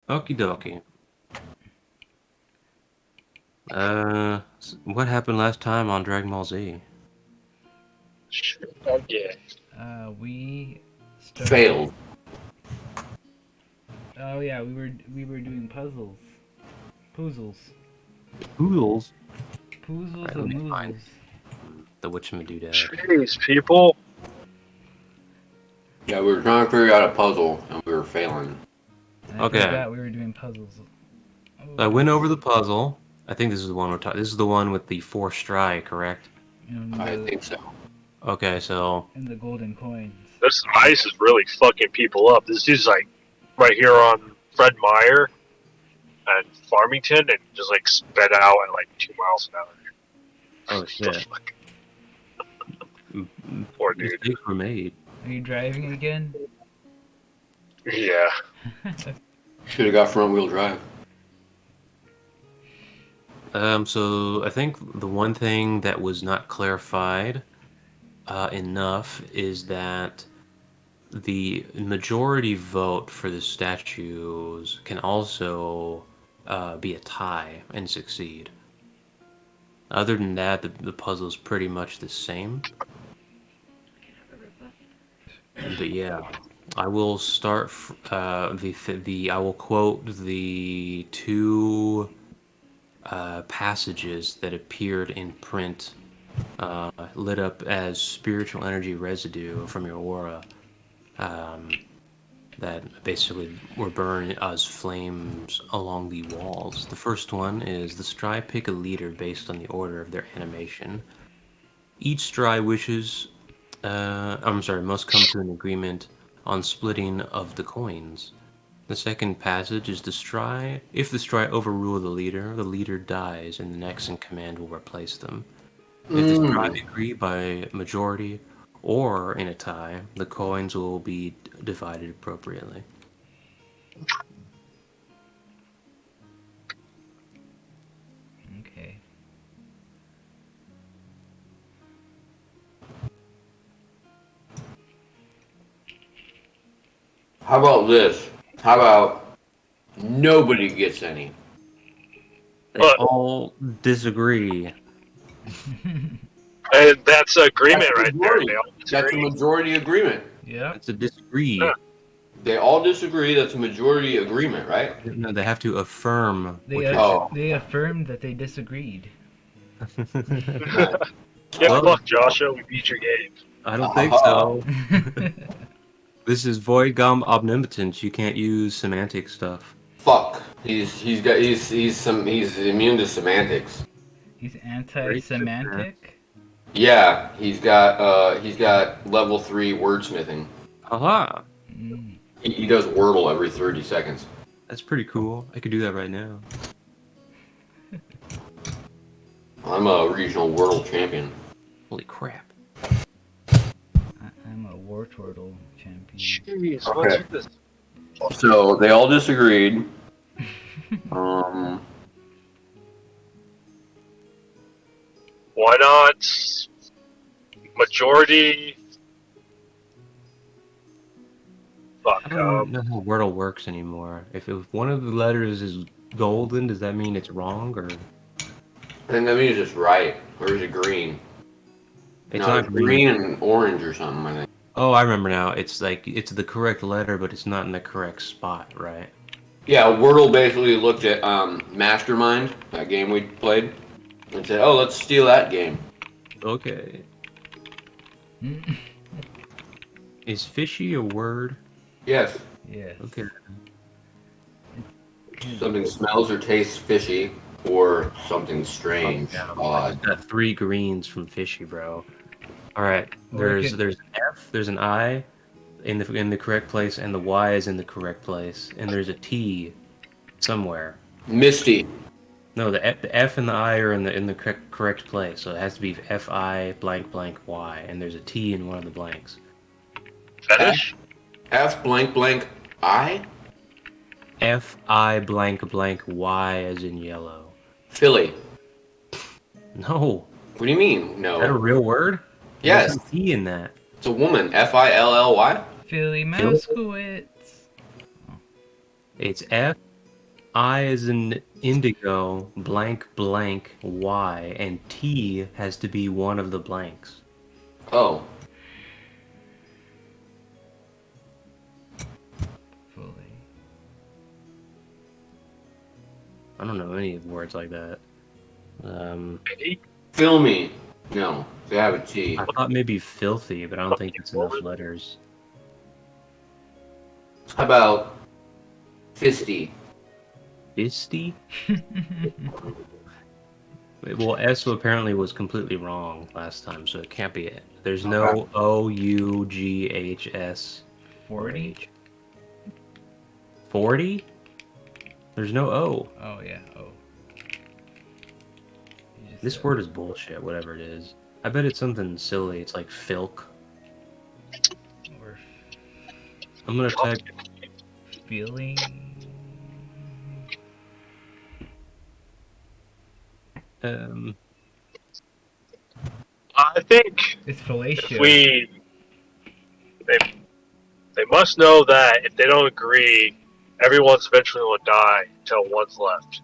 Okie dokie. What happened last time on Dragon Ball Z? Yeah. We started... Failed. Oh yeah, we were doing puzzles. Poozles. Poodles. Poozles Alright, and let me find moozles. the whatchamadoodad. Jeez, people. Yeah, we were trying to figure out a puzzle, and we were failing. And I Okay. forgot we were doing puzzles. I went over the puzzle. I think this is the one we're talking. This is the one with the 4 stry, correct? I think so. Okay, so And the golden coins. This ice is really fucking people up. This dude's like right here on Fred Meyer and Farmington and just like sped out at like 2 miles an hour. oh shit, Poor dude. mistakes were made. Are you driving again? Yeah. Should have got front wheel drive. So I think the one thing that was not clarified enough is that the majority vote for the statues can also be a tie and succeed. Other than that, the puzzle is pretty much the same. But yeah, I will start. I will quote the 2 passages that appeared in print, lit up as spiritual energy residue from your aura. That basically were burned as flames along the walls. The first one is the Stry pick a leader based on the order of their animation. Each Stry must come to an agreement on splitting of the coins. The second passage is the Stry. If the Stry overrule the leader dies and the next in command will replace them. If the Stry agree by majority or in a tie, the coins will be divided appropriately. Okay. How about this? How about nobody gets any? They But- all disagree. And that's agreement That's right there. majority. They all That's a disagree. majority agreement. Yep. That's a disagree. Yeah. They all disagree. That's a majority agreement, right? No, they have to affirm. They, what they affirmed that they disagreed. Yeah, Well- fuck Joshua, we beat your game. I don't think so. This is void gum omnipotence. You can't use semantic stuff. Fuck. He's immune to semantics. He's anti-semantic. Yeah, he's got level 3 wordsmithing. Haha! Mm. He does Wordle every 30 seconds. That's pretty cool. I could do that right now. I'm a regional Wordle champion. Holy crap. I'm a Wartortle champion. Jeez, Okay. what's with this? So they all disagreed. Why not majority? Fuck. I don't know how Wordle works anymore. If one of the letters is golden, does that mean it's wrong, or I think that means it's right. Or is it green? it's No, not it's green and orange or something, I think. Oh, I remember now. It's like it's the correct letter, but it's not in the correct spot, right? Yeah, Wordle basically looked at Mastermind, that game we played, and said, oh, let's steal that game. Okay. Is fishy a word? Yes. Yes. Okay. Something smells or tastes fishy, or something strange, I odd. got 3 greens from fishy, bro. All right. Or There's it an F. There's an I in the correct place, and the Y is in the correct place, and there's a T somewhere. Misty. No, the F and the I are in the correct place, so it has to be F-I blank blank Y, and there's a T in one of the blanks. Fetish? F blank blank I? F-I blank blank Y as in yellow. Philly. No. What do you mean? Is that a No. real word? Yes. There's a T in that. It's a woman. Filly. Philly Mouskowitz. It's F I is in indigo, blank, blank, Y, and T has to be one of the blanks. Oh. Fully. I don't know any words like that. Filmy. No, they have a T. I thought maybe filthy, but I don't think that's enough letters. How about fisty? Fisty? Well, S apparently was completely wrong last time, so it can't be it. There's no O-U-G-H-S. 40? 40? There's no O. Oh, yeah. Oh. You just This said- word is bullshit, whatever it is. I bet it's something silly. It's like filk. Or I'm gonna type. feeling. I think It's if fellatio. they must know that if they don't agree, everyone's eventually will die until one's left.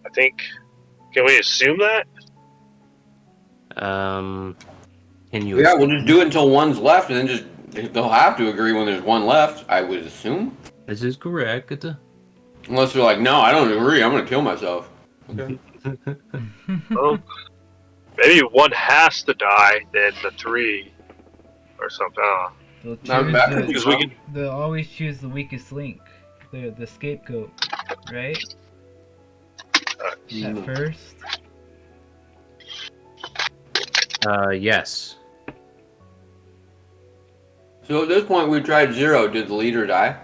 I think. Can we assume that? Can you? Yeah, we'll just do it until one's left, and then just they'll have to agree when there's one left. I would assume, This is correct. unless they're like, "No, I don't agree. I'm gonna kill myself." Okay. Well, maybe one has to die, then the three, or something. They'll Not choose bad. the, Because we can. they'll always choose the weakest link, the scapegoat, right? At first. Yes. So at this point, we tried 0. Did the leader die?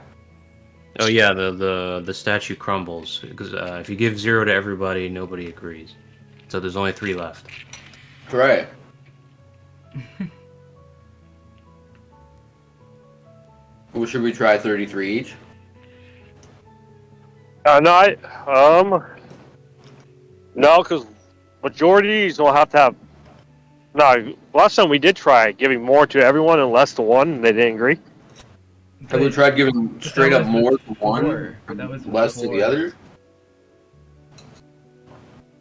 Oh yeah, the statue crumbles because if you give 0 to everybody, nobody agrees. So there's only 3 left. Right. Well, should we try 33 each? No, because majorities will have to have. No, last time we did try giving more to everyone and less to one, and they didn't agree. Have we tried giving straight up more to one, That was less to the before. others?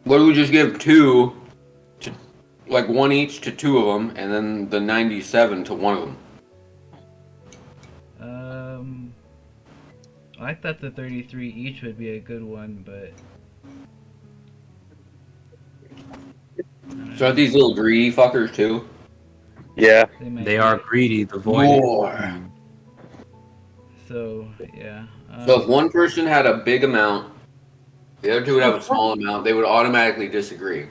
What do we just give 2 to, like 1 each to 2 of them, and then the 97 to 1 of them? I thought the 33 each would be a good one, but So are these little greedy fuckers too? Yeah. might They be- are greedy. The void. More. So yeah. So if one person had a big amount, the other two would have a small amount, they would automatically disagree.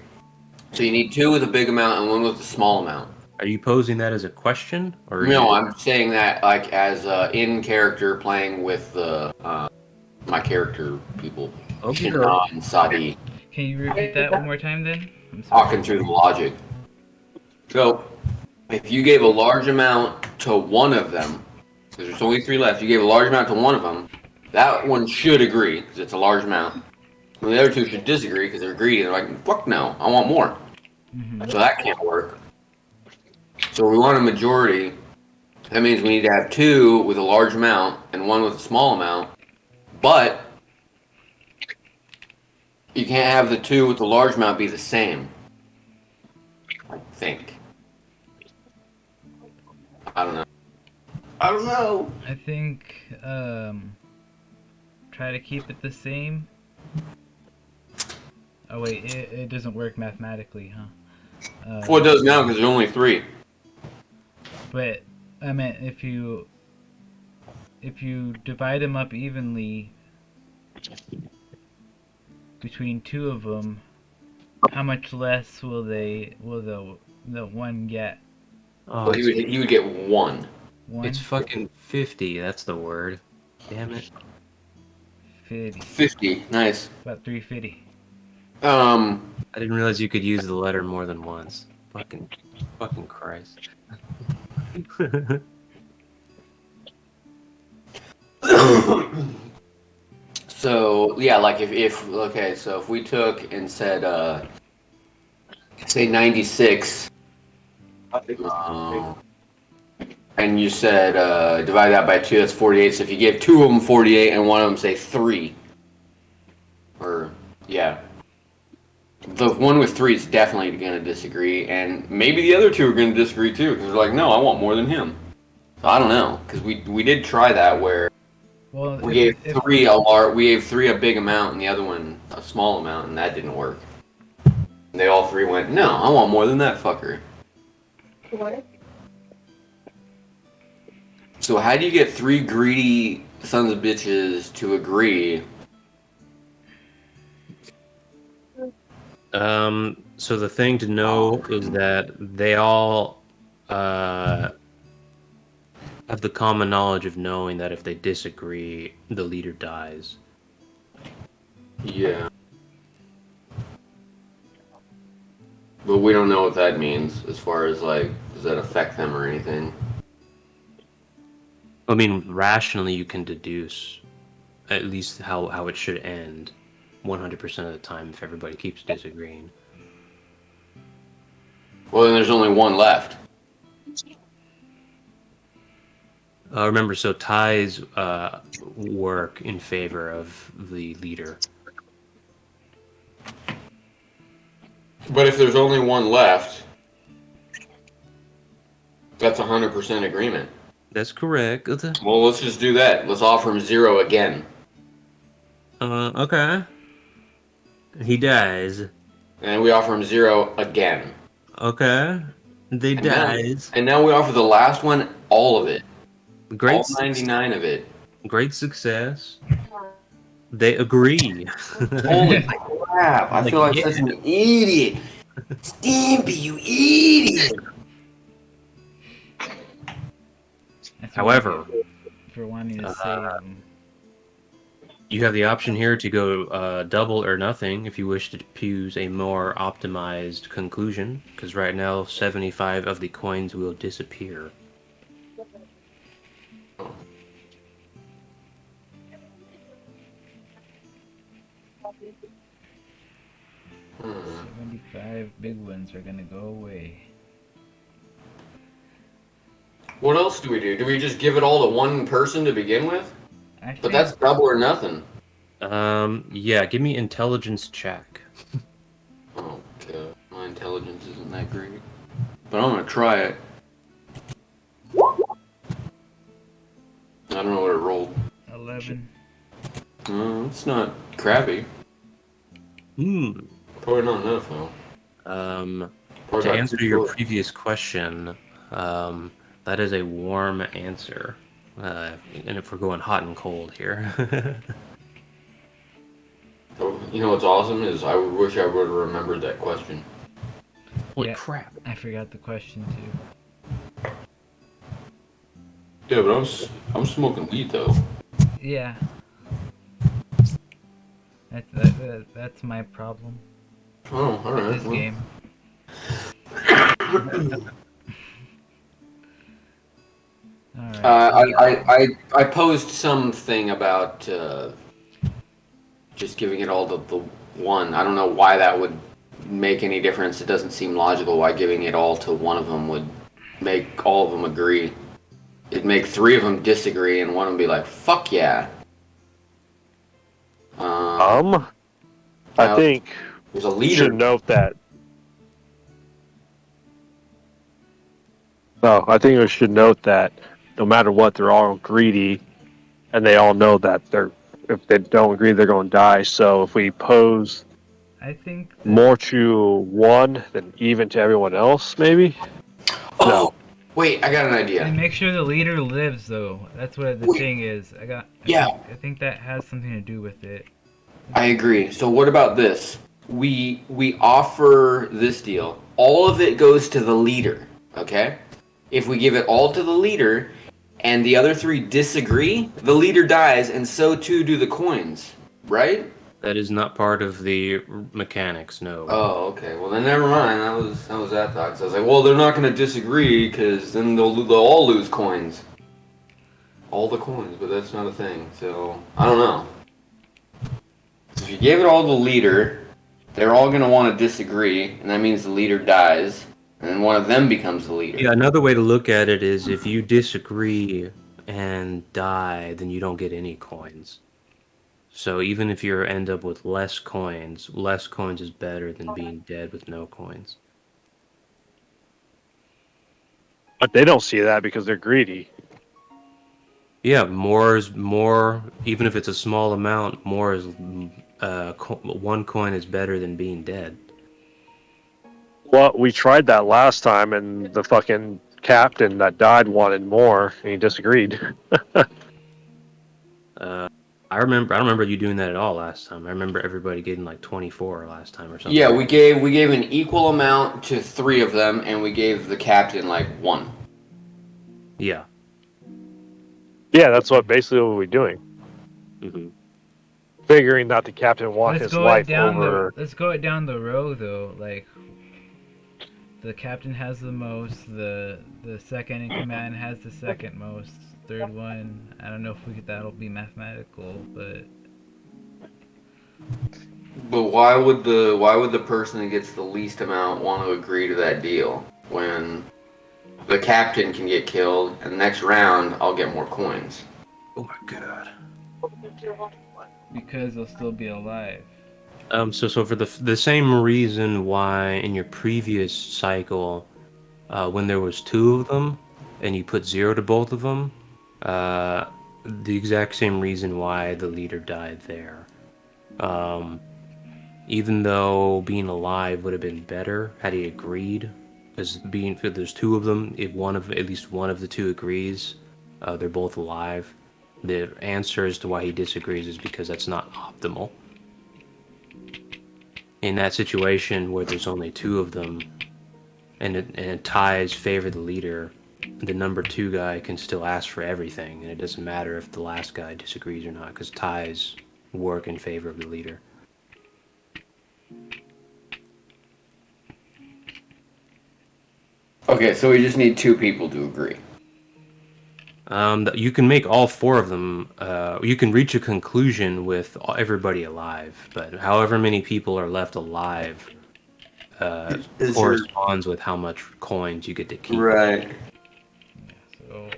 So you need 2 with a big amount and 1 with a small amount. Are you posing that as a question, or No, I'm saying that like as in character playing with the my character people, Okay. Shinan and Sadi, Can you repeat that one more time then? I'm sorry. talking through the logic. So if you gave a large amount to one of them, because there's only 3 left, you gave a large amount to one of them, that one should agree because it's a large amount. And the other 2 should disagree because they're greedy. They're like, fuck no, I want more. Mhm. So that can't work. So we want a majority. That means we need to have 2 with a large amount and 1 with a small amount. But you can't have the 2 with the large amount be the same. I think. I don't know. I don't know. I think try to keep it the same. Oh wait, it doesn't work mathematically, huh? Well, it does now because there's only 3. But I meant if you divide them up evenly between 2 of them, how much less will the one get? Oh, Well, he would get 1. 1? it's fucking 50. That's the word. Damn it. 50. 50. Nice. About 350. I didn't realize you could use the letter more than once. Fucking Christ. So yeah, like if okay, so if we took and said say 96, And you said divide that by 2, that's 48. So if you give 2 of them 48 and one of them say 3, or yeah, the one with 3 is definitely going to disagree, and maybe the other 2 are going to disagree too because they're like, no, I want more than him. So I don't know because we did try that where we gave three a big amount and the other one a small amount, and that didn't work. And they all 3 went, no, I want more than that fucker. What? So how do you get 3 greedy sons of bitches to agree? So the thing to know is that they all have the common knowledge of knowing that if they disagree, the leader dies. Yeah. But we don't know what that means as far as, like, does that affect them or anything? I mean, rationally, you can deduce at least how it should end 100% of the time if everybody keeps disagreeing. Well, then there's only one left. Remember, so ties work in favor of the leader. But if there's only one left, that's 100% agreement. That's correct. Well, let's just do that. Let's offer him 0 again. Okay. He dies. And we offer him 0 again. Okay. They dies. And now we offer the last one all of it. Great. All 99 of it. Great success. They agree. Holy crap. I feel like such an idiot. Stampy, you idiot. However, for wanting to say you have the option here to go double or nothing if you wish to choose a more optimized conclusion, because right now 75 of the coins will disappear. Hmm. 75 big ones are gonna go away. What else do we do? Do we just give it all to one person to begin with? But that's double or nothing. Yeah, give me intelligence check. Oh, God. My intelligence isn't that great. But I'm gonna try it. I don't know what it rolled. 11. It's not crappy. Probably not enough, though. To answer your previous question, that is a warm answer. And if we're going hot and cold here. You know what's awesome is I wish I would have remembered that question. Holy crap. I forgot the question too. Yeah, but I'm smoking weed though. Yeah. That's my problem. Oh, alright. This game. I posed something about just giving it all to the one. I don't know why that would make any difference. It doesn't seem logical why giving it all to one of them would make all of them agree. It'd make 3 of them disagree and one of them be like, fuck yeah. I think there's a you leader. should note that. No, I think we should note that no matter what, they're all greedy, and they all know that if they don't agree, they're going to die. So if we pose more to one than even to everyone else, maybe? Oh, no. Wait, I got an idea. And make sure the leader lives, though. That's what the thing is. I think that has something to do with it. I agree. So what about this? We offer this deal. All of it goes to the leader, okay? If we give it all to the leader and the other 3 disagree, the leader dies and so too do the coins, right? That is not part of the mechanics, no. Oh, okay. Well, then never mind. That was that thought. So I was like, well, they're not going to disagree because then they'll all lose coins. All the coins, but that's not a thing. So I don't know. If you gave it all to the leader, they're all going to want to disagree, and that means the leader dies. and then one of them becomes the leader. Yeah, another way to look at it is if you disagree and die, then you don't get any coins. So even if you end up with less coins is better than being dead with no coins. But they don't see that because they're greedy. Yeah, more is more. Even if it's a small amount, more is one coin is better than being dead. Well, we tried that last time, and the fucking captain that died wanted more, and he disagreed. I remember. I don't remember you doing that at all last time. I remember everybody getting like 24 last time or something. Yeah, we gave an equal amount to 3 of them, and we gave the captain like 1. Yeah. Yeah, that's basically what we're doing. Mm-hmm. Figuring that the captain want his life over. Let's go it down the row though. Like the captain has the most. The second in command has the second most. Third one, I don't know if that'll be mathematical, but. But why would the person that gets the least amount want to agree to that deal when the captain can get killed and next round I'll get more coins? Oh my god. Because they'll still be alive. So for the same reason why in your previous cycle, when there was 2 of them, and you put 0 to both of them, the exact same reason why the leader died there. Even though being alive would have been better had he agreed, because if there's 2 of them, if at least one of the 2 agrees, they're both alive. The answer as to why he disagrees is because that's not optimal. In that situation where there's only 2 of them, and ties favor the leader, the number 2 guy can still ask for everything, and it doesn't matter if the last guy disagrees or not, because ties work in favor of the leader. Okay, so we just need 2 people to agree. You can make all 4 of them. You can reach a conclusion with everybody alive, but however many people are left alive corresponds with how much coins you get to keep. Right. So.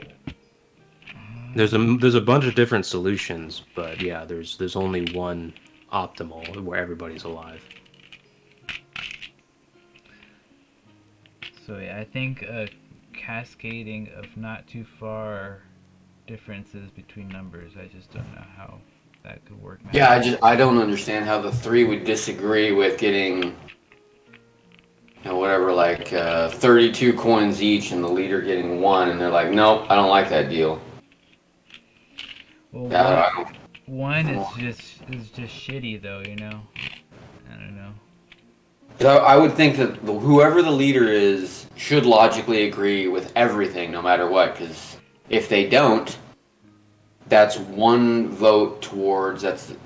There's a bunch of different solutions, but yeah, there's only one optimal where everybody's alive. So yeah, I think cascading of not too far differences between numbers. I just don't know how that could work. Yeah, I don't understand how the 3 would disagree with getting whatever, like 32 coins each and the leader getting 1, and they're like, nope, I don't like that deal. Well, Yeah, one is just shitty though, you know. I don't know. I would think that whoever the leader is should logically agree with everything, no matter what. Because if they don't, that's 1 vote towards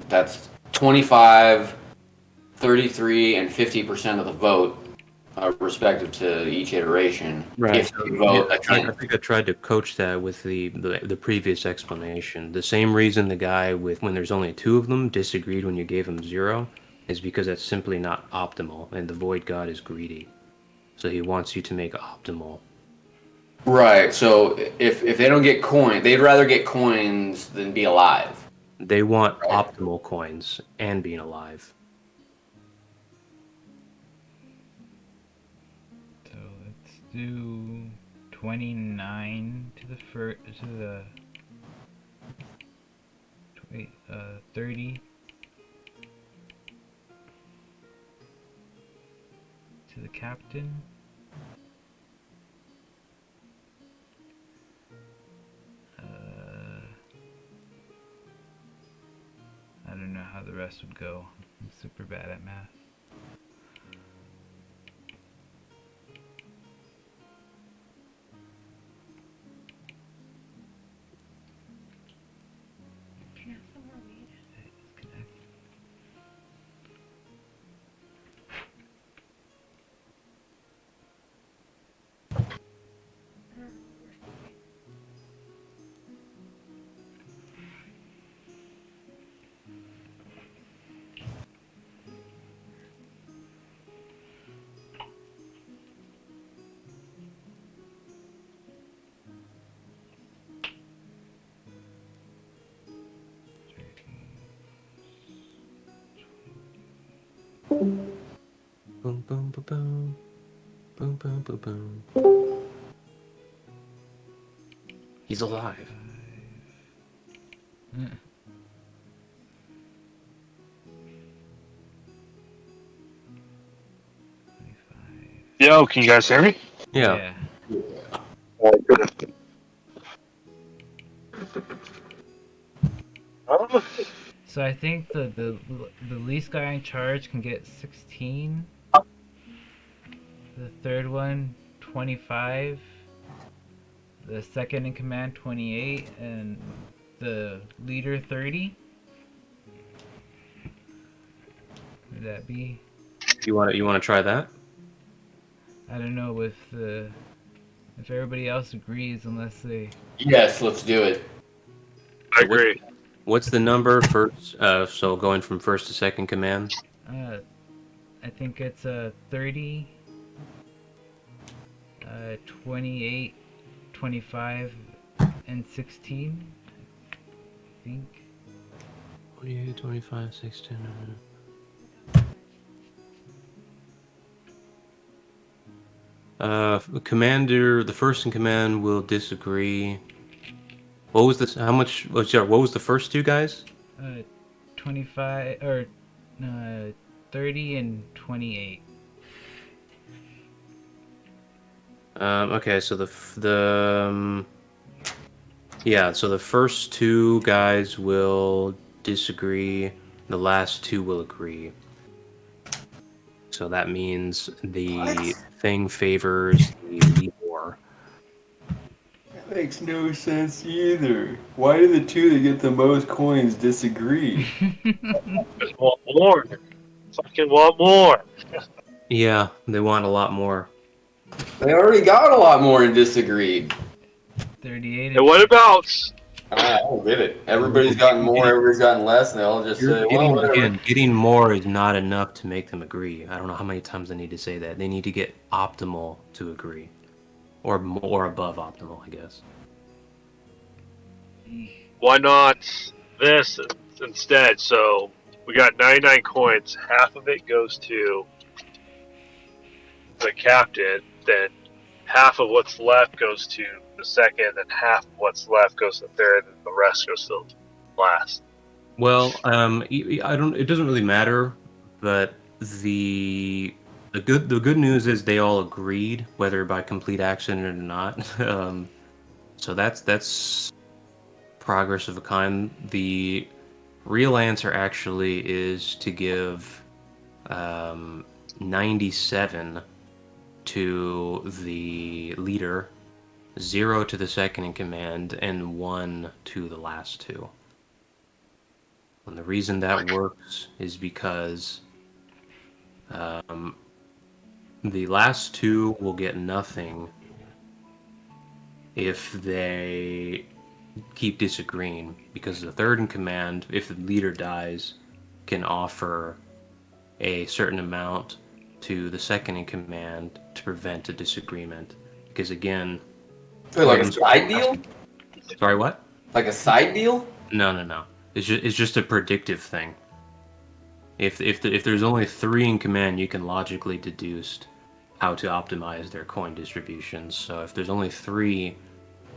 that's 25, 33, and 50% of the vote, respective to each iteration. Right. If they vote I against. think I tried to coach that with the previous explanation. The same reason the guy when there's only 2 of them disagreed when you gave him 0 is because that's simply not optimal, and the Void God is greedy, so he wants you to make optimal. Right. So if they don't get coin, they'd rather get coins than be alive. They want optimal coins and being alive. So let's do 29 to the 30 to the captain. I don't know how the rest would go. I'm super bad at math. Boom, boom, boom, boom. Boom, boom, boom, boom. He's alive. Mm. Yo, can you guys hear me? Yeah. Good. So I think the least guy in charge can get 16. The third one, 25. The second in command, 28, and the leader, 30. Would that be? You want to try that? I don't know if everybody else agrees, unless they. Yes, let's do it. I agree. What's the number first? So going from first to second command. I think it's 30, 28, 25, and 16. I think. 28, 25, 16. Commander, the first in command will disagree. What was this? How much? What was the first two guys? 25 or 30 and 28. Okay, so yeah, so the first two guys will disagree. The last two will agree. So that means the thing favors the leader. That makes no sense either. Why do the two that get the most coins disagree? Just want more. Fucking want more. Yeah, they want a lot more. They already got a lot more and disagreed. 38. And what about? I don't get it. Everybody's gotten more, everybody's gotten less, and they all just say, well, whatever. Getting more is not enough to make them agree. I don't know how many times I need to say that. They need to get optimal to agree. Or more above optimal, I guess. Why not this instead? So we got 99 coins. Half of it goes to the captain. Then half of what's left goes to the second, and half of what's left goes to the third, and the rest goes to the last. Well, I don't. It doesn't really matter, but the good news is they all agreed, whether by complete accident or not. So that's progress of a kind. The real answer actually is to give 97 to the leader, 0 to the second in command, and 1 to the last two. And the reason that works is because the last two will get nothing if they keep disagreeing, because the third in command, if the leader dies, can offer a certain amount to the second in command to prevent a disagreement. Because again, Wait, like a side deal? Sorry, what? Like a side deal? No. It's just a predictive thing. If there's only 3 in command, you can logically deduce how to optimize their coin distributions. So if there's only 3,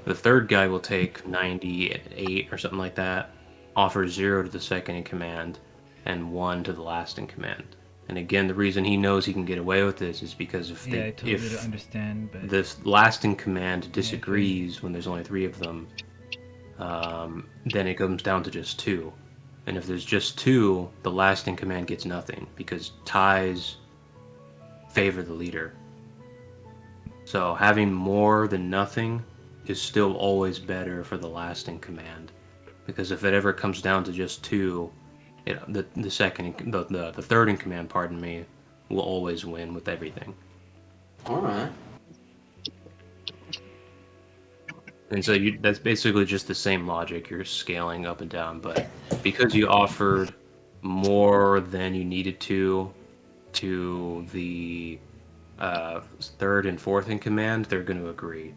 the third guy will take 98 or something like that, offer 0 to the second in command, and 1 to the last in command. And again, the reason he knows he can get away with this is because if I totally don't understand, but this last in command disagrees when there's only 3 of them, then it comes down to just 2. And if there's just 2, the last in command gets nothing, because ties favor the leader. So having more than nothing is still always better for the last in command, because if it ever comes down to just 2, the third in command, pardon me, will always win with everything. All right. And so that's basically just the same logic. You're scaling up and down, but because you offered more than you needed to the third and fourth in command, they're going to agree.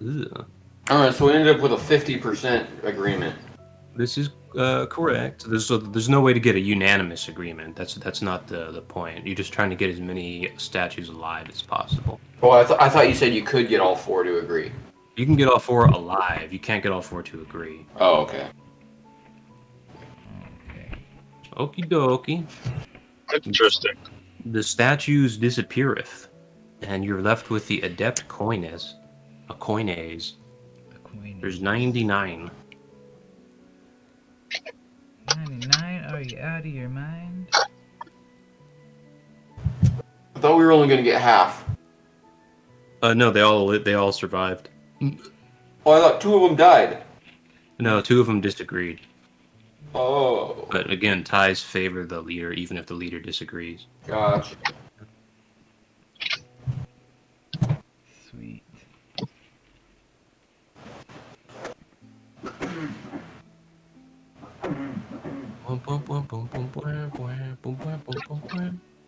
Ugh. All right, so we ended up with a 50% agreement. This is correct. There's no way to get a unanimous agreement. That's not the point. You're just trying to get as many statues alive as possible. Well, I thought you said you could get all 4 to agree. You can get all 4 alive. You can't get all 4 to agree. Oh, okay. Okay. Okie dokie. Interesting. The statues disappeareth, and you're left with the adept coines. A coines. The queen. There's 99. 99? Are you out of your mind? I thought we were only going to get half. No, they all survived. Oh, I thought 2 of them died. No, 2 of them disagreed. Oh, But again, ties favor the leader, even if the leader disagrees. gotcha. Sweet.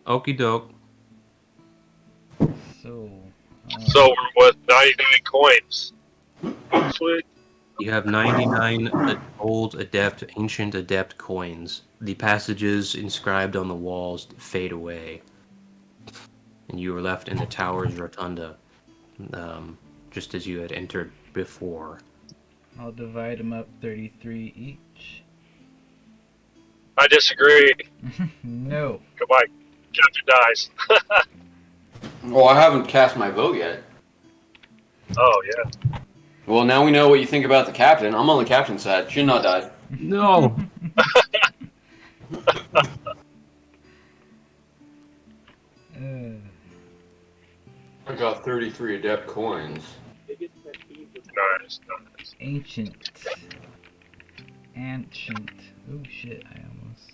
Okie doke. So. So we're with 99 coins. Sweet. You have 99 old ancient adept coins. The passages inscribed on the walls fade away, and you are left in the tower's rotunda, just as you had entered before. I'll divide them up 33 each. I disagree. No. Goodbye. Captain dies. Well, I haven't cast my vote yet. Oh, yeah. Well, now we know what you think about the captain. I'm on the captain's side. Should not die. No! I got 33 adept coins. Nice. Ancient. Oh shit, I almost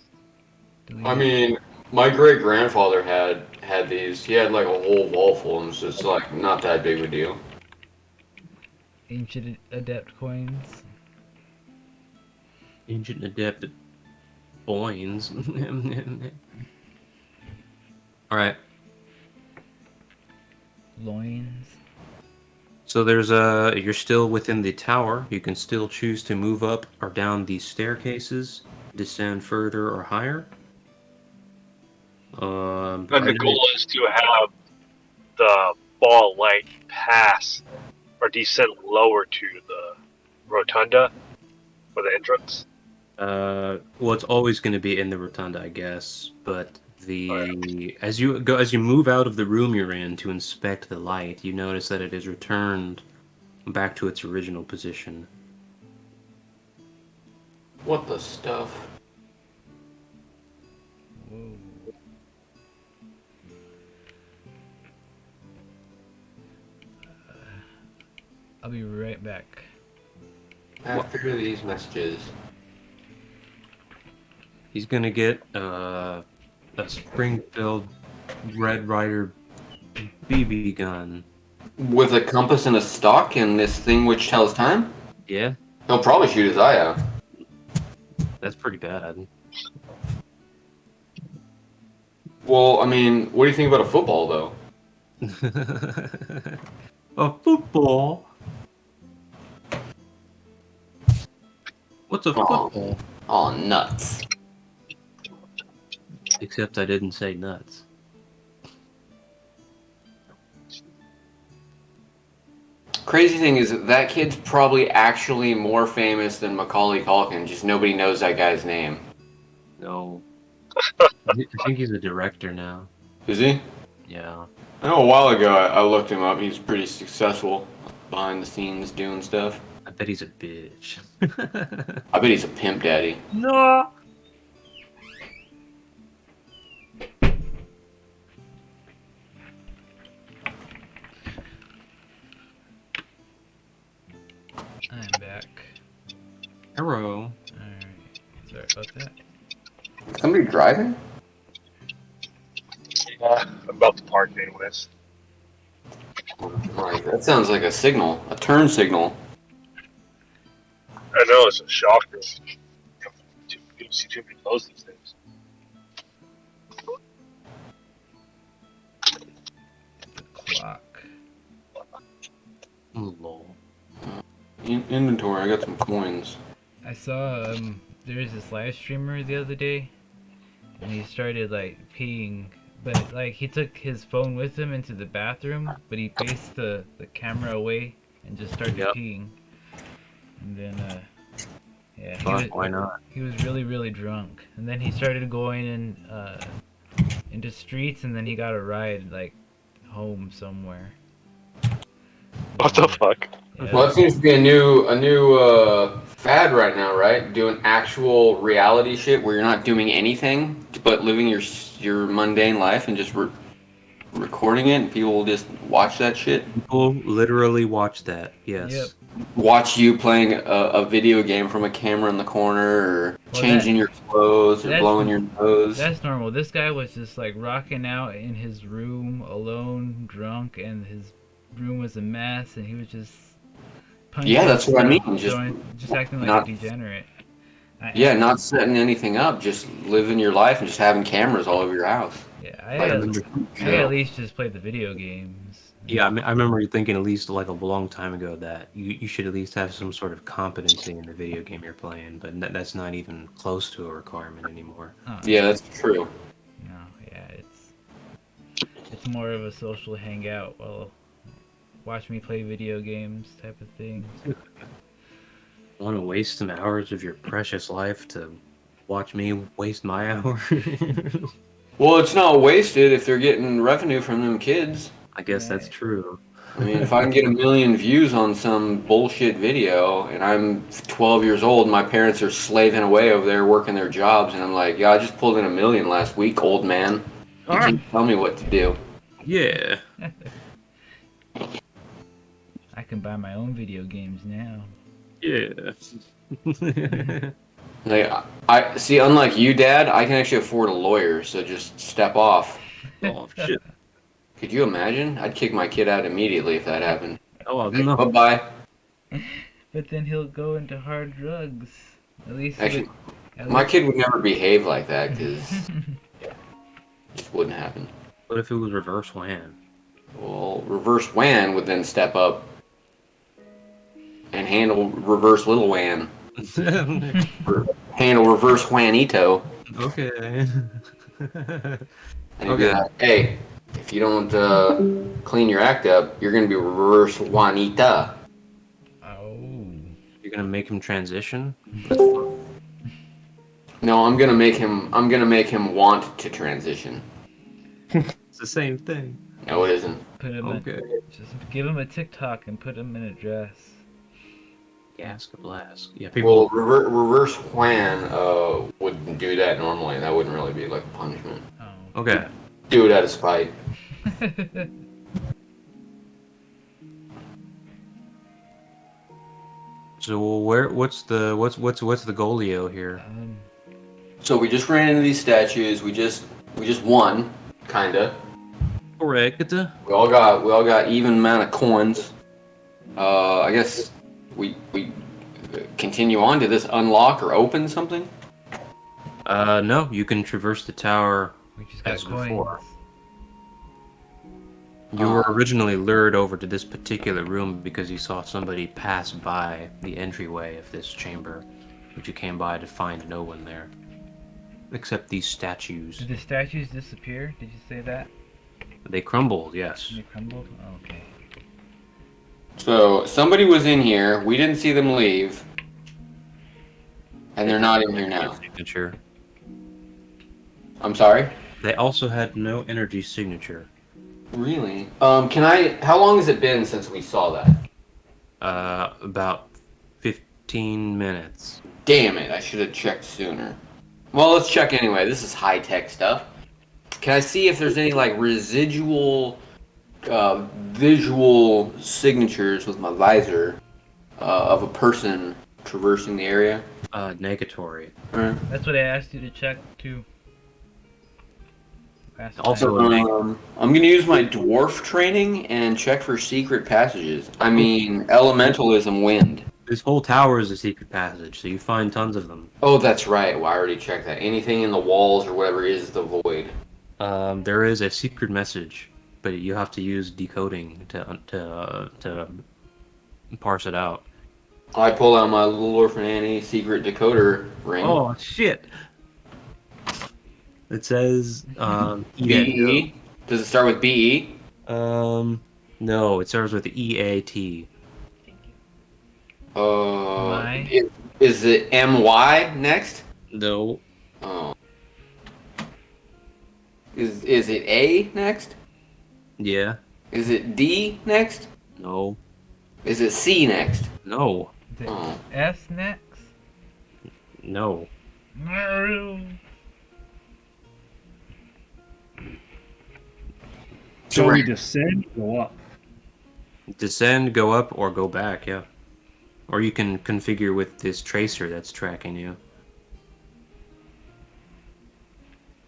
deleted. I mean, my great grandfather had these. He had like a whole wall full of them, so it's like not that big of a deal. Ancient adept coins. Ancient adept coins. Alright. Loins. So you're still within the tower. You can still choose to move up or down these staircases, descend further or higher. And the goal is to have the ball light pass or descend lower to the rotunda for the entrance. Well, it's always going to be in the rotunda, I guess. But as you move out of the room you're in to inspect the light, you notice that it is returned back to its original position. What the stuff? Whoa. I'll be right back. After these messages. He's gonna get a Springfield Red Ryder BB gun. With a compass and a stock and this thing which tells time? Yeah, He'll probably shoot his eye out. that's pretty bad. Well, I mean, what do you think about a football, though? A football? What's a football? Oh, nuts. Except I didn't say nuts. Crazy thing is that kid's probably actually more famous than Macaulay Culkin, just nobody knows that guy's name. No. I think he's a director now. Is he? Yeah. I know a while ago I looked him up. He's pretty successful behind the scenes doing stuff. I bet he's a bitch. I bet he's a pimp daddy. No. I'm back. Hello. Alright. Sorry about that. Somebody driving? I'm about to park anyways. Right, that sounds like a signal, a turn signal. I know, it's a shocker. You don't see too many of those these days. Clock. Lol. Inventory, I got some coins. I saw there was this live streamer the other day, and he started like peeing, but like he took his phone with him into the bathroom, but he faced the camera away and just started Yep. peeing. And then yeah, Fuck, why not? he was really drunk, and then he started going into streets, and then he got a ride like home somewhere. What the fuck? Yeah. Well, that seems to be a new fad right now, right? Doing actual reality shit where you're not doing anything but living your mundane life and just recording it, and people will just watch that shit. People literally watch that. Yes. Yep. Watch you playing a video game from a camera in the corner, or changing your clothes, or that's- blowing your nose. That's normal. This guy was just like rocking out in his room alone, drunk, and his room was a mess, and he was just punching Yeah, that's what I stuff, mean. just acting like not- a degenerate. Yeah, not setting anything up, just living your life and just having cameras all over your house. Yeah, Like, I at least just played the video games. Yeah, I remember thinking at least like a long time ago that you should at least have some sort of competency in the video game you're playing, but that's not even close to a requirement anymore. Oh, Yeah, that's true. no, yeah, it's more of a social hangout. Well, watch me play video games type of thing. Want to waste some hours of your precious life to watch me waste my hours? Well, it's not wasted if they're getting revenue from them kids. I guess that's true. I mean, if I can get 1 million views on some bullshit video, and I'm 12 years old, and my parents are slaving away over there working their jobs, and I'm like, yeah, I just pulled in 1 million last week, old man. You can't tell me what to do. Yeah. I can buy my own video games now. Yeah. Like, I see. Unlike you, Dad, I can actually afford a lawyer, so just step off. Oh shit. Could you imagine? I'd kick my kid out immediately if that happened. Oh Bye no. bye. But then he'll go into hard drugs. At least Actually, at my least- kid would never behave like that because it just wouldn't happen. What if it was reverse WAN? Well, reverse WAN would then step up and handle reverse little WAN. Handle reverse Juanito. Okay. And he'd be like, hey, if you don't clean your act up, you're gonna be reverse Juanita. Oh. You're gonna make him transition? No, I'm gonna make him want to transition. It's the same thing. No, it isn't. Put him Okay. just give him a TikTok and put him in a dress. Gas blast. Yeah, people. Well, reverse Juan wouldn't do that normally. That wouldn't really be like a punishment. Oh. Okay. Do it out of spite. So what's the goalio here? So we just ran into these statues. We just won, kinda. Correct. We all got even amount of coins. I guess we continue on to this unlock or open something. No, you can traverse the tower. We just got As coins. before. You were originally lured over to this particular room because you saw somebody pass by the entryway of this chamber, but you came by to find no one there. Except these statues. Did the statues disappear? Did you say that? They crumbled, yes. They crumbled? Oh, okay. So somebody was in here. We didn't see them leave, and they're not in here now. Signature. I'm sorry. They also had no energy signature. Really? How long has it been since we saw that? About 15 minutes. Damn it! I should have checked sooner. Well, let's check anyway. This is high-tech stuff. Can I see if there's any like residual visual signatures with my visor of a person traversing the area? Negatory. That's what I asked you to check too. Also, I'm gonna use my dwarf training and check for secret passages. I mean, elementalism wind. this whole tower is a secret passage, so you find tons of them. Oh, that's right. Well, I already checked that. Anything in the walls or whatever is the void. There is a secret message, but you have to use decoding to parse it out. I pull out my Little Orphan Annie secret decoder ring. Oh shit! It says BE. Does it start with BE? No, it starts with EAT. My? Is it MY next? No. Oh. Is it A next? Yeah. Is it D next? No. Is it C next? No. The Oh. S next? No. No. So we descend, go up. Descend, go up, or go back, yeah. Or you can configure with this tracer that's tracking you.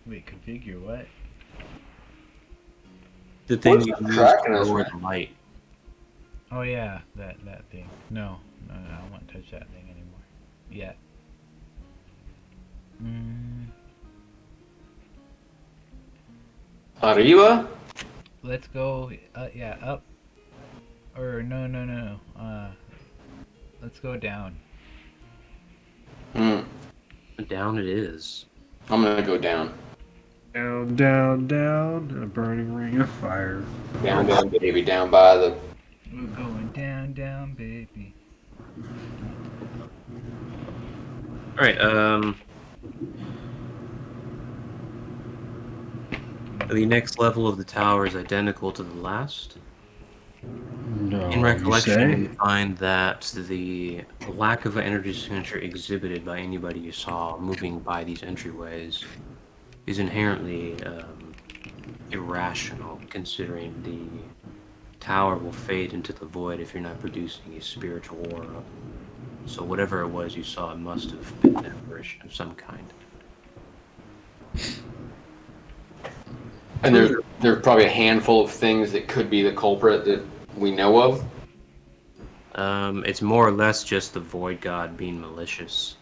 Wait, configure what? The thing What's you use tracking to us, lower man? the light. Oh yeah, that thing. No, I don't want to touch that thing anymore. Yet. Arriba? Let's go. Yeah, up. Or no. Let's go down. Down it is. I'm gonna go down. Down, down, down, a burning ring of fire. Down, down, baby, down by the. We're going down, baby. Alright, the next level of the tower is identical to the last. No, In recollection, you you say? find that the lack of energy signature exhibited by anybody you saw moving by these entryways is inherently irrational, considering the tower will fade into the void if you're not producing a spiritual aura. So whatever it was you saw, it must have been an apparition of some kind. And there's probably a handful of things that could be the culprit that we know of. It's more or less just the Void God being malicious.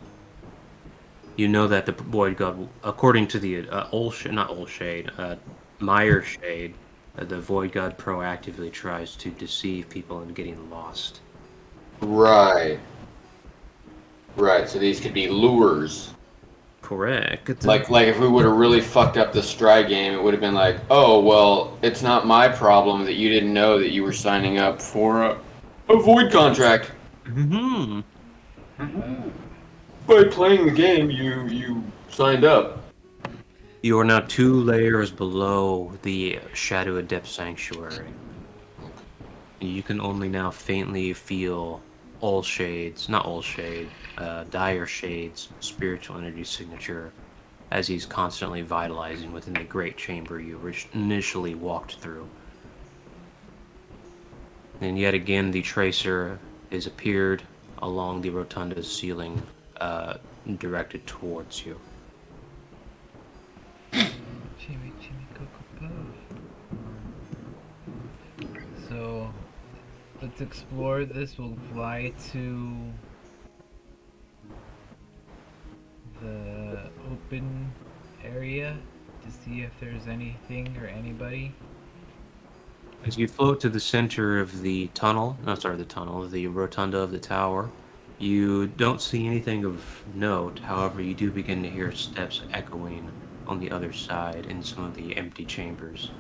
You know that the Void God, according to the Meyer Shade, the Void God proactively tries to deceive people into getting lost. Right. Right. So these could be lures. Correct. Like if we would have really fucked up the stride game, it would have been like, oh well, it's not my problem that you didn't know that you were signing up for a void contract. Mm-hmm. By playing the game, you signed up. You are now 2 layers below the Shadow Adept Sanctuary. You can only now faintly feel Dire Shade's spiritual energy signature as he's constantly vitalizing within the great chamber you initially walked through. And yet again, the tracer has appeared along the rotunda's ceiling, directed towards you. Chimmy Cocoa Puff. So, let's explore this. We'll fly to the open area to see if there's anything or anybody. As you float to the center of the the rotunda of the tower, you don't see anything of note. However, you do begin to hear steps echoing on the other side in some of the empty chambers.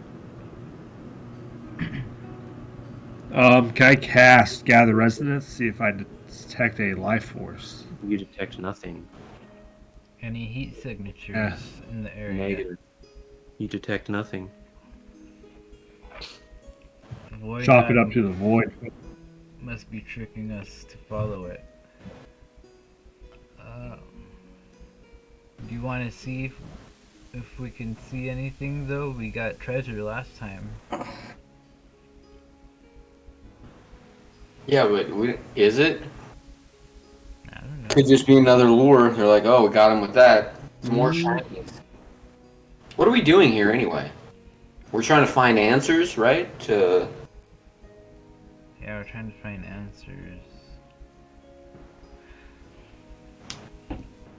Can I cast Gather Resonance, see if I detect a life force? You detect nothing. Any heat signatures in the area? Negative. You detect nothing. Void Chalk it God up to the void. must be tricking us to follow it. Do you want to see if we can see anything though? We got treasure last time. Yeah, but is it? I don't know. Could just be another lure. They're like, oh, we got him with that. Some more shinies. What are we doing here anyway? We're trying to find answers, right? Yeah, we're trying to find answers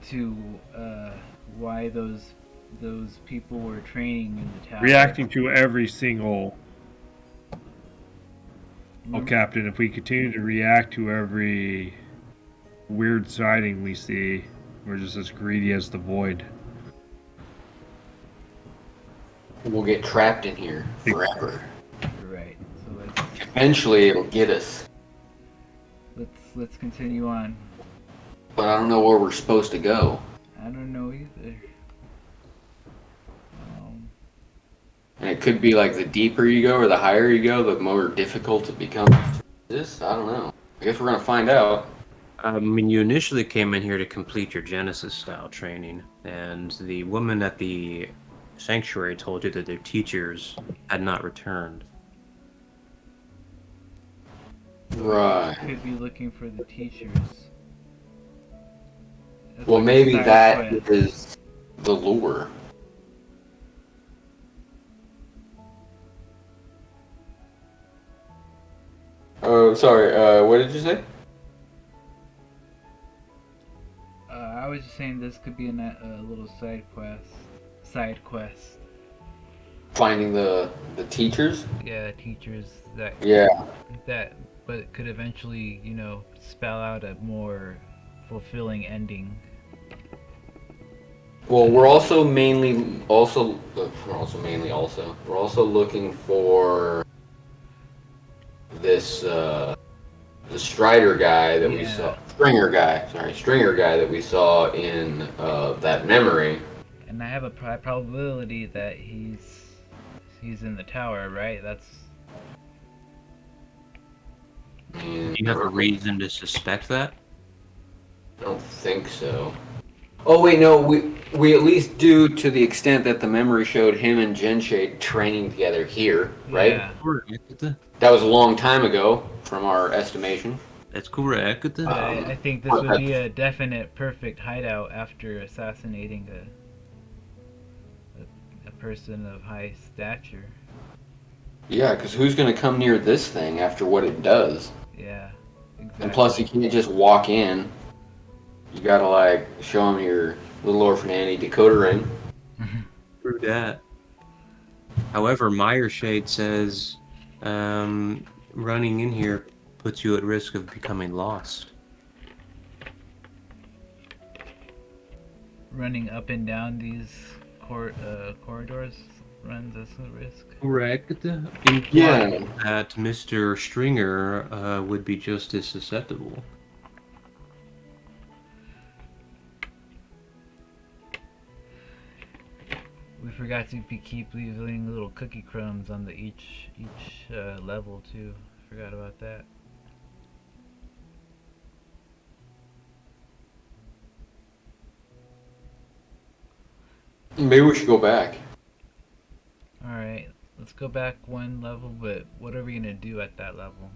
to why those people were training in the tower. Reacting to every single... Oh, Captain, if we continue to react to every weird siding we see. We're just as greedy as the void. We'll get trapped in here forever. Right. So let's Eventually, it'll get us. let's continue on. But I don't know where we're supposed to go. I don't know either. And it could be like the deeper you go or the higher you go, the more difficult it becomes. This, I don't know. I guess we're gonna find out. I mean, you initially came in here to complete your Genesis style training, and the woman at the sanctuary told you that their teachers had not returned. Right. Could be looking for the teachers. That's Well, like a maybe side that quest. is the lure. Oh, sorry. What did you say? I was just saying this could be a little side quest. Side quest. Finding the teachers? Yeah, teachers that Yeah. but it could eventually, spell out a more fulfilling ending. Well, we're also looking for this the Strider guy that we saw. Stringer guy that we saw in that memory. And I have a probability that he's in the tower, right? That's Do you have a reason to suspect that? I don't think so. Oh wait, no, we at least do to the extent that the memory showed him and Genshade training together here, right? Yeah. That was a long time ago, from our estimation. That's correct. But I think this would be a definite perfect hideout after assassinating a person of high stature. Yeah, because who's gonna come near this thing after what it does? Yeah, exactly. And plus, you can't just walk in. You gotta like show him your little orphan Annie decoder ring. True that. However, Meyer Shade says running in here puts you at risk of becoming lost. Running up and down these corridors runs us a risk. Correct. Implying that Mr. Stringer would be just as susceptible. We forgot to keep leaving little cookie crumbs on the each level too. Forgot about that. Maybe we should go back. Alright, let's go back one level, but what are we gonna do at that level?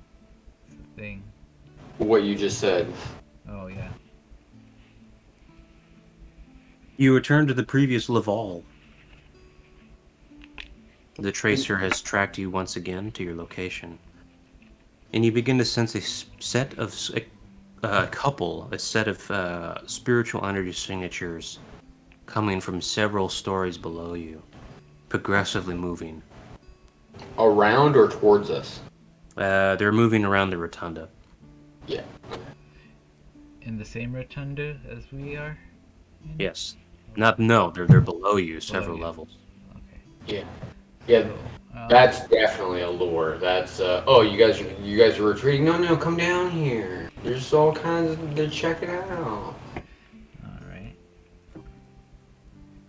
That's the thing. What you just said. Oh yeah. You return to the previous Laval. The tracer has tracked you once again to your location. And you begin to sense a set of spiritual energy signatures coming from several stories below you, progressively moving. Around or towards us? They're moving around the rotunda. Yeah. In the same rotunda as we are? Yes. They're below you, several levels. Okay. Yeah. Yeah. That's definitely a lure. That's you guys are retreating. No, come down here. There's all kinds of check it out. Alright.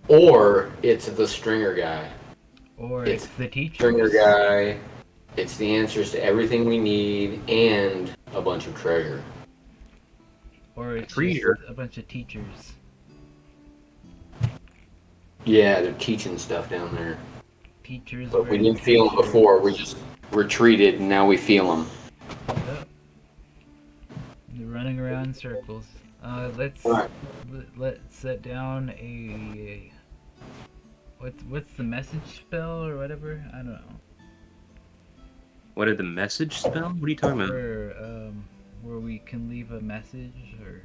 Or it's the Stringer guy. Or it's the teacher. Stringer guy. It's the answers to everything we need and a bunch of treasure. Or it's just a bunch of teachers. Yeah, they're teaching stuff down there. Teachers. But we didn't feel them before. We just retreated, and now we feel them. Yep. They're running around in circles. Let's set down a what's the message spell or whatever? I don't know. What are the message spell? What are you talking about? Where we can leave a message or.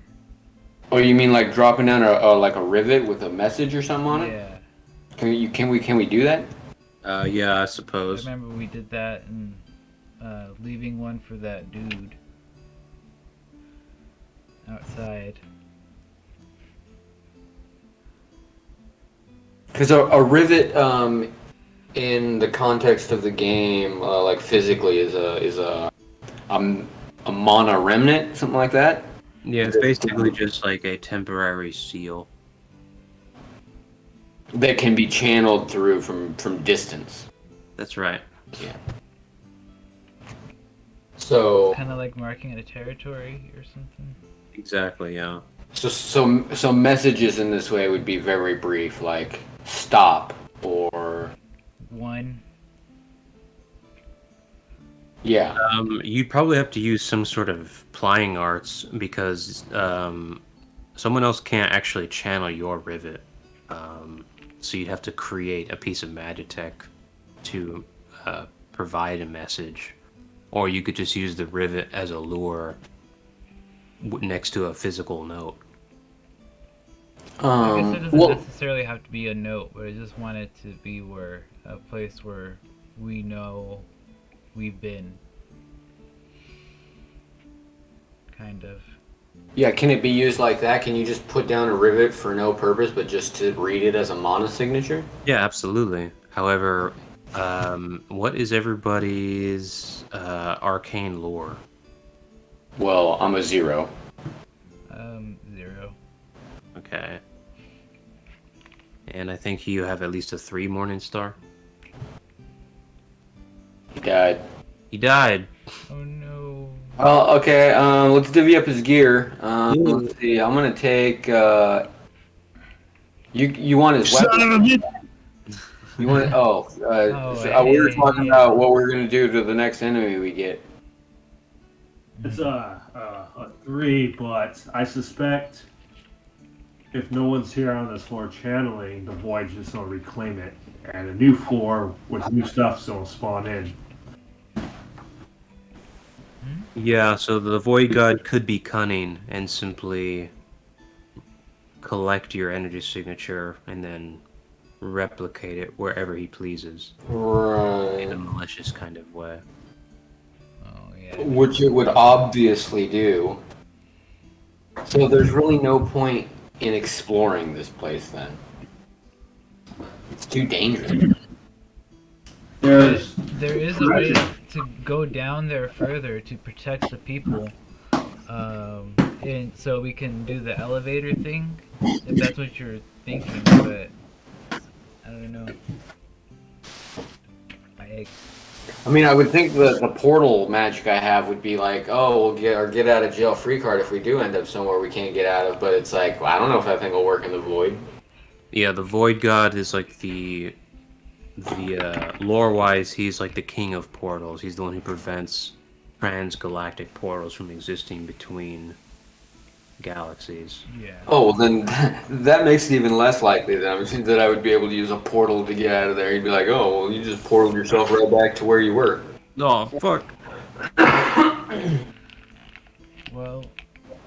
Oh, you mean like dropping down a rivet with a message or something on it? Yeah. Can we do that? Yeah, I suppose. I remember we did that and leaving one for that dude. outside. Because a rivet, in the context of the game, like physically, a mana remnant, something like that. Yeah, it's basically just like a temporary seal. That can be channeled through from distance. That's right. Yeah. So Kind of like marking a territory or something. Exactly, yeah. so messages in this way would be very brief, like stop or 1. yeah. You'd probably have to use some sort of plying arts because someone else can't actually channel your rivet. So you'd have to create a piece of magitech to provide a message. Or you could just use the rivet as a lure next to a physical note. I guess it doesn't Well, necessarily have to be a note, but I just want it to be a place where we know we've been. Kind of. yeah, can it be used like that? Can you just put down a rivet for no purpose, but just to read it as a mana signature? Yeah, absolutely. However, what is everybody's arcane lore? Well, I'm a 0. 0. Okay. And I think you have at least a 3 Morning Star. He died. He died. Oh no. Oh, okay. Let's divvy up his gear. Let's see. I'm gonna take. You want his weapon? Son of a bitch! You want? We were talking about what we're gonna do to the next enemy we get. It's a 3, but I suspect if no one's here on this floor channeling, the void's just gonna reclaim it, and a new floor with new stuff's gonna spawn in. Yeah, so the Void God could be cunning and simply collect your energy signature and then replicate it wherever he pleases in a Right. malicious kind of way. Oh yeah. Which it would obviously do. So there's really no point in exploring this place then. It's too dangerous. There's There is a way to go down there further to protect the people. And so we can do the elevator thing, if that's what you're thinking, but I don't know. I mean, I would think that the portal magic I have would be like, oh, we'll get our get out of jail free card if we do end up somewhere we can't get out of. But it's like, well, I don't know if that thing will work in the void. Yeah, the Void God is like the lore-wise, he's like the king of portals. He's the one who prevents transgalactic portals from existing between galaxies. Yeah. Oh, well, then that makes it even less likely that I would be able to use a portal to get out of there. You'd be like, oh, well, you just portaled yourself right back to where you were. Oh, fuck. Well,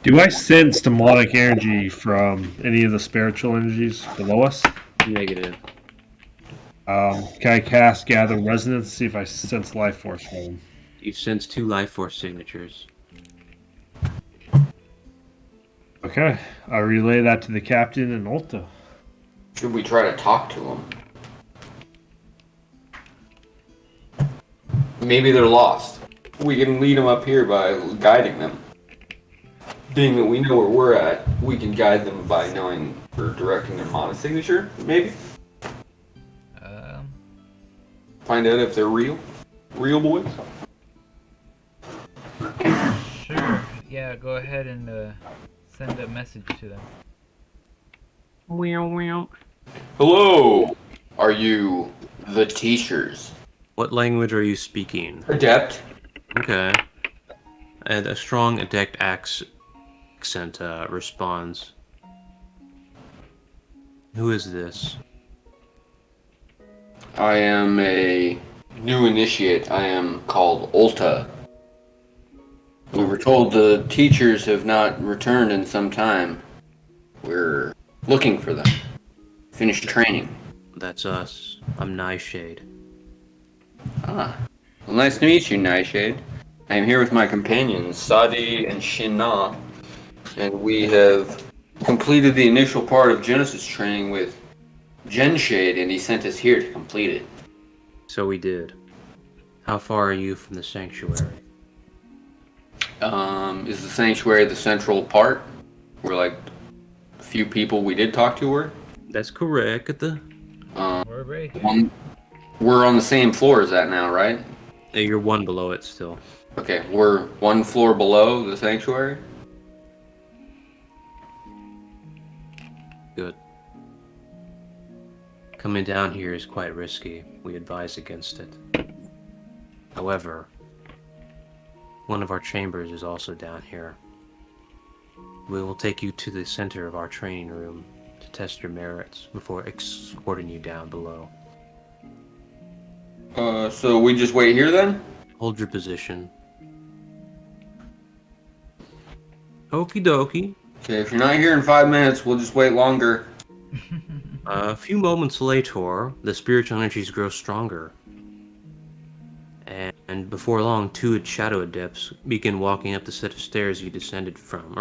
Do I sense demonic energy from any of the spiritual energies below us? Negative. Can I cast Gather Resonance, see if I sense life force from them? You sense 2 life force signatures. Okay, I relay that to the captain and Ulta. Should we try to talk to them? Maybe they're lost. We can lead them up here by guiding them. Being that we know where we're at, we can guide them by knowing or directing their mana signature, maybe? Find out if they're real boys. sure. Yeah, go ahead and send a message to them. Hello! Are you the teachers? What language are you speaking? Adept. Okay. And a strong adept accent responds. Who is this? I am a new initiate. I am called Ulta. We were told the teachers have not returned in some time. We're looking for them. Finished training. That's us. I'm Nightshade. Ah. Well, nice to meet you, Nightshade. I am here with my companions, Sadi and Shinna. And we have completed the initial part of Genesis training with Genshade, and he sent us here to complete it. So we did. How far are you from the sanctuary? Is the sanctuary the central part where like a few people we did talk to were? That's correct. We're right here. We're on the same floor as that now, right? You're one below it still. Okay, we're one floor below the sanctuary. Good. Coming down here is quite risky. We advise against it. However, one of our chambers is also down here. We will take you to the center of our training room to test your merits before escorting you down below. So we just wait here then? Hold your position. Okie dokie. Okay, if you're not here in 5 minutes, we'll just wait longer. A few moments later, the spiritual energies grow stronger. And before long, two shadow adepts begin walking up the set of stairs you ascended from.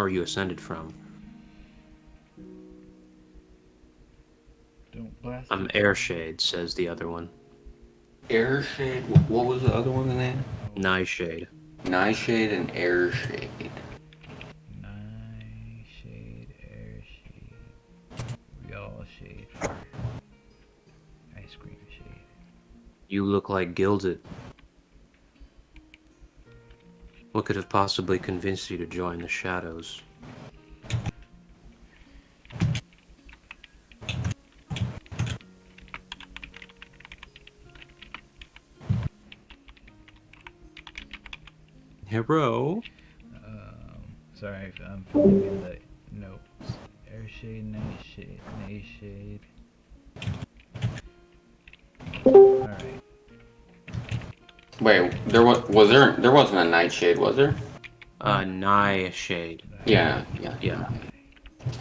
Don't blast I'm it. Airshade, says the other one. Airshade. What was the other one's name? Nightshade. Nightshade and Airshade. Nightshade, air shade. We all shade for ice cream shade. You look like Gilded. What could have possibly convinced you to join the shadows? Hero? Sorry, I'm filling in the notes. Air shade, night shade, night shade. Alright. Wait, there wasn't a Nightshade, was there? Nightshade. Yeah. Yeah.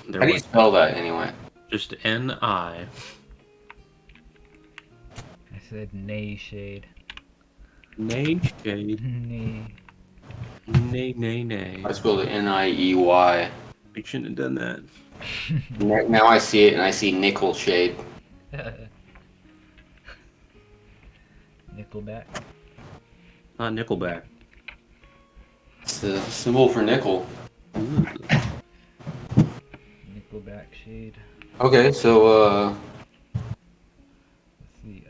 There How do you was spell that anyway? just N-I. I said nay shade. Nightshade. Nay. Nay. I spelled it Niey. We shouldn't have done that. Now I see it, and I see Nickel Shade. Nickelback. Not Nickelback. It's the symbol for nickel. Ooh. Nickelback shade. Okay, so Let's see,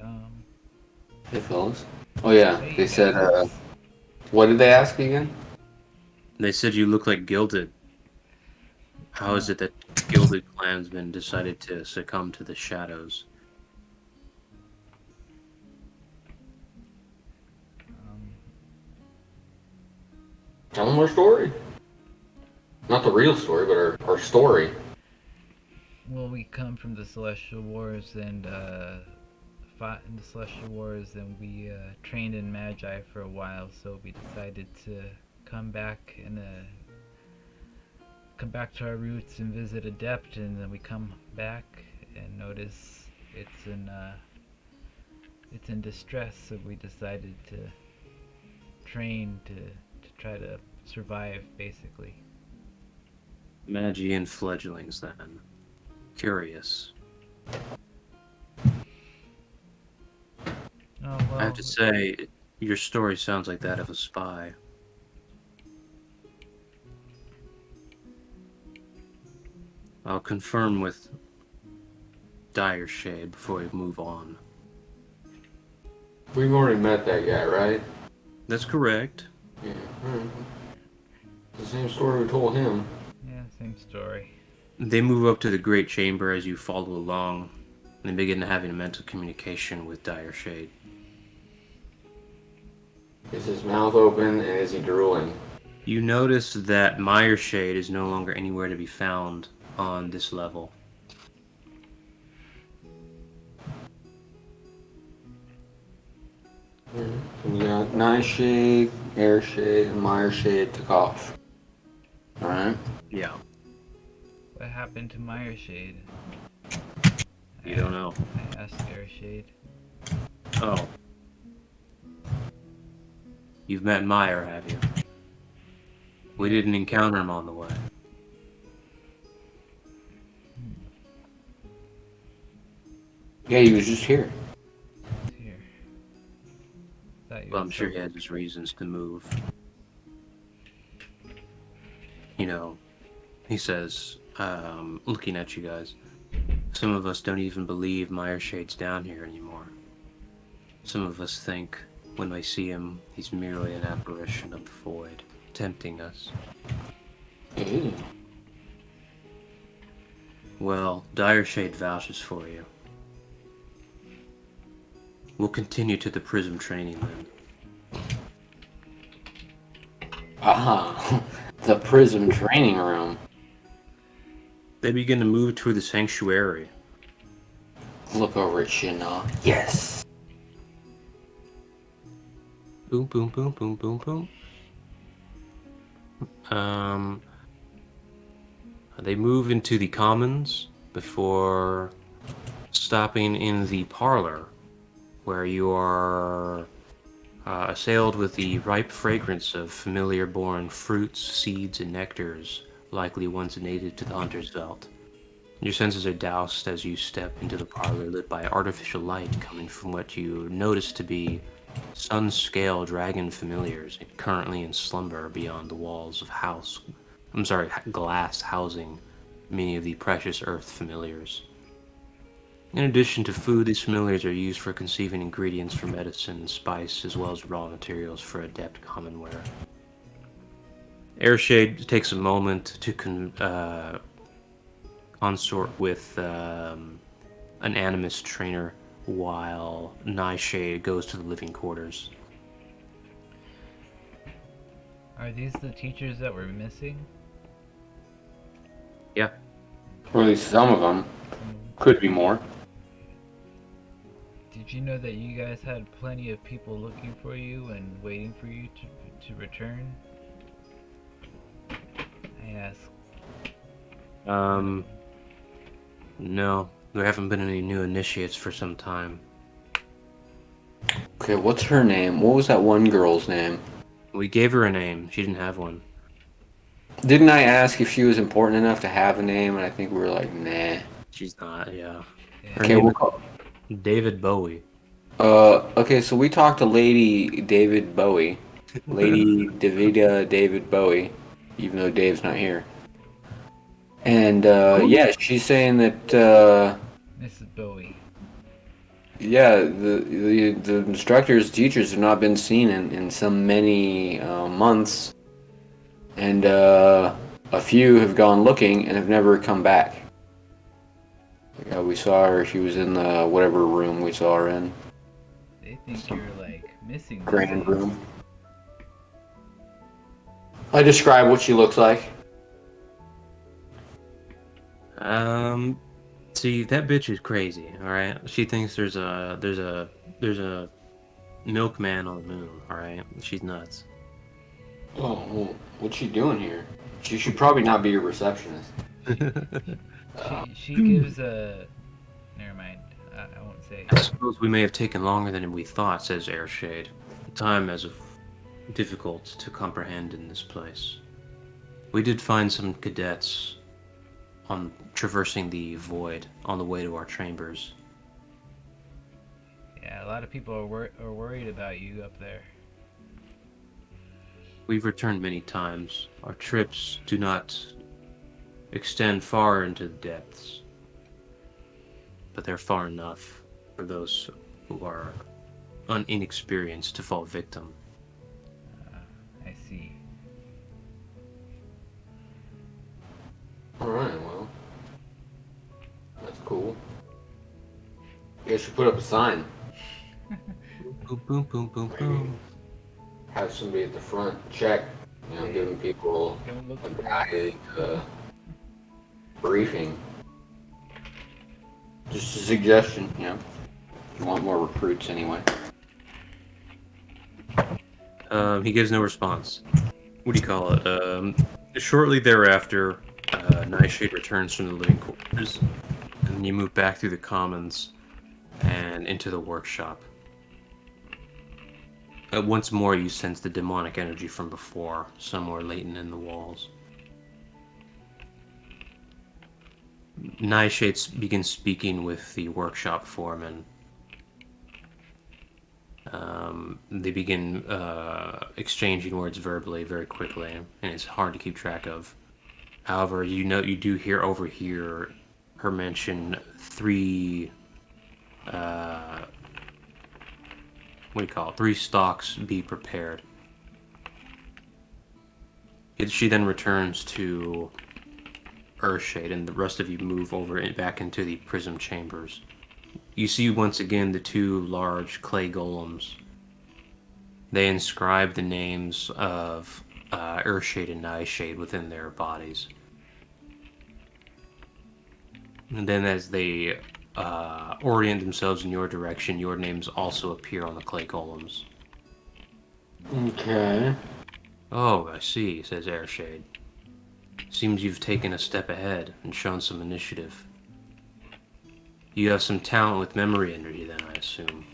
hey fellas. Oh yeah, they said what did they ask again? They said you look like Gilded. How is it that Gilded clansmen decided to succumb to the shadows? Tell them our story. Not the real story, but our story. well, we come from the Celestial Wars and fought in the Celestial Wars, and we trained in Magi for a while, so we decided to come back to our roots and visit Adept, and then we come back and notice it's in distress, so we decided to train to try to survive, basically. Magian fledglings, then. Curious. Oh, well, I have to say, your story sounds like that of a spy. I'll confirm with Dire Shade before we move on. We've already met that guy, right? That's correct. Yeah. Alright. The same story we told him. yeah, same story. They move up to the Great Chamber as you follow along, and they begin having a mental communication with Dire Shade. Is his mouth open and is he drooling? You notice that Mire Shade is no longer anywhere to be found on this level. We got Nightshade, Airshade, and Mireshade took off. Alright. Yeah. What happened to Mire Shade? You don't know. I asked Air Shade. Oh. You've met Meyer, have you? We didn't encounter him on the way. Yeah, he was just here. Here. Thought you Well, was I'm sure he somewhere. had his reasons to move. You know, he says, looking at you guys, some of us don't even believe Shade's down here anymore. Some of us think, when we see him, he's merely an apparition of the void, tempting us. Ew. Well, Shade vouches for you. We'll continue to the Prism training then. Ah, the Prism training room. They begin to move toward the sanctuary. Look over at Shinnah. Yes. Boom, boom, boom, boom, boom, boom. They move into the commons before stopping in the parlor, where you are assailed with the ripe fragrance of familiar-born fruits, seeds, and nectars, likely once native to the hunter's veld. Your senses are doused as you step into the parlor, lit by artificial light coming from what you notice to be sun-scale dragon familiars, currently in slumber beyond the walls of glass housing many of the precious earth familiars. In addition to food, these familiars are used for conceiving ingredients for medicine and spice, as well as raw materials for adept commonware. Airshade takes a moment to consort with an animist trainer, while Nightshade goes to the living quarters. Are these the teachers that were missing? Yeah. Or at least some of them. Could be more. Did you know that you guys had plenty of people looking for you and waiting for you to return? I asked. No, there haven't been any new initiates for some time. Okay, what's her name? What was that one girl's name? We gave her a name. She didn't have one. Didn't I ask if she was important enough to have a name? And I think we were like, nah. She's not, yeah. Yeah. Her Okay, name we'll is call. David Bowie. Okay, so we talked to Lady David Bowie. Lady Davida David Bowie, even though Dave's not here. And, yeah, she's saying that, Mrs. Bowie. yeah, the instructors, teachers have not been seen in some many months, and a few have gone looking and have never come back. Yeah, we saw her. She was in the whatever room we saw her in. They think you're like missing. Grand room. I describe what she looks like. See, that bitch is crazy, alright? She thinks there's a milkman on the moon, alright? She's nuts. Oh, well, what's she doing here? She should probably not be your receptionist. She gives a. Never mind. I won't say. I suppose we may have taken longer than we thought, says Airshade. Time is difficult to comprehend in this place. We did find some cadets on traversing the void on the way to our chambers. Yeah, a lot of people are worried about you up there. We've returned many times. Our trips do not extend far into the depths, but they're far enough for those who are inexperienced to fall victim. I see. Alright, well. That's cool. You guys should put up a sign. Boom, boom, boom, boom, boom. Have somebody at the front check. You know, giving people Don't look a for guided briefing. Just a suggestion, you know. You want more recruits anyway. He gives no response. What do you call it? Shortly thereafter, Nightshade returns from the living quarters, and then you move back through the commons and into the workshop. Once more, you sense the demonic energy from before, somewhere latent in the walls. Nightshade begins speaking with the workshop foreman. They begin exchanging words verbally very quickly, and it's hard to keep track of. However, you do overhear her mention 3 what do you call it? 3 stocks be prepared. She then returns to Earthshade, and the rest of you move over back into the prism chambers. You see once again the 2 large clay golems. They inscribe the names of Earthshade and Nightshade within their bodies. And then as they orient themselves in your direction, your names also appear on the clay golems. Okay. Oh, I see, says Earthshade. Seems you've taken a step ahead and shown some initiative. You have some talent with memory energy then, I assume.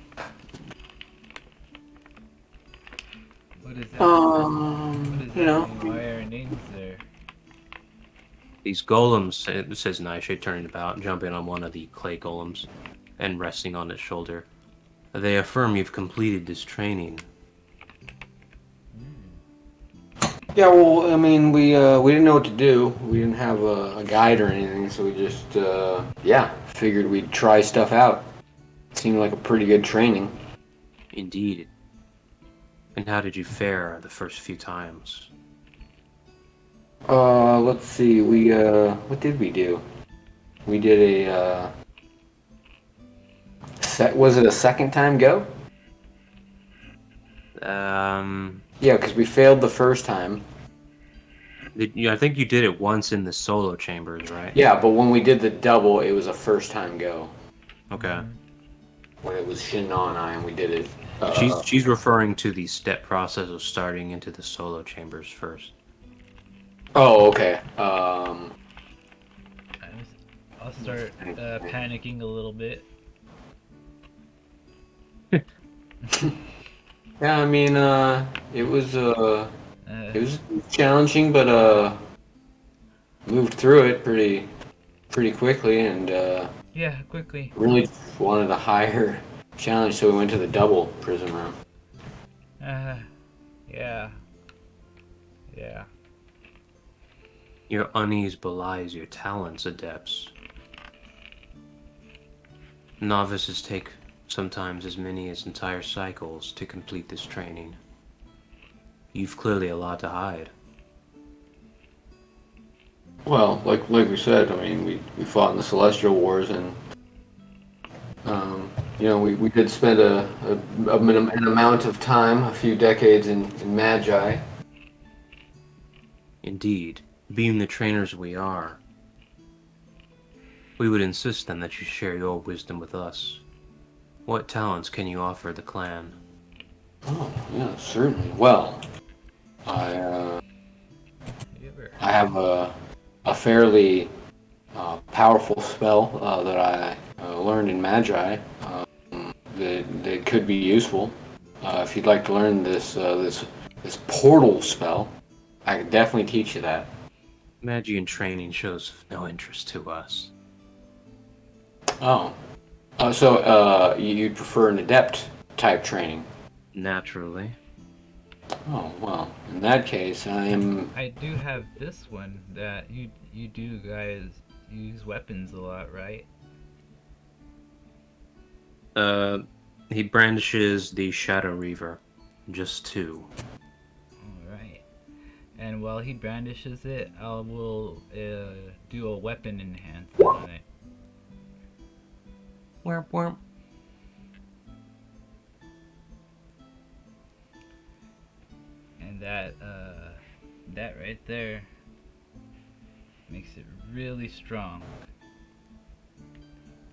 What is that? What is that? Why are our names there? These golems, says Nightshade, turning about, jumping on one of the clay golems and resting on its shoulder. They affirm you've completed this training. Yeah, well, I mean, we didn't know what to do. We didn't have a guide or anything, so we just, figured we'd try stuff out. Seemed like a pretty good training. Indeed. And how did you fare the first few times? Let's see, what did we do? We did was it a second time go? Yeah, because we failed the first time. I think you did it once in the solo chambers, right? Yeah, but when we did the double, it was a first time go. Okay. When it was Shinna and I, and we did it. She's referring to the step process of starting into the solo chambers first. Oh, okay. I'll start panicking a little bit. Yeah, I mean, it was challenging, but moved through it pretty quickly, and yeah, quickly. really wanted a higher challenge, so we went to the double prism round. Yeah. Your unease belies your talents, adepts. Novices take sometimes as many as entire cycles to complete this training. You've clearly a lot to hide. Well, like we said, I mean, we fought in the Celestial Wars, and we did spend an amount of time, a few decades in Magi. Indeed, being the trainers we are, we would insist then that you share your wisdom with us. What talents can you offer the clan? Oh, yeah, certainly. Well, I have a fairly powerful spell that I learned in Magi that could be useful. If you'd like to learn this portal spell, I could definitely teach you that. Magian training shows no interest to us. Oh. So you'd prefer an adept type training? Naturally. Oh, well, in that case, I do have this one that you do guys use weapons a lot, right? He brandishes the Shadow Reaver. Just 2. Alright. And while he brandishes it, I will do a weapon enhancement on it. Womp womp. And that right there makes it really strong.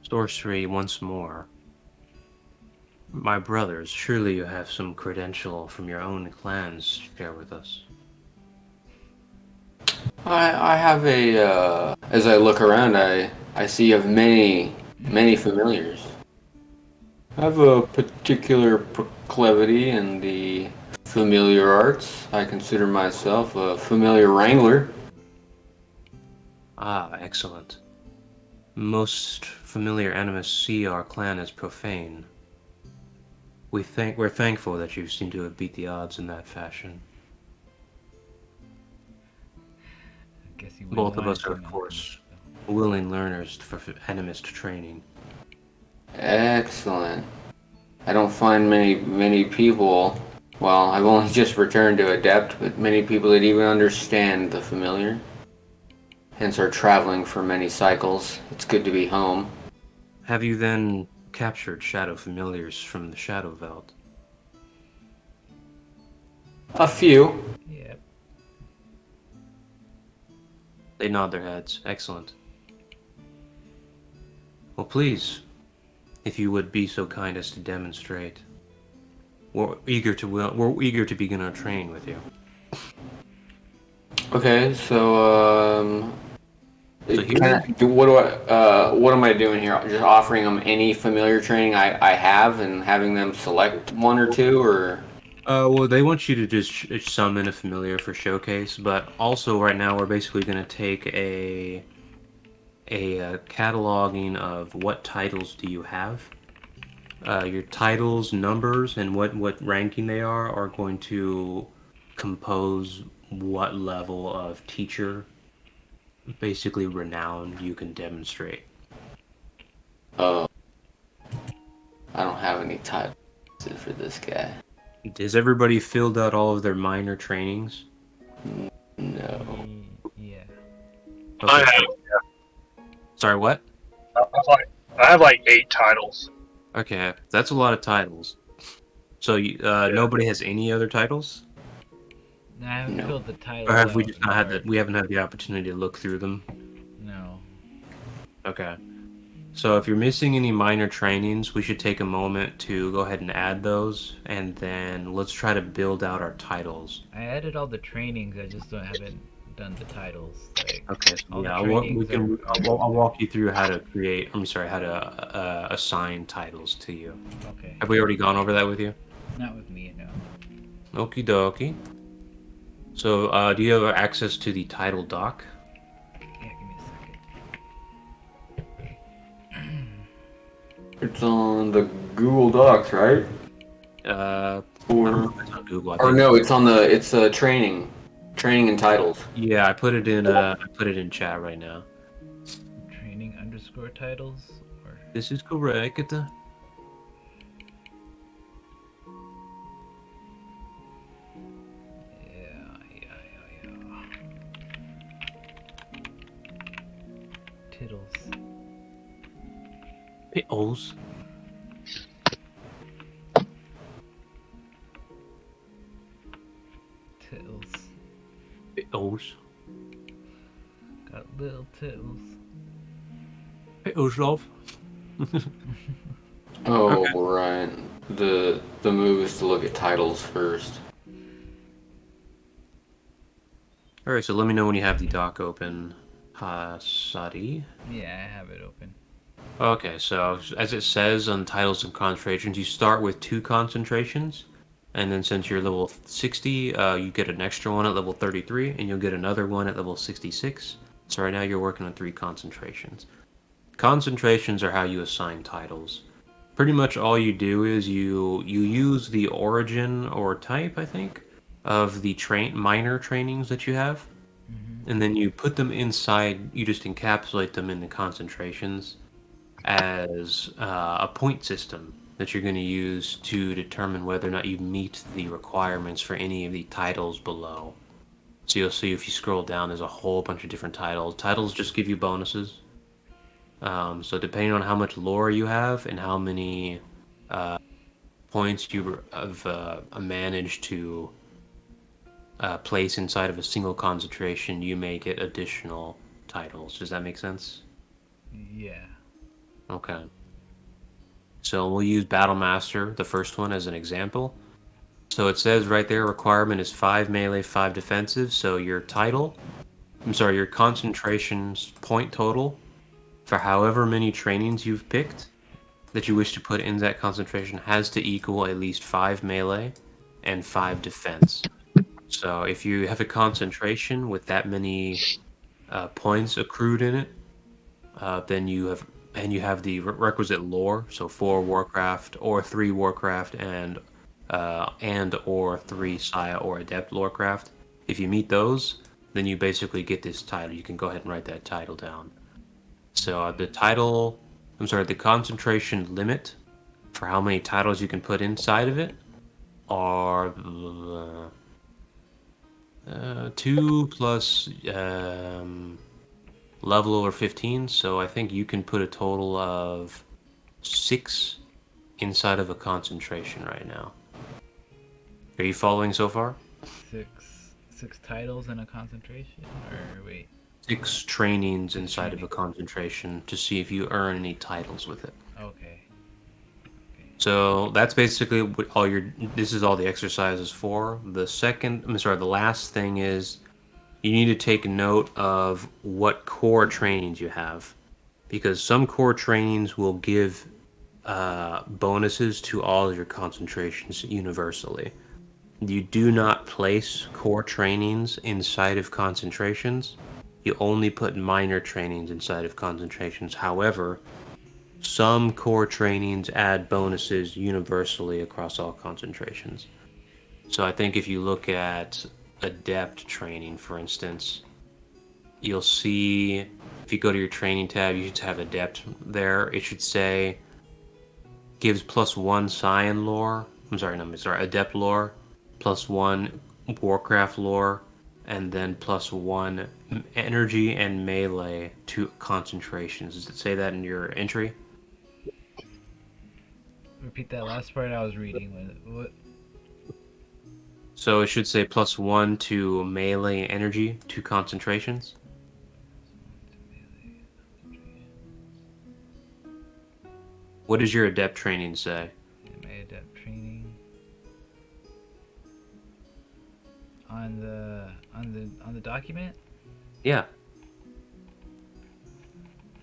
Sorcery once more. My brothers, surely you have some credential from your own clans to share with us. I have as I look around, I see you have many familiars. I have a particular proclivity in the familiar arts. I consider myself a familiar wrangler. Ah, excellent. Most familiar animists see our clan as profane. We're thankful that you seem to have beat the odds in that fashion. I guess you wouldn't Both of want us to are, do of nothing, course, so. willing learners for animist training. Excellent. I don't find many people. Well, I've only just returned to Adept, but many people that even understand the familiar. Hence are traveling for many cycles. It's good to be home. Have you then captured shadow familiars from the Shadow Veld? A few. Yep. They nod their heads. Excellent. Well, please, if you would be so kind as to demonstrate. We're eager to begin our training with you. Okay, so So here, what am I doing here? Just offering them any familiar training I have and having them select one or two, or well, they want you to just summon a familiar for showcase, but also right now we're basically going to take a cataloging of what titles do you have. Your titles, numbers, and what ranking they are going to compose what level of teacher, basically renowned, you can demonstrate. I don't have any titles for this guy. Has everybody filled out all of their minor trainings? No. Yeah. Okay. I have, Sorry, what? I have like 8 titles. Okay, that's a lot of titles. So nobody has any other titles, I haven't No. filled the titles or have we out just not had yet. We haven't had the opportunity to look through them. No. Okay. So if you're missing any minor trainings, we should take a moment to go ahead and add those, and then let's try to build out our titles. I added all the trainings, I just haven't done the titles. Like, Okay, so all the yeah, trainings are. I'll walk you through how to create. I'm sorry, how to assign titles to you. Okay. Have we already gone over that with you? Not with me, no. Okie dokie. So, do you have access to the title doc? Yeah, give me a second. It's on the Google Docs, right? I don't know Or if it's on Google. I or think. no, it's training and titles. Yeah, I put it in chat right now. Training underscore titles? Or. This is correct. Yeah. Tittles. Pickles. Tittles. Pickles. Got little tittles. Pickles, love. Oh, Okay. right. The move is to look at titles first. All right, so let me know when you have the doc open. Sadi. Yeah, I have it open. Okay, so as it says on titles and concentrations, you start with 2 concentrations, and then since you're level 60, you get an extra one at level 33, and you'll get another one at level 66. So right now you're working on 3 concentrations. Concentrations are how you assign titles. Pretty much all you do is you use the origin or type, I think, of the minor trainings that you have, and then you put them inside. You just encapsulate them in the concentrations as a point system that you're going to use to determine whether or not you meet the requirements for any of the titles below. So you'll see if you scroll down, there's a whole bunch of different titles. Titles just give you bonuses. So depending on how much lore you have and how many points you have managed to place inside of a single concentration, you may get additional titles. Does that make sense? Yeah. Okay. So we'll use Battle Master, the first one, as an example. So it says right there, requirement is 5 melee, 5 defensive. So your your concentration's point total for however many trainings you've picked that you wish to put in that concentration has to equal at least 5 melee and 5 defense. So if you have a concentration with that many points accrued in it, Then you have the requisite lore, so 4 Warcraft or 3 Warcraft and or 3 Saya or Adept Lorecraft. If you meet those, then you basically get this title. You can go ahead and write that title down. So the concentration limit for how many titles you can put inside of it are 2 plus level over 15. So I think you can put a total of 6 inside of a concentration right now. Are you following so far? Six titles in a concentration, or wait? 6 trainings inside of a concentration to see if you earn any titles with it. Okay. So that's basically what this is all the exercises for. The last thing is you need to take note of what core trainings you have, because some core trainings will give bonuses to all of your concentrations universally. You do not place core trainings inside of concentrations. You only put minor trainings inside of concentrations. However, some core trainings add bonuses universally across all concentrations. So I think if you look at Adept training, for instance, you'll see if you go to your training tab, you should have Adept there. It should say gives +1 Scion lore. Adept lore, +1 Warcraft lore, and then +1 energy and melee to concentrations. Does it say that in your entry? Repeat that last part I was reading. What? So it should say +1 to melee energy to concentrations. What does your adept training say? My adept training on the document. Yeah.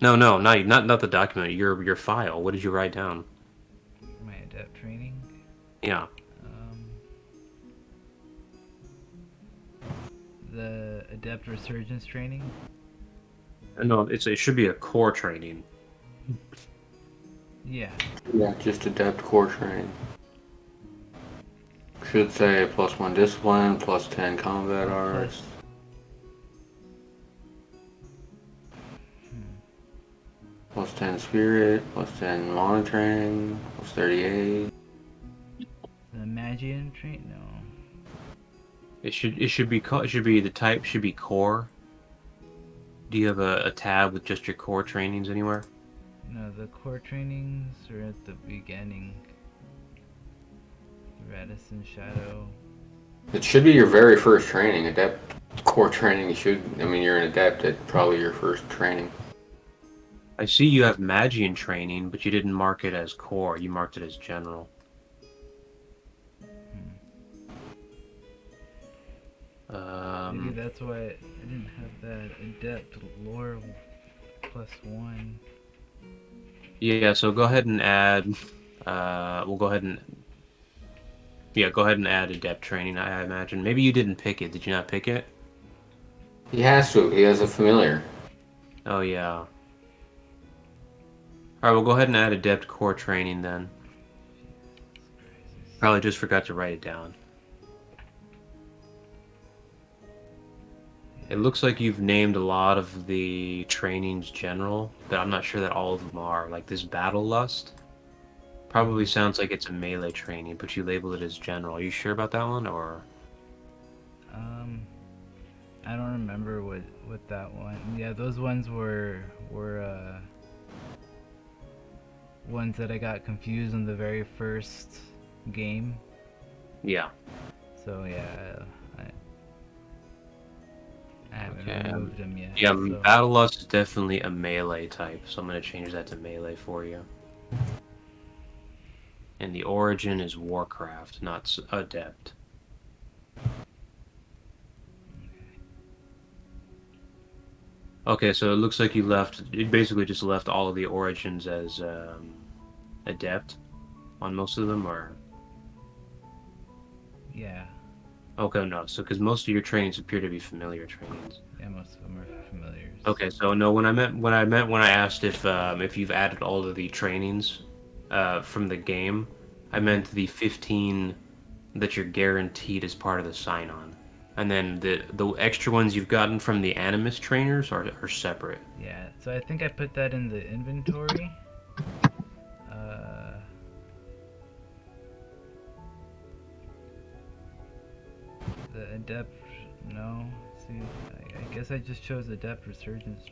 No, not the document. Your file. What did you write down? My adept training. Yeah. The adept resurgence training. No, it should be a core training. Yeah. Yeah, just adept core training. Should say +1 discipline, +10 combat arts. +10 spirit, +10 monitoring, +38. The Magian train? No. It should be the type should be core. Do you have a tab with just your core trainings anywhere? No, the core trainings are at the beginning. Radisson Shadow. It should be your very first training. Adept core training you're an adept at probably your first training. I see you have Magian training, but you didn't mark it as core. You marked it as general. Maybe that's why I didn't have that adept lore +1. Yeah, so go ahead and add. We'll go ahead and. Yeah, go ahead and add adept training. I imagine. Maybe you didn't pick it. Did you not pick it? He has to. He has a familiar. Oh yeah. All right, we'll go ahead and add adept core training then. Probably just forgot to write it down. It looks like you've named a lot of the trainings general, but I'm not sure that all of them are. Like this Battle Lust probably sounds like it's a melee training, but you labeled it as general. Are you sure about that one, or? I don't remember what that one. Yeah, those ones were ones that I got confused in the very first game. Yeah. So yeah, I haven't removed them yet. Yeah, so. Battle Lust is definitely a melee type, so I'm gonna change that to melee for you. And the origin is Warcraft, not Adept. Okay, so it looks like you basically just left all of the origins as Adept on most of them, or? Yeah. Okay, no, so because most of your trainings appear to be familiar trainings. Yeah, most of them are familiars. Okay, so no, when I asked if you've added all of the trainings from the game, I meant the 15 that you're guaranteed as part of the sign-on. And then the extra ones you've gotten from the Animus trainers are separate. Yeah, so I think I put that in the inventory. Uh, the Adept, no. See, I guess I just chose Adept Resurgence.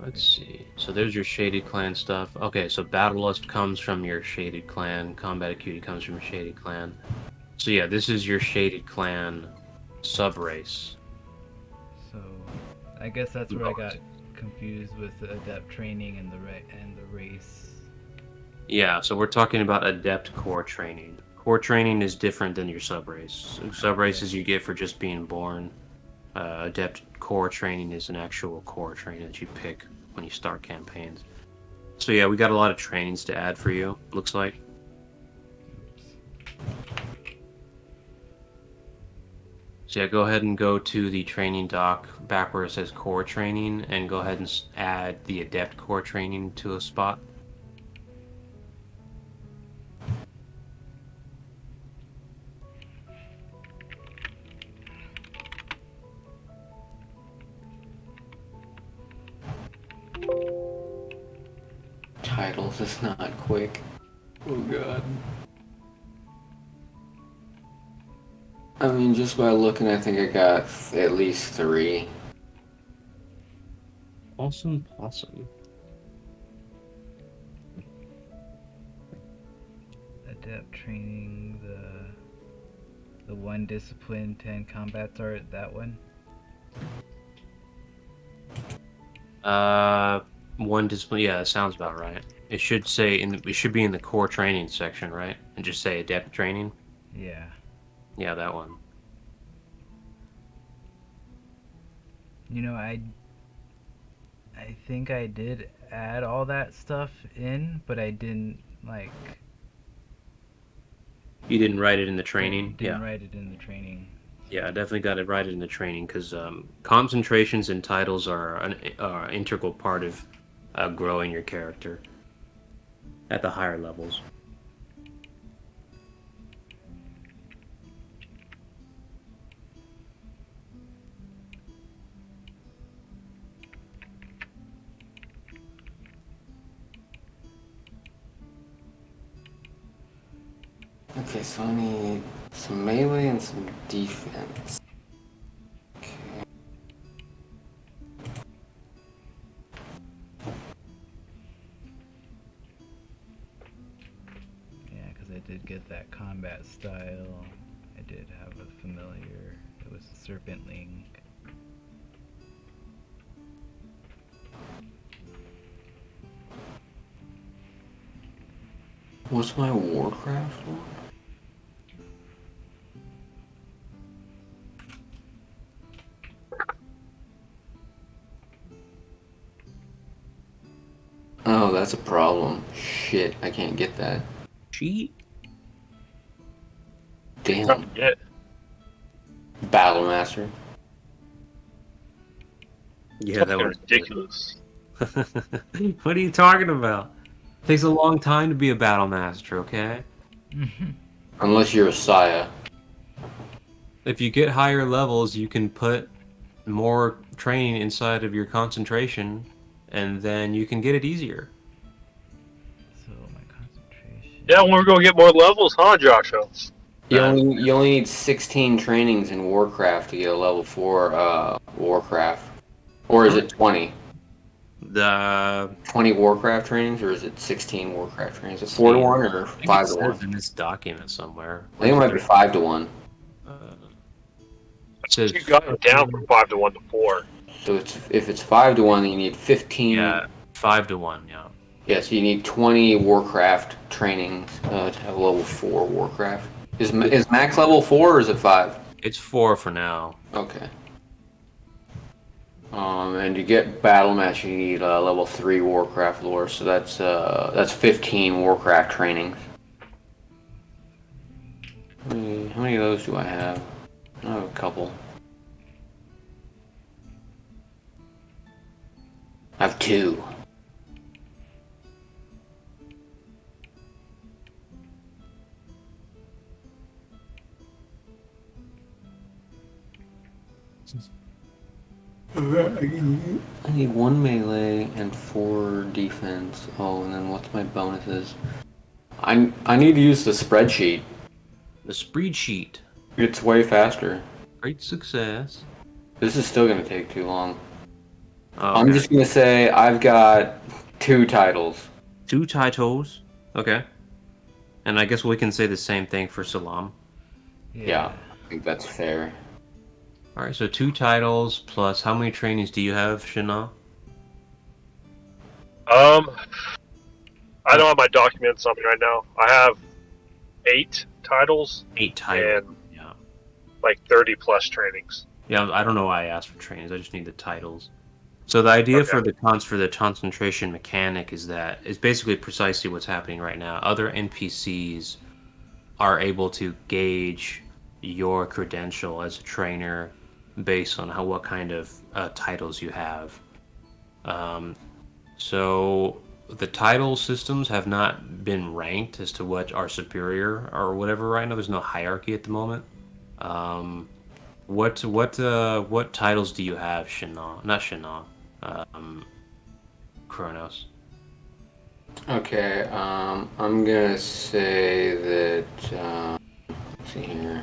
Let's see. So there's your Shaded Clan stuff. Okay, so Battle Lust comes from your Shaded Clan. Combat Acuity comes from your Shaded Clan. So yeah, this is your Shaded Clan sub-race. So I guess that's where I got confused with the Adept training and the race. Yeah, so we're talking about Adept Core Training. Core Training is different than your sub-race. Sub-races you get for just being born. Adept Core Training is an actual core training that you pick when you start campaigns. So yeah, we got a lot of trainings to add for you, looks like. So yeah, go ahead and go to the training dock back where it says core training and go ahead and add the adept core training to a spot. Titles is not quick. Oh god. I mean, just by looking, I think I got at least 3. Awesome. Adept training, the 1 discipline, 10 combats art, that one. 1 discipline. Yeah, that sounds about right. It should say it should be in the core training section, right? And just say adept training. Yeah. Yeah, that one. You know, I think I did add all that stuff in, but I didn't like. You didn't write it in the training. Didn't write it in the training. Yeah, I definitely got to write it in the training because concentrations and titles are an integral part of growing your character at the higher levels. Okay, so I need some melee and some defense. Okay. Yeah, because I did get that combat style. I did have a familiar. It was Serpentling. What's my Warcraft one? Oh, that's a problem. Shit, I can't get that. Cheat? Damn. Yeah. Battle Master. Yeah, that was ridiculous. What are you talking about? Takes a long time to be a battle master, okay? Unless you're a Saya. If you get higher levels, you can put more training inside of your concentration, and then you can get it easier. So my concentration. Yeah, we're gonna get more levels, huh, Joshua? You only need 16 trainings in Warcraft to get a level 4 Warcraft. Or is it 20? The 20 Warcraft trainings, or is it 16 Warcraft trainings? Is it 4 to 1 or 5 to 1? in this document somewhere. I think it might be 5 to 1. It says You got it down from 5 to 1 to 4. So if it's 5 to 1, then you need 15. yeah, 5 to 1. Yeah. Yeah, so you need 20 Warcraft trainings to have level 4 Warcraft. Is max level 4 or is it 5? It's 4 for now. Okay. And to get Battle Match, you need level 3 Warcraft lore, so that's 15 Warcraft trainings. How many of those do I have? I have a couple. I have 2. I need 1 melee and 4 defense. Oh, and then what's my bonuses? I need to use the spreadsheet. The spreadsheet. It's way faster. Great success. This is still gonna take too long. Okay. I'm just gonna say I've got 2 titles. 2 titles. Okay. And I guess we can say the same thing for Salam. Yeah, I think that's fair. Alright, so 2 titles plus how many trainings do you have, Shana? I don't have my documents on me right now. I have 8 titles 8 titles. and Yeah. like 30 plus trainings. Yeah, I don't know why I asked for trainings. I just need the titles. So the idea Okay. for the concentration mechanic is basically precisely what's happening right now. Other NPCs are able to gauge your credential as a trainer based on what kind of titles you have. So the title systems have not been ranked as to what are superior or whatever right now. There's no hierarchy at the moment. What titles do you have, Shana? Not Shana. Kronos. Okay, I'm gonna say that, let's see here.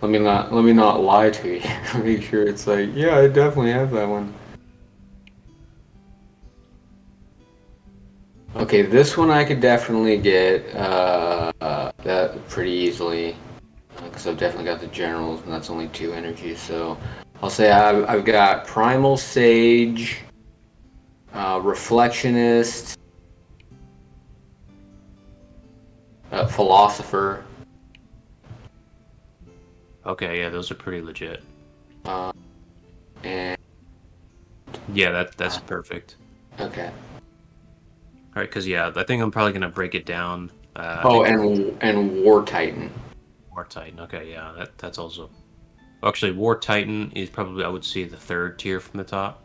Let me not lie to you. Make sure it's like, yeah, I definitely have that one. Okay, this one I could definitely get, that pretty easily. Because I've definitely got the generals, and that's only 2 energy, so I'll say I've got Primal Sage, Reflectionist, Philosopher, Okay, yeah, those are pretty legit. and Yeah, that's perfect. okay. All right, because yeah, I think I'm probably gonna break it down. Oh, and War Titan. War Titan. Okay, yeah, that's also. Actually, War Titan is probably I would say the 3rd tier from the top.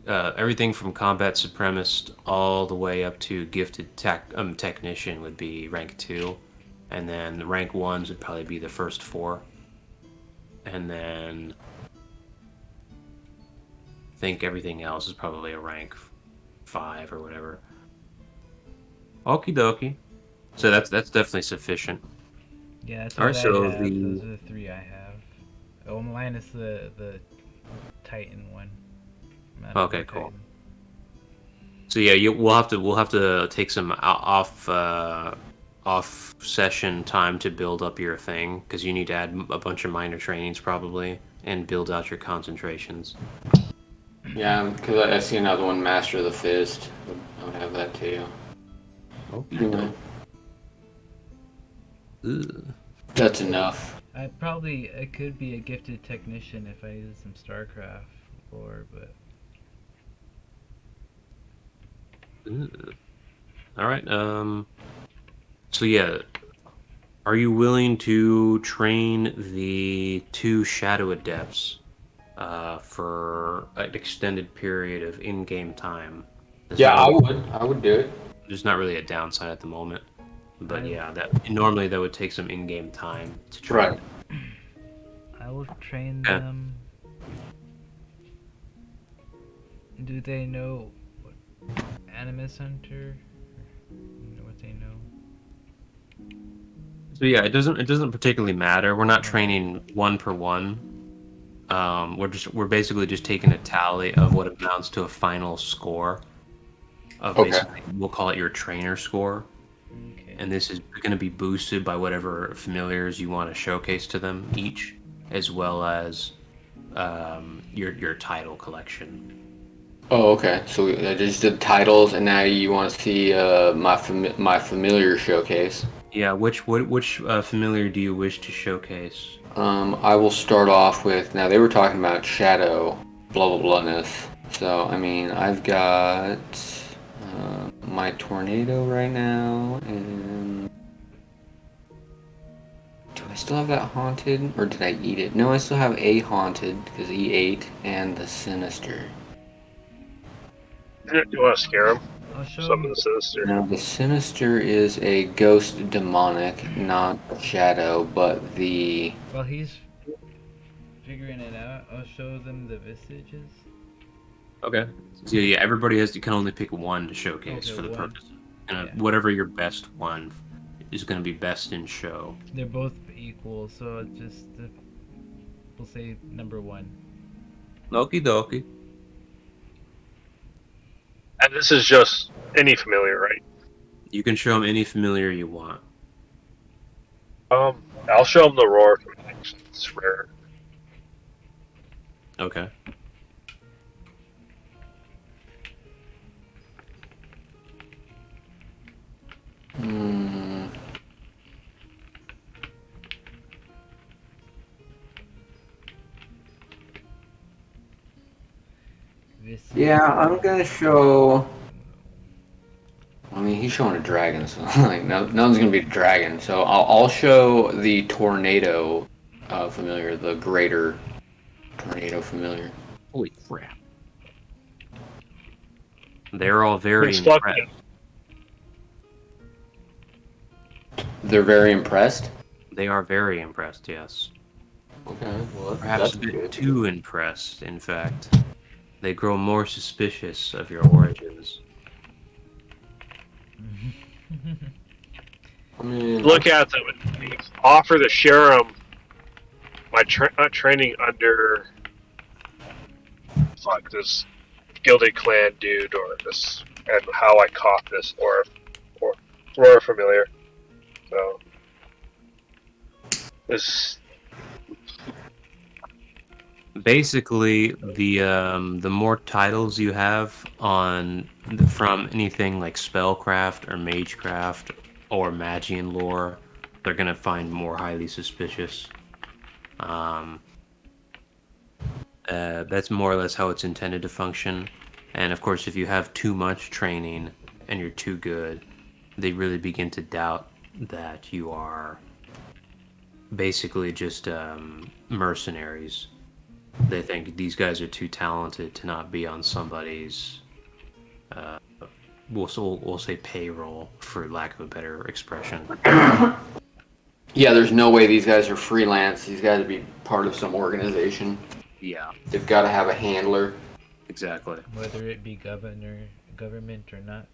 Everything from combat supremacist all the way up to gifted technician would be rank 2, and then the rank 1s would probably be the first 4, and then I think everything else is probably a rank 5 or whatever. Okie dokie. So that's definitely sufficient. Yeah, that's All what right, I so have. the Those are the 3 I have. Oh, minus the Titan one. Okay, cool. So yeah, we'll have to take some off session time to build up your thing because you need to add a bunch of minor trainings probably and build out your concentrations. Yeah, because I see another one, Master of the Fist. I would have that too. Anyway, that's enough. I could be a gifted technician if I use some StarCraft lore, but All right. So yeah, are you willing to train the 2 Shadow Adepts for an extended period of in-game time? Yeah, I would do it. There's not really a downside at the moment, but yeah, that normally that would take some in-game time to train. Right. I will train Yeah. them. Do they know what Animus Hunter? You know what they know? So yeah, it doesn't particularly matter. We're not training 1 per 1. We're basically just taking a tally of what amounts to a final score of Okay. basically we'll call it your trainer score, Okay. and this is going to be boosted by whatever familiars you want to showcase to them each, as well as your title collection. Oh, okay. So I just did titles, and now you want to see my familiar showcase. Yeah, which familiar do you wish to showcase? I will start off with, now they were talking about shadow, blah blah blahness. So I mean, I've got my tornado right now, and do I I still have that haunted, or did I eat it? No, I still have a haunted because he ate, and the sinister. You want to scare him? I'll show Some of him. the sinister. Now the sinister is a ghost demonic, not shadow, but the While he's figuring it out, I'll show them the visages. Okay. So yeah, everybody has. You can only pick one to showcase Okay, for the one. purpose. And Yeah. whatever your best one is going to be best in show. They're both equal, so it's just we'll say number 1. Okie dokie. And this is just any familiar, right? You can show them any familiar you want. I'll show him the roar from action. It's rare. Okay. Hmm. Visage. Yeah, I'm gonna show. I mean, he's showing a dragon, so like no one's gonna be a dragon. So I'll show the tornado familiar, the greater tornado familiar. Holy crap. They're all very It's fucking- impressed. They're very impressed. They are very impressed, yes. Okay, well Perhaps that's a bit good. too impressed, in fact. They grow more suspicious of your origins. I mean, Look at them and offer to share them my training under fuck this Gilded Clan dude or this and how I caught this or Roar familiar. So this Basically, the more titles you have on from anything like spellcraft or magecraft or Magian lore, they're gonna find more highly suspicious. That's more or less how it's intended to function. And of course, if you have too much training and you're too good, they really begin to doubt that you are basically just mercenaries. They think these guys are too talented to not be on somebody's, we'll say payroll, for lack of a better expression. yeah, there's no way these guys are freelance. These guys would be part of some organization. Yeah, They've got to have a handler. exactly. Whether it be government or not.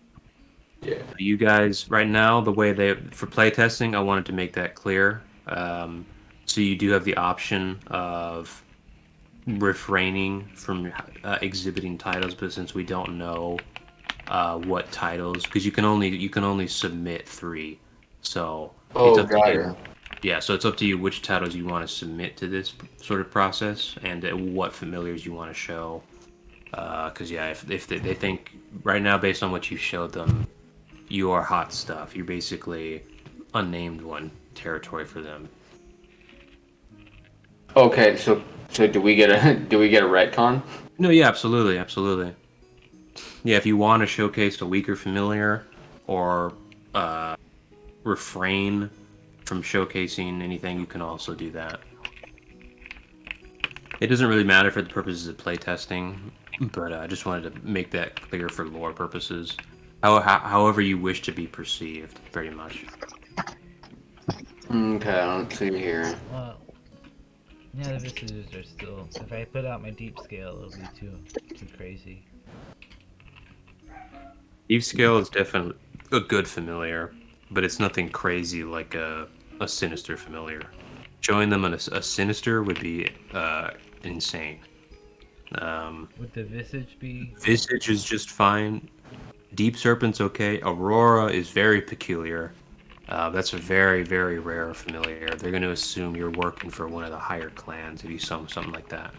Yeah. You guys, right now, the way for playtesting, I wanted to make that clear. So you do have the option of refraining from exhibiting titles, but since we don't know what titles, because you can only submit 3, so Oh, it's up got to you. it. Yeah, so it's up to you which titles you want to submit to this sort of process and what familiars you want to show. Because yeah, if they think right now, based on what you showed them, you are hot stuff. You're basically unnamed one territory for them. Okay, so do we get a retcon? No, yeah, absolutely. Yeah, if you want to showcase a weaker familiar or refrain from showcasing anything, you can also do that. It doesn't really matter for the purposes of playtesting, but I just wanted to make that clear for lore purposes. However you wish to be perceived, pretty much. Okay, let's see here. Well, yeah, the visages are still. If I put out my deep scale, it'll be too crazy. Deep scale is definitely a good familiar, but it's nothing crazy like a sinister familiar. Showing them a sinister would be insane. Would the visage be? Visage is just fine. Deep Serpent's okay. Aurora is very peculiar. That's a very, very rare familiar. They're going to assume you're working for one of the higher clans if you saw something like that.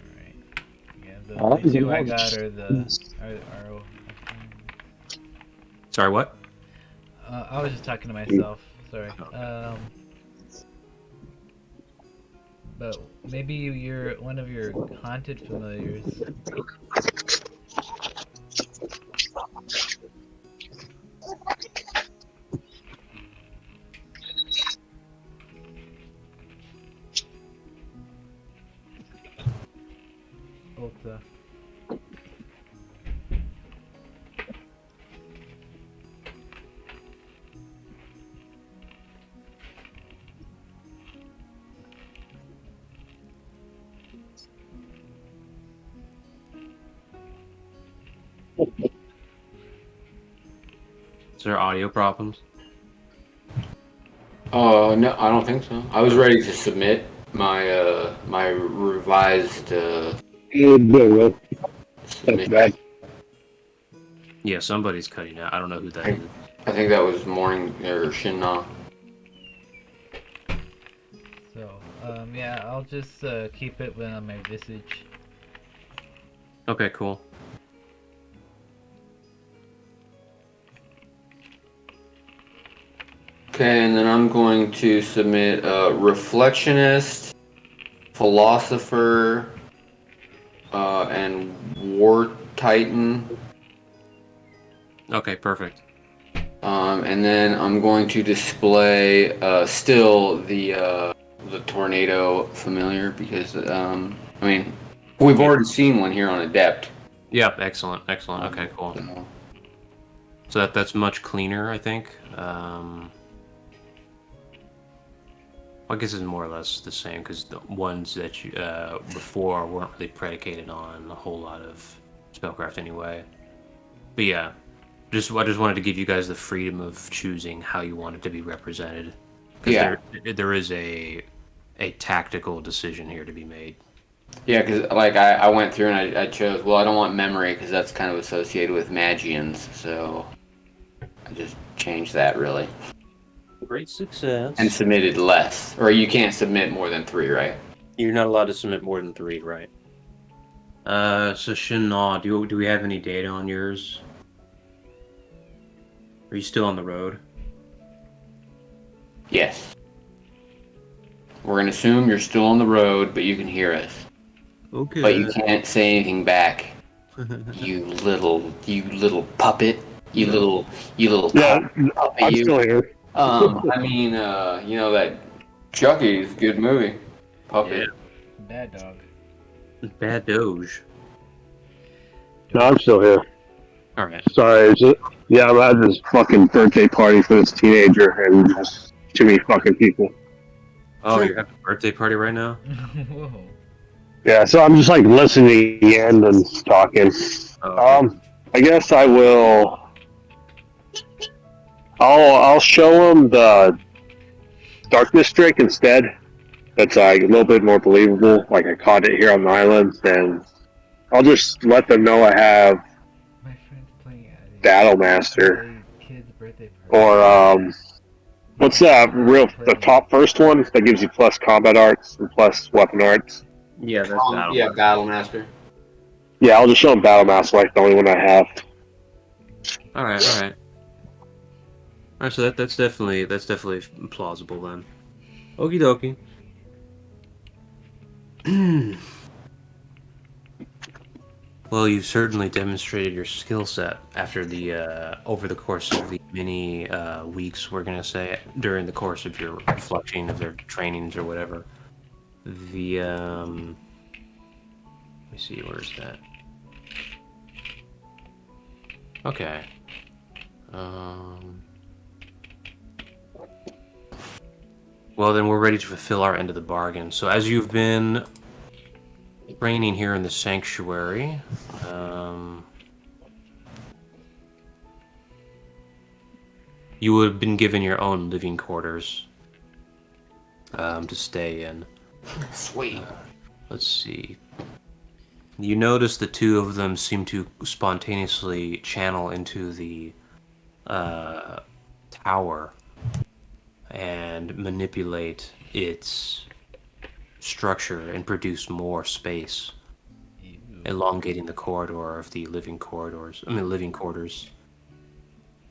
Alright. Yeah, the 2 I got are the. Sorry, what? I was just talking to myself. Sorry. But maybe you're one of your haunted familiars. Is there audio problems? No, I don't think so. I was ready to submit my my revised That's submission. bad. Yeah, somebody's cutting out. I don't know who that is. I think that was Morning or Shinna. So, yeah, I'll just keep it on my visage. Okay, cool. Okay, and then I'm going to submit reflectionist, philosopher, and war titan. Okay, perfect. And then I'm going to display still the tornado familiar because I mean we've already seen one here on Adept. Yep, excellent, excellent. Okay, cool. So that's much cleaner, I think. I guess it's more or less the same because the ones that you before weren't really predicated on a whole lot of spellcraft anyway. But yeah, I just wanted to give you guys the freedom of choosing how you want it to be represented. Because Yeah. there is a tactical decision here to be made. Yeah, because like I went through and I chose, well, I don't want memory because that's kind of associated with Magians, so I just changed that really. Great success. And submitted less. Or you can't submit more than 3, right? You're not allowed to submit more than 3, right? So Shinna, do we have any data on yours? Are you still on the road? Yes. We're going to assume you're still on the road, but you can hear us. Okay. But you can't say anything back. You little puppet. You little Yeah, puppet. I'm still here. I mean, you know that Chucky's a good movie. Puppet. Bad dog. Bad Doge. No, I'm still here. All right. Sorry, yeah, I'm at this fucking birthday party for this teenager and just too many fucking people. Oh, you're having a birthday party right now? Whoa. Yeah, so I'm just like listening and then talking. Oh, okay. I guess I will. I'll show him the darkness trick instead. That's like a little bit more believable. Like I caught it here on the island, and I'll just let them know I have My friend's playing at a Battle Master kid's birthday party. or what's that the top first one that gives you plus combat arts and plus weapon arts? Yeah, that's Battle. Yeah, Battle Master. Yeah, I'll just show him Battle Master, like the only one I have. All right, all right. All right, so that's definitely plausible then. Okie dokie. Well, you've certainly demonstrated your skill set after the over the course of the many weeks, we're gonna say, during the course of your reflecting of their trainings or whatever. The let me see, where's that? Okay. Well, then we're ready to fulfill our end of the bargain. So as you've been training here in the sanctuary, you would have been given your own living quarters to stay in. Sweet. Let's see. You notice the two of them seem to spontaneously channel into the tower and manipulate its structure and produce more space, elongating the corridor of the living quarters.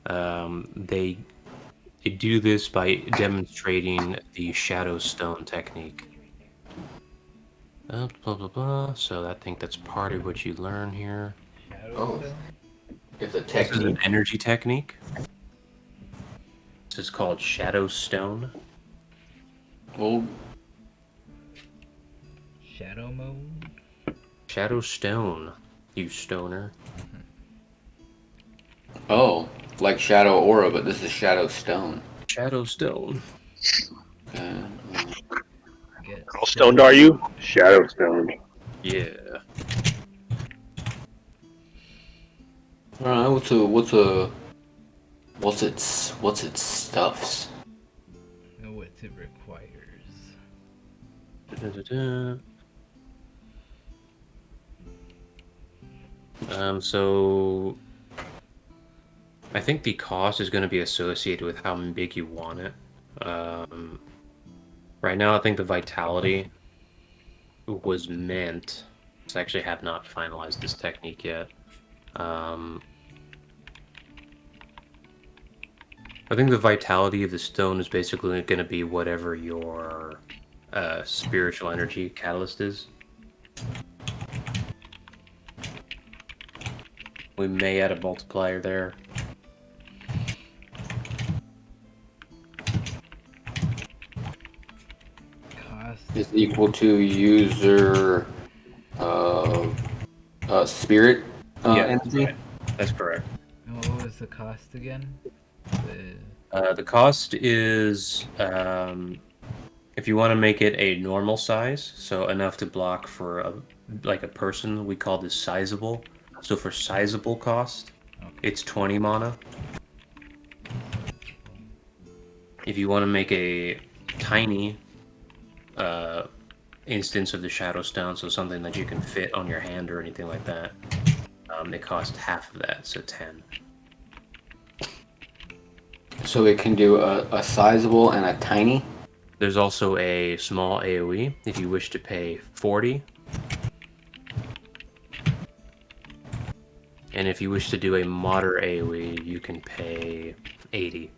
They do this by demonstrating the shadow stone technique. Blah, blah, blah. So I think that's part of what you learn here. Oh. It's a This is an technique. energy technique. This is called shadow stone. Well, Shadow mode? Shadow stone, you stoner. oh, like Shadow Aura, but this is Shadow Stone. Shadow stone. How stoned are you? Shadow stoned. Yeah. Alright, what's its stuffs? Know what it requires. So I think the cost is going to be associated with how big you want it. Right now, I think the vitality was meant. I actually have not finalized this technique yet. I think the vitality of the stone is basically going to be whatever your spiritual energy catalyst is. We may add a multiplier there. Cost Is equal to user spirit energy. Right. That's correct. and what was the cost again? The cost is if you want to make it a normal size, so enough to block for like a person, we call this sizable. So for sizable cost, it's 20 mana. If you want to make a tiny instance of the Shadow Stone, so something that you can fit on your hand or anything like that, it costs half of that, so 10. So it can do a sizable and a tiny. There's also a small AoE if you wish to pay 40. And if you wish to do a moderate AoE, you can pay 80.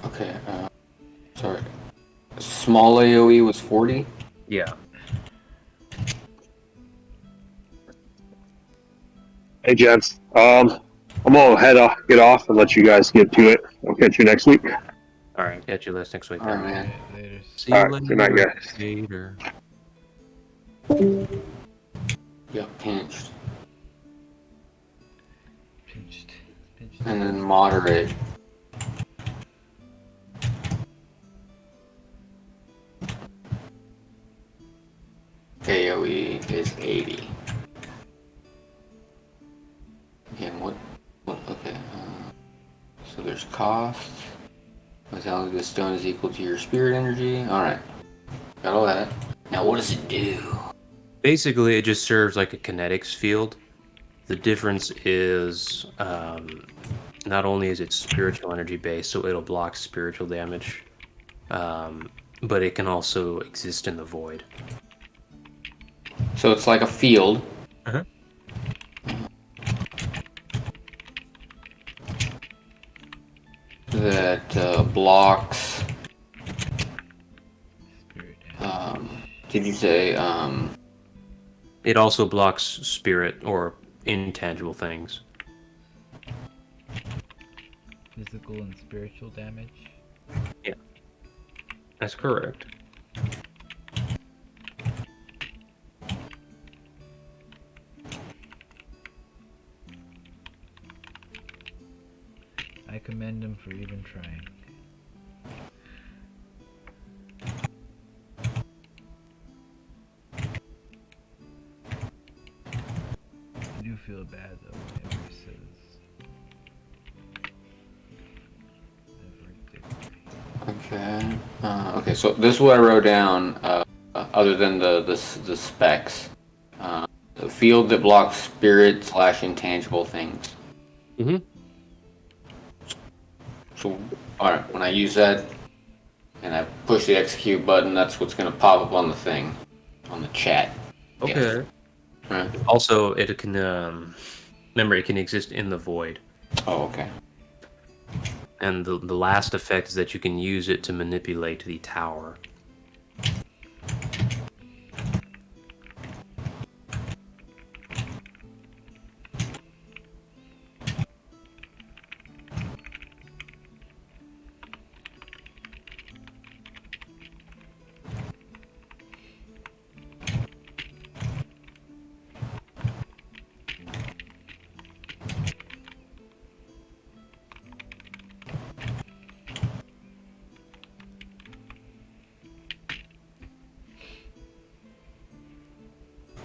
Okay, sorry. Small AoE was 40? Yeah. Hey, gents. I'm gonna get off and let you guys get to it. I'll catch you next week. All right, catch you next week. All right, man. Later. See you All right, good night, guys. later. Yeah, pinched. Pinched. And then moderate. AoE is 80. Again, what okay. So there's cost. Vitality of the stone is equal to your spirit energy. Alright. Got all that. Now what does it do? Basically, it just serves like a kinetics field. The difference is not only is it spiritual energy based, so it'll block spiritual damage, but it can also exist in the void. So it's like a field. Uh-huh. That blocks. Spirit damage. Did you say It also blocks spirit or intangible things. Physical and spiritual damage. Yeah, that's correct. I commend him for even trying. I do feel bad though whenever he says okay. Okay, so this is what I wrote down, other than the specs. The field that blocks spirit / intangible things. Mm-hmm. So, alright, when I use that and I push the execute button, that's what's going to pop up on the thing, on the chat. Okay. Yes. Right. Also, it can remember it can exist in the void. Oh, okay. And the last effect is that you can use it to manipulate the tower.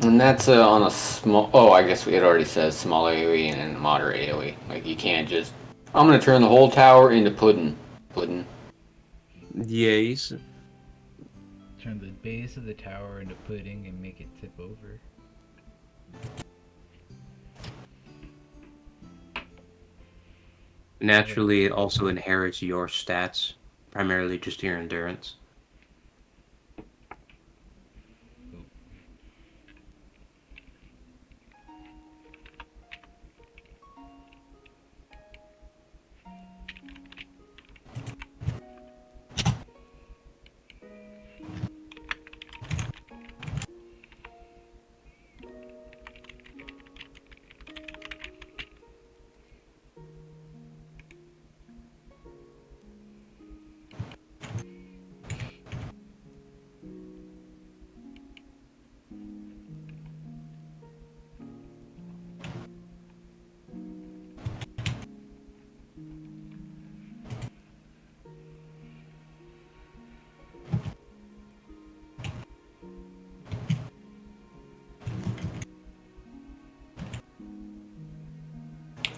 And that's on a small. Oh, I guess it already says small AoE and moderate AoE. Like you can't just. I'm gonna turn the whole tower into pudding. Pudding. Yes. Turn the base of the tower into pudding and make it tip over. Naturally, it also inherits your stats, primarily just your endurance.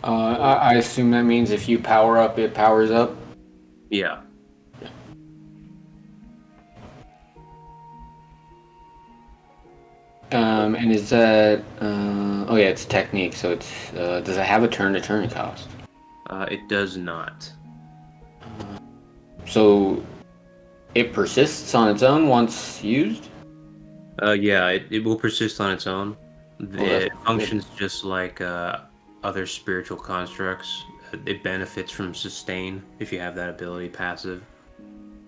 I assume that means if you power up, it powers up. Yeah. And is that? Oh yeah, it's technique. So it's. Does it have a turn-to-turn cost? It does not. So it persists on its own once used. Yeah, it will persist on its own. that's It functions just like other spiritual constructs. It benefits from sustain if you have that ability passive.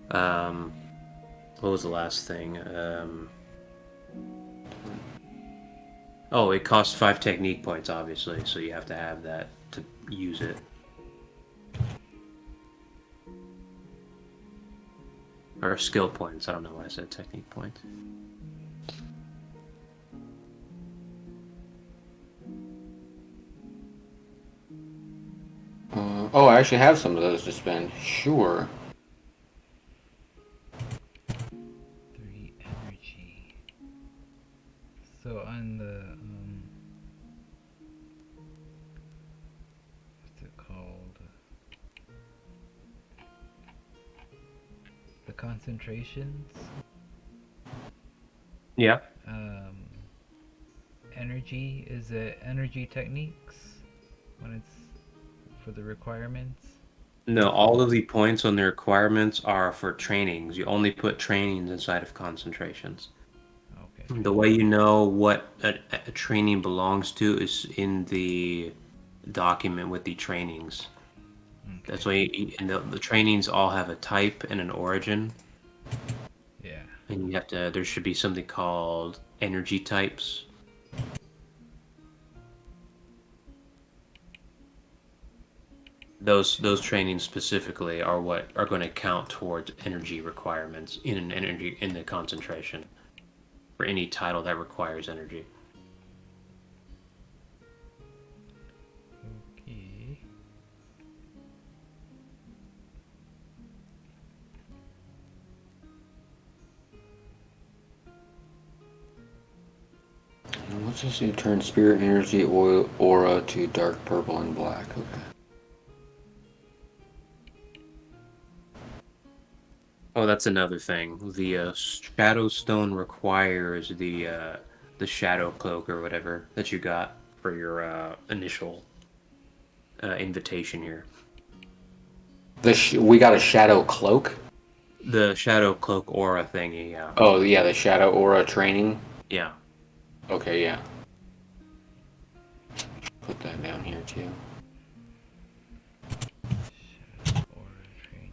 What was the last thing? Oh, it costs 5 technique points, obviously, so you have to have that to use it. Or skill points. I don't know why I said technique points. Oh, I actually have some of those to spend. Sure. 3 energy. So on the what's it called? The concentrations. Yeah. Energy, is it energy techniques when it's for the requirements? No, all of the points on the requirements are for trainings. You only put trainings inside of concentrations. Okay. The way you know what a training belongs to is in the document with the trainings. That's why and the trainings all have a type and an origin. Yeah. And you have to, there should be something called energy types. Those trainings specifically are what are going to count towards energy requirements in an energy in the concentration for any title that requires energy. Okay. What's this? You turn spirit energy oil aura to dark purple and black. Okay. Oh, that's another thing. The Shadow Stone requires the Shadow Cloak or whatever that you got for your initial invitation here. We got a shadow cloak. The Shadow Cloak aura thingy, yeah. Oh yeah, the shadow aura training. Yeah. Okay, yeah. Put that down here too. Shadow aura training.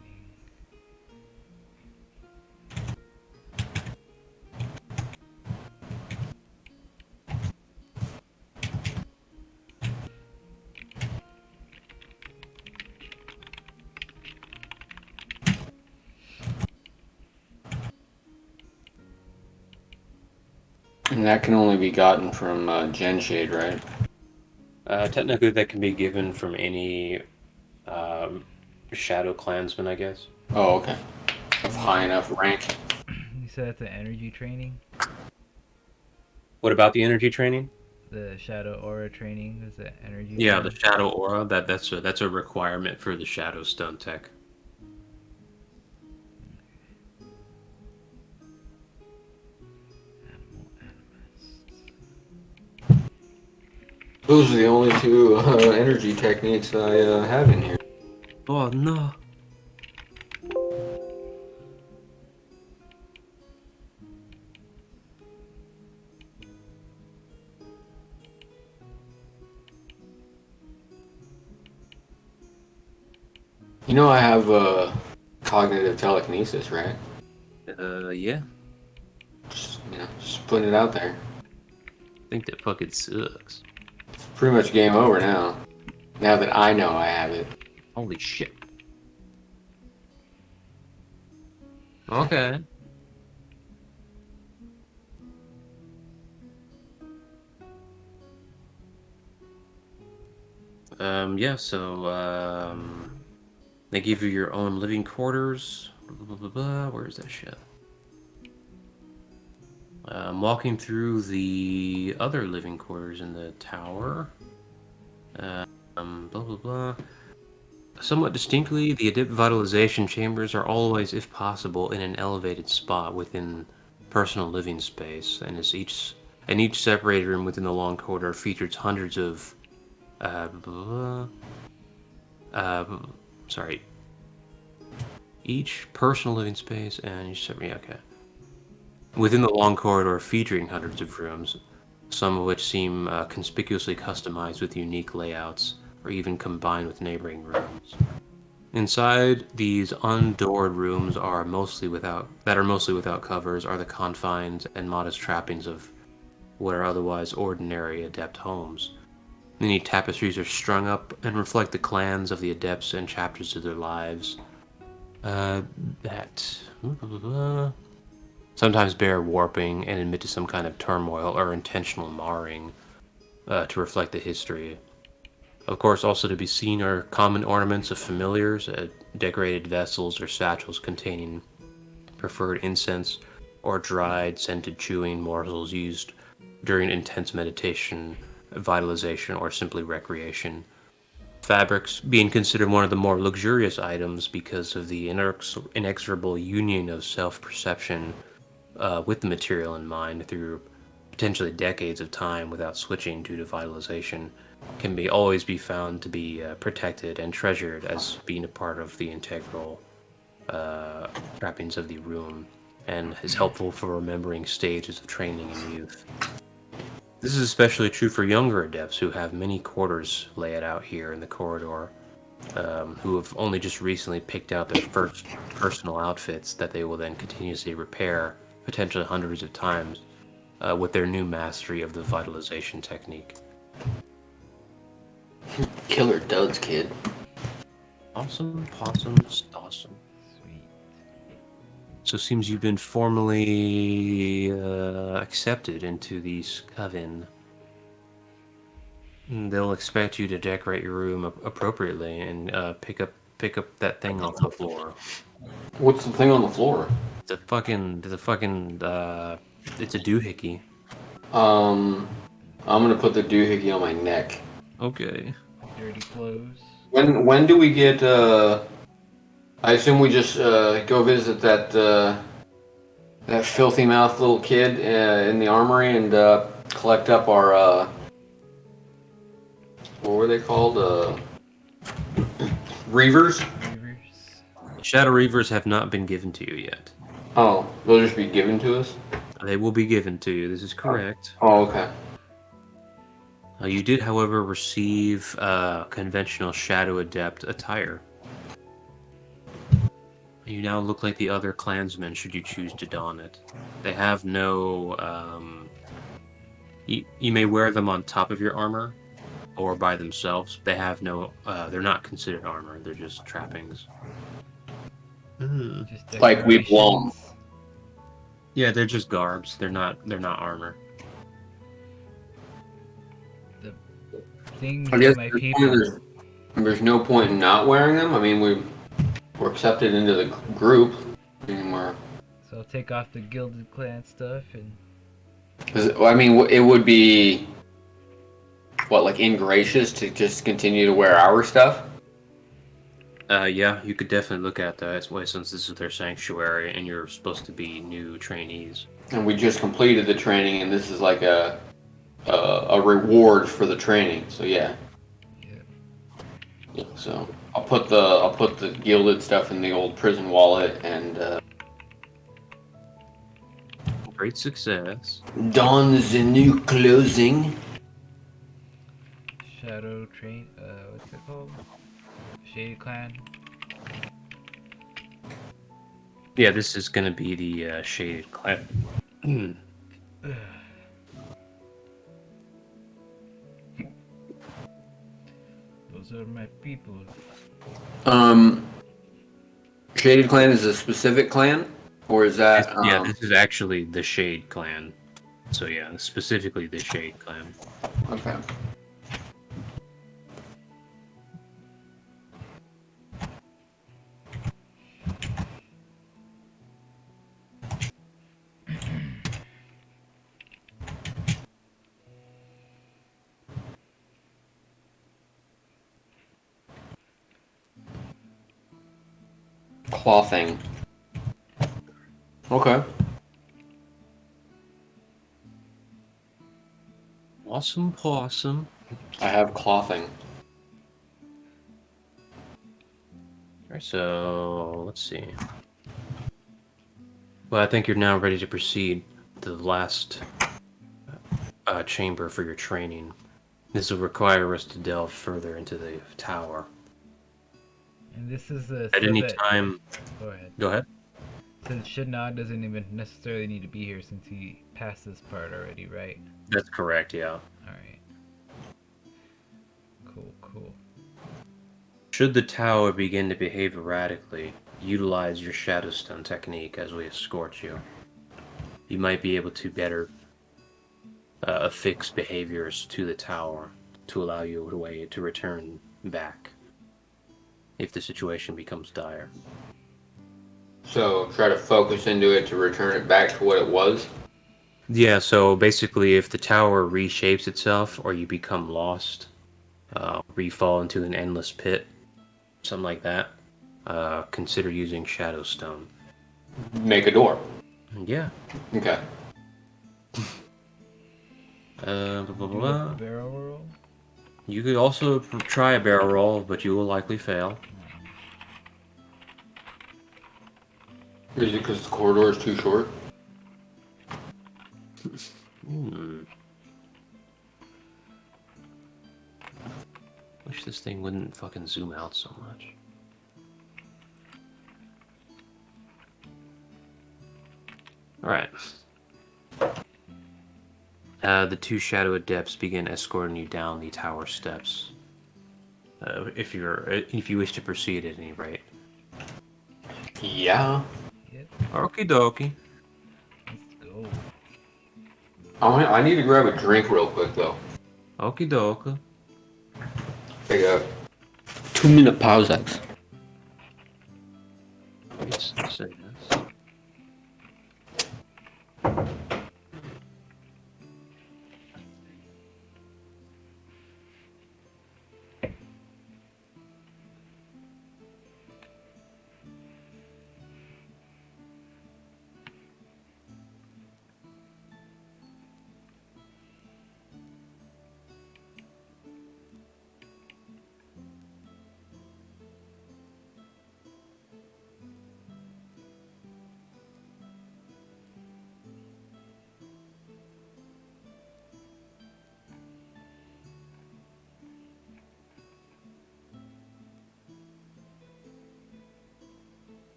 And that can only be gotten from Genshade, right? Technically, that can be given from any Shadow Clansman, I guess. Oh, okay. Of high enough rank. You said it's an energy training? What about the energy training? The shadow aura training is the energy. Yeah, the training? shadow aura. That's a requirement for the shadow stone tech. Animal animus. Those are the only two energy techniques I have in here. Oh no. You know I have cognitive telekinesis, right? Yeah. Just putting it out there. I think that fucking sucks. It's pretty much game over now. Now that I know I have it. Holy shit. Okay. Yeah, so, they give you your own living quarters. Blah, blah, blah, blah. Where is that shit? Walking through the other living quarters in the tower. Blah, blah, blah. Somewhat distinctly, the adept vitalization chambers are always, if possible, in an elevated spot within personal living space, and each separated room within the long corridor features hundreds of blah, sorry. Each personal living space and each separate. Okay. Within the long corridor, featuring hundreds of rooms, some of which seem conspicuously customized with unique layouts, or even combined with neighboring rooms. Inside these undoored rooms are mostly without covers are the confines and modest trappings of what are otherwise ordinary adept homes. Many tapestries are strung up and reflect the clans of the adepts and chapters of their lives. That sometimes bear warping and admit to some kind of turmoil or intentional marring to reflect the history. Of course, also to be seen are common ornaments of familiars, decorated vessels or satchels containing preferred incense or dried, scented chewing morsels used during intense meditation, vitalization, or simply recreation. Fabrics being considered one of the more luxurious items because of the inexorable union of self-perception with the material in mind through potentially decades of time without switching due to vitalization can always be found to be protected and treasured as being a part of the integral trappings of the room and is helpful for remembering stages of training in youth. This is especially true for younger adepts who have many quarters laid out here in the corridor, who have only just recently picked out their first personal outfits that they will then continuously repair, potentially hundreds of times, with their new mastery of the vitalization technique. Killer duds, kid. Awesome, awesome. Sweet. So it seems you've been formally accepted into the coven. They'll expect you to decorate your room appropriately and pick up that thing off the floor. What's the thing on the floor? It's a fucking it's a doohickey. I'm gonna put the doohickey on my neck. Okay. Dirty clothes. When do we get? I assume we just go visit that filthy mouth little kid in the armory and collect up our what were they called? Reavers. Reavers. Shadow Reavers have not been given to you yet. Oh, they'll just be given to us. They will be given to you. This is correct. Oh, okay. You did, however, receive conventional Shadow Adept attire. You now look like the other clansmen should you choose to don it. They have no... You may wear them on top of your armor, or by themselves. They have no... they're not considered armor, they're just trappings. Just Like we've blown. decorations. Yeah, they're just garbs. They're not armor. The things I guess that my people. there's no point in not wearing them. I mean, we're accepted into the group. I mean, So I'll take off the Gilded Clan stuff and I mean, it would be what, like ingracious to just continue to wear our stuff. Yeah, you could definitely look at that way since this is their sanctuary and you're supposed to be new trainees. And we just completed the training, and this is like a reward for the training. So yeah. Yeah, so I'll put the gilded stuff in the old prison wallet and Great success. don the new clothing. Shadow Train. What's it called? Shade Clan. Yeah, this is gonna be the shaded clan. Those are my people. Shaded Clan is a specific clan, or is that Yeah, this is actually the Shade Clan. So yeah, specifically the Shade Clan. okay. Clothing. Okay. Awesome possum. I have clothing. Alright, so let's see. Well, I think you're now ready to proceed to the last chamber for your training. This will require us to delve further into the tower. And this is a. At any time. Go ahead. Go ahead. Since Shadnag doesn't even necessarily need to be here since he passed this part already, right? That's correct, yeah. Alright. Cool. Should the tower begin to behave erratically, utilize your Shadowstone technique as we escort you. You might be able to better affix behaviors to the tower to allow you a way to return back if the situation becomes dire. So try to focus into it to return it back to what it was. Yeah, so basically if the tower reshapes itself or you become lost, or you fall into an endless pit, something like that, consider using Shadowstone. Make a door. Yeah. Okay. Blah, blah, Do blah. a barrel roll? You could also try a barrel roll, but you will likely fail. Is it because the corridor is too short? Wish this thing wouldn't fucking zoom out so much. Alright. The two Shadow Adepts begin escorting you down the tower steps. If you wish to proceed at any rate. Yeah. Yep. Okie dokie. Let's go. I need to grab a drink real quick though. Okie dokie. Take a 2-minute pause. Yes, say yes.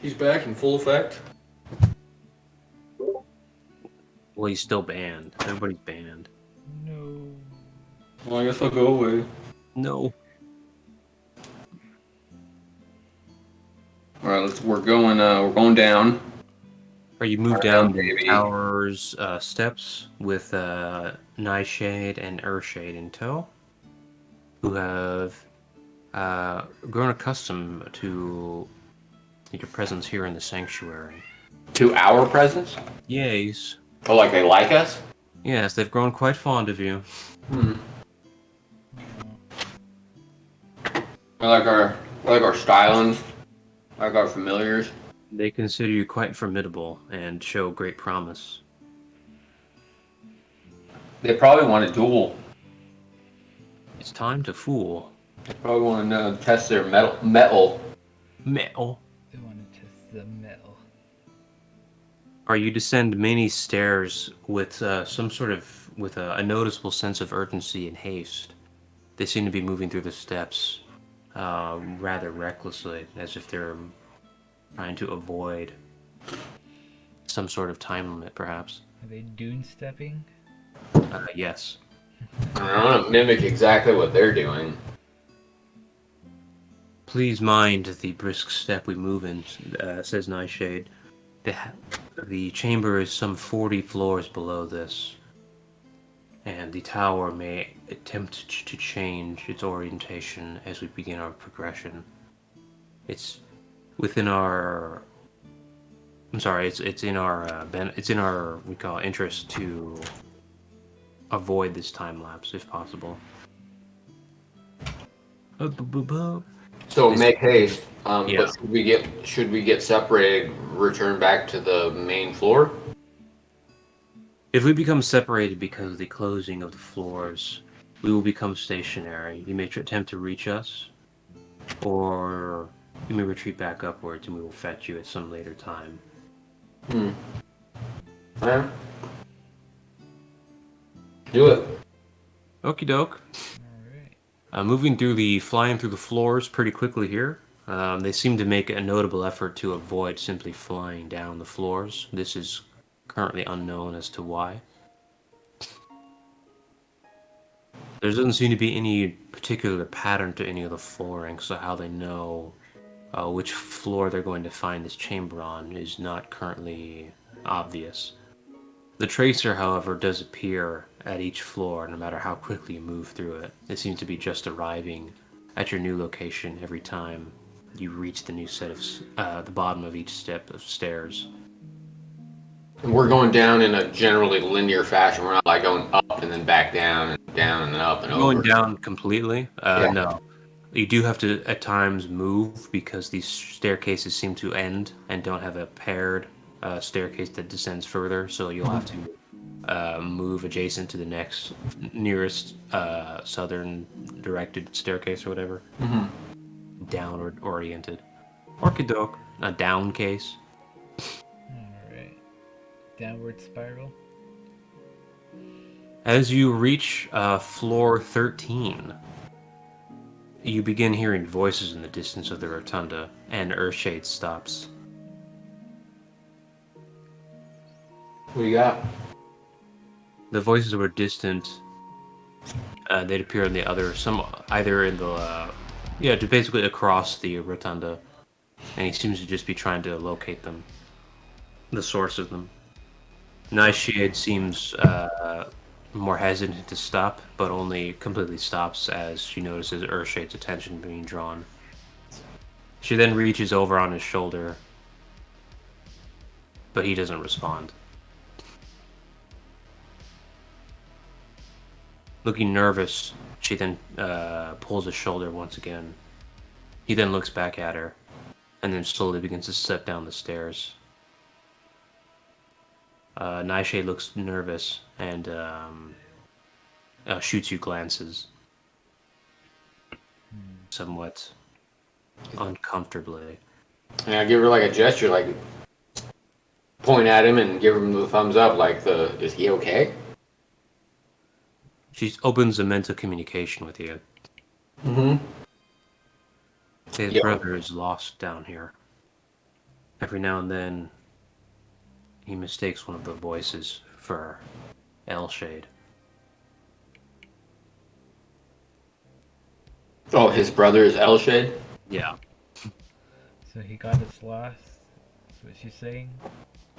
He's back in full effect. Well, he's still banned. Everybody's banned. No. Well, I guess I'll go away. No. All right, we're going down. Or you move Alright, down the baby. tower's steps with Nightshade and Earthshade in tow, who have grown accustomed to your presence here in the sanctuary. To our presence? Yes. Oh, like they like us? Yes, they've grown quite fond of you. I like our stylings, like our familiars. They consider you quite formidable and show great promise. They probably want a duel. It's time to fool. They probably want to test their metal. Metal. They want to test the metal. Or you descend many stairs with a noticeable sense of urgency and haste. They seem to be moving through the steps rather recklessly, as if they're trying to avoid some sort of time limit, perhaps. Are they dune stepping? Yes. I want to mimic exactly what they're doing. Please mind the brisk step we move in, says Nightshade. The chamber is some 40 floors below this, and the tower may attempt to change its orientation as we begin our progression. It's within our. I'm sorry. It's in our we call it interest to avoid this time lapse if possible. So make haste. Yeah. But should we get separated? Return back to the main floor. If we become separated because of the closing of the floors, we will become stationary. You may attempt to reach us, or you may retreat back upwards and we will fetch you at some later time. Yeah. Do it. Okie doke. Alright. Flying through the floors pretty quickly here. They seem to make a notable effort to avoid simply flying down the floors. This is currently unknown as to why. There doesn't seem to be any particular pattern to any of the flooring, so how they know which floor they're going to find this chamber on is not currently obvious. The tracer, however, does appear at each floor no matter how quickly you move through it. It seems to be just arriving at your new location every time you reach the new set of the bottom of each step of stairs. And we're going down in a generally linear fashion. We're not like going up and then back down and then up and over. Going down completely? Yeah. No. You do have to at times move because these staircases seem to end and don't have a paired staircase that descends further, so you'll have to move adjacent to the nearest southern directed staircase or whatever. Downward oriented. Orkidoke, a down case. Alright. Downward spiral. As you reach floor 13, you begin hearing voices in the distance of the rotunda, and Earthshade stops. What do you got? The voices were distant. They'd appear on either in the, basically across the rotunda, and he seems to just be trying to locate them, the source of them. Nightshade seems more hesitant to stop, but only completely stops as she notices Earthshade's attention being drawn. She then reaches over on his shoulder, but he doesn't respond. Looking nervous, she then pulls his shoulder once again. He then looks back at her, and then slowly begins to step down the stairs. Nightshade looks nervous and shoots you glances, somewhat uncomfortably. And I give her like a gesture, like point at him and give him the thumbs up, like is he okay? She opens a mental communication with you. Mm-hmm. His Yeah. brother is lost down here. Every now and then, he mistakes one of the voices for Elshade. Oh, his brother is Elshade? Yeah. So he got us lost. That's what she's saying.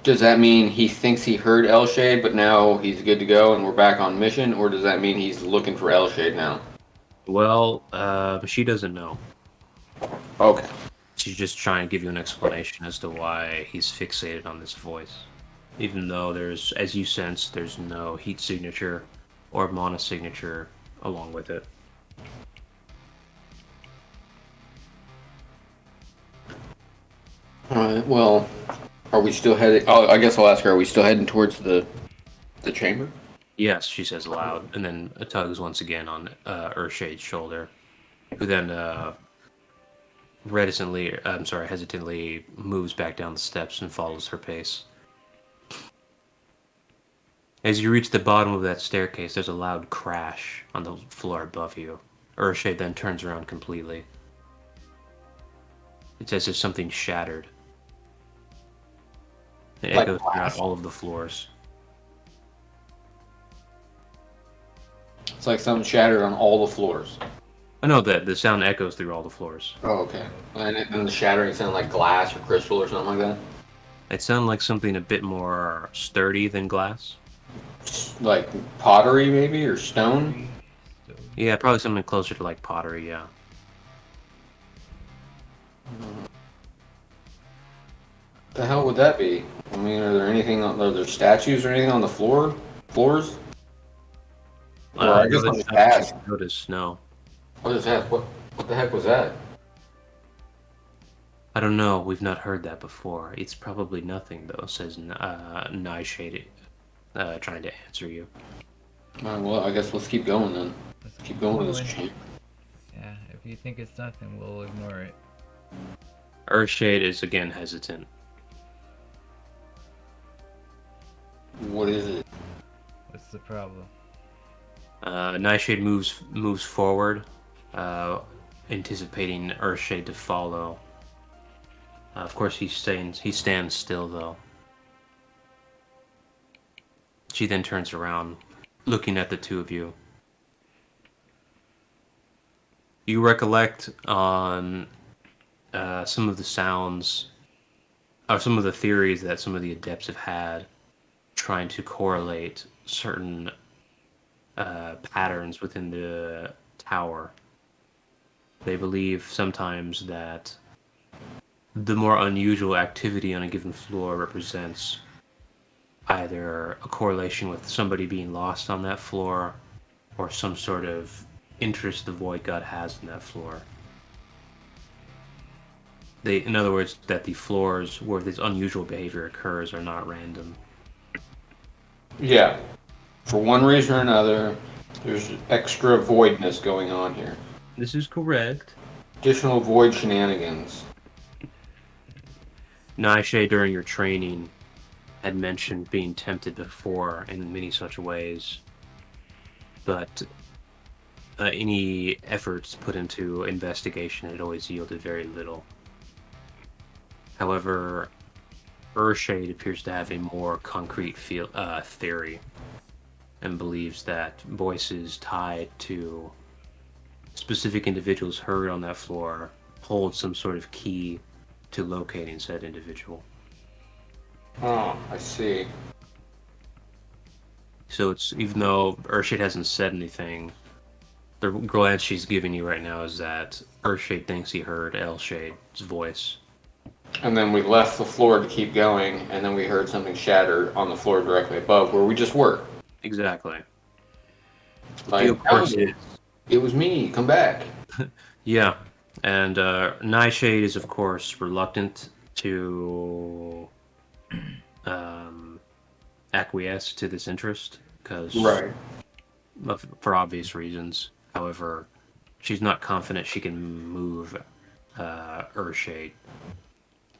Does that mean he thinks he heard Elshade, but now he's good to go and we're back on mission? Or does that mean he's looking for Elshade now? Well, she doesn't know. Okay. She's just trying to give you an explanation as to why he's fixated on this voice. Even though there's, as you sense, there's no heat signature or mana signature along with it. Alright, well, are we still heading? Oh, I guess I'll ask her, are we still heading towards the chamber? Yes, she says aloud, and then tugs once again on Urshade's shoulder, who then hesitantly moves back down the steps and follows her pace. As you reach the bottom of that staircase, there's a loud crash on the floor above you. Urshade then turns around completely. It's as if something shattered. It Like echoes throughout glass? all of the floors. It's like something shattered on all the floors. I know that the sound echoes through all the floors. Oh, okay. And the shattering sound like glass or crystal or something like that? It sounded like something a bit more sturdy than glass. Like pottery, maybe, or stone? Stone. Yeah, probably something closer to like pottery, yeah. The hell would that be? I mean, are there statues or anything on the floors? Or I guess Another on the shot that past. you notice, no. What is that? What the heck was that? I don't know, we've not heard that before. It's probably nothing, though, says Nightshade, trying to answer you. Well, I guess let's keep going then. Let's Keep going with this going. champ. Yeah, if you think it's nothing, we'll ignore it. Earthshade is again hesitant. What is it? What's the problem? Nightshade moves forward, anticipating Earthshade to follow. Of course, he stands still, though. She then turns around, looking at the two of you. You recollect on some of the sounds, or some of the theories that some of the adepts have had, trying to correlate certain patterns within the tower. They believe sometimes that the more unusual activity on a given floor represents either a correlation with somebody being lost on that floor or some sort of interest the void god has in that floor. In other words, that the floors where this unusual behavior occurs are not random. Yeah. For one reason or another, there's extra voidness going on here. This is correct. Additional void shenanigans. Nightshade, during your training, had mentioned being tempted before in many such ways, but any efforts put into investigation had always yielded very little. However, Urshade appears to have a more concrete theory and believes that voices tied to specific individuals heard on that floor hold some sort of key to locating said individual. Oh, I see. So it's, even though Urshade hasn't said anything, the glance she's giving you right now is that Urshade thinks he heard Elshade's voice. And then we left the floor to keep going, and then we heard something shatter on the floor directly above where we just were. Exactly. Like, Of course, it was me. Come back. yeah. And Nightshade is, of course, reluctant to acquiesce to this interest, because Right. for obvious reasons. However, she's not confident she can move Urshade,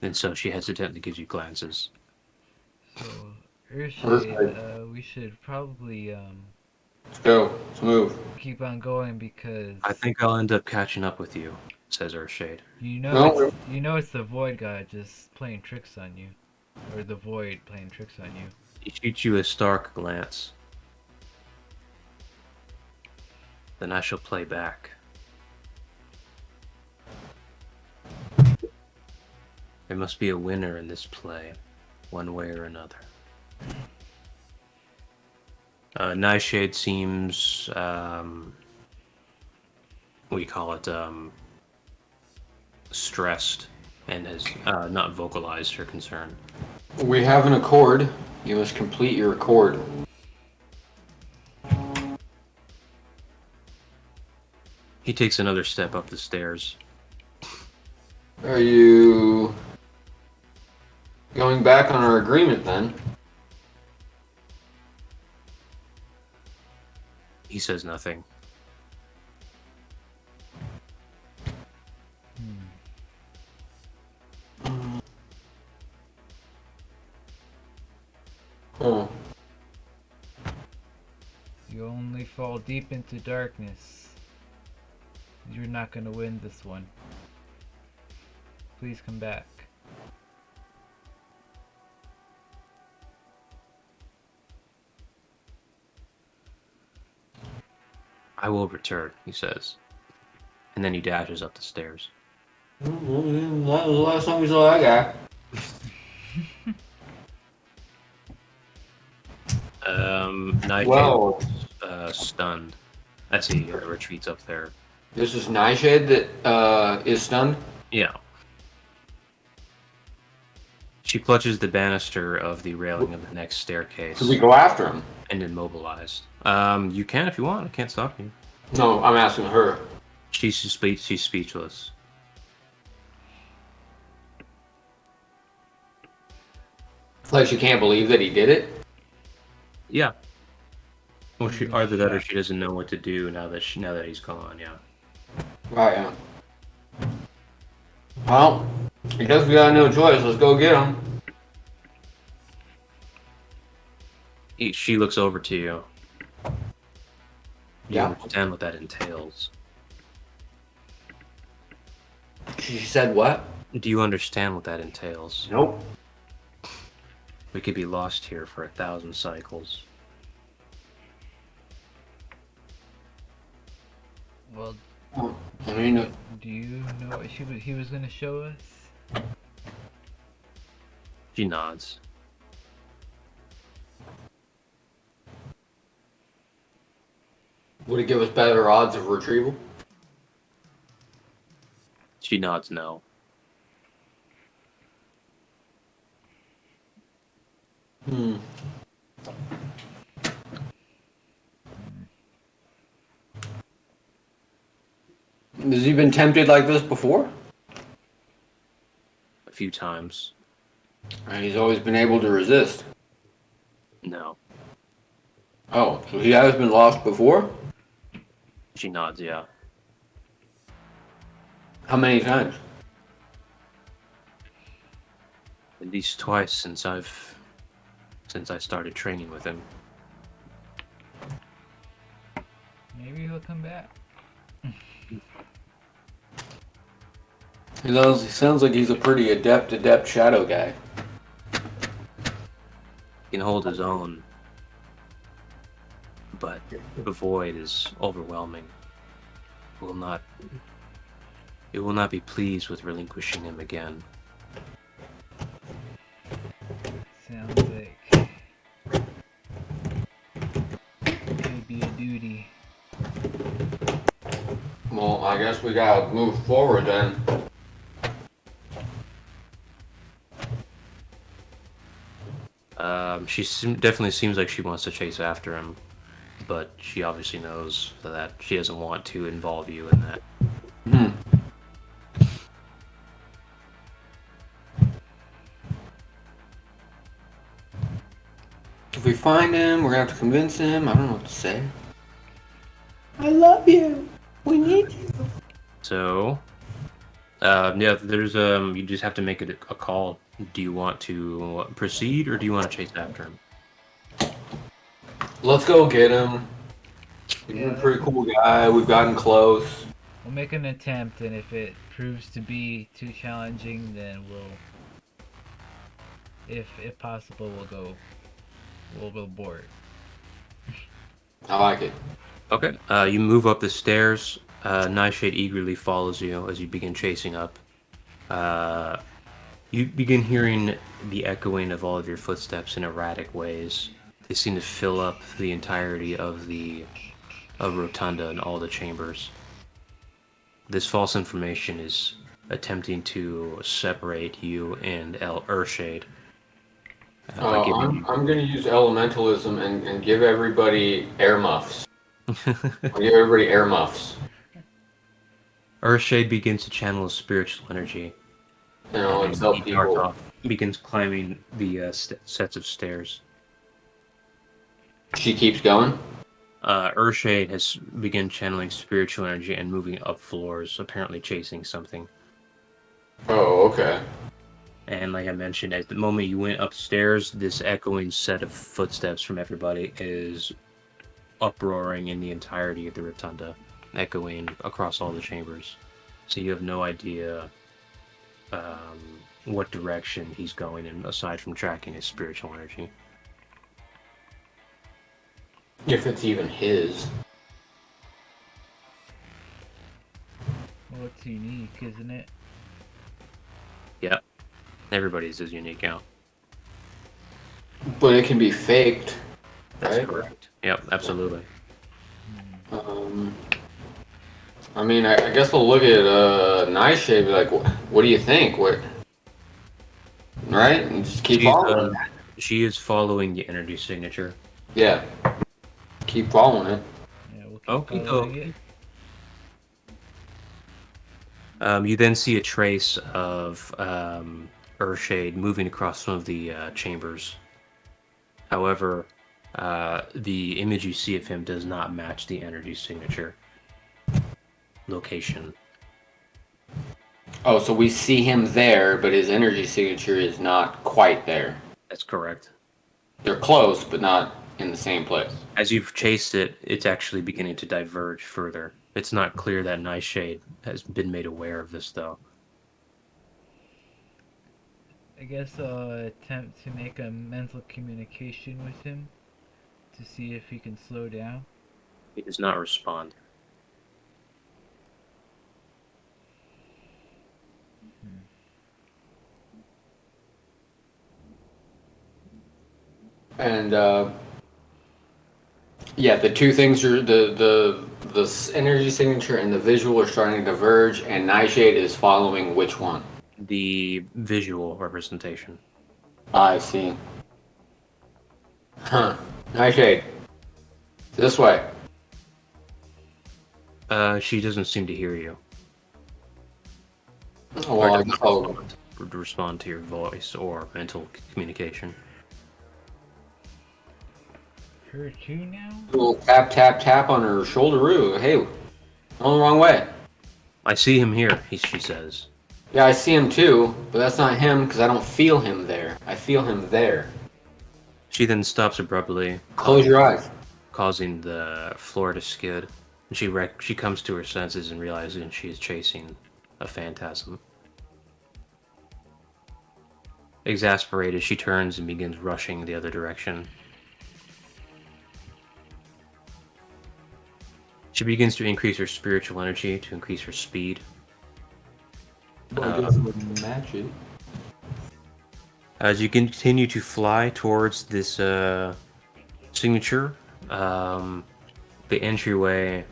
and so she hesitantly gives you glances. So, Urshade, we should probably Let's go. Let's move. keep on going because I think I'll end up catching up with you. says Earthshade. You know it's the Void God just playing tricks on you, or the Void playing tricks on you. He shoots you a stark glance. Then I shall play back. There must be a winner in this play, one way or another. Nightshade seems, what do you call it, stressed and has not vocalized her concern. We have an accord. You must complete your accord. He takes another step up the stairs. Are you going back on our agreement then? He says nothing. Oh. You only fall deep into darkness. You're not gonna win this one. Please come back. I will return, he says. And then he dashes up the stairs. That was the last time we saw that guy. Nightshade stunned as he retreats up there. This is Nightshade that is stunned? Yeah. She clutches the banister of the railing of the next staircase. Should we go after him? And immobilized. You can if you want. I can't stop you. No, I'm asking her. She's speechless. Like she can't believe that he did it? Yeah. Well, either that or she doesn't know what to do now that he's gone. Yeah. Right, yeah. Well, I guess we got no choice. Let's go get him. She looks over to you. You Yeah. understand what that entails. She said what? Do you understand what that entails? Nope. We could be lost here for 1,000 cycles. Well, I mean, do you know what he was gonna show us? She nods. would it give us better odds of retrieval? She nods no. Has he been tempted like this before? A few times. And he's always been able to resist. No. Oh, so he has been lost before? She nods, yeah. How many times? At least twice since I started training with him. Maybe he'll come back. He sounds like he's a pretty adept shadow guy. He can hold his own, but the void is overwhelming. It will not be pleased with relinquishing him again. Sounds like it would be a duty. Well, I guess we gotta move forward then. She definitely seems like she wants to chase after him, but she obviously knows that she doesn't want to involve you in that. If we find him, we're gonna have to convince him. I don't know what to say. I love you. We need you. So, yeah, there's you just have to make a call. Do you want to proceed or do you want to chase after him? Let's go get him. He's a pretty cool guy. We've gotten close. We'll make an attempt, and if it proves to be too challenging, then if possible, we'll go board. I like it. Okay. You move up the stairs. Nightshade eagerly follows you as you begin chasing up. You begin hearing the echoing of all of your footsteps in erratic ways. They seem to fill up the entirety of the rotunda and all the chambers. This false information is attempting to separate you and El Urshade. I'm going to use elementalism and give everybody air muffs. I'll give everybody air muffs. Urshade begins to channel his spiritual energy. You know, and And tell he darts people. off, begins climbing the sets of stairs. She keeps going. Urshade has begun channeling spiritual energy and moving up floors, apparently chasing something. Oh, okay. And like I mentioned, at the moment you went upstairs, this echoing set of footsteps from everybody is uproaring in the entirety of the rotunda, echoing across all the chambers. So you have no idea what direction he's going in, aside from tracking his spiritual energy. If it's even his. Well, it's unique, isn't it? Yep. Everybody's is unique out. But it can be faked. That's Right? correct. Yep, absolutely. I mean, I guess we'll look at Nightshade and be like, what do you think? What? Right? And just keep following it. She is following the energy signature. Yeah. Keep following it. Yeah, we'll keep Okay, following it. You then see a trace of Urshade moving across some of the chambers. However, the image you see of him does not match the energy signature location. Oh, so we see him there, but his energy signature is not quite there. That's correct. They're close, but not in the same place. As you've chased it, it's actually beginning to diverge further. It's not clear that Nightshade has been made aware of this, though. I guess I'll attempt to make a mental communication with him to see if he can slow down. He does not respond. And yeah, the two things are the energy signature and the visual are starting to diverge, and Nightshade is following which one? The visual representation. I see. Huh. Nightshade. This way. She doesn't seem to hear you. Oh, Or well, I does guess not I'll- respond to your voice or mental communication. Her too now? little tap tap tap on her shoulder. Hey, going the wrong way. I see him here, she says. Yeah, I see him too, but that's not him because I don't feel him there. I feel him there. She then stops abruptly, Close your eyes. causing the floor to skid. And she comes to her senses and realizes she is chasing a phantasm. Exasperated, she turns and begins rushing the other direction. She begins to increase her spiritual energy to increase her speed. Well, I guess it would match it. As you continue to fly towards this signature, the entryway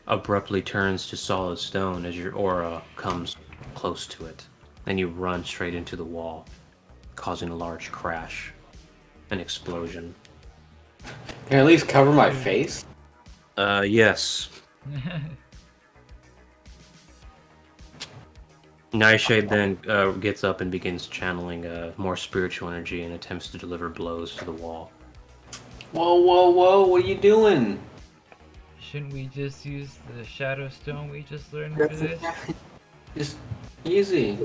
abruptly turns to solid stone as your aura comes close to it. Then you run straight into the wall, causing a large crash, an explosion. Can I at least cover my face? Yes. Nightshade then gets up and begins channeling more spiritual energy and attempts to deliver blows to the wall. Whoa, what are you doing? Shouldn't we just use the shadow stone we just learned for this? Just easy.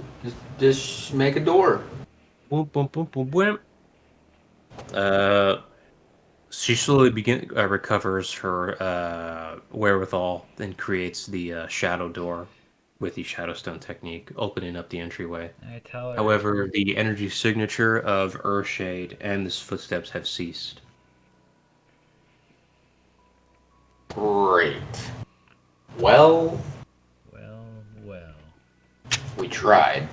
Just make a door. Boom, boom, boom, boom, boom. She slowly recovers her wherewithal and creates the shadow door with the Shadowstone technique, opening up the entryway. I tell her. However, the energy signature of Earthshade and his footsteps have ceased. Great. Well, Well. we tried.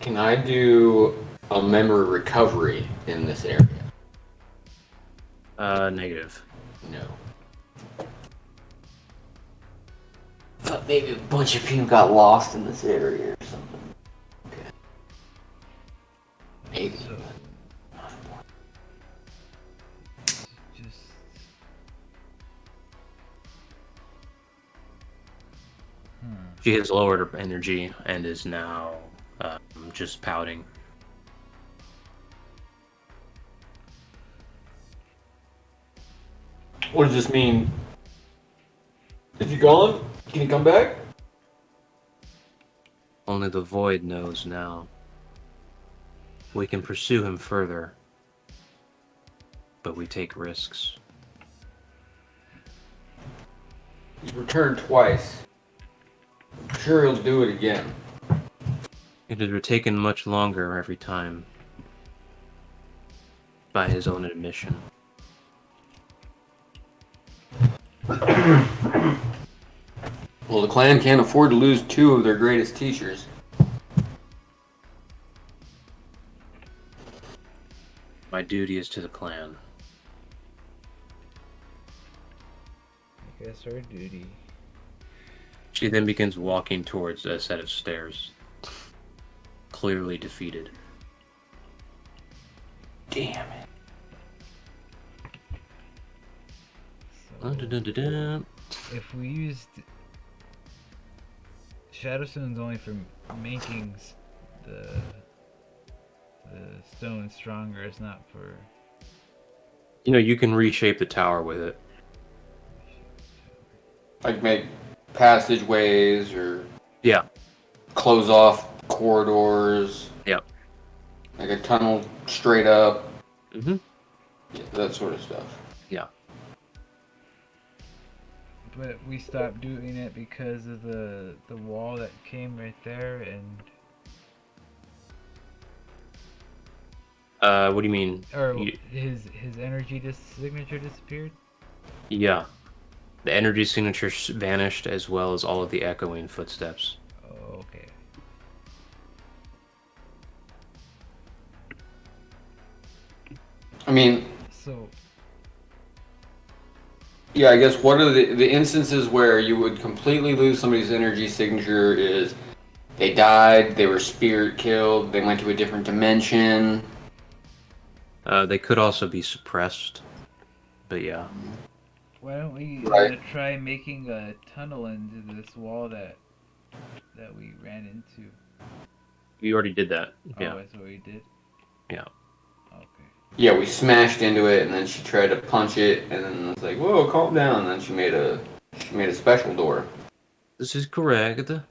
Can I do a memory recovery in this area? Negative. No. Thought maybe a bunch of people got lost in this area or something. Okay. Maybe. So, Not important. just. She has lowered her energy and is now just pouting. What does this mean? Is he gone? Can he come back? Only the Void knows now. We can pursue him further, but we take risks. He's returned twice. I'm sure he'll do it again. It has taken much longer every time, by his own admission. Well, the clan can't afford to lose two of their greatest teachers. My duty is to the clan. I guess our duty. She then begins walking towards a set of stairs, clearly defeated. Damn it. So, Dun-dun-dun-dun-dun. if we used Shadowstone's only for making the stone stronger, it's not for. You know, you can reshape the tower with it. Like make passageways or Yeah. close off corridors. Yep. Like a tunnel straight up. Mm-hmm. Yeah, that sort of stuff. Yeah. But we stopped doing it because of the wall that came right there, and What do you mean? or his energy signature disappeared. Yeah. The energy signature vanished as well as all of the echoing footsteps. Oh, okay. I mean, So yeah, I guess what are the instances where you would completely lose somebody's energy signature is they died, they were spirit killed, they went to a different dimension. They could also be suppressed, but yeah. why don't we Right. try making a tunnel into this wall that we ran into? You already did that. Oh, Yeah. that's what we did. Yeah. Okay. Yeah, we smashed into it, and then she tried to punch it, and then it's like, "Whoa, calm down!" And then she made a special door. This is correct. Okay.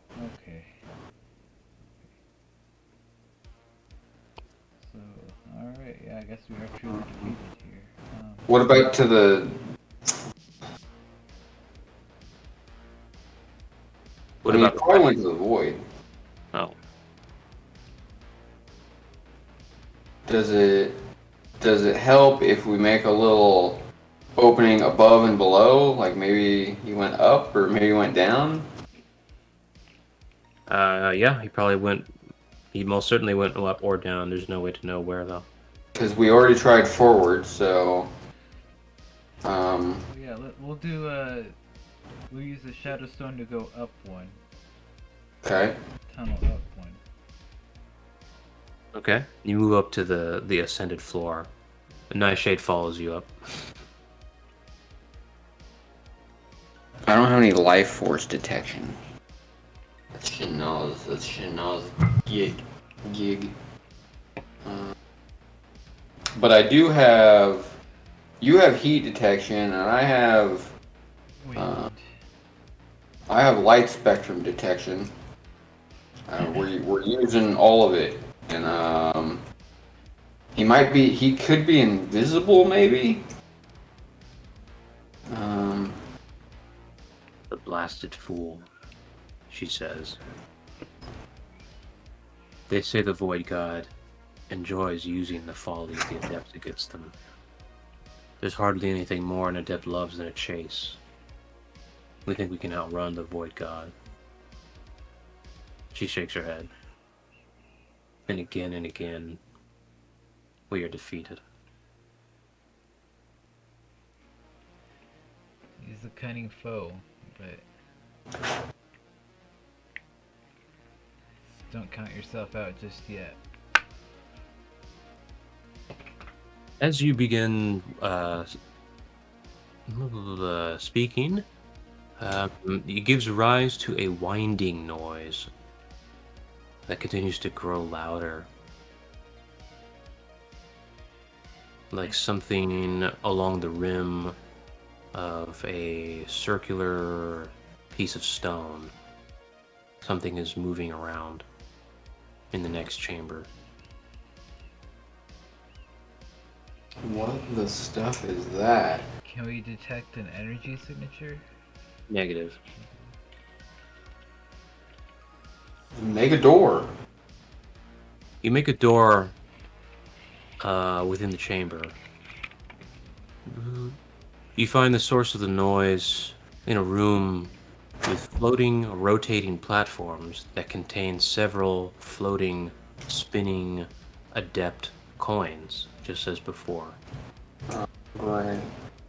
So, alright, yeah, I guess we are truly defeated here. What about to the? What I mean, about it probably went to the void. Oh. Does it help if we make a little opening above and below? Like maybe he went up or maybe he went down? Yeah, he most certainly went up or down. There's no way to know where, though. Because we already tried forward, so. Yeah, we'll do, we'll use the Shadow Stone to go up one. Okay. Tunnel up one. Okay. You move up to the ascended floor. The Nightshade follows you up. I don't have any life force detection. That's Chanel's gig. But I do have. You have heat detection, and I have. Wait. I have light spectrum detection. We're using all of it, and He could be invisible, maybe? The blasted fool, she says. They say the Void God enjoys using the folly of the adept against them. There's hardly anything more an adept loves than a chase. We think we can outrun the Void God. She shakes her head. And again, we are defeated. He's a cunning foe, but don't count yourself out just yet. As you begin speaking, it gives rise to a winding noise that continues to grow louder. Like something along the rim of a circular piece of stone. Something is moving around in the next chamber. What the stuff is that? Can we detect an energy signature? Negative. Make a door. You make a door within the chamber. You find the source of the noise in a room with floating, rotating platforms that contain several floating, spinning, adept coins, just as before. Right.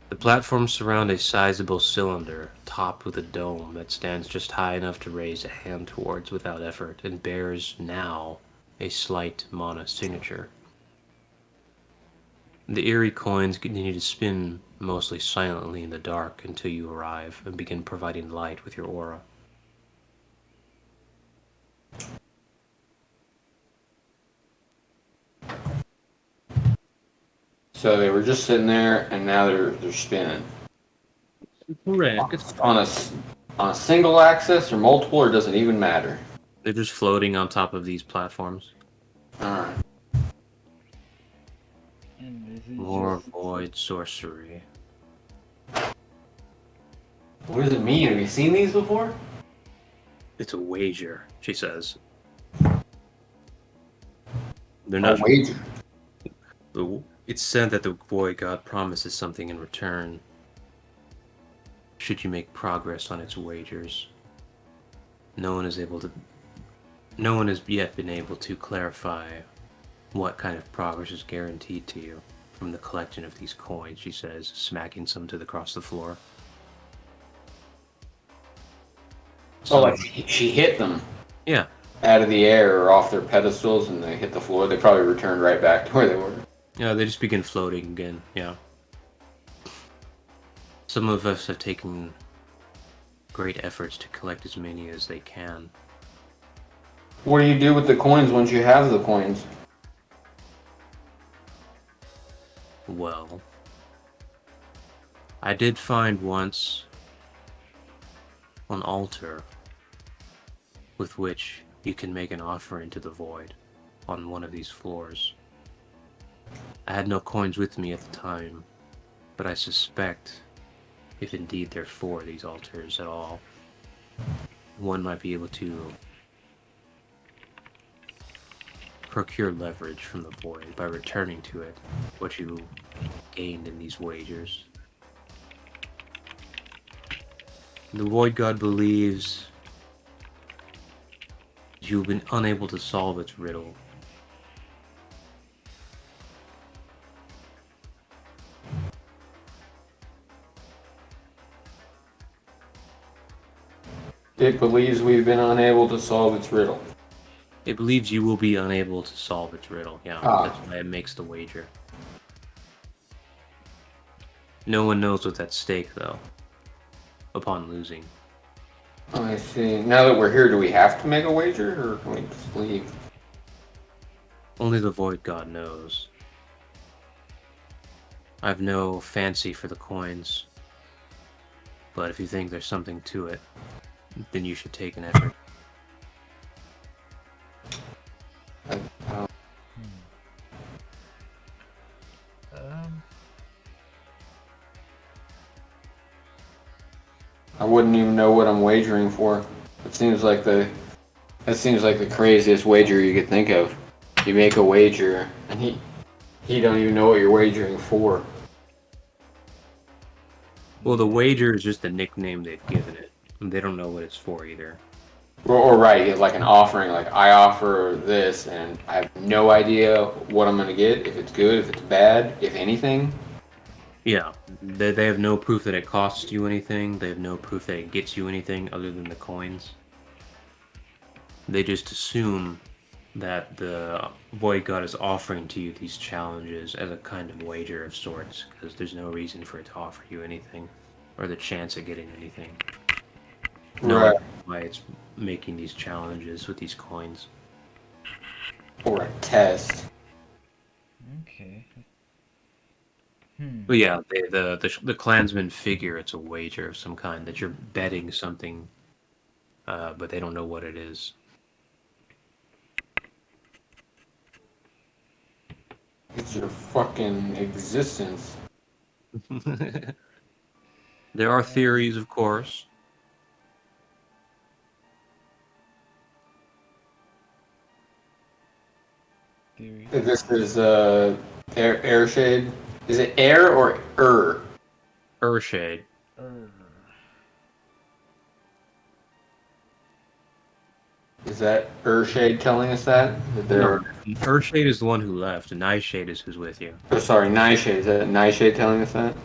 The platforms surround a sizable cylinder, topped with a dome that stands just high enough to raise a hand towards without effort, and bears now a slight mana signature. The eerie coins continue to spin mostly silently in the dark until you arrive and begin providing light with your aura. So they were just sitting there, and now they're spinning. Correct. On a single axis or multiple, or does it even matter? They're just floating on top of these platforms. Alright. And is it More just... void sorcery. What does it mean? Have you seen these before? It's a wager, she says. They're A not. wager. It's said that the Void God promises something in return should you make progress on its wagers. No one has yet been able to clarify what kind of progress is guaranteed to you from the collection of these coins, she says, smacking some across the floor. Oh, like she hit them Yeah. out of the air or off their pedestals, and they hit the floor. They probably returned right back to where they were. Yeah, they just begin floating again, yeah. Some of us have taken great efforts to collect as many as they can. What do you do with the coins once you have the coins? Well, I did find once an altar with which you can make an offering to the void on one of these floors. I had no coins with me at the time, but I suspect, if indeed there are 4 of these altars at all, one might be able to procure leverage from the void by returning to it what you gained in these wagers. The Void God believes you've been unable to solve its riddle. It believes we've been unable to solve its riddle. It believes you will be unable to solve its riddle. Yeah, that's why it makes the wager. No one knows what's at stake, though, upon losing. I see. Now that we're here, do we have to make a wager, or can we just leave? Only the Void God knows. I've no fancy for the coins, but if you think there's something to it, then you should take an effort. know what I'm wagering for. It seems like the craziest wager you could think of. You make a wager, and he don't even know what you're wagering for. Well, the wager is just the nickname they've given it. And they don't know what it's for either. Or right, like an offering. Like I offer this, and I have no idea what I'm gonna get. If it's good, if it's bad, if anything. Yeah, they have no proof that it costs you anything. They have no proof that it gets you anything other than the coins. They just assume that the Void God is offering to you these challenges as a kind of wager of sorts, because there's no reason for it to offer you anything, or the chance of getting anything. No Right. idea why it's making these challenges with these coins. Or a test. Okay. But yeah, the clansmen figure it's a wager of some kind, that you're betting something, but they don't know what it is. It's your fucking existence. There are theories, of course. Theory. This is air shade. Is it air or Urshade. Is that Urshade telling us that? That No, they're Urshade is the one who left, and Nightshade is who's with you. oh, sorry, Nightshade. Is that Nightshade telling us that?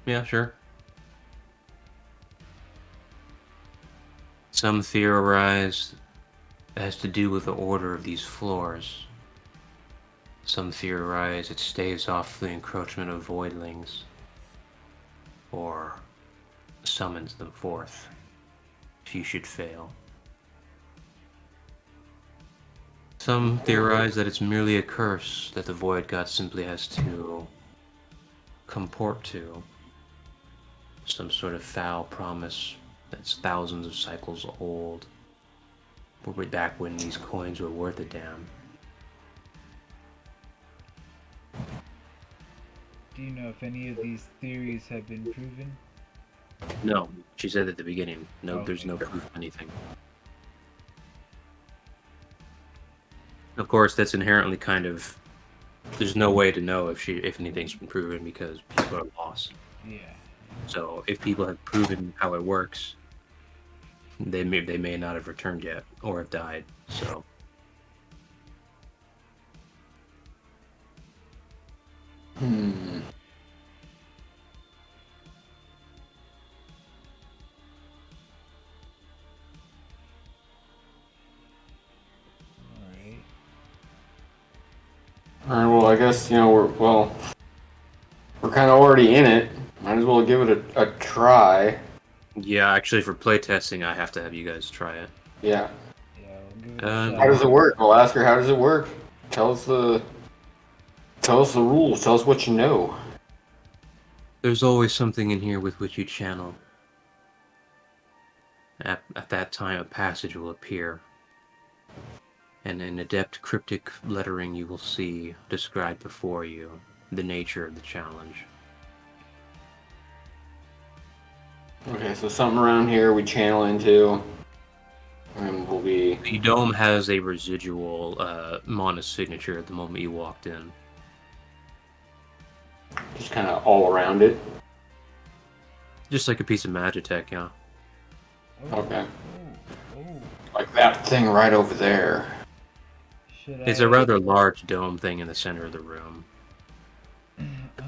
Yeah, sure. Some theorize it has to do with the order of these floors. Some theorize it staves off the encroachment of voidlings, or summons them forth, if you should fail. Some theorize that it's merely a curse that the Void God simply has to comport to. Some sort of foul promise that's thousands of cycles old. Way back when these coins were worth a damn. Do you know if any of these theories have been proven? No, she said at the beginning. No, Okay. there's no proof of anything. Of course, that's inherently kind of. There's no way to know if anything's been proven because people are lost. Yeah. So if people have proven how it works, they may not have returned yet or have died. So Alright. All right. Well, I guess we're kind of already in it. Might as well give it a try. yeah, actually, for playtesting, I have to have you guys try it. Yeah. Yeah, we'll give it a Um, shot. How does it work? We'll ask her. How does it work? Tell us the rules. Tell us what you know. There's always something in here with which you channel. At that time, a passage will appear, and in adept cryptic lettering you will see described before you the nature of the challenge. Okay, so something around here we channel into, and we'll be. The dome has a residual mana signature at the moment you walked in. Just kind of all around it. Just like a piece of Magitech, yeah. Okay. Oh. Like that thing right over there. Should It's a rather large dome thing in the center of the room.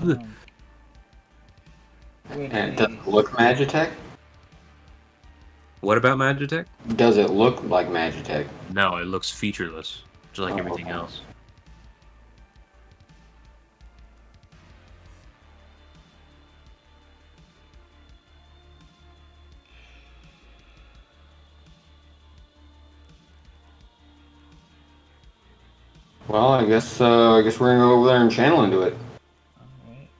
Wait, And it doesn't look Magitech? What about Magitech? Does it look like Magitech? No, it looks featureless, just like everything Okay. else. Well, I guess we're gonna go over there and channel into it.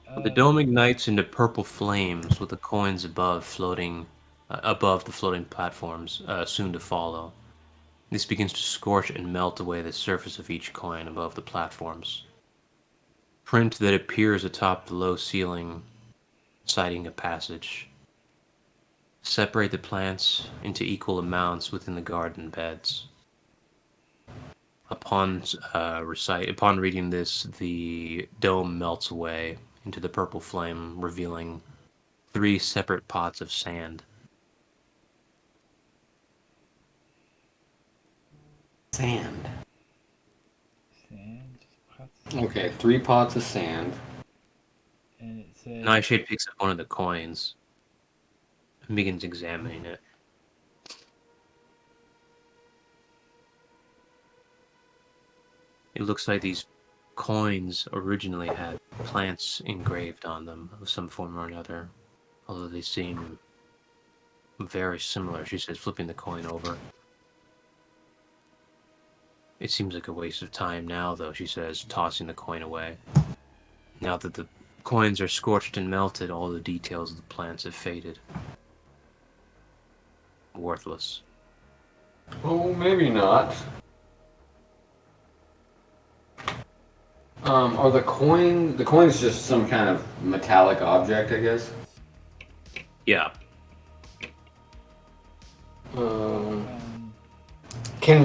Alright. The dome ignites into purple flames with the coins above floating, above the floating platforms, soon to follow. This begins to scorch and melt away the surface of each coin above the platforms. Print that appears atop the low ceiling, citing a passage. separate the plants into equal amounts within the garden beds. Upon reading this, the dome melts away into the purple flame, revealing 3 separate pots of sand. Sand. Sand. Okay, 3 pots of sand. And it says. Nightshade picks up one of the coins and begins examining it. It looks like these coins originally had plants engraved on them of some form or another, although they seem very similar, she says, flipping the coin over. It seems like a waste of time now, though, she says, tossing the coin away. Now that the coins are scorched and melted, all the details of the plants have faded. Worthless. Oh, maybe not. Are the coin's just some kind of metallic object, I guess? Yeah. Can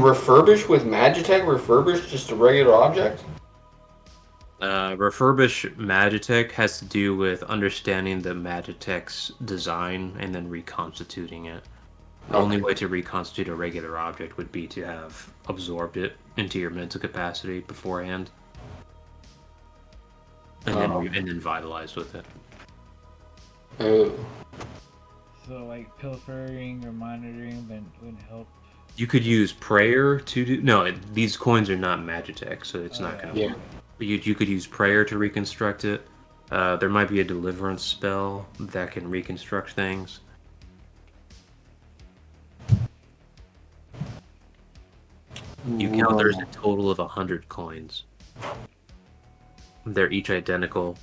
refurbish with Magitech refurbish just a regular object? Refurbish Magitech has to do with understanding the Magitech's design and then reconstituting it. The only way to reconstitute a regular object would be to have absorbed it into your mental capacity beforehand. And then vitalize with it. Oh. So like pilfering or monitoring wouldn't help. You could use prayer to do. No, these coins are not Magitech, so it's not gonna. Yeah. You could use prayer to reconstruct it. There might be a deliverance spell that can reconstruct things. You count there's a total of 100 coins. They're each identical.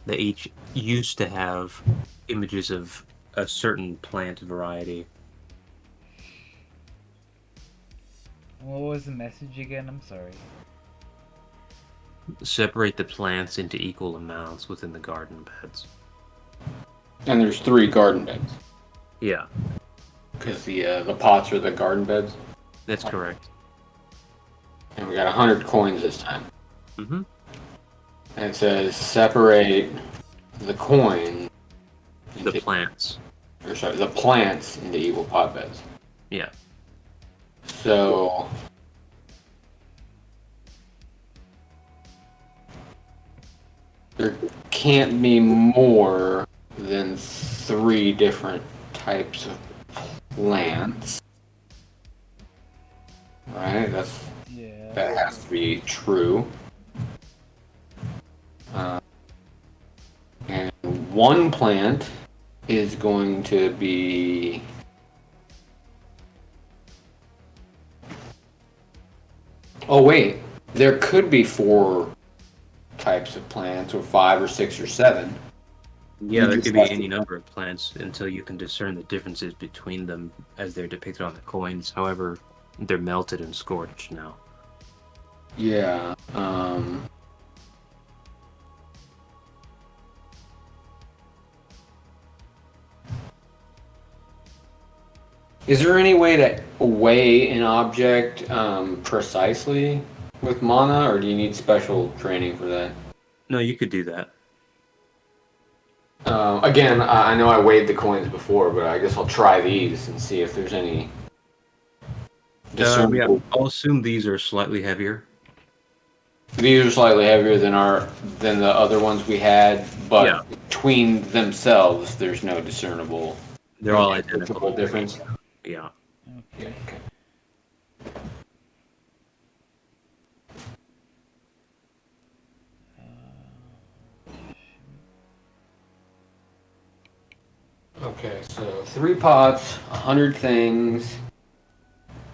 They each used to have images of a certain plant variety. What was the message again? I'm sorry. Separate the plants into equal amounts within the garden beds. And there's 3 garden beds. Yeah, Because the pots are the garden beds. that's correct. And we got 100 coins this time. Mm-hmm. And it says separate the coin. The plants. Or sorry, the plants into equal pot beds. Yeah. So there can't be more than 3 different types of plants. Right? That has to be true. And one plant is going to be oh wait, there could be 4 types of plants, or 5 or 6 or 7. Yeah, there could be any number of plants until you can discern the differences between them as they're depicted on the coins. However, they're melted and scorched now. Yeah. Is there any way to weigh an object precisely with mana, or do you need special training for that? No, you could do that. Again, I know I weighed the coins before, but I guess I'll try these and see if there's any discernible. I'll assume these are slightly heavier. These are slightly heavier than the other ones we had, but Yeah. between themselves, there's no discernible. They're all identical. Difference. Yeah. Okay. Okay, so 3 pots, 100 things,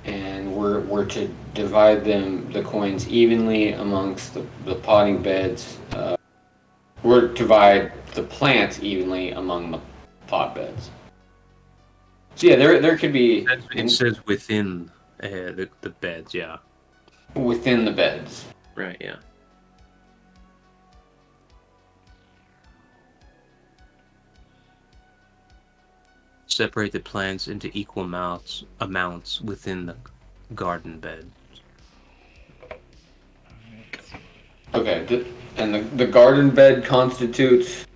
and we're to divide the coins evenly amongst the potting beds. We're to divide the plants evenly among the pot beds. So yeah, there could be It says within the beds, yeah. within the beds. Right, yeah. separate the plants into equal amounts within the garden bed. Okay, and the garden bed constitutes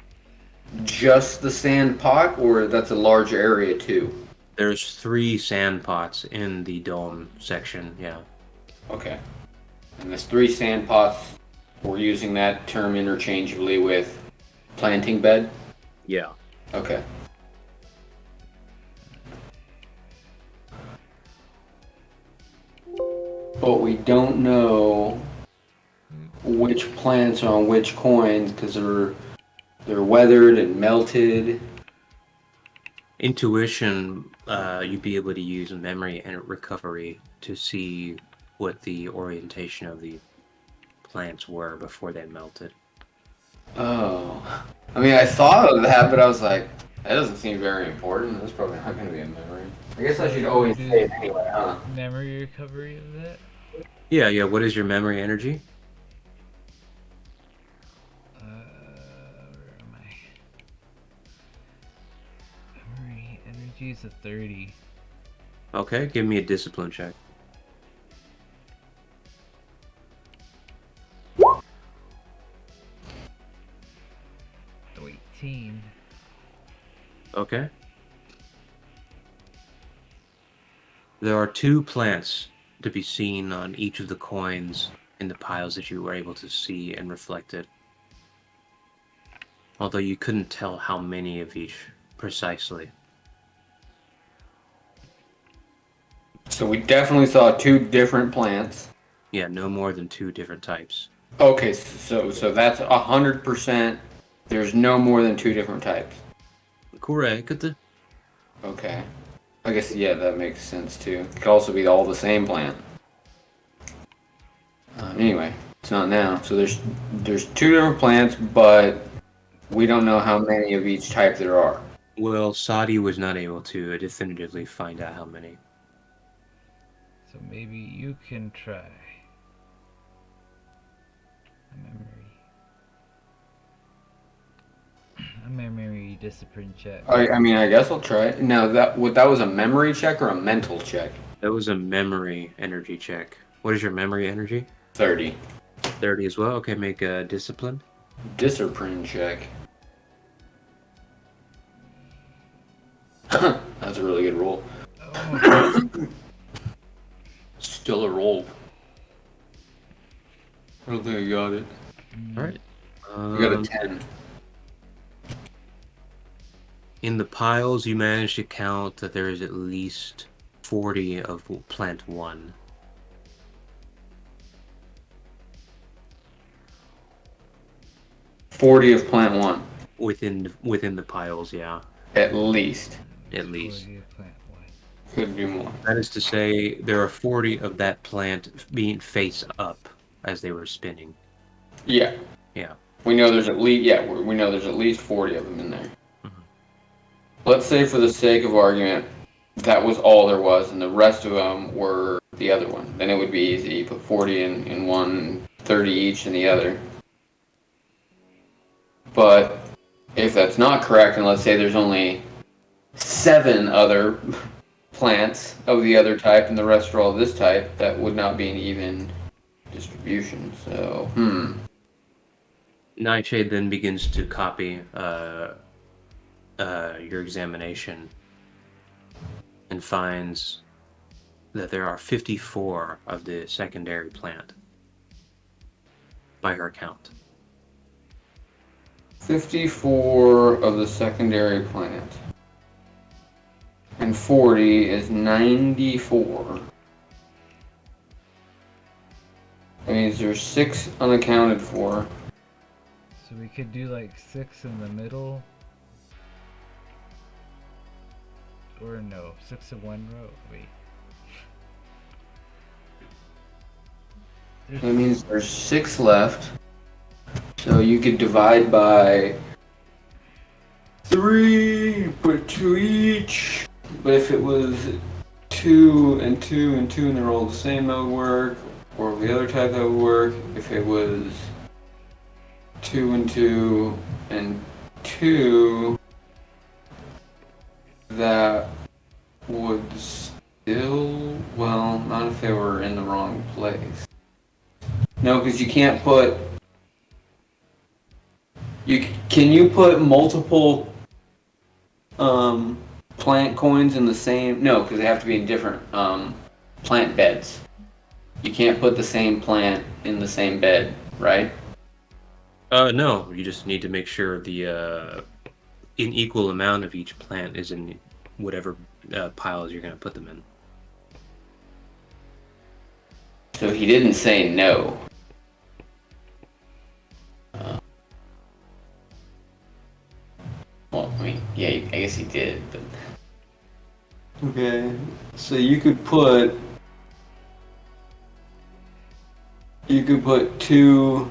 just the sand pot, or that's a large area too? There's 3 sand pots in the dome section, yeah. Okay. And there's 3 sand pots. We're using that term interchangeably with planting bed? Yeah. Okay. But we don't know which plants are on which coins because they're weathered and melted. Intuition, you'd be able to use memory and recovery to see what the orientation of the plants were before they melted. Oh. I mean, I thought of that, but I was like, that doesn't seem very important. That's probably not going to be a memory. I guess I should always say it anyway, huh? Memory recovery of that? Yeah, what is your memory energy? Where am I? Memory energy is a 30. Okay, give me a discipline check. Oh, 18. Okay. There are 2 plants to be seen on each of the coins in the piles that you were able to see and reflected. Although you couldn't tell how many of each precisely. So we definitely saw 2 different plants. Yeah, no more than 2 different types. Okay, so that's 100%. There's no more than 2 different types. Correct. Okay. I guess, yeah, that makes sense too. It could also be all the same plant. Anyway, it's not now. So there's 2 different plants, but we don't know how many of each type there are. Well, Sadi was not able to definitively find out how many. So maybe you can try. A memory discipline check. I mean, I guess I'll try it. Now, that was a memory check or a mental check? That was a memory energy check. What is your memory energy? 30. 30 as well? Okay, make a discipline. Discipline check. That's a really good roll. Oh. Still a roll. I don't think I got it. Alright. You got a 10. In the piles, you managed to count that there is at least 40 of plant 1. $40 of plant 1. Within the piles, yeah. At least. At least. Could be more. That is to say, there are 40 of that plant being face up as they were spinning. Yeah. Yeah. We know there's at least 40 of them in there. Mm-hmm. Let's say for the sake of argument, that was all there was, and the rest of them were the other one. Then it would be easy. You put 40 in one, 30 each in the other. But if that's not correct, and let's say there's only 7 other plants of the other type, and the rest are all this type, that would not be an even distribution. So, Nightshade then begins to copy your examination and finds that there are 54 of the secondary plant by her count. 54 of the secondary plant. And 40 is 94. That means there's 6 unaccounted for. So we could do like 6 in the middle. Or no, 6 in one row. Wait. That means there's 6 left. So you could divide by 3, put 2 each. But if it was 2 and 2 and 2 and they're all the same, that would work. Or the other type, that would work. If it was 2 and 2 and 2, that would still, well, not if they were in the wrong place. No, because you can't put. Can you put multiple plant coins in the same? No, because they have to be in different plant beds. You can't put the same plant in the same bed, right? No, you just need to make sure the an equal amount of each plant is in whatever piles you're going to put them in. So he didn't say no. Well, I mean, yeah, I guess he did, but. Okay, so you could put two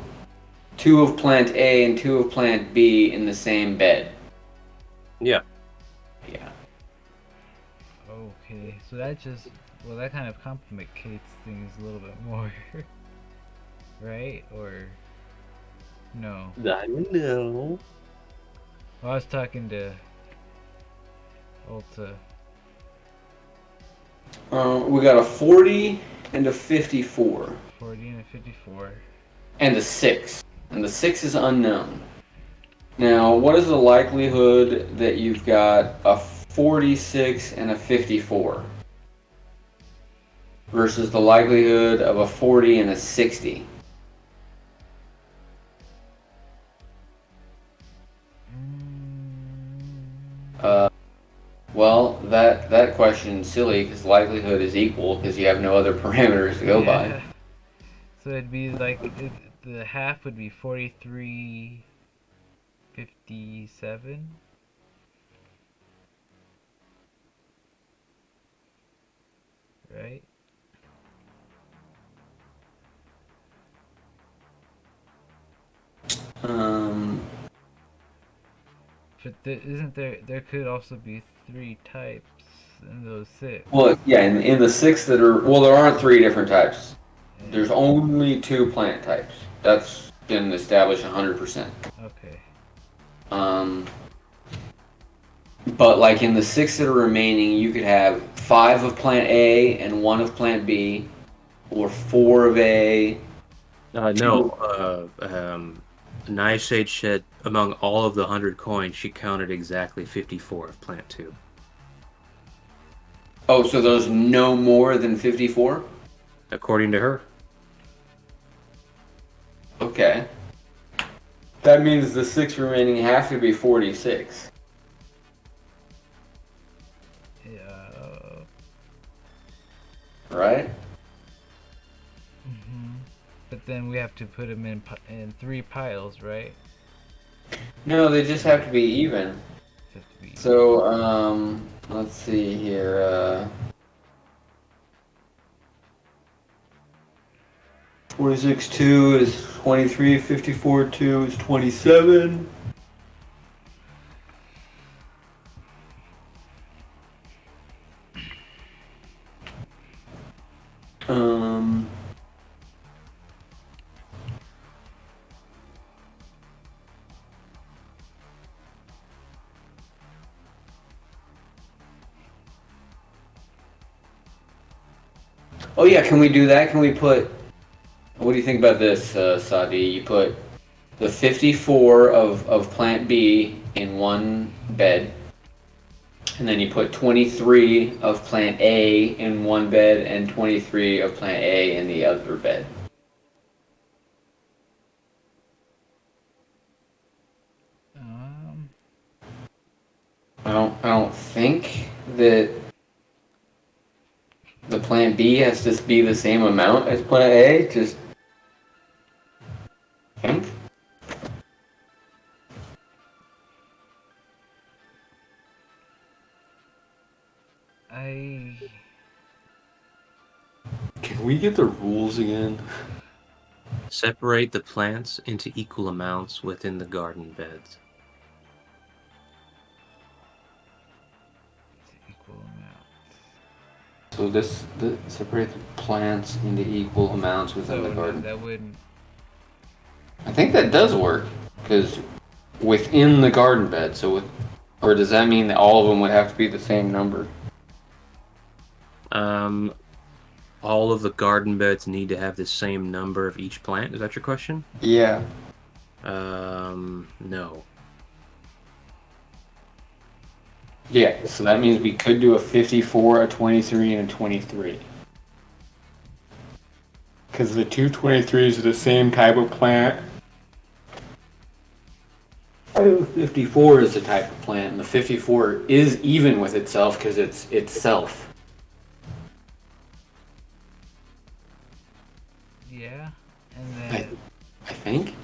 of plant A and two of plant B in the same bed. Yeah. Yeah. Okay, so that kind of complicates things a little bit more, right? Or no? I know. Well, I was talking to Ulta. We got a 40 and a 54. 40 and a 54. And a 6. And the 6 is unknown. Now, what is the likelihood that you've got a 46 and a 54? Versus the likelihood of a 40 and a 60? Well, that question's silly because likelihood is equal because you have no other parameters to go by. So it'd be like the half would be 43.57, right? But isn't there could also be 3 types in those 6. Well, yeah, in the 6 that are, well, there aren't 3 different types. There's only 2 plant types. That's been established 100%. Okay. But like in the 6 that are remaining, you could have 5 of plant A and 1 of plant B, or 4 of A. No. Nightshade said among all of the 100 coins, she counted exactly 54 of plant 2. Oh, so there's no more than 54? According to her. Okay. That means the 6 remaining have to be 46. Yeah. Right? But then we have to put them in 3 piles, right? No, they just have to be even. So, let's see here. 46-2 is 23, 54-2 is 27. Oh yeah, can we do that? Can we put, what do you think about this, Sadi? You put the 54 of plant B in one bed, and then you put 23 of plant A in one bed and 23 of plant A in the other bed. I don't think that the plant B has to be the same amount as plant A. Just think. Can we get the rules again? Separate the plants into equal amounts within the garden beds. So separate the plants into equal amounts within the garden. That wouldn't. I think that does work because within the garden bed. So with Or does that mean that all of them would have to be the same number? All of the garden beds need to have the same number of each plant. Is that your question? Yeah. No. Yeah, so that means we could do a 54, a 23, and a 23. Because the two 23s are the same type of plant. The 54 is the type of plant, and the 54 is even with itself because it's itself. Yeah, and then. I think.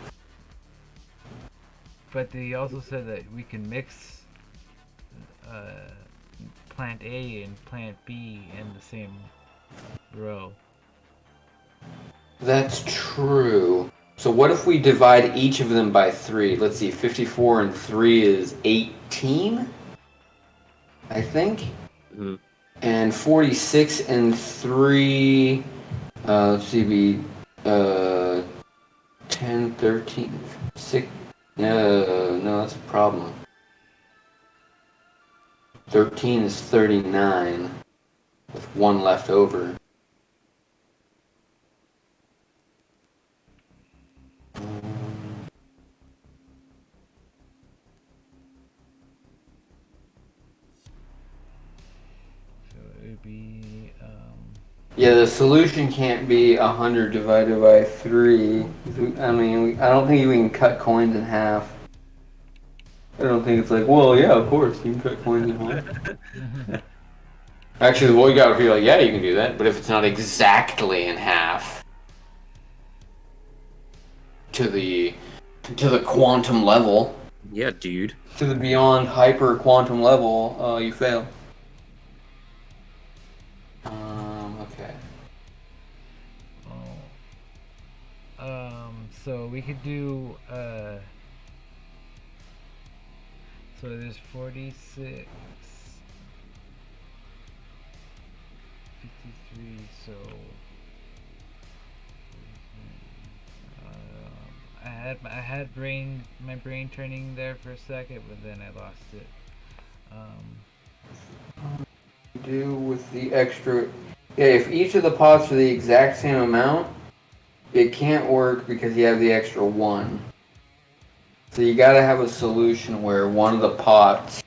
But they also said that we can mix plant A and plant B in the same row. That's true. So what if we divide each of them by 3? Let's see, 54 and 3 is 18, I think. Mm-hmm. And 46 and 3, let's see, be 10, 13, 6. No, that's a problem. 13 is 39, with 1 left over. So it would be. Yeah, the solution can't be 100 divided by 3. I mean, I don't think we can cut coins in half. I don't think it's like, well, yeah, of course, you can cut coins in half. Actually, what you gotta be like, yeah, you can do that, but if it's not exactly in half to the quantum level, Yeah, dude. to the beyond hyper quantum level, you fail. Okay. So we could do. So there's 46. 53, so I had my brain turning there for a second, but then I lost it. Do with the extra, yeah, if each of the pots are the exact same amount, it can't work because you have the extra 1. So you gotta have a solution where one of the pots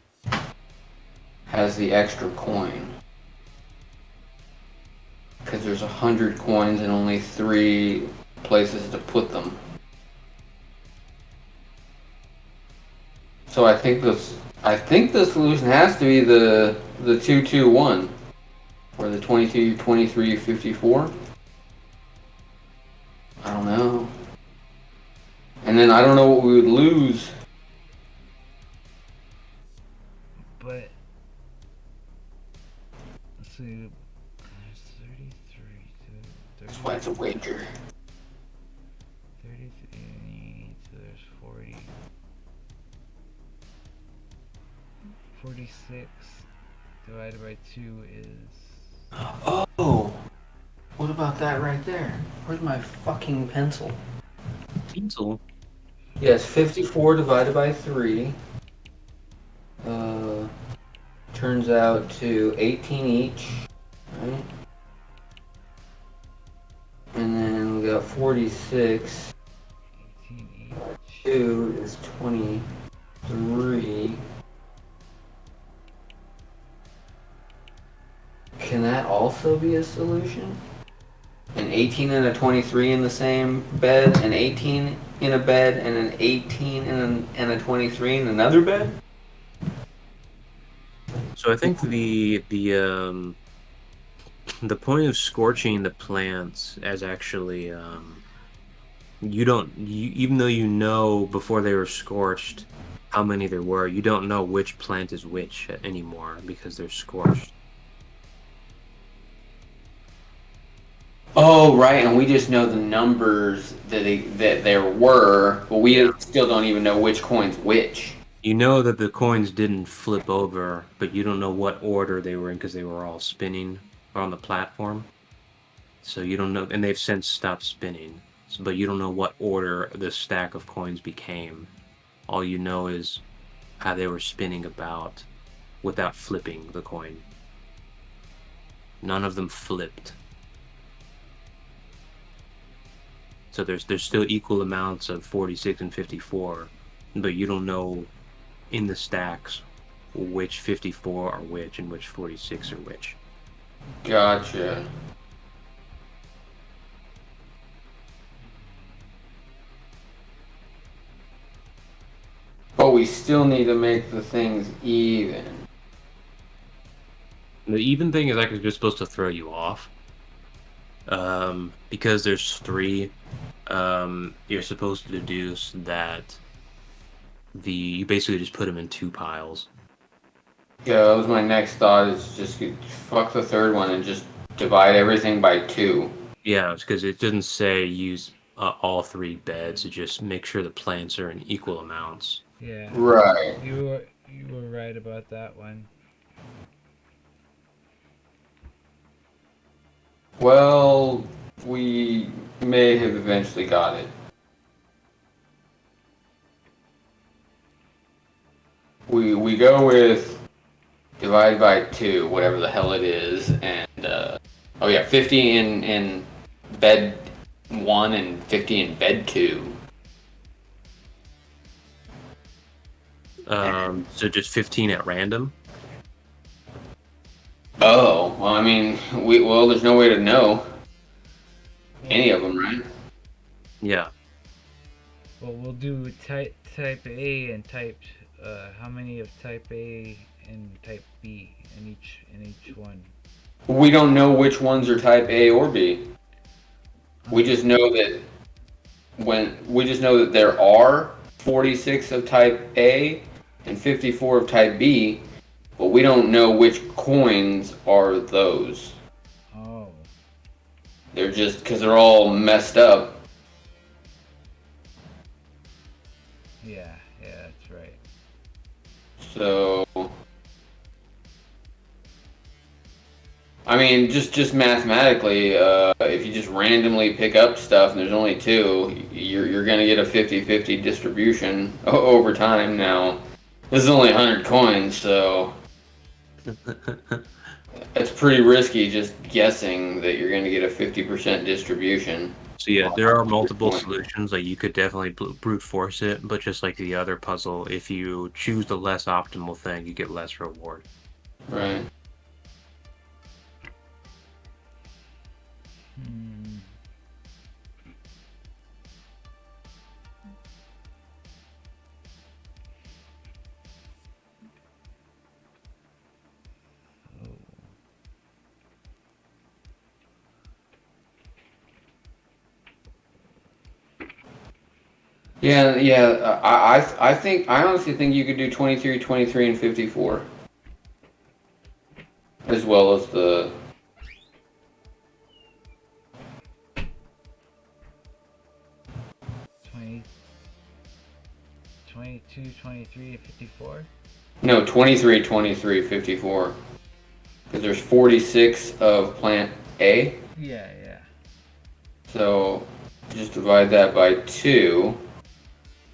has the extra coin. Because there's 100 coins and only 3 places to put them. So I think the solution has to be the 2-2-1, or the 22, 23, 54. I don't know. And then I don't know what we would lose. But let's see, there's 33. That's why it's a wager. 33, so there's 40. 46 divided by 2 is. Oh! What about that right there? Where's my fucking pencil? Pencil? Yes, 54 divided by 3 turns out to 18 each, right? And then we got 46. 18 each. 2 is 23. Can that also be a solution? An 18 and a 23 in the same bed, an 18 in a bed, and an 18 and a 23 in another bed? So I think the point of scorching the plants as actually even though you know before they were scorched how many there were, you don't know which plant is which anymore because they're scorched. Oh, right, and we just know the numbers that there were, but we still don't even know which coin's which. You know that the coins didn't flip over, but you don't know what order they were in because they were all spinning on the platform. So you don't know, and they've since stopped spinning. But you don't know what order the stack of coins became. All you know is how they were spinning about without flipping the coin. None of them flipped. So there's still equal amounts of 46 and 54, but you don't know in the stacks which 54 are which and which 46 are which. Gotcha. But we still need to make the things even. The even thing is actually just supposed to throw you off. Because there's 3, you're supposed to deduce that you basically just put them in 2 piles. Yeah, that was my next thought, is just fuck the third one and just divide everything by 2. Yeah, because it doesn't say use all 3 beds. It just make sure the plants are in equal amounts. Yeah. Right. You were right about that one. Well, we may have eventually got it. We go with divide by 2, whatever the hell it is, and 50 in bed 1 and 50 in bed 2. So just 15 at random. Oh, well, I mean, there's no way to know any of them, right? Yeah. Well, we'll do type A and type. How many of type A and type B in each one? We don't know which ones are type A or B. We just know that there are 46 of type A and 54 of type B, but we don't know which coins are those. Oh. They're just because they're all messed up. Yeah, that's right. So, I mean, just mathematically, if you just randomly pick up stuff and there's only 2, you're gonna get a 50-50 distribution over time. Now, this is only 100 coins, so it's pretty risky just guessing that you're gonna get a 50% distribution. So yeah, there are multiple solutions. Like you could definitely brute force it, but just like the other puzzle, if you choose the less optimal thing, you get less reward. Right. Yeah. I honestly think you could do 23, 23, and 54, as well as the. 22, 23, and 54? No, 23, 23, 54. Because there's 46 of plant A. Yeah. So just divide that by 2.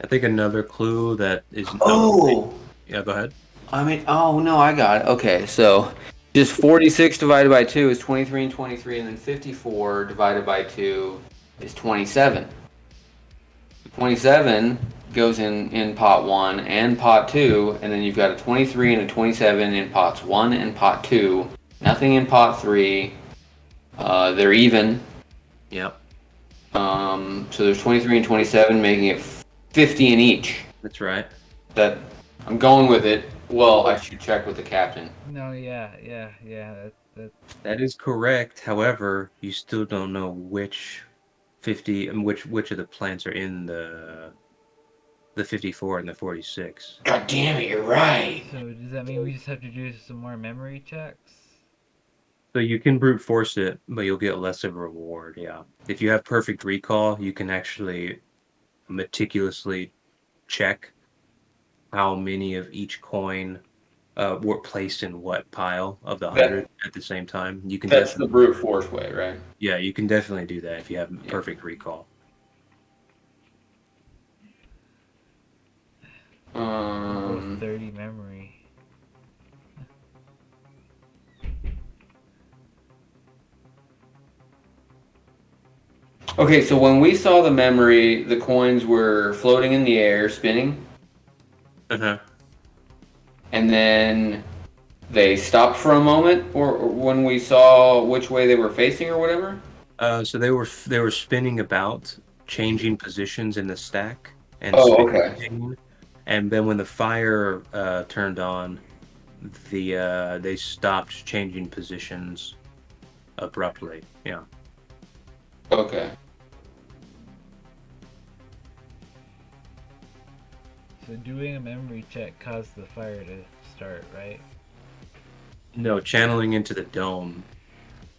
I think another clue that is. Oh! Yeah, go ahead. I mean, oh no, I got it. Okay, so just 46 divided by 2 is 23 and 23, and then 54 divided by 2 is 27. 27 goes in pot 1 and pot 2, and then you've got a 23 and a 27 in pots 1 and pot 2. Nothing in pot 3. They're even. Yep. So there's 23 and 27, making it 50 in each. That's right. I'm going with it. Well, I should check with the captain. No, yeah. That is correct. However, you still don't know which 50 and which of the plants are in the 54 and the 46. God damn it, you're right. So does that mean we just have to do some more memory checks? So you can brute force it, but you'll get less of a reward, yeah. If you have perfect recall, you can actually meticulously check how many of each coin were placed in what pile of the 100 at the same time. You can That's the brute force way, right? Yeah, you can definitely do that if you have perfect recall. Equals 30 memory. Okay, so when we saw the memory, the coins were floating in the air, spinning, Uh-huh. and then they stopped for a moment, or when we saw which way they were facing, or whatever. So they were spinning about, changing positions in the stack and Oh, okay. spinning, and then when the fire turned on, they stopped changing positions abruptly. Yeah. Okay. So doing a memory check caused the fire to start, right? No, channeling into the dome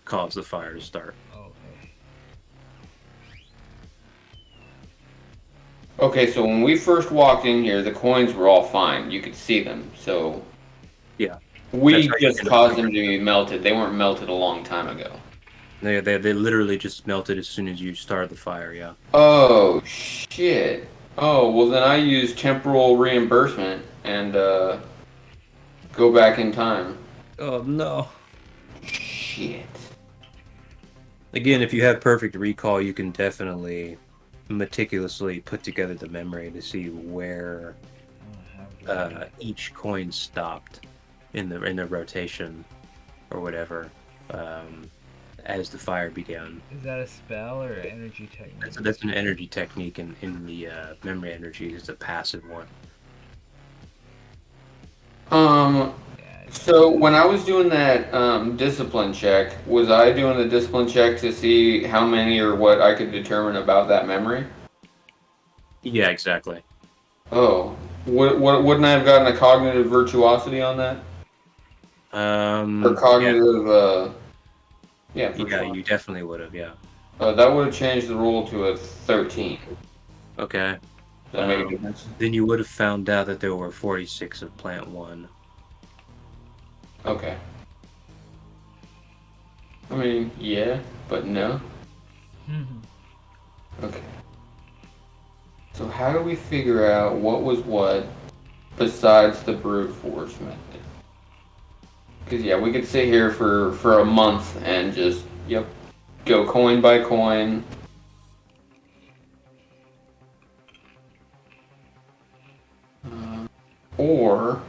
caused the fire to start. Okay. Okay, so when we first walked in here, the coins were all fine. You could see them. So Yeah. That's we how you just get a caused fire. them to be melted. They weren't melted a long time ago. They literally just melted as soon as you started the fire. Yeah. Oh, shit. Oh, well, then I use temporal reimbursement and go back in time. Oh no. Shit. Again, if you have perfect recall, you can definitely meticulously put together the memory to see where I don't have that. each coin stopped in the rotation or whatever as the fire began. Is that a spell or energy technique? That's an energy technique in the memory energy. It's a passive one. Um, Yeah. so when I was doing that discipline check, was I doing the discipline check to see how many or what I could determine about that memory? Yeah, exactly. Oh, wouldn't I have gotten a cognitive virtuosity on that? Or Yeah, cognitive, yeah, yeah, virtuosity. you definitely would have. Yeah. That would have changed the rule to a 13. Okay. Does that make a difference? Then you would have found out that there were 46 of plant one. Okay. I mean, yeah, but no. Okay. So how do we figure out what was what besides the brute force method? Because yeah, we could sit here for a month and just go coin by coin. Or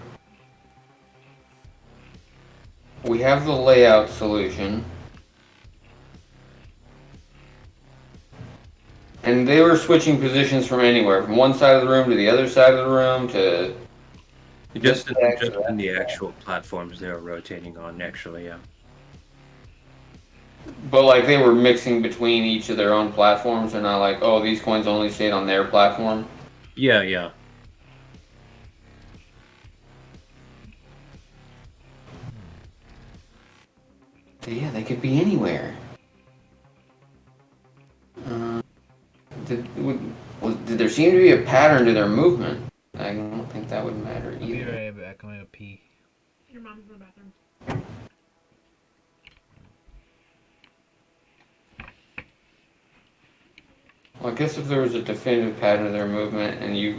we have the layout solution. And they were switching positions from anywhere, from one side of the room to the other side of the room to this stack to Just in that the stack. actual platforms they were rotating on, actually, yeah. But like they were mixing between each of their own platforms. They're not like, oh, these coins only stayed on their platform. Yeah, yeah. So yeah, they could be anywhere. Did, did there seem to be a pattern to their movement? I don't think that would matter I'll be either. right back. I'm gonna pee. Your mom's in the bathroom. Well, I guess if there was a definitive pattern to their movement and you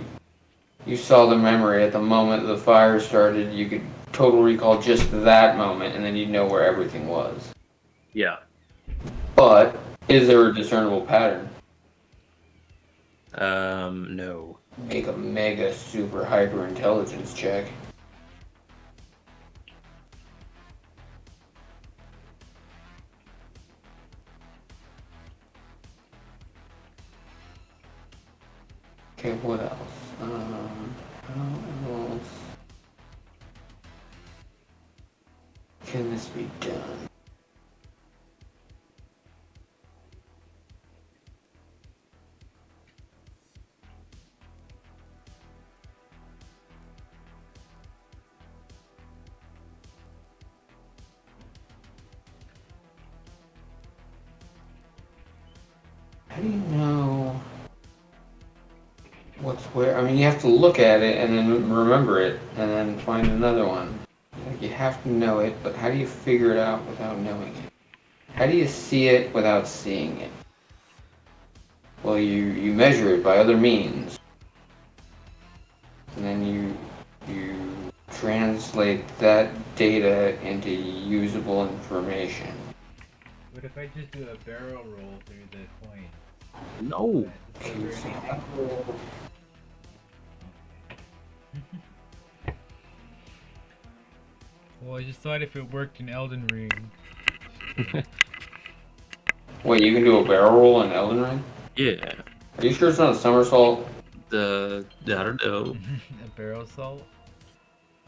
saw the memory at the moment the fire started, you could total recall just that moment, and then you'd know where everything was. Yeah. But is there a discernible pattern? No. Make a mega super hyper intelligence check. Okay, what else? How else can this be done? How do you know what's where? I mean, you have to look at it and then remember it and then find another one. Like, you have to know it, but how do you figure it out without knowing it? How do you see it without seeing it? Well, you measure it by other means. and then you translate that data into usable information. What if I just do a barrel roll through the coin? No. Discover anything? Well, I just thought if it worked in Elden Ring. Wait, you can do a barrel roll in Elden Ring? Yeah. Are you sure it's not a somersault? I don't know. A barrel salt?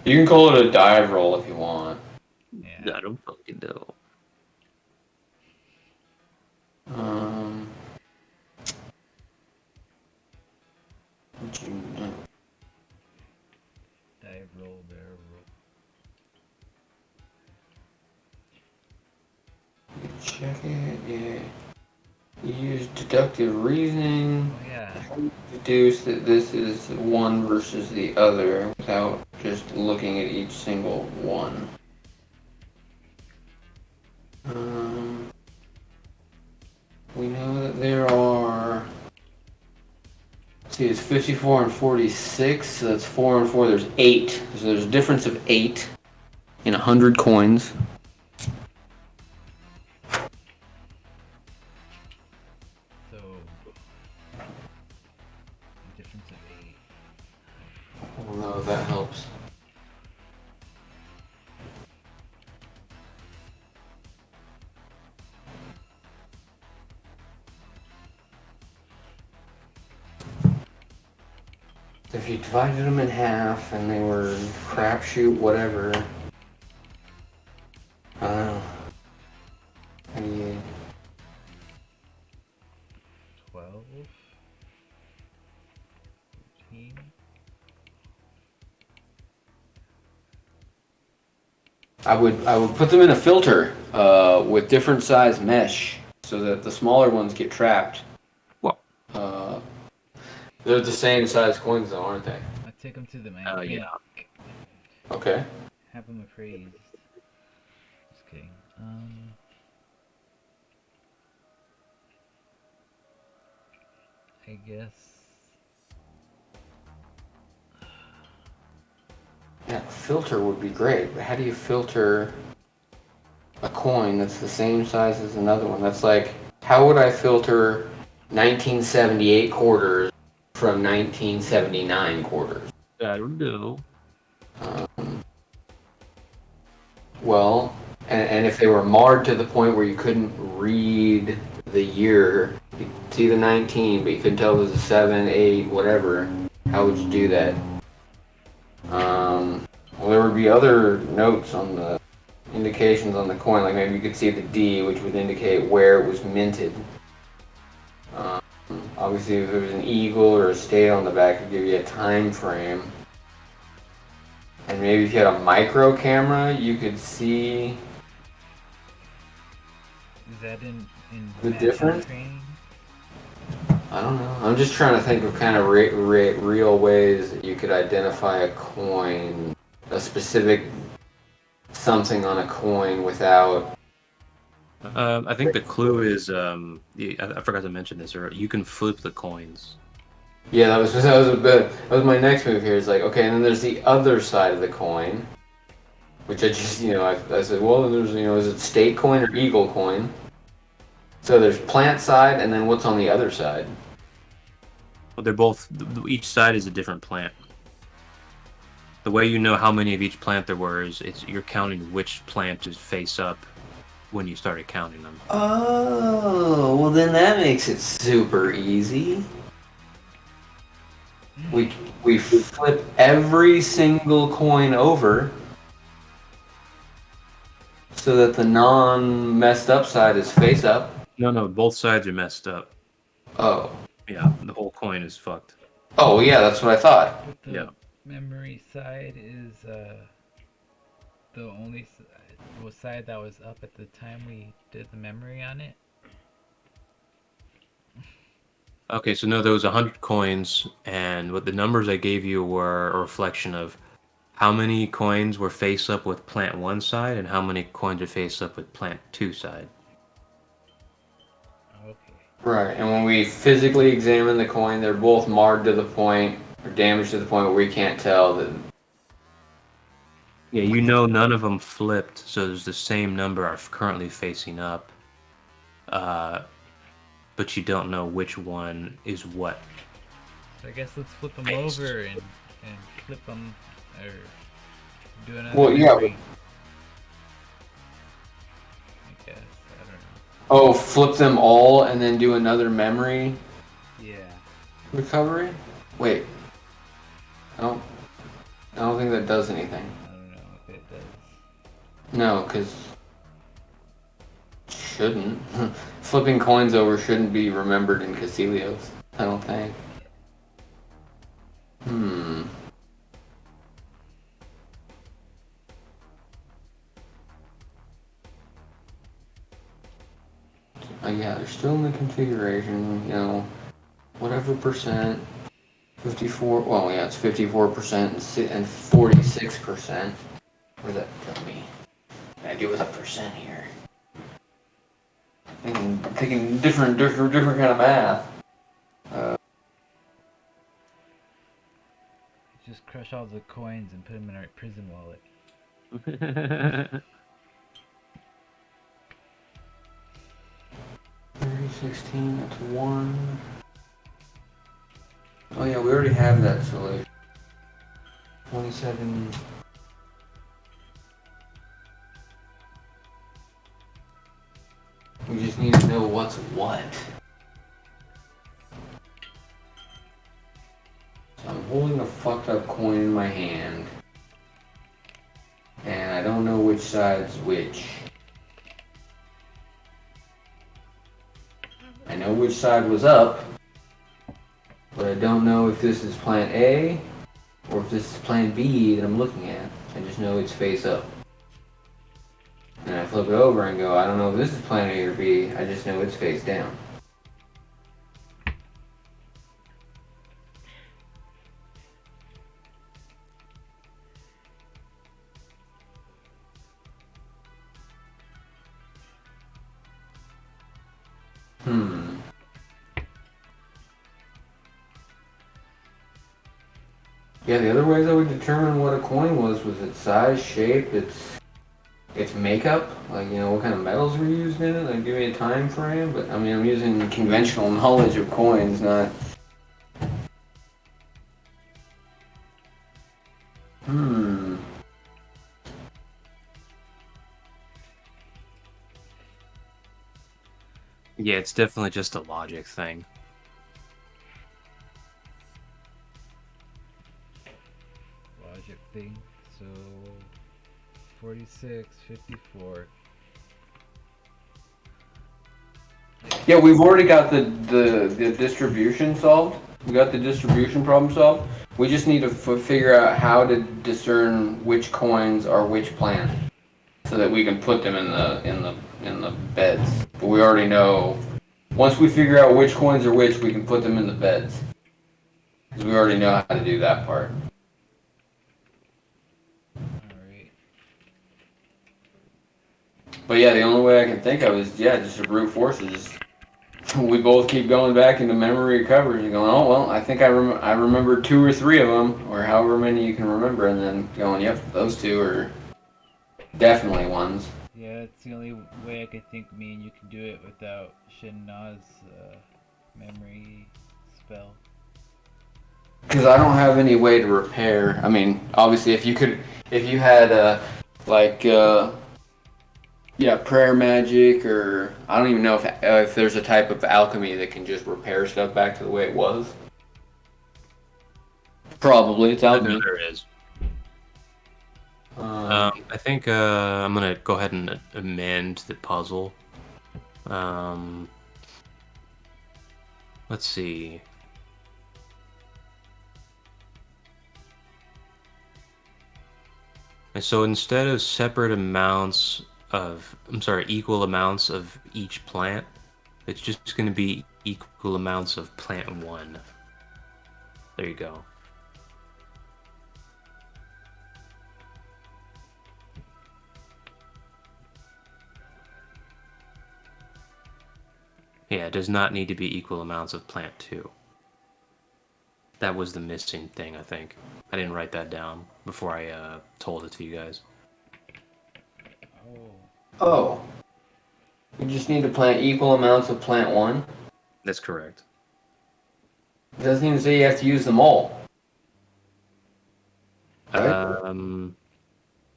You can call it a dive roll if you want. Yeah. I don't fucking know. Dive roll, barrel roll. Check it, yeah. You use deductive reasoning. Oh yeah. Deduce that this is one versus the other without just looking at each single one. We know that there are. Let's see, it's 54 and 46, so that's 4 and 4. There's 8. So there's a difference of 8 in 100 coins. So, a difference of 8. Oh no, that helps. So if you divided them in half and they were crapshoot, whatever. I don't know. How do you. 12? 14? I would put them in a filter with different size mesh so that the smaller ones get trapped. Well. They're the same size coins though, aren't they? I'll take them to the bank. Oh, yeah. Okay. Have them appraised. Just kidding. I guess. Yeah, filter would be great, but how do you filter a coin that's the same size as another one? That's like, how would I filter 1978 quarters from 1979 quarters? I don't know. Well, and if they were marred to the point where you couldn't read the year, you could see the 19, but you couldn't tell if it was a 7, 8, whatever, how would you do that? Well, there would be other notes on the indications on the coin, like maybe you could see the D, which would indicate where it was minted. Obviously, if there was an eagle or a state on the back, it would give you a time frame. And maybe if you had a micro camera, you could see Is that in the magic difference. training? I don't know. I'm just trying to think of kind of real ways that you could identify a coin, a specific something on a coin without. I think the clue is I forgot to mention this earlier. You can flip the coins. Yeah, that was my next move here. Is like, okay, and then there's the other side of the coin, which I just I said, well, there's is it state coin or eagle coin? So there's plant side, and then what's on the other side? Well, they're both. Each side is a different plant. The way you know how many of each plant there were is you're counting which plant is face up when you started counting them. Oh, well then that makes it super easy. We flip every single coin over so that the non-messed up side is face up. No, both sides are messed up. Oh. Yeah, the whole coin is fucked. Oh yeah, that's what I thought. But the Yeah. memory side is the only side that was up at the time we did the memory on it. Okay, so no, there was 100 coins, and what the numbers I gave you were a reflection of how many coins were face up with plant 1 side and how many coins are face up with plant 2 side. Okay. Right, and when we physically examine the coin, they're both marred to the point Or damaged to the point where we can't tell that. Yeah, you know none of them flipped, so there's the same number are currently facing up. But you don't know which one is what. So I guess let's flip them Based. over and flip them, or do another Well, yeah. memory. I guess, I don't know. Oh, flip them all and then do another memory Yeah. recovery? Wait. I don't think that does anything. I don't know if it does. No, because shouldn't. Flipping coins over shouldn't be remembered in Casilios, I don't think. Yeah, they're still in the configuration, you know, whatever percent. 54, well, yeah, it's 54% and 46%. What does that tell me? I do with a percent here. Thinking different kind of math. Just crush all the coins and put them in our prison wallet. 3016, that's 1. Oh yeah, we already have that solution. 27. We just need to know what's what. So I'm holding a fucked up coin in my hand. And I don't know which side's which. I know which side was up, but I don't know if this is plan A or if this is plan B that I'm looking at. I just know it's face up. And I flip it over and go, I don't know if this is plan A or B, I just know it's face down. Yeah, the other ways I would determine what a coin was its size, shape, its makeup, like, you know, what kind of metals were used in it, like give me a time frame, but I mean, I'm using conventional knowledge of coins, not... Yeah, it's definitely just a logic thing. Logic thing. So 46, 54. Yeah, we've already got the distribution solved. We got the distribution problem solved. We just need to figure out how to discern which coins are which plan, so that we can put them in the beds. But we already know. Once we figure out which coins are which, we can put them in the beds. Because we already know how to do that part. Alright. But yeah, the only way I can think of is, yeah, just a brute force. Just we both keep going back into memory recovery and going, oh, well, I think I remember 2 or 3 of them, or however many you can remember, and then going, yep, those 2 are definitely ones. Yeah, that's the only way I could think me and you can do it without Shin Na's memory spell. Because I don't have any way to repair. I mean, obviously, if you had prayer magic, or I don't even know if there's a type of alchemy that can just repair stuff back to the way it was. Probably, it's alchemy. There is. I think I'm gonna go ahead and amend the puzzle. Let's see. And so instead of equal amounts of each plant, it's just going to be equal amounts of plant 1. There you go. Yeah, it does not need to be equal amounts of plant 2. That was the missing thing, I think. I didn't write that down before I told it to you guys. Oh. You just need to plant equal amounts of plant 1? That's correct. It doesn't even say you have to use them all. Right?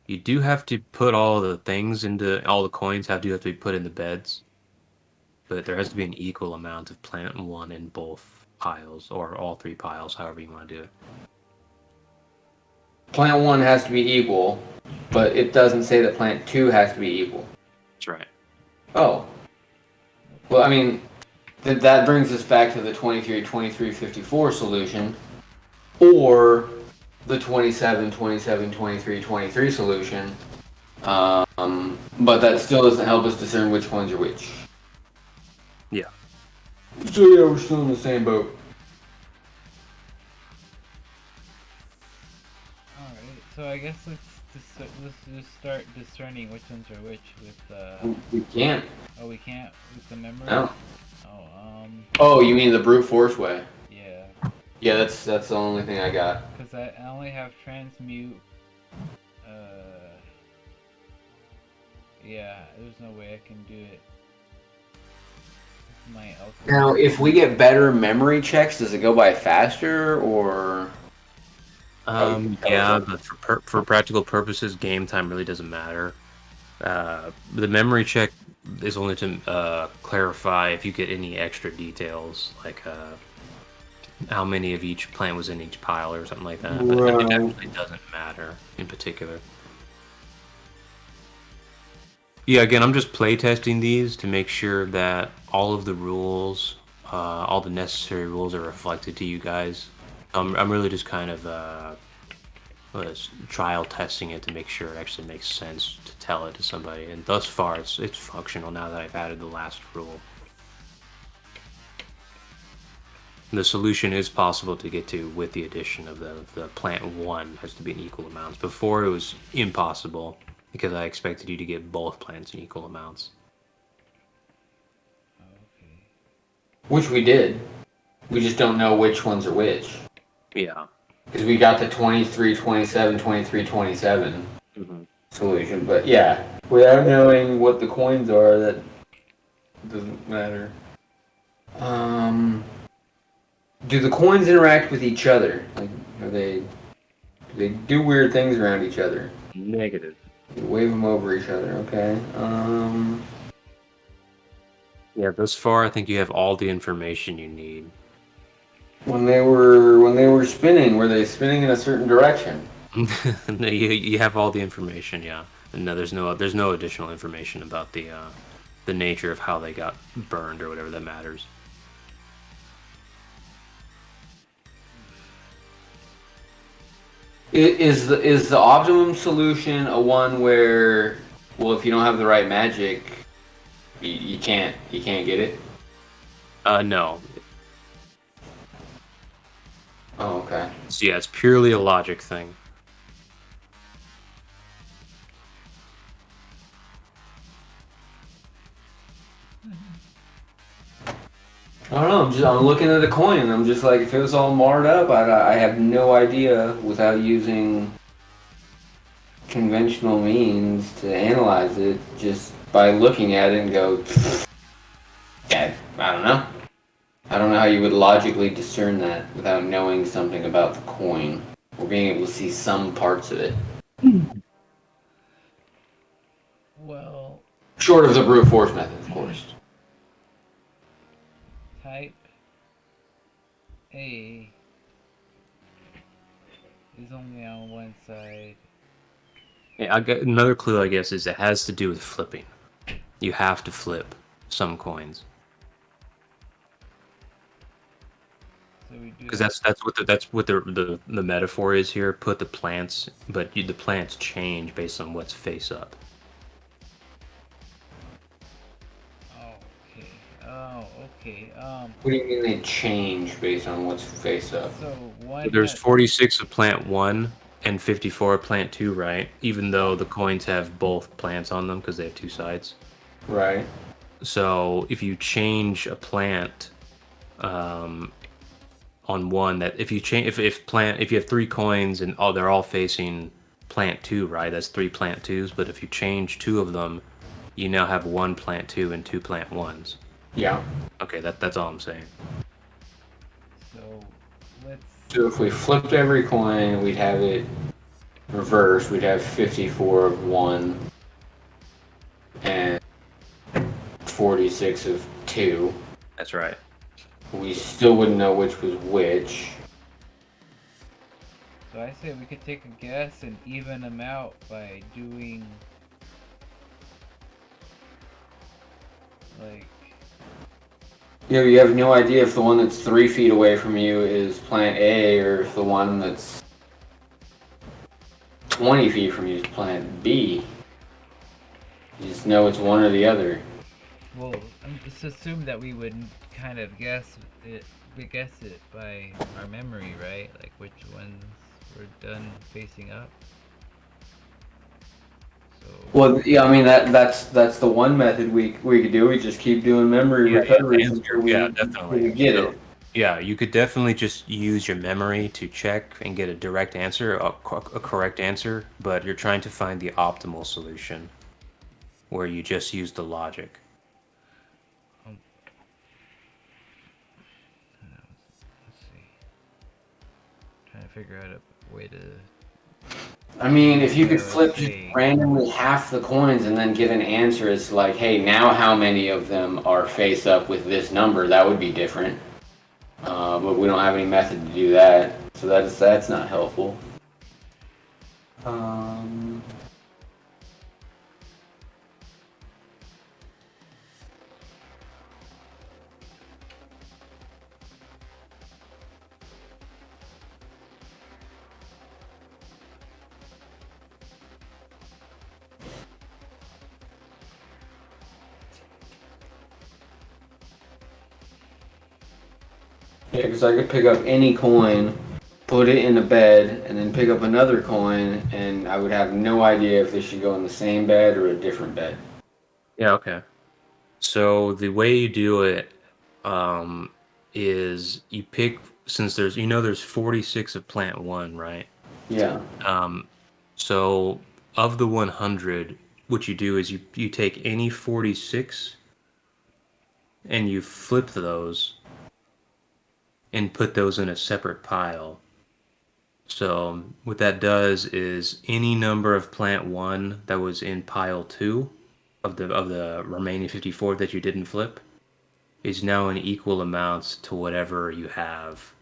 You do have to put all the things into all the coins have to be put in the beds, but there has to be an equal amount of plant 1 in both piles or all 3 piles, however you want to do it. Plant 1 has to be equal, but it doesn't say that plant 2 has to be equal. That's right. Oh. Well, I mean, that brings us back to the 23-23-54 solution, or the 27-27-23-23 solution. But that still doesn't help us discern which ones are which. Yeah. So yeah, we're still in the same boat. Alright, so I guess let's just start discerning which ones are which with We can't. Oh, we can't with the memory? No. Oh, Oh, you mean the brute force way? yeah. Yeah, that's the only thing I got. Because I only have transmute. Yeah, there's no way I can do it. My alchemy. Now, if we get better memory checks, does it go by faster or? Yeah, but for practical purposes, game time really doesn't matter. The memory check is only to clarify if you get any extra details, like how many of each plant was in each pile or something like that. But it actually doesn't matter in particular. Yeah, again, I'm just playtesting these to make sure that all of the rules, all the necessary rules are reflected to you guys. I'm really just kind of trial testing it to make sure it actually makes sense to tell it to somebody. And thus far, it's functional now that I've added the last rule. The solution is possible to get to with the addition of the plant 1 has to be in equal amounts. Before it was impossible because I expected you to get both plants in equal amounts. Okay. Which we did. We just don't know which ones are which. Yeah. Because we got the 23-27, 23-27 solution. But yeah, without knowing what the coins are, that doesn't matter. Do the coins interact with each other? Like, do they do weird things around each other? Negative. You wave them over each other, okay. Yeah, thus far I think you have all the information you need. When they were spinning, were they spinning in a certain direction? No, you have all the information, yeah. And no, there's no additional information about the nature of how they got burned or whatever that matters. Is the optimum solution a one where, well, if you don't have the right magic, you can't get it? No. Oh, okay. So yeah, it's purely a logic thing. I don't know. I'm looking at the coin, and I'm just like, if it was all marred up, I have no idea without using conventional means to analyze it. Just by looking at it and go, yeah, I don't know. I don't know how you would logically discern that without knowing something about the coin or being able to see some parts of it. Well, Short of the brute force method, of course. type A is only on one side. Yeah, I got another clue, I guess, is it has to do with flipping. You have to flip some coins. So we do Because that's what the metaphor is here. Put the plants, but the plants change based on what's face up. Okay. Oh, okay. What do you mean they change based on what's face up? So one. There's has- 46 of plant 1 and 54 of plant 2, right? Even though the coins have both plants on them because they have two sides. Right. So if you change a plant, on one that if you change if you have 3 coins and they're all facing plant 2, right? That's 3 plant 2s. But if you change 2 of them, you now have 1 plant 2 and 2 plant 1s. Yeah. Okay, that's all I'm saying. So let's. So if we flipped every coin, we'd have it reversed. We'd have 54 of 1 and 46 of 2. That's right. We still wouldn't know which was which. So I say we could take a guess and even them out by doing like. Yeah, you have no idea if the one that's 3 feet away from you is plant A or if the one that's 20 feet from you is plant B. You just know it's one or the other. Well, just assume that we would kind of guess it. We guess it by our memory, right? Like which ones were done facing up. So. Well, yeah, I mean that's the one method we could do. We just keep doing memory recovery until we definitely get it. Yeah, you could definitely just use your memory to check and get a direct answer, a correct answer, but you're trying to find the optimal solution where you just use the logic. Let's see. Trying to figure out a way to. I mean, if you could flip just randomly half the coins and then get an answer, it's like, hey, now how many of them are face up with this number? That would be different. But we don't have any method to do that, so that's not helpful. Yeah, because I could pick up any coin, put it in a bed, and then pick up another coin, and I would have no idea if they should go in the same bed or a different bed. Yeah, okay. So the way you do it is you pick, since there's 46 of plant 1, right? Yeah. So of the 100, what you do is you take any 46 and you flip those and put those in a separate pile. So what that does is any number of plant 1 that was in pile 2 of the remaining 54 that you didn't flip is now in equal amounts to whatever you have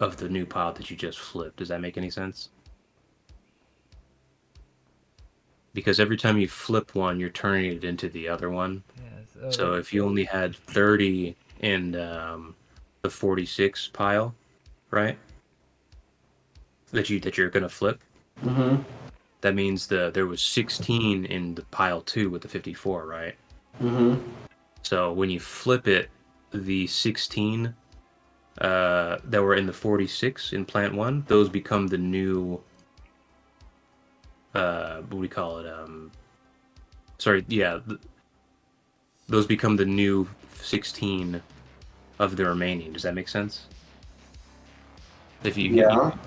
of the new pile that you just flipped. Does that make any sense? Because every time you flip one, you're turning it into the other one. Yes. So if you only had 30 in the 46 pile, right? That you're gonna flip. Mm-hmm. That means there was 16 in the pile 2 with the 54, right? Mm-hmm. So when you flip it, the 16 that were in the 46 in plant 1, those become the new what do we call it? Those become the new 16 of the remaining. Does that make sense? If you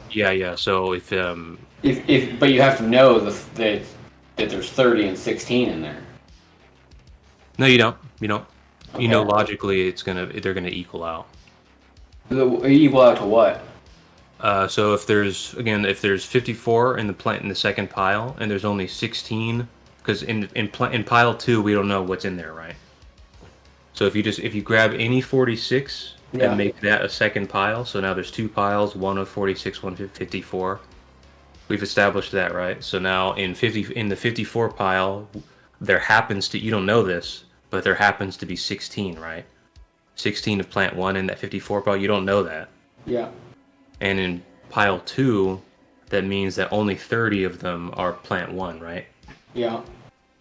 yeah. So if but you have to know that there's 30 and 16 in there. No, you don't. You don't. Okay. You know, logically, they're gonna equal out. Equal out to what? So if there's 54 in the second pile, and there's only 16, because in pile 2 we don't know what's in there, right? So if you grab any 46 and make that a second pile, so now there's 2 piles, one of 46, one of 54. We've established that, right? So now in the 54 pile, there happens to, you don't know this, but there happens to be 16, right? 16 of plant 1 in that 54 pile, you don't know that. Yeah. And in pile 2, that means that only 30 of them are plant 1, right? Yeah.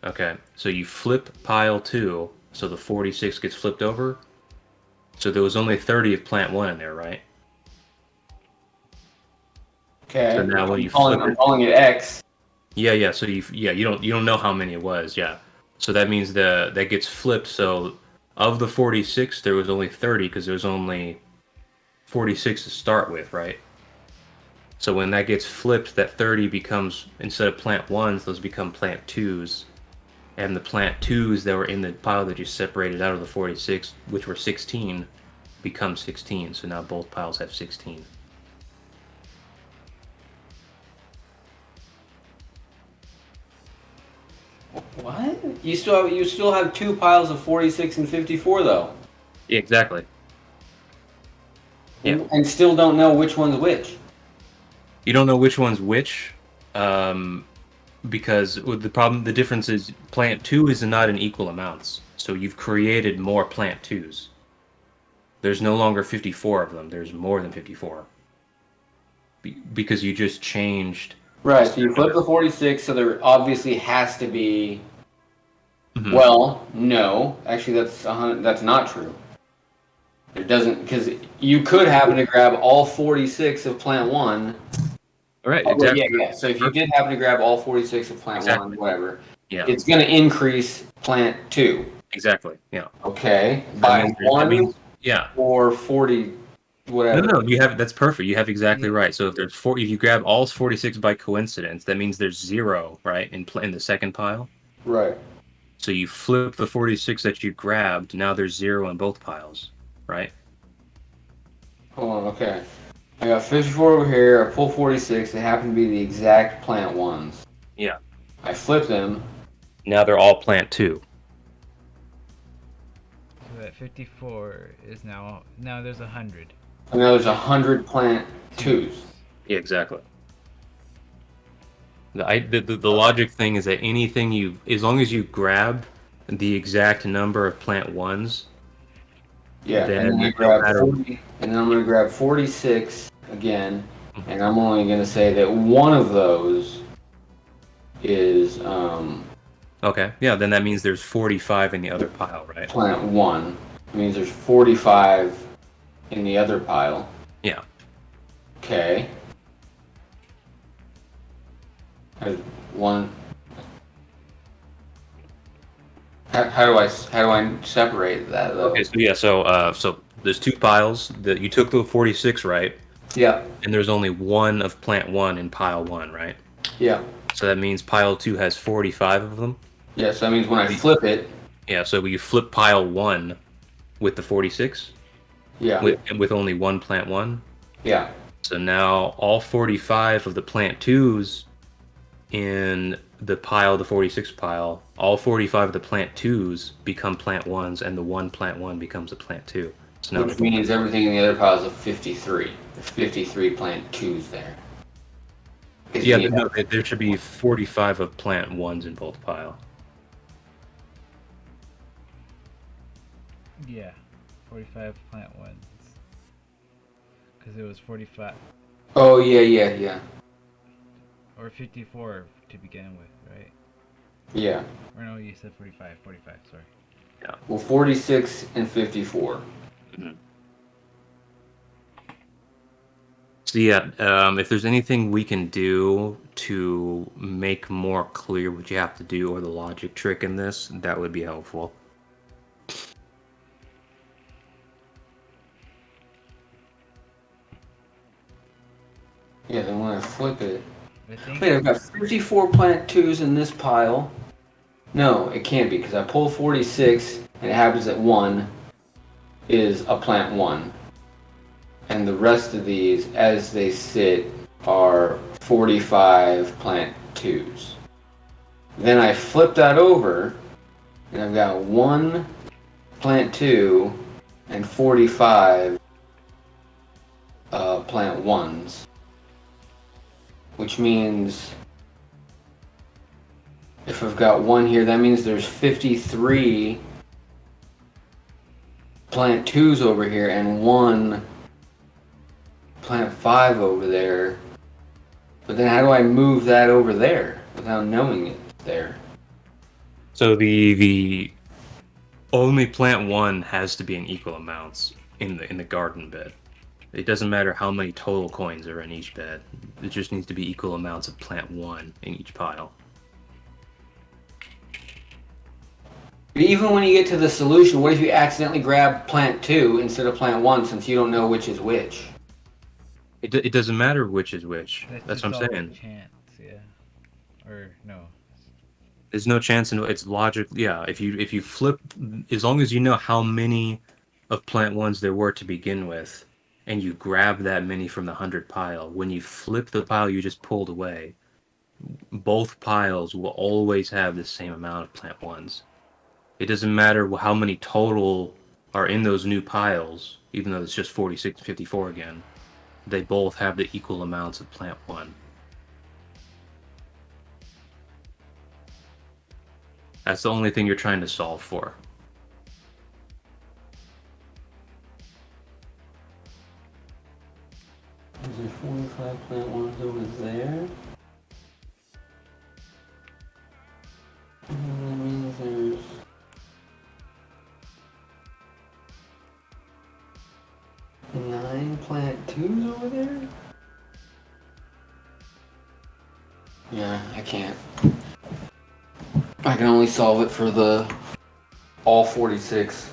Okay, so you flip pile 2, so the 46 gets flipped over. So there was only 30 of plant 1 in there, right? Okay. So now when you I'm calling it X. Yeah. So you don't know how many it was, yeah. So that means that gets flipped. So of the 46, there was only 30 because there was only 46 to start with, right? So when that gets flipped, that 30 becomes, instead of plant 1s, those become plant 2s. And the plant 2s that were in the pile that you separated out of the 46, which were 16, become 16. So now both piles have 16. What? You still have 2 piles of 46 and 54 though. Yeah, exactly. Yeah. And still don't know which one's which. You don't know which one's which, because the difference is plant 2 is not in equal amounts. So you've created more plant 2s. There's no longer 54 of them. There's more than 54. Because you just changed. Right, so you flip the 46, so there obviously has to be. Mhm. Well, no, actually, that's not true. It doesn't, because you could happen to grab all 46 of plant 1. All right, Oh, exactly. yeah. So if you did happen to grab all 46 of plant 1, whatever, Yeah, it's going to increase plant 2. exactly. Yeah. Okay, by That 1 means, yeah. or 40, whatever. No, that's perfect. You have exactly right. So if if you grab all 46 by coincidence, that means there's 0, right, in the second pile. Right. So you flip the 46 that you grabbed. Now there's 0 in both piles, right? Hold on, okay. I got 54 over here, I pull 46, they happen to be the exact plant 1s. Yeah. I flip them. Now they're all plant 2. So that 54 is now there's 100. And now there's 100 plant 2s. Yeah, exactly. The logic thing is that anything as long as you grab the exact number of plant 1s. Yeah, Then and then I'm going to grab 46 again, and I'm only going to say that one of those is Okay, yeah, then that means there's 45 in the other pile, right? plant 1. It means there's 45 in the other pile. Yeah. Okay. There's one. How do I separate that though? Okay, so there's 2 piles that you took the 46, right? Yeah. And there's only one of plant 1 in pile 1, right? Yeah. So that means pile 2 has 45 of them. Yeah, so that means when I flip it. Yeah, so you flip pile 1 with the 46. Yeah. With only one plant 1. Yeah. So now all 45 of the plant 2s in the 46 pile, all 45 of the plant 2s become plant 1s, and the one plant 1 becomes a plant 2. So now Which means everything in the other pile is a 53. There's 53 plant 2s there. Yeah, no, there should be 45 of plant 1s in both pile. Yeah, 45 plant 1s. Because it was 45. Oh, yeah. Or 54 to begin with, right? Yeah. Or no, you said 45, sorry. Yeah. Well, 46 and 54. Mm-hmm. So yeah, if there's anything we can do to make more clear what you have to do or the logic trick in this, that would be helpful. Yeah, then when I flip it. I Wait, I've got 54 plant 2s in this pile. No, it can't be, because I pull 46, and it happens that 1 is a plant 1. And the rest of these, as they sit, are 45 plant 2s. Then I flip that over, and I've got 1 plant 2 and 45 plant 1s. Which means if I've got 1 here, that means there's 53 plant 2s over here and 1 plant 5 over there. But then how do I move that over there without knowing it's there? So the only plant 1 has to be in equal amounts in the garden bed. It doesn't matter how many total coins are in each bed. It just needs to be equal amounts of plant 1 in each pile. Even when you get to the solution, what if you accidentally grab plant 2 instead of plant 1 since you don't know which is which? It doesn't matter which is which. That's That's just what I'm all saying. chance, yeah. Or no. There's no chance in it's logic. Yeah, if you flip, as long as you know how many of plant ones there were to begin with, and you grab that many from the 100 pile, when you flip the pile you just pulled away, both piles will always have the same amount of plant ones. It doesn't matter how many total are in those new piles, even though it's just 46 and 54 again. They both have the equal amounts of plant one. That's the only thing you're trying to solve for. Is there 45 plant 1s over there? And that means there's 9 plant 2s over there? Yeah, I can't. I can only solve it for the all 46.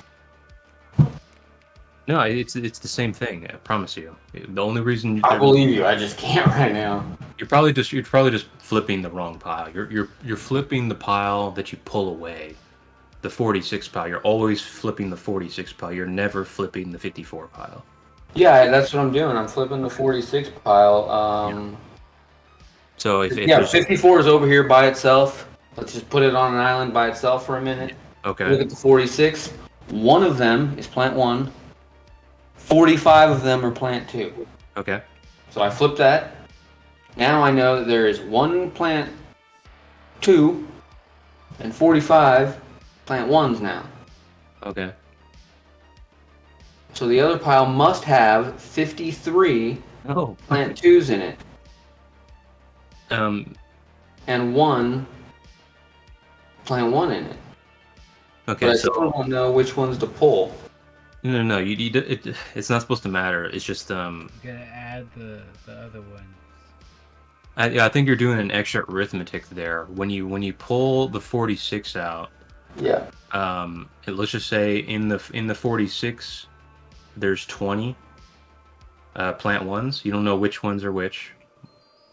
No, it's the same thing. I promise you. The only reason I believe you. I just can't right now. you're probably just flipping the wrong pile. You're flipping the pile that you pull away. The 46 pile. You're always flipping the 46 pile. You're never flipping the 54 pile. Yeah, that's what I'm doing. I'm flipping the 46 pile. So if Yeah, there's 54 is over here by itself. Let's just put it on an island by itself for a minute. okay, Look at the 46. One of them is plant 1. 45 of them are plant 2. okay, So I flip that. Now I know that there is 1 plant 2 and 45 plant 1s now. okay. So the other pile must have 53 Oh, plant 2s in it um, and 1 plant 1 in it. okay. But I So still don't know which ones to pull. no. It's not supposed to matter. It's just You gotta add the other ones. I think you're doing an extra arithmetic there. When you pull the 46 out, Yeah. let's just say in the 46, there's 20 plant ones. You don't know which ones are which.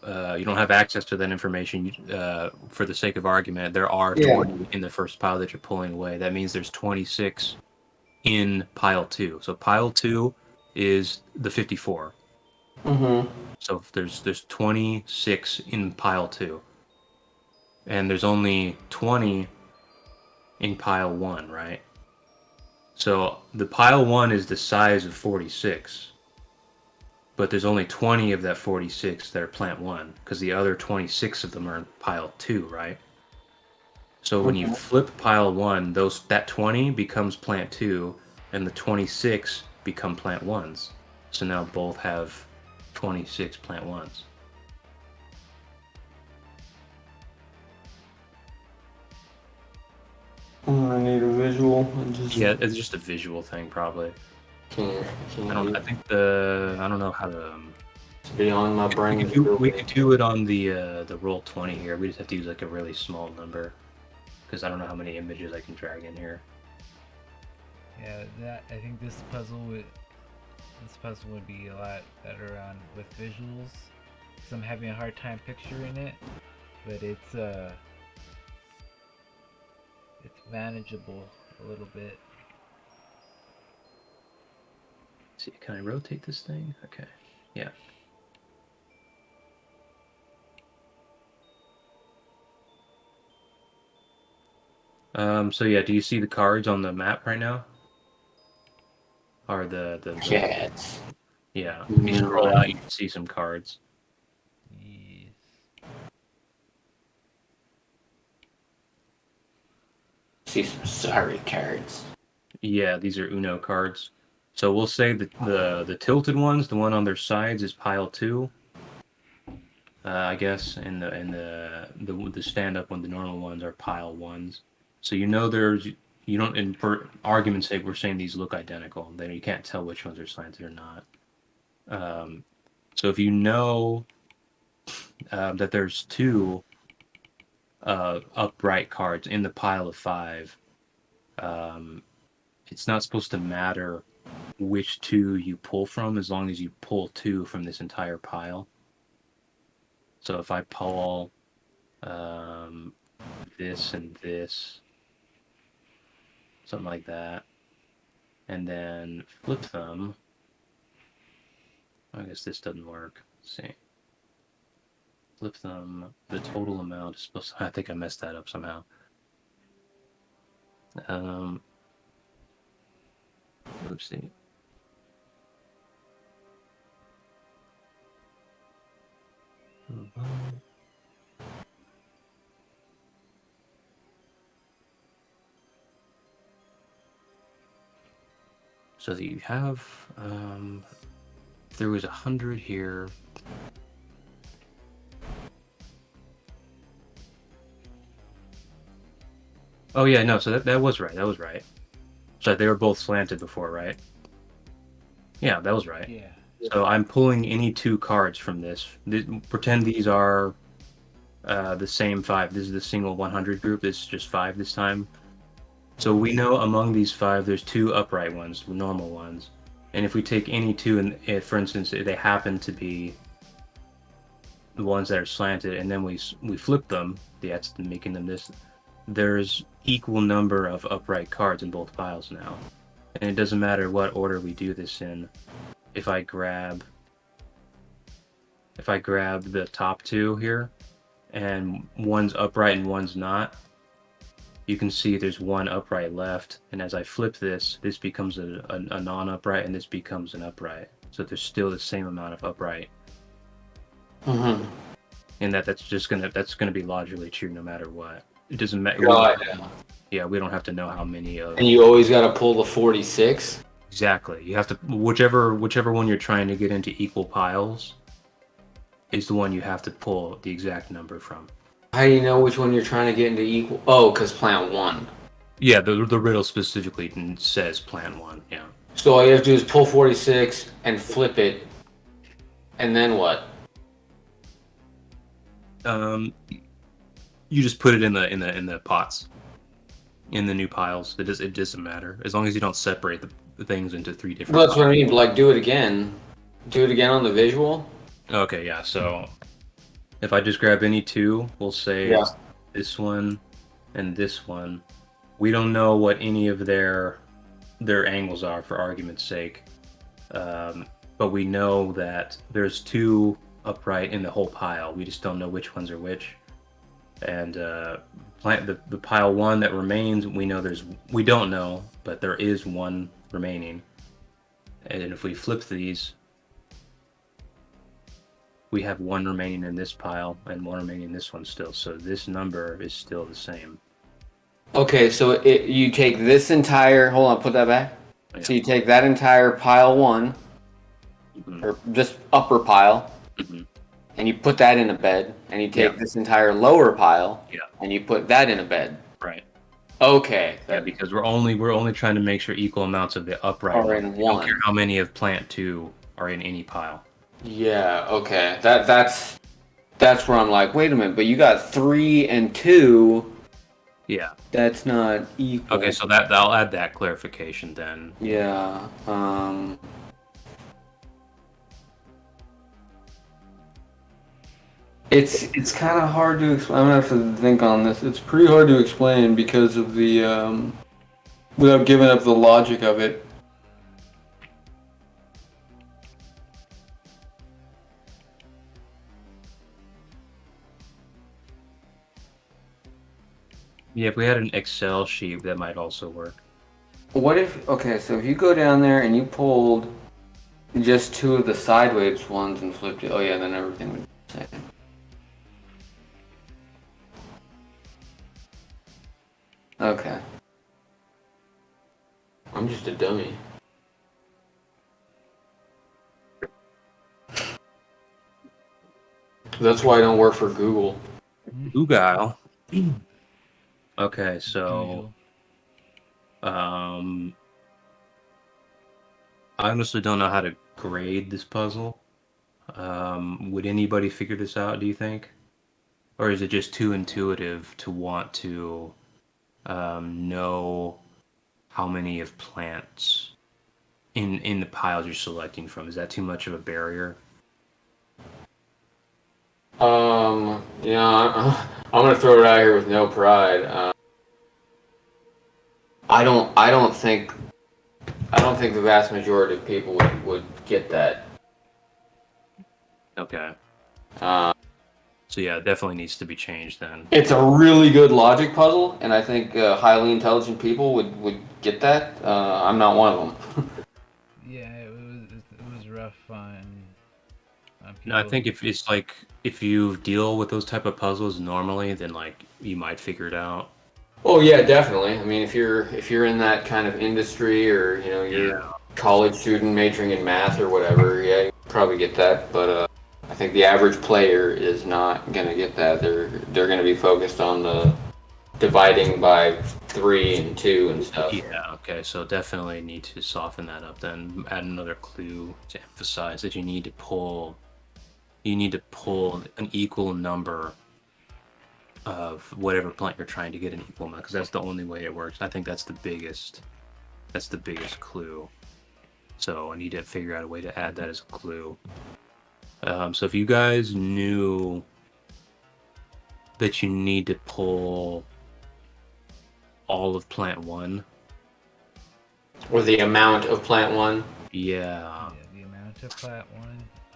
You don't have access to that information. For the sake of argument, there are 20 in the first pile that you're pulling away. That means there's 26 in pile 2. So pile 2 is the 54. Mm-hmm. So there's 26 in pile 2. And there's only 20 in pile 1, right? So the pile 1 is the size of 46. But there's only 20 of that 46 that are plant 1 because the other 26 of them are in pile 2, right? So when you flip pile 1, that 20 becomes plant 2 and the 26 become plant 1s. So now both have 26 plant 1s. I need a visual. Yeah, it's just a visual thing probably. Can't I don't know how to It's beyond my brain. we could do it on the roll 20 here. We just have to use like a really small number because I don't know how many images I can drag in here. Yeah, I think this puzzle would be a lot better on with visuals. Cause I'm having a hard time picturing it, but it's manageable a little bit. See, can I rotate this thing? Okay, yeah. So yeah, do you see the cards on the map right now? Or the Cats. yeah. If you scroll out, you can see some cards. Yes. See some sorry cards. Yeah, these are Uno cards. So we'll say that the tilted ones, the one on their sides, is pile 2. I guess, and the stand up one, the normal ones are pile 1s. So you know you don't, and for argument's sake, we're saying these look identical. Then you can't tell which ones are slanted or not. So if you know that there's 2 upright cards in the pile of 5, it's not supposed to matter which 2 you pull from, as long as you pull 2 from this entire pile. So if I pull this and this, something like that, and then flip them, I guess this doesn't work. Let's see. Flip them, the total amount is supposed to, I think I messed that up somehow. Let's see. So that you have, if there was 100 here. Oh yeah, no, so that was right, that was right. So they were both slanted before, right? Yeah, that was right. Yeah. So I'm pulling any 2 cards from this. Pretend these are the same 5. This is the single 100 group. This is just 5 this time. So we know among these 5, there's 2 upright ones, normal ones. And if we take any 2, and if, for instance, if they happen to be the ones that are slanted, and then we flip them, that's making them this, there's equal number of upright cards in both piles now. And it doesn't matter what order we do this in. If I grab the top 2 here, and one's upright and one's not, you can see there's 1 upright left, and as I flip this becomes a non-upright, and this becomes an upright. So there's still the same amount of upright. Mm-hmm. And that's gonna be logically true no matter what. It doesn't matter. Yeah, we don't have to know how many of. And you always got to pull the 46. Exactly. You have to whichever one you're trying to get into equal piles is the one you have to pull the exact number from. How do you know which one you're trying to get into equal? Oh, because plant 1. Yeah, the riddle specifically says plant 1. Yeah. So all you have to do is pull 46 and flip it, and then what? You just put it in the pots, in the new piles. It doesn't matter as long as you don't separate the things into 3 different. Well, that's what I mean. But like, do it again. Do it again on the visual. Okay, yeah. So if I just grab any 2, we'll say this one and this one. We don't know what any of their angles are for argument's sake, but we know that there's 2 upright in the whole pile. We just don't know which ones are which. And the pile 1 that remains, we don't know, but there is 1 remaining. And if we flip these, we have 1 remaining in this pile and 1 remaining in this one still. So this number is still the same. Okay, so you take this entire. Hold on, put that back. Yeah. So you take that entire pile 1, or just upper pile, and you put that in a bed, and you take this entire lower pile, and you put that in a bed. Right. Okay. Yeah, because we're only trying to make sure equal amounts of the upright are in we one. don't care how many of plant 2 are in any pile. Yeah. Okay. That's where I'm like, wait a minute, but you got 3 and 2. Yeah. That's not equal. Okay, so I'll add that clarification then. Yeah. It's kind of hard to explain. I'm gonna have to think on this. It's pretty hard to explain because of the without giving up the logic of it. Yeah, if we had an Excel sheet, that might also work. What if, okay, so if you go down there and you pulled just 2 of the sideways ones and flipped it, oh yeah, then everything would be the same. Okay. I'm just a dummy. That's why I don't work for Google. Google. Okay, so I honestly don't know how to grade this puzzle. Would anybody figure this out, do you think? Or is it just too intuitive to want to know how many of plants in the piles you're selecting from? Is that too much of a barrier? Yeah, I'm gonna throw it out here with no pride. I don't think the vast majority of people would get that. Okay. Uh, So yeah, it definitely needs to be changed then. it's a really good logic puzzle, and I think highly intelligent people would get that. I'm not one of them. Yeah, it was rough on No, I people. think if it's like if you deal with those type of puzzles normally, then like you might figure it out. Oh yeah, definitely. I mean, if you're in that kind of industry, or you're a college student majoring in math or whatever, yeah, you probably get that. But I think the average player is not gonna get that. They're gonna be focused on the dividing by 3 and 2 and stuff. Yeah, okay, so definitely need to soften that up then. Add another clue to emphasize that you need to pull an equal number of whatever plant you're trying to get an equal amount, because that's the only way it works. I think that's the biggest clue. So I need to figure out a way to add that as a clue. So if you guys knew that you need to pull all of plant 1. Or the amount of plant 1. Yeah. The amount of plat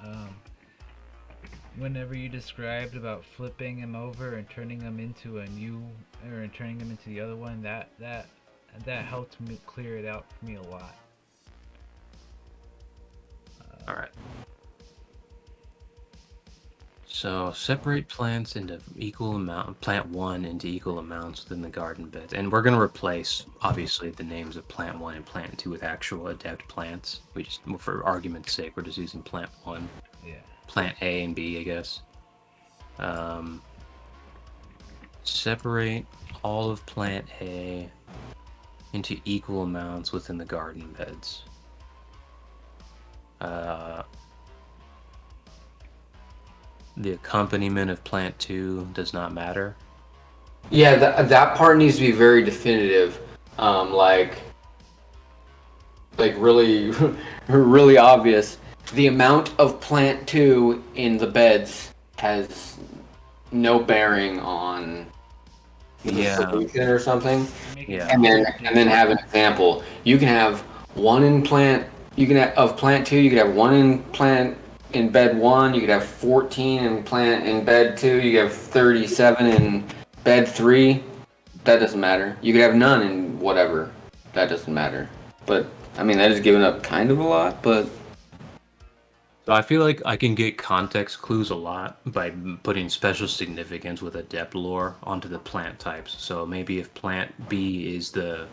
1. Whenever you described about flipping him over and turning him into turning him into the other one, that helped me clear it out for me a lot. All right. So separate plants into equal amount. Plant 1 into equal amounts within the garden beds, and we're gonna replace obviously the names of plant 1 and plant 2 with actual adept plants. We just, for argument's sake, we're just using plant 1. Yeah. Plant A and B, I guess. Separate all of plant A into equal amounts within the garden beds. The accompaniment of plant 2 does not matter. Yeah, that part needs to be very definitive. Like really, really obvious. The amount of plant 2 in the beds has no bearing on the solution or something. Yeah. And then have an example. You can have one in plant. You can have of plant 2. You could have one in plant in bed 1. You could have 14 in plant in bed 2. You could have 37 in bed 3. That doesn't matter. You could have none in whatever. That doesn't matter. But I mean, that is giving up kind of a lot. But So I feel like I can get context clues a lot by putting special significance with adept lore onto the plant types. So maybe if plant B is the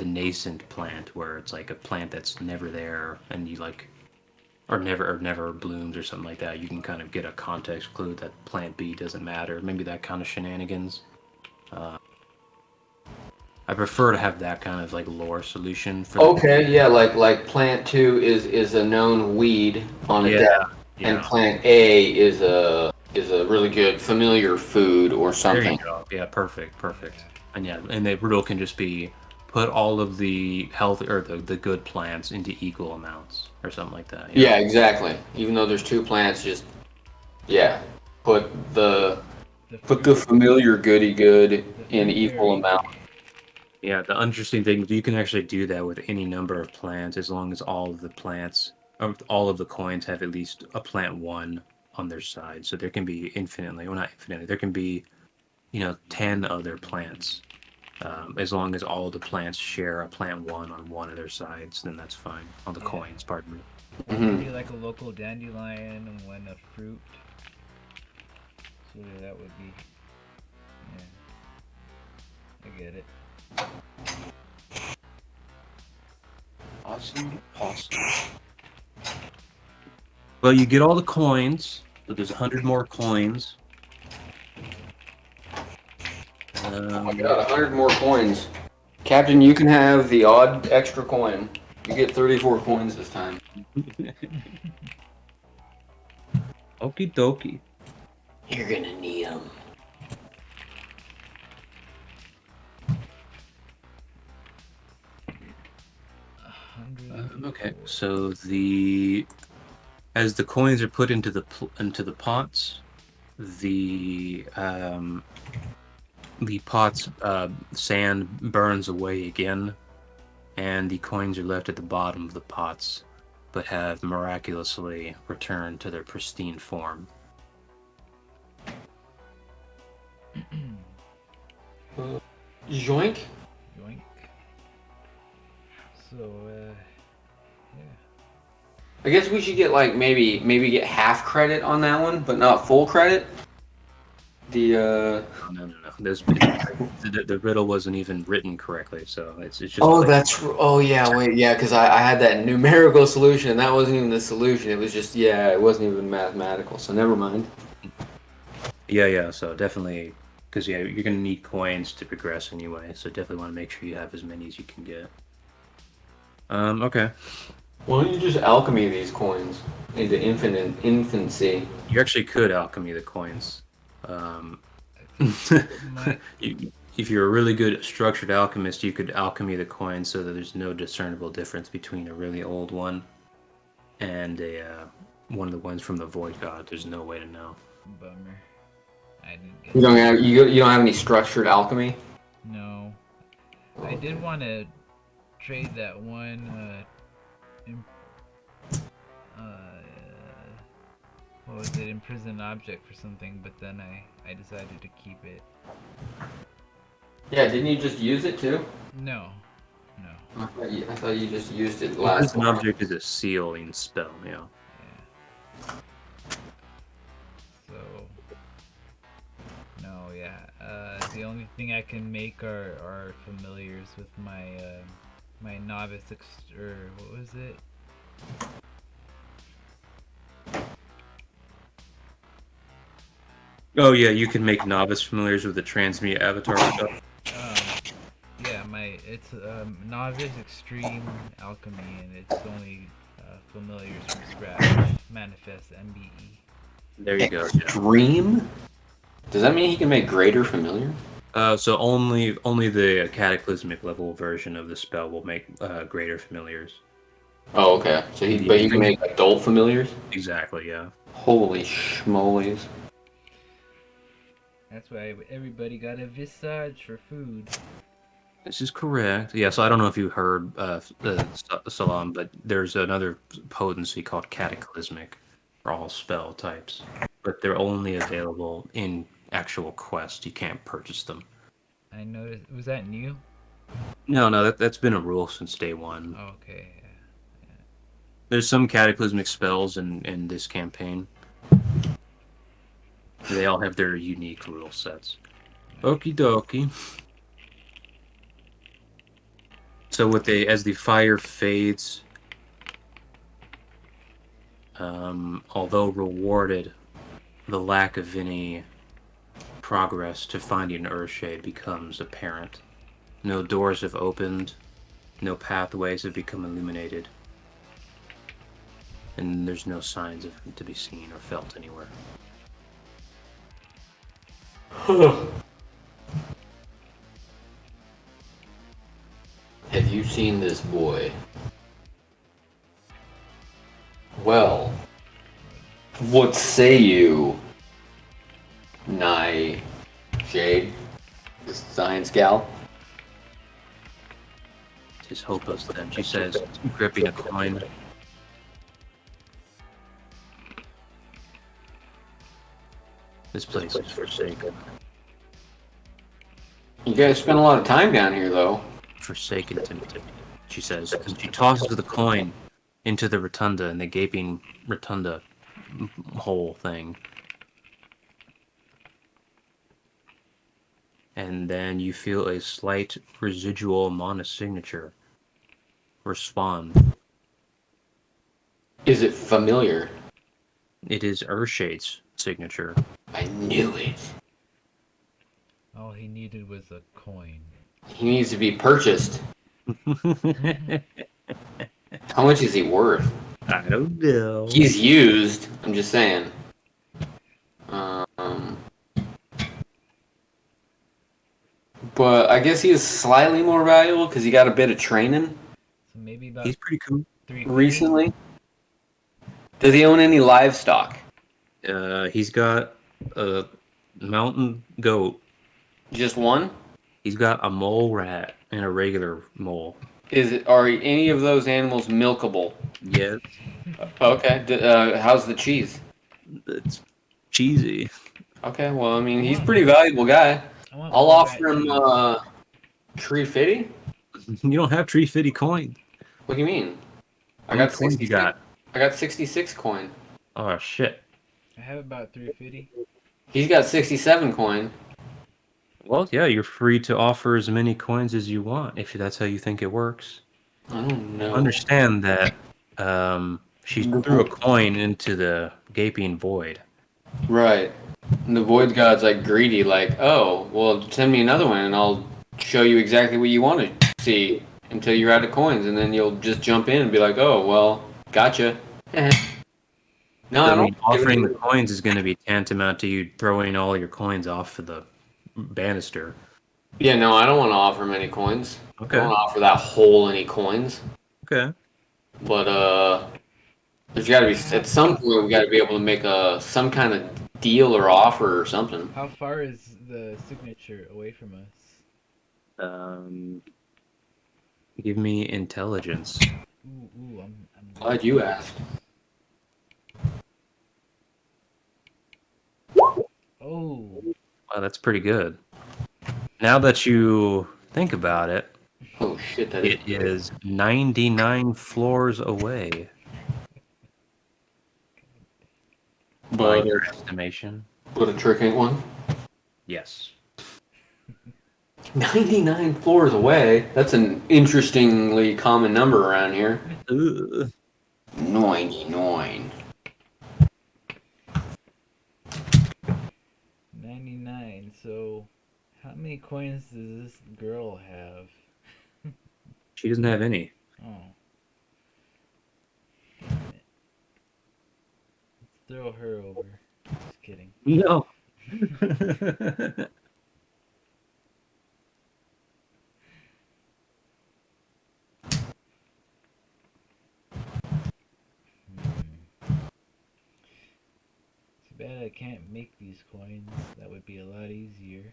nascent plant, where it's like a plant that's never there and you like or never blooms or something like that, you can kind of get a context clue that plant B doesn't matter. Maybe that kind of shenanigans. I prefer to have that kind of like lore solution for okay, yeah, like plant 2 is a known weed on a deck, and plant A is a really good familiar food or something. There you go. Yeah, perfect. And and the riddle can just be put all of the healthy or the good plants into equal amounts or something like that. Yeah, exactly. Even though there's 2 plants, just put the familiar goody good in equal amount. Yeah, the interesting thing is you can actually do that with any number of plants as long as all of the plants, or all of the coins have at least a plant 1 on their side. So there can be infinitely, well not infinitely, there can be 10 other plants. As long as all the plants share a plant 1 on one of their sides, then that's fine. On the coins, pardon me. Maybe like a local dandelion and one a fruit. So that would be. Yeah. I get it. Awesome. Well, you get all the coins, so there's 100 more coins. Oh my god, 100 more coins. Captain, you can have the odd extra coin. You get 34 coins this time. Okie dokie. You're gonna need them. 100. Okay, so as the coins are put into the pots, the pot's sand burns away again, and the coins are left at the bottom of the pots, but have miraculously returned to their pristine form. Joink. Yoink. So, yeah. I guess we should get like maybe get half credit on that one, but not full credit. The No. The riddle wasn't even written correctly, so it's just. Oh, yeah, because I had that numerical solution. That wasn't even the solution. It was just it wasn't even mathematical. So never mind. Yeah. So definitely, because you're gonna need coins to progress anyway. So definitely want to make sure you have as many as you can get. Okay. Why don't you just alchemy these coins into infancy? You actually could alchemy the coins. If you're a really good structured alchemist, you could alchemy the coins so that there's no discernible difference between a really old one and one of the ones from the Void God. There's no way to know. Bummer. I didn't get You don't have any structured alchemy? No. I did want to trade that one, what was it, imprisoned object for something, but then I decided to keep it. Yeah, didn't you just use it too? No. I thought you just used it last An time. object is a sealing spell, yeah. Yeah. So, no, yeah. The only thing I can make are familiars with my my novice or what was it? Oh yeah, you can make novice familiars with the transmute avatar stuff. Yeah, it's novice extreme alchemy, and it's only familiars from scratch. Manifest MBE. There you go. Extreme? Does that mean he can make greater familiar? So only the cataclysmic level version of the spell will make greater familiars. Oh, okay. So but he can make adult familiars? Exactly, yeah. Holy schmolies. That's why everybody got a visage for food. This is correct. Yeah, so I don't know if you heard Salam, but there's another potency called cataclysmic for all spell types, but they're only available in actual quests. You can't purchase them. I noticed. Was that new? No, that's been a rule since day one. Oh, okay. Yeah. There's some cataclysmic spells in this campaign. They all have their unique rule sets. Okie dokie. So as the fire fades, although rewarded, the lack of any progress to finding Earthshade becomes apparent. No doors have opened, no pathways have become illuminated, and there's no signs of him to be seen or felt anywhere. Have you seen this boy? Well, what say you, Nye Jade, the science gal? Tis hopeless then, she says, gripping a coin. This place is forsaken. You guys spend a lot of time down here, though. Forsaken to me, she says, and she tosses the coin into the rotunda, in the gaping rotunda hole thing. And then you feel a slight residual mana signature respond. Is it familiar? It is Earthshade's signature. I knew it. All he needed was a coin. He needs to be purchased. How much is he worth? I don't know. He's used. I'm just saying. But I guess he is slightly more valuable because he got a bit of training. So maybe about He's pretty cool. 350. Recently? Does he own any livestock? He's got a mountain goat. Just one? He's got a mole rat and a regular mole. Are any of those animals milkable? Yes, Okay. How's the cheese? it's cheesy. Okay, well, I mean, I he's a want- pretty valuable guy. I want I'll mole offer rat him cheese. 350. You don't have tree fitty coins. What do you mean? How many coins you got? I got 66 coin. Oh shit. I have about 350. He's got 67 coin. Well, yeah, you're free to offer as many coins as you want if that's how you think it works. I don't know. Understand that she threw a coin into the gaping void. Right. And the Void God's like greedy, like, oh, well, send me another one and I'll show you exactly what you want to see until you're out of coins. And then you'll just jump in and be like, oh, well, gotcha. No, I I mean, don't. offering the coins is going to be tantamount to you throwing all your coins off of the banister. Yeah, no, I don't want to offer him any coins. Okay. I don't want to offer that hole any coins. Okay. But there's got to be at some point we got to be able to make some kind of deal or offer or something. How far is the signature away from us? Give me intelligence. Ooh, I'm Glad you asked. Oh, Wow, that's pretty good. Now that you think about it, Oh shit, that it is 99 floors away by But your estimation. a trick ain't one. Yes. 99 floors away. That's an interestingly common number around here. Ugh. 99. 99. So, how many coins does this girl have? She doesn't have any. Oh. Damn it. Let's throw her over. Just kidding. No. Too bad I can't make these coins. That would be a lot easier.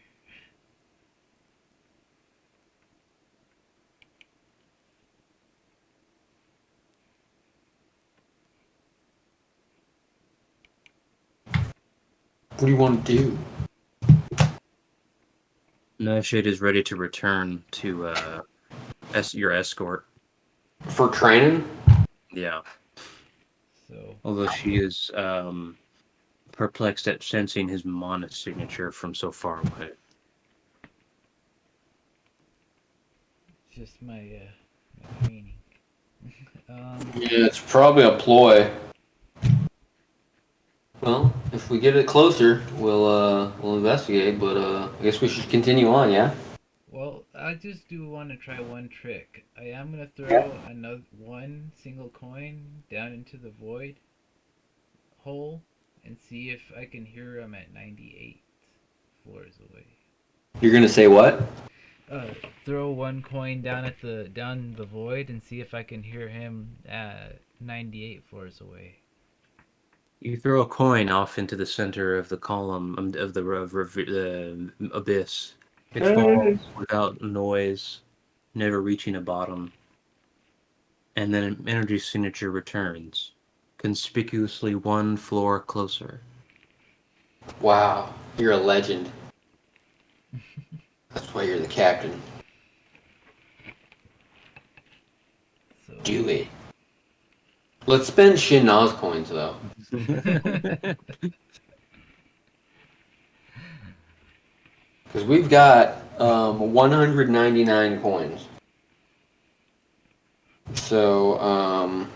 What do you want to do? Nightshade is ready to return to your escort. For training? Yeah. So, Although she is perplexed at sensing his mana signature from so far away. it's just my training. Yeah, it's probably a ploy. Well, if we get it closer, we'll investigate. But I guess we should continue on. Yeah. Well, I just do want to try one trick. I am gonna throw one single coin down into the void hole and see if I can hear him at 98 floors away. You're gonna say what? Throw one coin down the void and see if I can hear him at 98 floors away. You throw a coin off into the center of the column of the abyss. It falls without noise, never reaching a bottom. And then an energy signature returns, conspicuously one floor closer. Wow, you're a legend. That's why you're the captain. So Do it. Let's spend Shin-Na's coins though. Because we've got 199 coins. So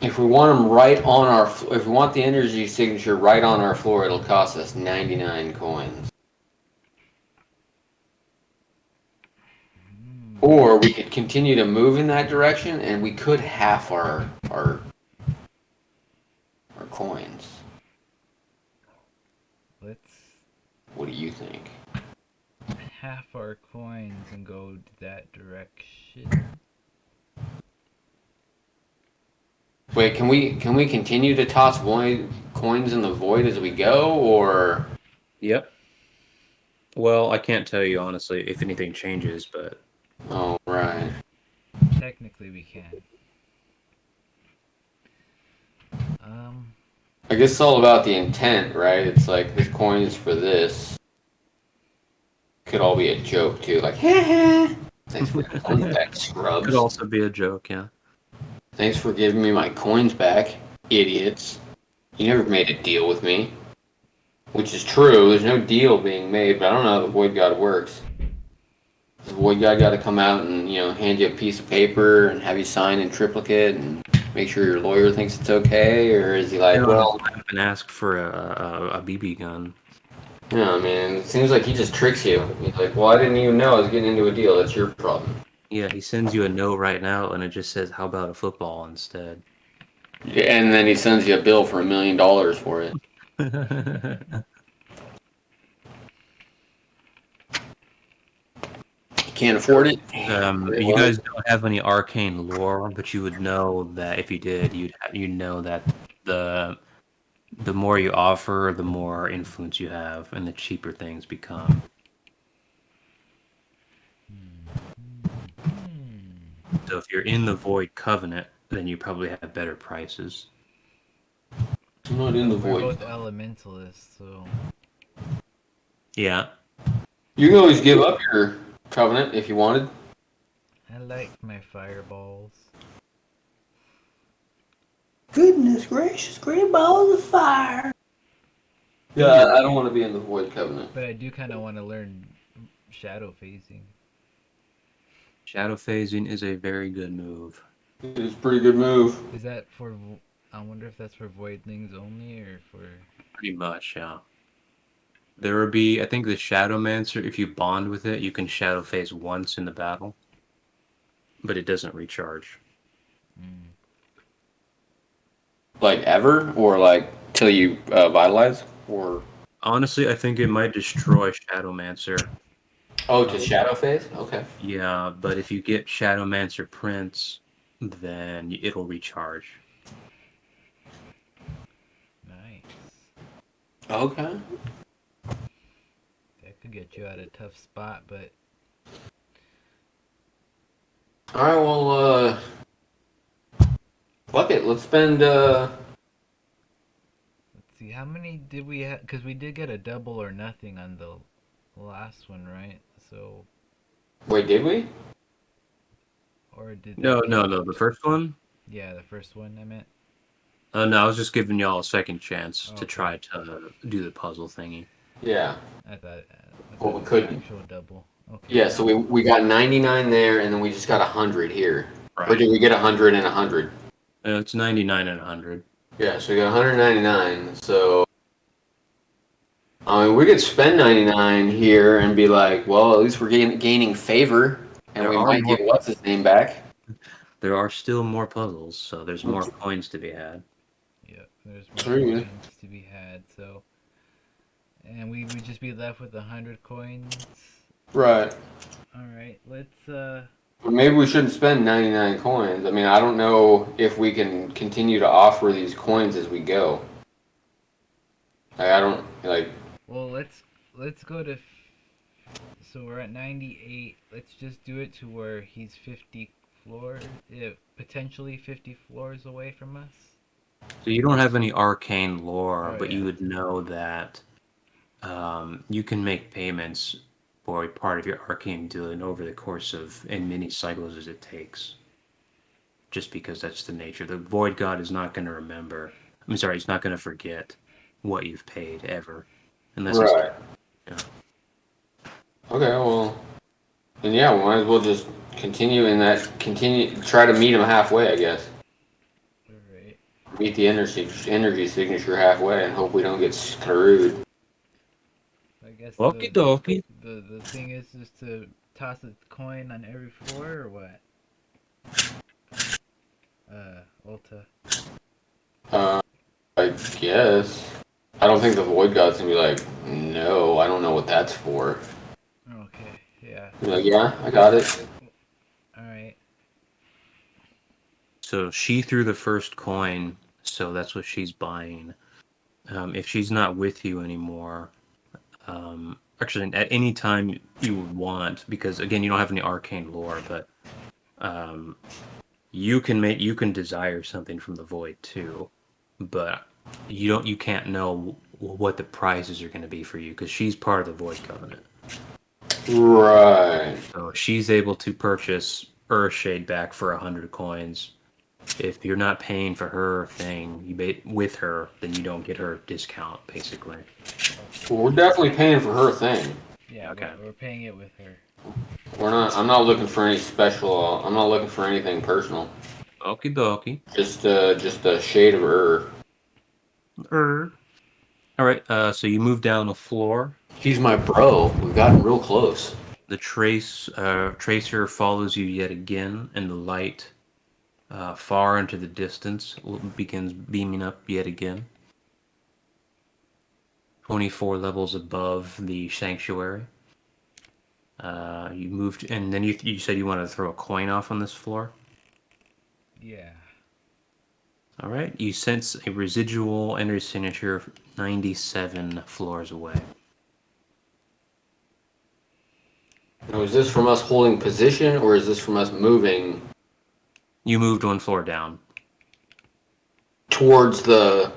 if we want them right on if we want the energy signature right on our floor, it'll cost us 99 coins. Or we could continue to move in that direction, and we could half our coins. let's What do you think? half our coins and go that direction. Wait, can we continue to toss coins in the void as we go, or? Yep. Well, I can't tell you honestly if anything changes, but Oh, right. Technically, we can. I guess it's all about the intent, right? It's like this coin is for this. Could all be a joke too, like, thanks for your coins back, scrubs. could also be a joke, yeah. Thanks for giving me my coins back, idiots. You never made a deal with me. Which is true, there's no deal being made, but I don't know how the Void God works. Does the Void God got to come out and, hand you a piece of paper and have you sign in triplicate and make sure your lawyer thinks it's okay? Or is he like, well, I've been asked for a BB gun. I mean, it seems like he just tricks you. He's like, well, I didn't even know I was getting into a deal. That's your problem. Yeah, he sends you a note right now, and it just says, "How about a football instead?" Yeah, and then he sends you a bill for $1 million for it. Can't afford it. You guys don't have any arcane lore, but you would know that if you did, you'd know that the more you offer, the more influence you have, and the cheaper things become. So if you're in the Void Covenant, then you probably have better prices. I'm not in the We're Void. both elementalists, so Yeah. You can always give up your covenant if you wanted. I like my fireballs. Goodness gracious, great balls of fire. Yeah, I don't want to be in the Void Covenant. But I do kind of want to learn shadow phasing. Shadow phasing is a very good move. It's a pretty good move. Is that for? I wonder if that's for voidlings only or for. Pretty much, yeah. There would be, I think, the Shadowmancer. If you bond with it, you can shadow phase once in the battle, but it doesn't recharge. Like ever, or like till you vitalize, or Honestly, I think it might destroy Shadowmancer. oh, to shadow phase. Okay. Yeah, but if you get Shadowmancer Prince, then it'll recharge. Nice. Okay. That could get you out of a tough spot, but All right. Well, fuck it. Let's spend. let's see. How many did we have? Because we did get a double or nothing on the last one, right? So. Wait, did we? Or did No. The first one? Yeah, the first one I meant. No, I was just giving y'all a second chance to Okay. try to do the puzzle thingy. Yeah. I thought Well, it we was couldn't. an actual double. Okay. Yeah. So we got 99 there, and then we just got 100 here. Or Right. did we get 100 and 100? It's 99 and 100. Yeah. So we got 199. So. I mean, we could spend 99 here and be like, well, at least we're gaining favor, and There we are might more get what's his name back. There are still more puzzles, so there's more coins to be had. Yep. There's True. more coins to be had. So. And we would just be left with 100 coins. Right. All right. Let's But maybe we shouldn't spend 99 coins. I mean, I don't know if we can continue to offer these coins as we go. Like, I don't like. Well, let's go to. So we're at 98. Let's just do it to where he's 50 floors, potentially 50 floors away from us. So you don't have any arcane lore, Oh, but yeah. you would know that you can make payments for a part of your arcane dealing over the course of as many cycles as it takes. Just because that's the nature. The Void God is not going to remember. I'm sorry, he's not going to forget what you've paid ever, unless Right. Yeah. Okay. Well. Then yeah, we might as well just continue in that. Try to meet him halfway, I guess. All right. Meet the energy signature halfway, and hope we don't get screwed. I guess Okie dokie. the thing is just to toss a coin on every floor or what? Ulta. I guess. I don't think the Void God's gonna be like, no, I don't know what that's for. Okay. Yeah. I'm like, yeah, I got it. Alright. So she threw the first coin, so that's what she's buying. If she's not with you anymore, actually, at any time you would want, because again, you don't have any arcane lore, but you can desire something from the void too, but you can't know what the prices are going to be for you because she's part of the void covenant. Right. So she's able to purchase Earthshade back for 100 coins. If you're not paying for her thing with her, then you don't get her discount, basically. Well, we're definitely paying for her thing. Yeah, Okay. we're paying it with her. We're not. I'm not looking for any special. I'm not looking for anything personal. Okie dokie. Just a shade of her. All right. So you move down the floor. He's my bro. We've gotten real close. The tracer follows you yet again, and the light far into the distance begins beaming up yet again. 24 levels above the sanctuary. You moved, and then you said you wanted to throw a coin off on this floor. Yeah. All right. You sense a residual enter signature 97 floors away. Now, is this from us holding position, or is this from us moving You moved one floor down. towards the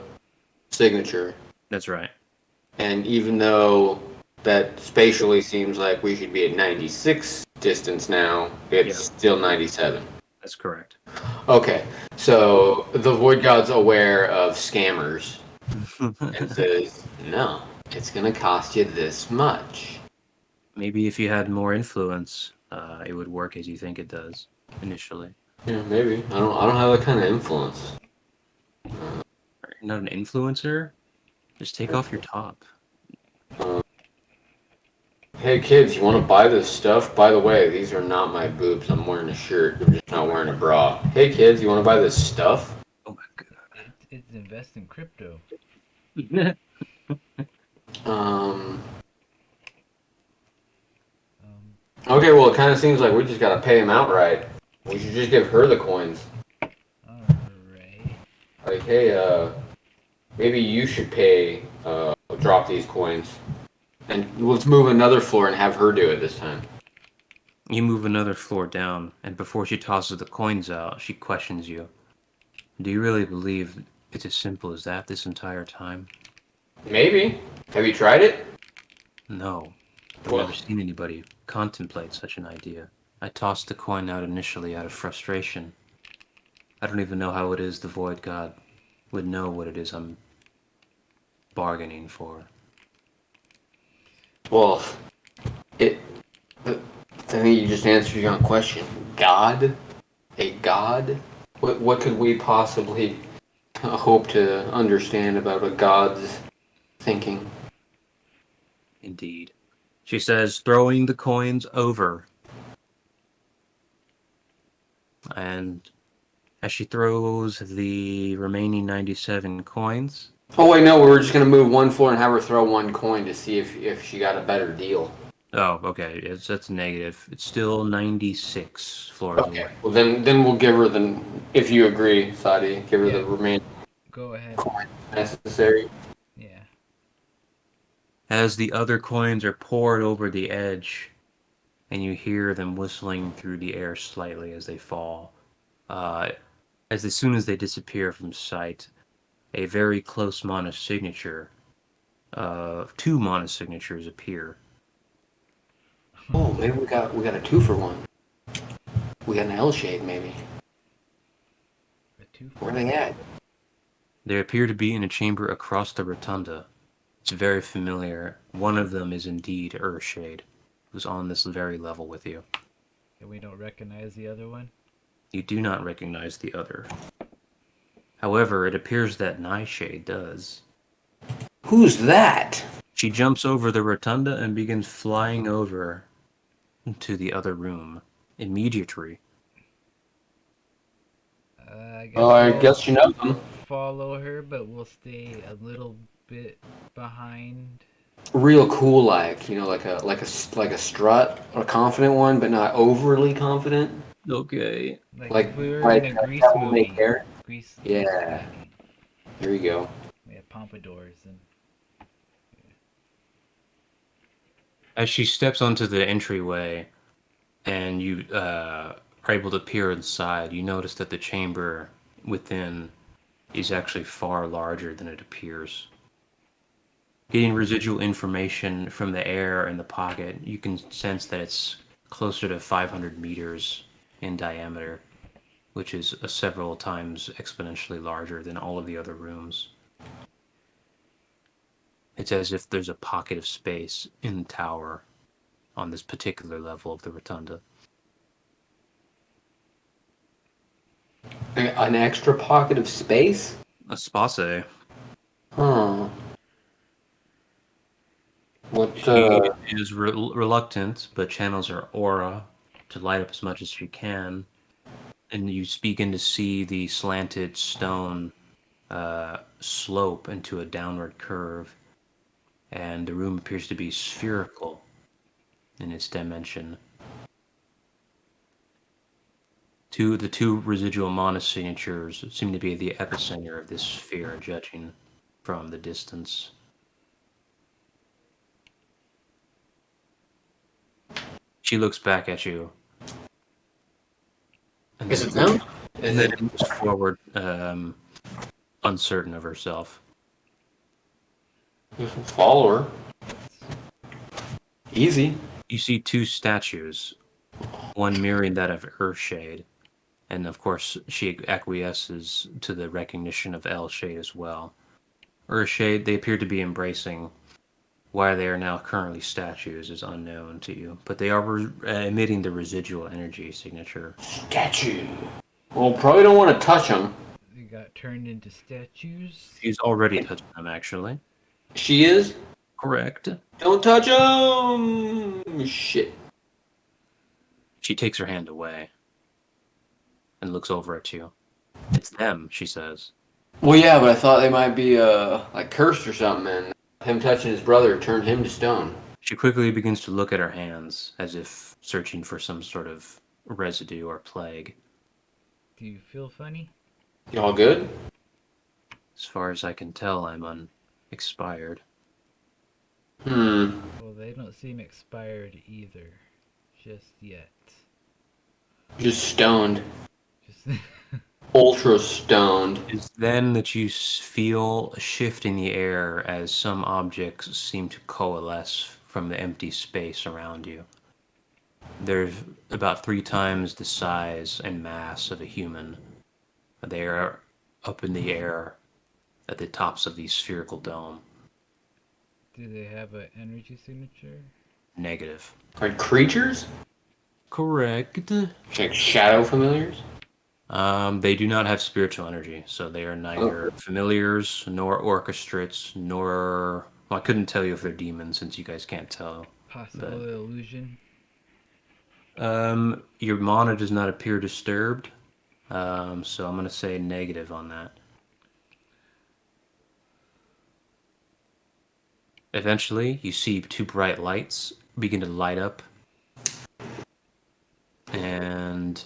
signature? That's right. And even though that spatially seems like we should be at 96 distance now, it's still 97. That's correct. Okay, so the Void God's aware of scammers and says, no, it's going to cost you this much. Maybe if you had more influence, it would work as you think it does initially. Yeah, maybe. I don't have that kind of influence. You're not an influencer? Just take off your top. Hey kids, you want to buy this stuff? By the way, these are not my boobs. I'm wearing a shirt. I'm just not wearing a bra. Hey kids, you want to buy this stuff? Oh my god. It's invest in crypto. Um. Okay, well, it kind of seems like we just gotta pay him outright. We should just give her the coins. Alright. Like, hey, maybe you should pay, drop these coins. And let's move another floor and have her do it this time. You move another floor down, and before she tosses the coins out, she questions you. Do you really believe it's as simple as that this entire time? Maybe. Have you tried it? No. I've Well- never seen anybody contemplate such an idea. I tossed the coin out initially out of frustration. I don't even know how it is the Void God would know what it is I'm bargaining for. Well, I think you just answered your own question. God? A God? What could we possibly hope to understand about a God's thinking? Indeed. She says, throwing the coins over. And as she throws the remaining 97 coins, Oh wait, no, we were just gonna move one floor and have her throw one coin to see if she got a better deal. oh, okay, that's negative. It's still 96 floors Okay, away. well then we'll give her the, if you agree, Sadi, give her the remaining Go ahead. coin necessary. Yeah. As the other coins are poured over the edge, and you hear them whistling through the air slightly as they fall, as soon as they disappear from sight, a very close monosignature, two monosignatures appear. Oh, maybe we got a 2-for-1. We got an L shade, maybe. A 2 Where are they at? They appear to be in a chamber across the rotunda. It's very familiar. One of them is indeed Earthshade, who's on this very level with you. And we don't recognize the other one? You do not recognize the other. However, it appears that Nightshade does. Who's that? She jumps over the rotunda and begins flying over to the other room, immediately. I guess you know them. Follow her, but we'll stay a little bit behind. real cool, like like a strut or a confident one, but not overly confident. Okay. Like Like if we were in like a Grease that will make movie. hair. Grease Yeah. movie. Here you go. We had pompadours and As she steps onto the entryway, and you are able to peer inside, you notice that the chamber within is actually far larger than it appears. Getting residual information from the air in the pocket, you can sense that it's closer to 500 meters in diameter, which is several times exponentially larger than all of the other rooms. It's as if there's a pocket of space in the tower on this particular level of the rotunda. An extra pocket of space? A space. Huh. What, She is reluctant, but channels her aura to light up as much as she can, and you begin to see the slanted stone slope into a downward curve, and the room appears to be spherical in its dimension. The two residual mana signatures seem to be the epicenter of this sphere, judging from the distance. She looks back at you. And is it them? And then moves forward, uncertain of herself. Follow her. Easy. You see two statues, one mirroring that of Earthshade, and of course she acquiesces to the recognition of L-Shade as well. Earthshade, they appear to be embracing. Why they are now currently statues is unknown to you, but they are emitting the residual energy signature. Statue. Well, probably don't want to touch them. they got turned into statues. She's already touched them, actually. She is? Correct. Don't touch them! Shit. She takes her hand away and looks over at you. It's them, she says. Well, yeah, but I thought they might be, like cursed or something, and him touching his brother turned him to stone. She quickly begins to look at her hands, as if searching for some sort of residue or plague. Do you feel funny? You all good? As far as I can tell, I'm unexpired. Hmm. Well, they don't seem expired either. Just yet. Just stoned. Just Ultra stoned. It's then that you feel a shift in the air as some objects seem to coalesce from the empty space around you. They're about 3 times the size and mass of a human. They are up in the air at the tops of the spherical dome. Do they have an energy signature? Negative. Like creatures? Correct. Like shadow familiars? They do not have spiritual energy, so they are neither familiars, nor orchestrates, nor... Well, I couldn't tell you if they're demons, since you guys can't tell. Possible illusion? Your mana does not appear disturbed, so I'm going to say negative on that. Eventually, you see 2 bright lights begin to light up, and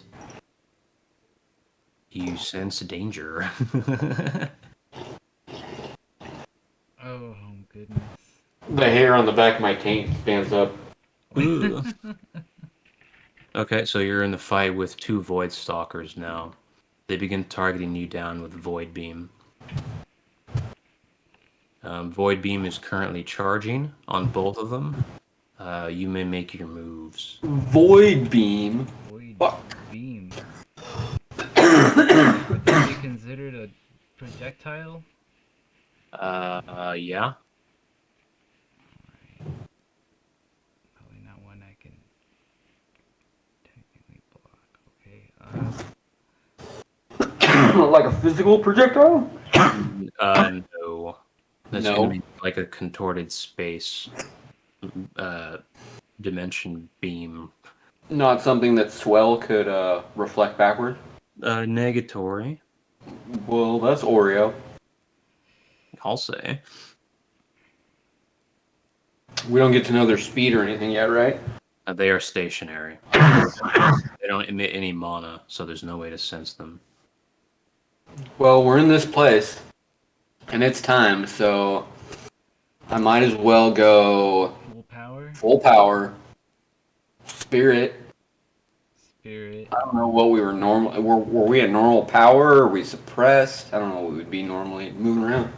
you sense danger. Oh, goodness. The hair on the back of my taint stands up. Okay, so you're in the fight with 2 Void Stalkers now. They begin targeting you down with Void Beam. Void Beam is currently charging on both of them. You may make your moves. Void beam? Void Fuck. beam. Would that be considered a projectile? Yeah. Probably not one I can technically block. Okay. Like a physical projectile? No. That's No. gonna be like a contorted space dimension beam. Not something that swell could reflect backward? Negatory, Well, that's Oreo. I'll say. We don't get to know their speed or anything yet, right? They are stationary. They don't emit any mana, so there's no way to sense them. Well, we're in this place, and it's time, so I might as well go Full power. full power, spirit. Spirit. I don't know what we were normal. Were we at normal power? Or were we suppressed? I don't know what we'd be normally moving around.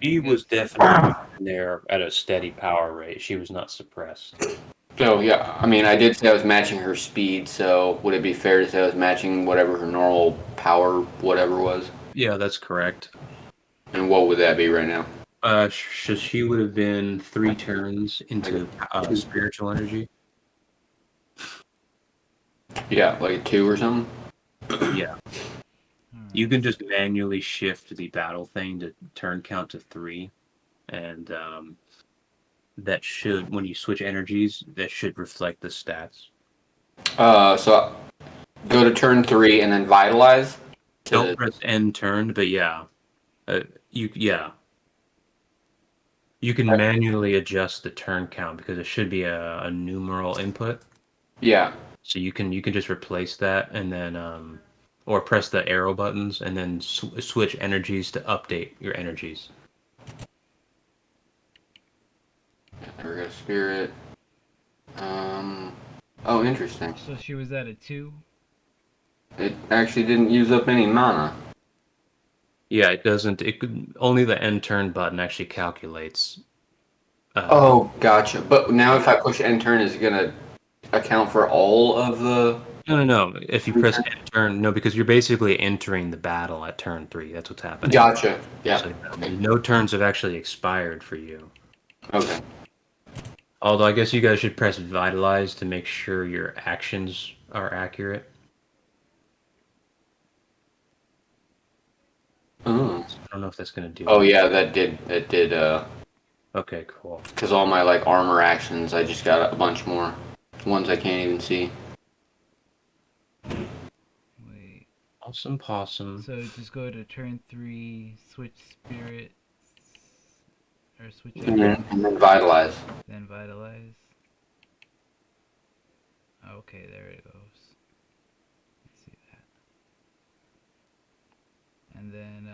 She was definitely in there at a steady power rate. She was not suppressed. So yeah, I mean, I did say I was matching her speed. So would it be fair to say I was matching whatever her normal power, whatever was? Yeah, that's correct. And what would that be right now? She would have been 3 turns into spiritual energy. Yeah, like a 2 or something. Yeah. You can just manually shift the battle thing to turn count to 3, and that should, when you switch energies, that should reflect the stats. So go to turn 3 and then vitalize. Don't press end turn, but yeah, you can manually adjust the turn count because it should be a numeral input. Yeah. So you can just replace that and then or press the arrow buttons and then switch energies to update your energies. There we go, spirit. Oh, interesting. So she was at a 2. It actually didn't use up any mana. Yeah, it doesn't. It could only the end turn button actually calculates. Oh, gotcha. But now if I push end turn, is it gonna account for all of the? No. If you press end turn, no, because you're basically entering the battle at turn 3. That's what's happening. Gotcha. Yeah. So, no turns have actually expired for you. Okay. Although I guess you guys should press vitalize to make sure your actions are accurate. Oh. I don't know if that's gonna do. Oh yeah, that did. Okay, cool. Because all my like armor actions, I just got a bunch more ones I can't even see. Wait. Awesome possum. So just go to turn 3, switch spirit, or switch And then vitalize. then vitalize. Okay, there it goes. Let's see that. And then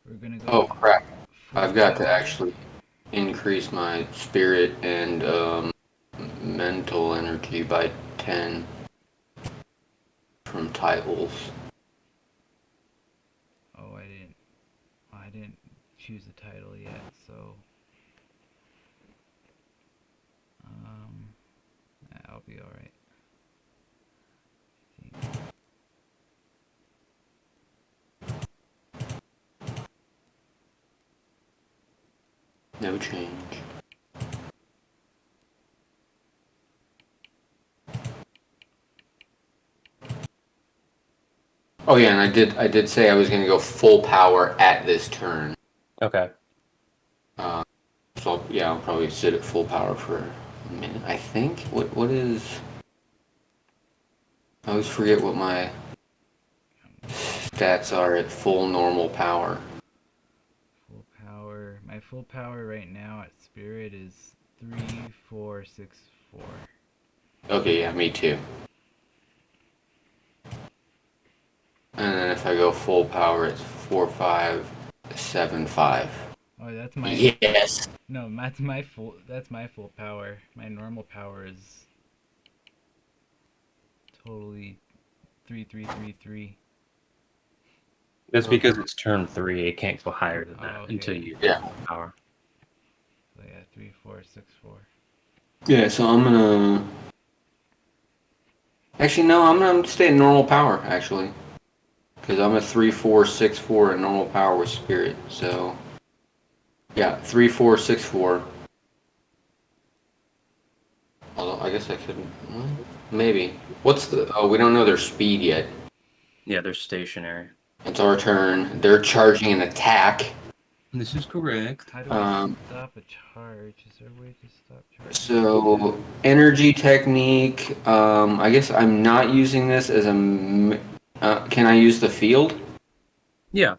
we're gonna go. Oh crap! I've got to actually increase my spirit and mental energy by 10 from titles. Oh, I didn't choose the title yet, so I'll be all right. No change. Oh yeah, and I did say I was gonna go full power at this turn. Okay. So yeah, I'll probably sit at full power for a minute. I think. What is? I always forget what my stats are at full normal power. Full power. My full power right now at spirit is 3,4,6,4. Okay, yeah, me too. And then if I go full power, it's 4,5,7,5. Oh, that's my. Yes. No, that's my full. That's my full power. My normal power is totally 3,3,3,3. That's because it's turn 3. It can't go higher than that okay. until you Yeah. power. So yeah, 3,4,6,4. Yeah, so I'm gonna. Actually, no, I'm gonna stay at normal power. Actually, because I'm a 3,4,6,4 at normal power with spirit. So yeah, 3,4,6,4. Although I guess I could. Maybe. What's the? Oh, we don't know their speed yet. Yeah, they're stationary. It's our turn. They're charging an attack. This is correct. How do I stop a charge? Is there a way to stop charge? So energy technique. I guess I'm not using this as a. Can I use the field? Yeah.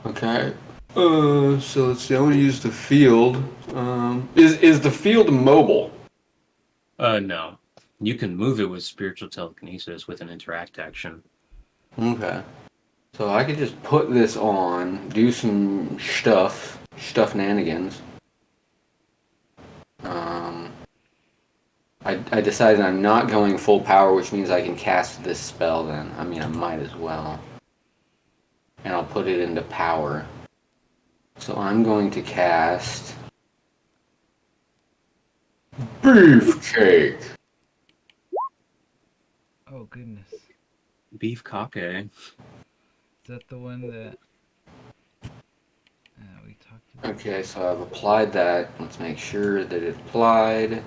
Okay. So let's see. I want to use the field. Is the field mobile? No. You can move it with spiritual telekinesis with an interact action. Okay. So I could just put this on, do some stuff nanigans. I decided I'm not going full power, which means I can cast this spell then. I mean, I might as well. And I'll put it into power. So I'm going to cast Beefcake. Oh goodness. Beef cock, eh? Is that the one that we talked about? Okay, so I've applied that. Let's make sure that it applied.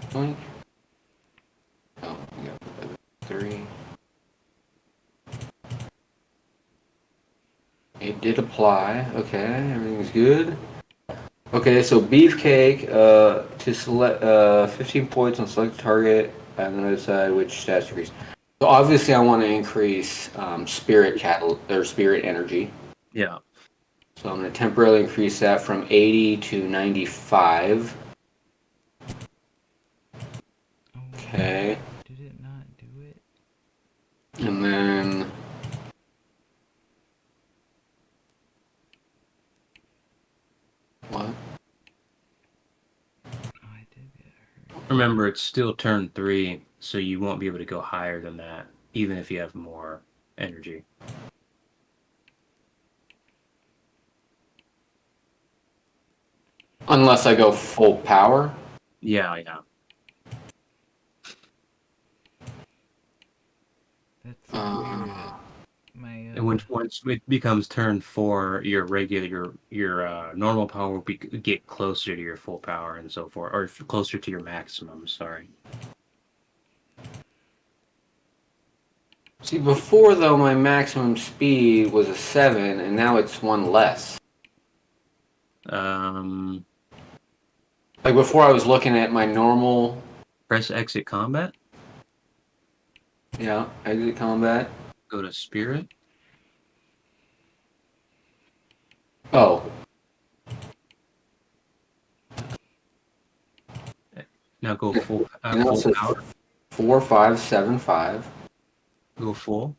Boink. Oh, we got 3. It did apply. Okay, everything's good. Okay, so Beefcake, to select 15 points on select target, and then I decide which stats increase. So obviously, I want to increase spirit cattle or spirit energy. Yeah. So I'm going to temporarily increase that from 80 to 95. Okay. Did it not do it? And then what? Oh, I did get hurt. Remember, it's still turn 3, so you won't be able to go higher than that, even if you have more energy. Unless I go full power. Yeah, yeah. That's weird. My And once it becomes turn 4, your regular, your normal power will get closer to your full power and so forth, or closer to your maximum. Sorry. See, before though, my maximum speed was a 7, and now it's 1 less. Like before, I was looking at my normal. Press exit combat. Yeah, exit combat. Go to spirit. Oh. Now go full, Now it full says power. 4, 5, 7, 5. Go full.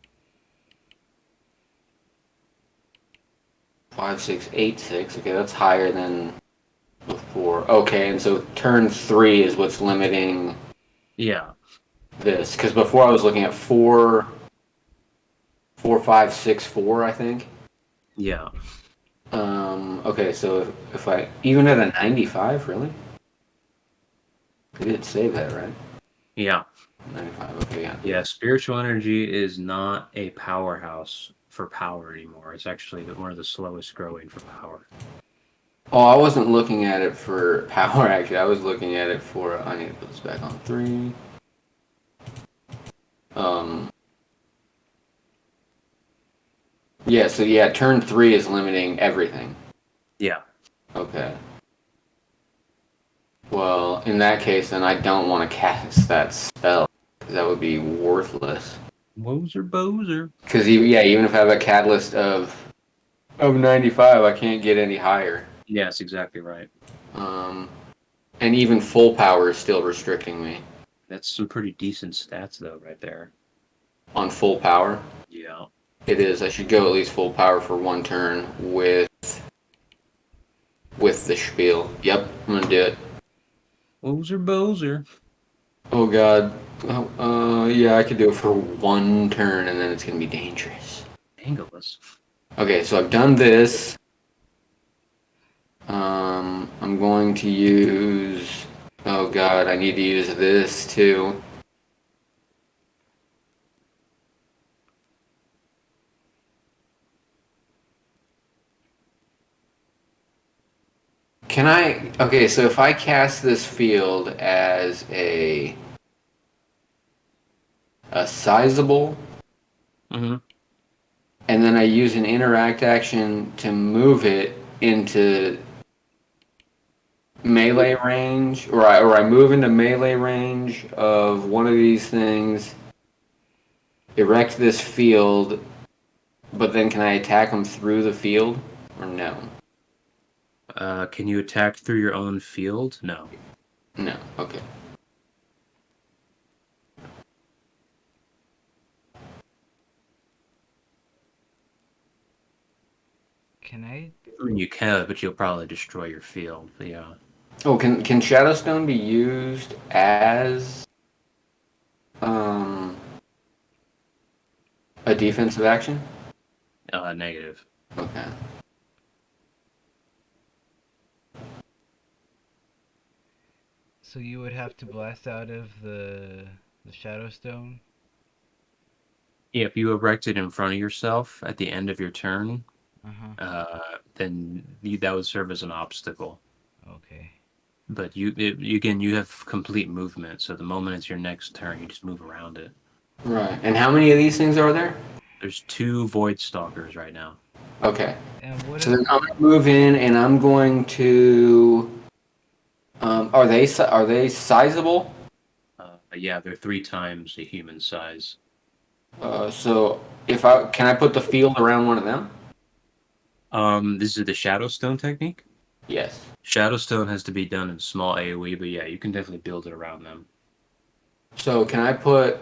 5, 6, 8, 6. Okay, that's higher than before. Okay, and so turn 3 is what's limiting Yeah. this. Because before I was looking at 4, 4, 5, 6, 4, I think. Yeah. Okay, so if I even at a 95, really? I did save that, right? Yeah. 95. Okay, yeah. Yeah. Spiritual energy is not a powerhouse for power anymore. It's actually one of the slowest growing for power. Oh, I wasn't looking at it for power. Actually, I was looking at it for. I need to put this back on 3. Yeah. So yeah, turn 3 is limiting everything. Yeah. Okay. Well, in that case, then I don't want to cast that spell. That would be worthless. Wozer bozer. Because even if I have a catalyst of 95, I can't get any higher. Yeah, that's exactly right. And even full power is still restricting me. That's some pretty decent stats, though, right there. On full power? Yeah. It is. I should go at least full power for 1 turn with the spiel. Yep, I'm gonna do it. Wozer bozer. Oh god. Oh, yeah, I could do it for 1 turn and then it's gonna be dangerous. Angelus. Okay, so I've done this. I'm going to use. Oh god, I need to use this too. Can I? Okay, so if I cast this field as a sizable, Mm-hmm. and then I use an interact action to move it into melee range, or I move into melee range of one of these things, erect this field, but then can I attack them through the field, or no? Can you attack through your own field? No. No, okay. Can I? I mean, you can, but you'll probably destroy your field. But yeah. Oh, can Shadowstone be used as um a defensive action? Negative. Okay. So you would have to blast out of the Shadow Stone. Yeah, if you erect it in front of yourself at the end of your turn, then that would serve as an obstacle. Okay. But again, you have complete movement, so the moment it's your next turn, you just move around it. Right. And how many of these things are there? There's 2 Void Stalkers right now. Okay. And what So then I'm gonna move in, and I'm going to. Are they sizable? Yeah, they're 3 times the human size. So if can I put the field around one of them? This is the Shadowstone technique. Yes. Shadowstone has to be done in small AoE, but yeah, you can definitely build it around them. So can I put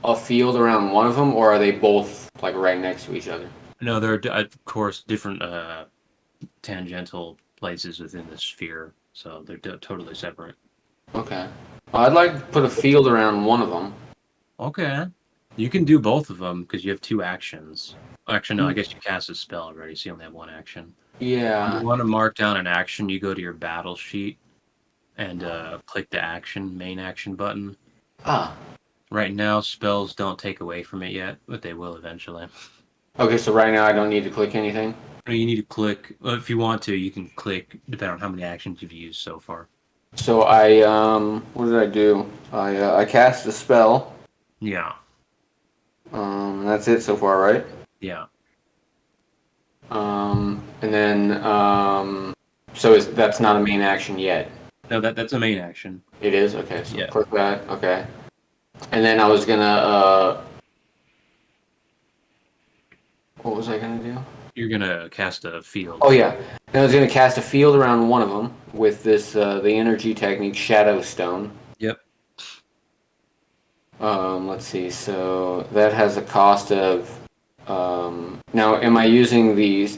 a field around one of them, or are they both like right next to each other? No, there are of course different tangential places within the sphere, so they're totally separate. Okay. Well, I'd like to put a field around one of them. Okay. You can do both of them because you have 2 actions. Actually, no, I guess you cast a spell already, so you only have 1 action. Yeah. If you want to mark down an action, you go to your battle sheet and click the main action button. Ah. Right now, spells don't take away from it yet, but they will eventually. Okay, so right now I don't need to click anything? You need to click, if you want to, you can click, depending on how many actions you've used so far. So what did I do? I cast a spell. Yeah. That's it so far, right? Yeah. And then, so that's not a main action yet? No, that's a main action. It is? Okay, so Yeah. click that, okay. And then I was gonna, what was I gonna do? You're gonna cast a field. Oh yeah, and I was gonna cast a field around one of them with this, the energy technique, Shadow Stone. Yep. Let's see, so that has a cost of, now am I using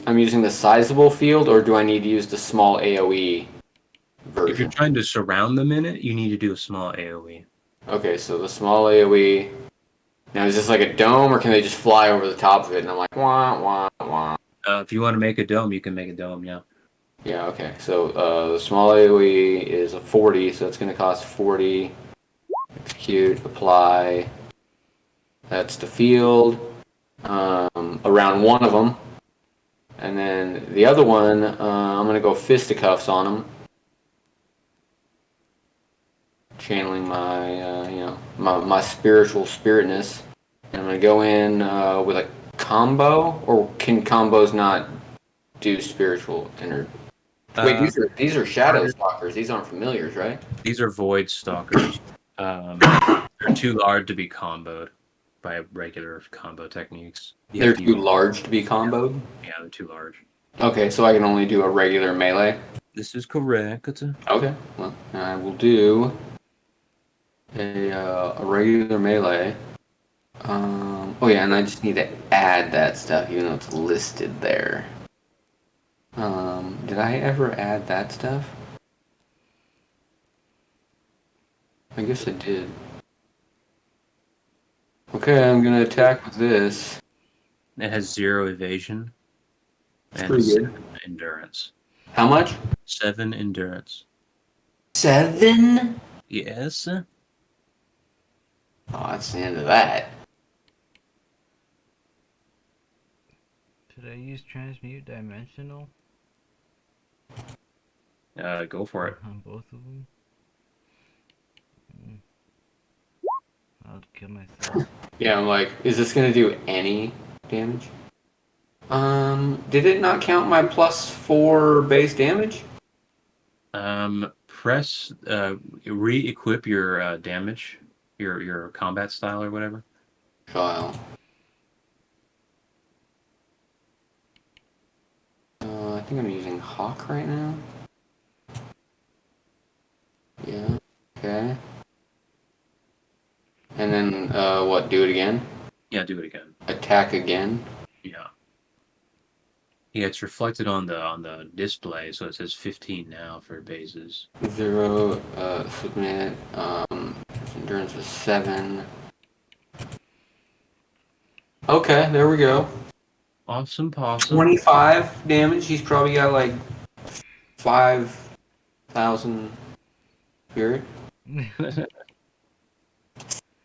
I'm using the sizable field, or do I need to use the small AoE version? If you're trying to surround them in it, you need to do a small AoE. Okay, so the small AoE. Now, is this like a dome, or can they just fly over the top of it? And I'm like, wah, wah, wah. If you want to make a dome, you can make a dome, yeah. Yeah, okay. So the small AoE is a 40, so it's going to cost 40. Execute, apply. That's the field. Around one of them. And then the other one, I'm going to go fisticuffs on them. Channeling my, my spiritual spiritness. And I'm going to go in with a combo, or can combos not do spiritual energy? Wait, these are shadow stalkers. These aren't familiars, right? These are void stalkers. They're too large to be comboed by regular combo techniques. They're too large to be comboed? Yeah, they're too large. Okay, so I can only do a regular melee? This is correct. Okay, well, I will do a regular melee. Oh yeah, and I just need to add that stuff, even though it's listed there. Did I ever add that stuff? I guess I did. Okay, I'm gonna attack with this. It has 0 evasion and pretty good. 7 endurance. How much? 7 endurance. 7? Yes. Oh, that's the end of that. Should I use transmute dimensional? Go for it. On both of them? I'll kill myself. Yeah, I'm like, is this gonna do any damage? Did it not count my +4 base damage? Press re-equip your damage, your combat style or whatever. Trial. I think I'm using Hawk right now. Yeah. Okay. And then what? Do it again. Yeah, do it again. Attack again. Yeah. Yeah, it's reflected on the display, so it says 15 now for bases. 0. Submit. Endurance is 7. Okay, there we go. Awesome possum. 25 damage. He's probably got like 5,000 spirit.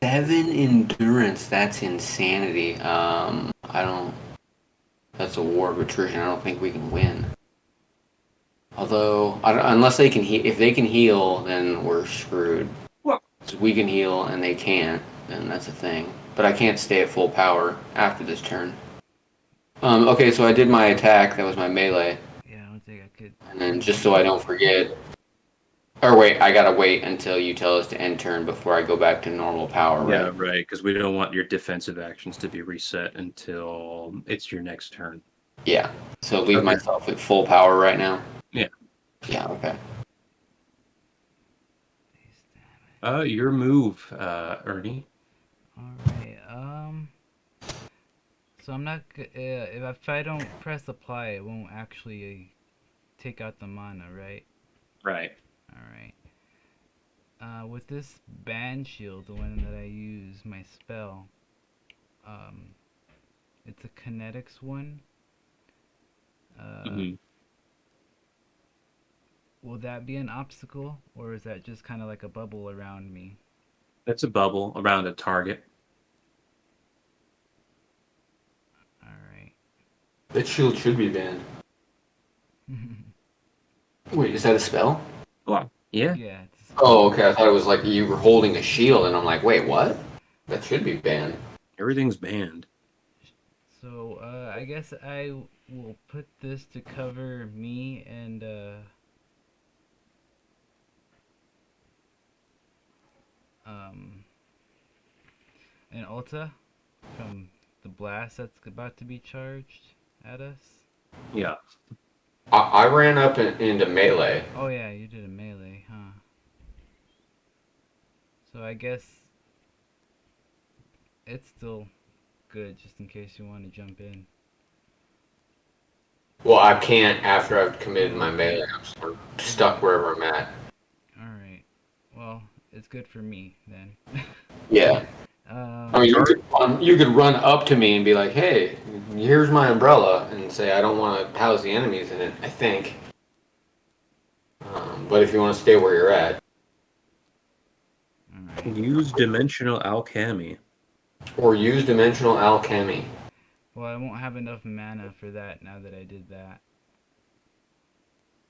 7 endurance. That's insanity. I don't. That's a war of attrition. I don't think we can win. Although, unless they can if they can heal, then we're screwed. Well, So we can heal and they can't, then that's a thing. But I can't stay at full power after this turn. Okay, so I did my attack. That was my melee. Yeah, I don't think I could. And then just so I don't forget. Or wait, I gotta wait until you tell us to end turn before I go back to normal power, right? yeah, right, because we don't want your defensive actions to be reset until it's your next turn. Yeah. So leave Okay. myself at full power right now. Yeah. Yeah. Okay. Your move, Ernie. Alright, so I'm not, if I don't press apply, it won't actually take out the mana, right? Right. Alright. With this band shield, the one that I use, my spell, it's a kinetics one. Mhm. Will that be an obstacle, or is that just kind of like a bubble around me? That's a bubble around a target. Alright. That shield should be banned. Wait, is that a spell? Well, yeah. Yeah. Oh, okay. I thought it was like you were holding a shield, and I'm like, wait, what? That should be banned. Everything's banned. So, I guess I will put this to cover me and, Ulta from the blast that's about to be charged at us. Yeah. I ran up into melee. Oh yeah, you did a melee, huh? So I guess it's still good just in case you want to jump in. Well, I can't after I've committed my melee. I'm stuck wherever I'm at. Alright. Well, it's good for me then. Yeah. I mean, you could run up to me and be like, hey, here's my umbrella, and say, I don't want to house the enemies in it, I think. But if you want to stay where you're at. Alright. Use dimensional alchemy. Or use dimensional alchemy. Well, I won't have enough mana for that now that I did that.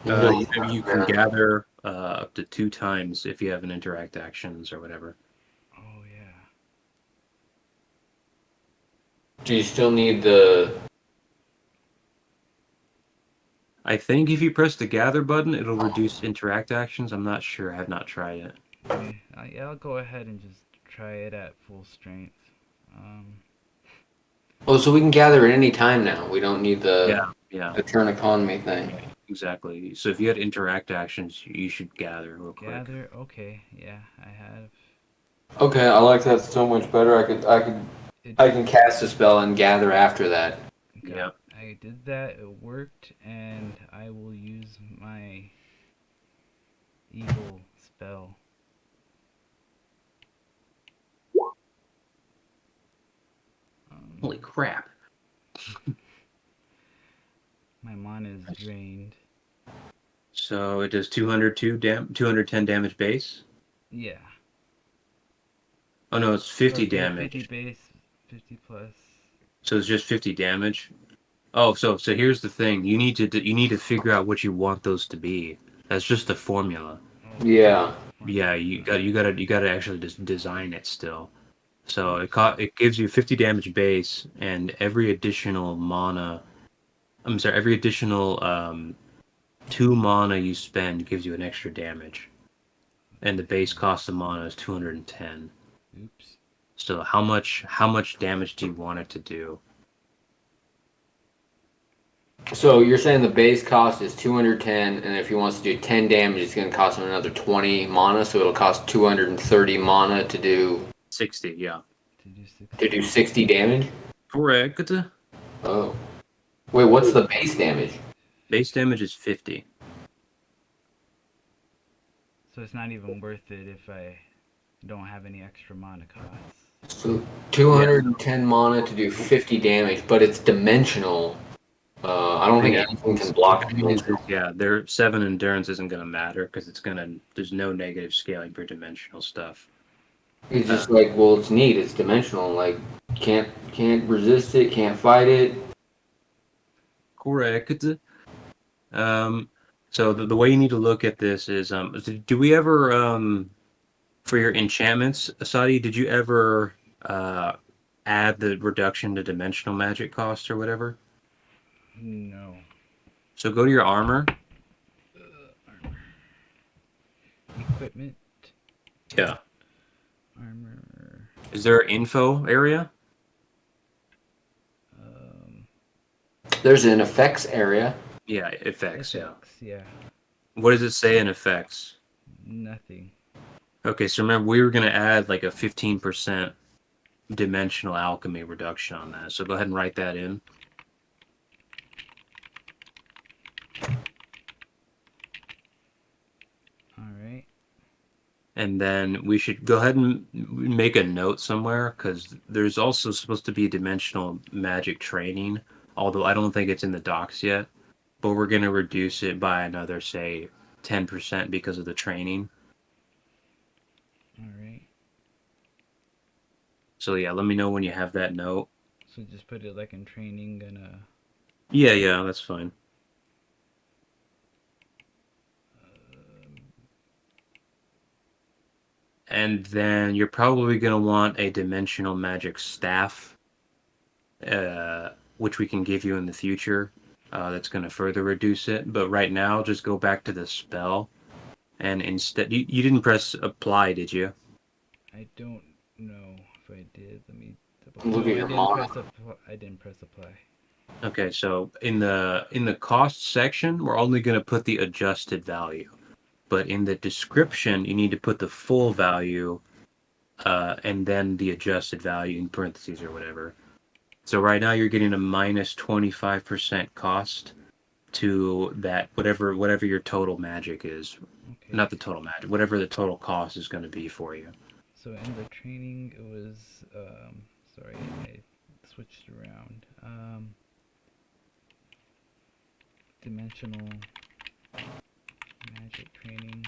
You can gather up to 2 times if you have an interact actions or whatever. Oh yeah. Do you still need the... I think if you press the gather button, it'll reduce interact actions. I'm not sure. I have not tried it. Okay. Yeah, I'll go ahead and just try it at full strength. Oh, so we can gather at any time now. We don't need the turn economy thing. Exactly. So if you had interact actions, you should gather real quick. Gather. Okay. Yeah, I have. Okay, I like that so much better. I can cast a spell and gather after that. Yeah. I did that. It worked, and I will use my evil spell. Holy crap. My mana is drained. So it does 210 damage base? Yeah. Oh no, it's 50 Okay, damage. 50 base, 50 plus. So it's just 50 damage. Oh, so here's the thing. You need to figure out what you want those to be. That's just the formula. Yeah. Yeah, you gotta actually just design it still. So it gives you 50 damage base, and every additional 2 mana you spend gives you an extra damage. And the base cost of mana is 210. Oops. So how much damage do you want it to do? So you're saying the base cost is 210, and if he wants to do 10 damage, it's going to cost him another 20 mana, so it'll cost 230 mana to do 60, yeah. to do 60 damage? Correct. Oh. Wait, what's the base damage? Base damage is 50. So it's not even worth it if I don't have any extra mana costs. So 210 mana to do 50 damage, but it's dimensional. I don't think anything can block dimensional. Yeah, their 7 endurance isn't going to matter because there's no negative scaling for dimensional stuff. It's just like, well, it's neat. It's dimensional. Like, can't resist it. Can't fight it. Correct. So the way you need to look at this is, do we ever, for your enchantments, Asadi, did you ever add the reduction to dimensional magic cost or whatever? No. So go to your armor. Armor. Equipment. Yeah. Armor. Is there an info area? There's an effects area. Yeah, effects. Yeah. What does it say in effects? Nothing. Okay, so remember we were going to add like a 15% dimensional alchemy reduction on that. So go ahead and write that in. Alright. And then we should go ahead and make a note somewhere because there's also supposed to be dimensional magic training, although I don't think it's in the docs yet. But we're going to reduce it by another, say, 10% because of the training. Alright. So yeah, let me know when you have that note. So just put it like in training and Yeah, that's fine. And then you're probably going to want a dimensional magic staff, which we can give you in the future. That's going to further reduce it. But right now, just go back to the spell. And instead, you didn't press apply, did you? I don't know if I did. Let me Look at your mana. I didn't press apply. Okay, so in the cost section, we're only going to put the adjusted value. But in the description, you need to put the full value and then the adjusted value in parentheses or whatever. So right now you're getting a minus 25% cost to that whatever your total magic is. Okay. Not the total magic, whatever the total cost is going to be for you. So in the training, it was sorry, I switched around. Dimensional magic training.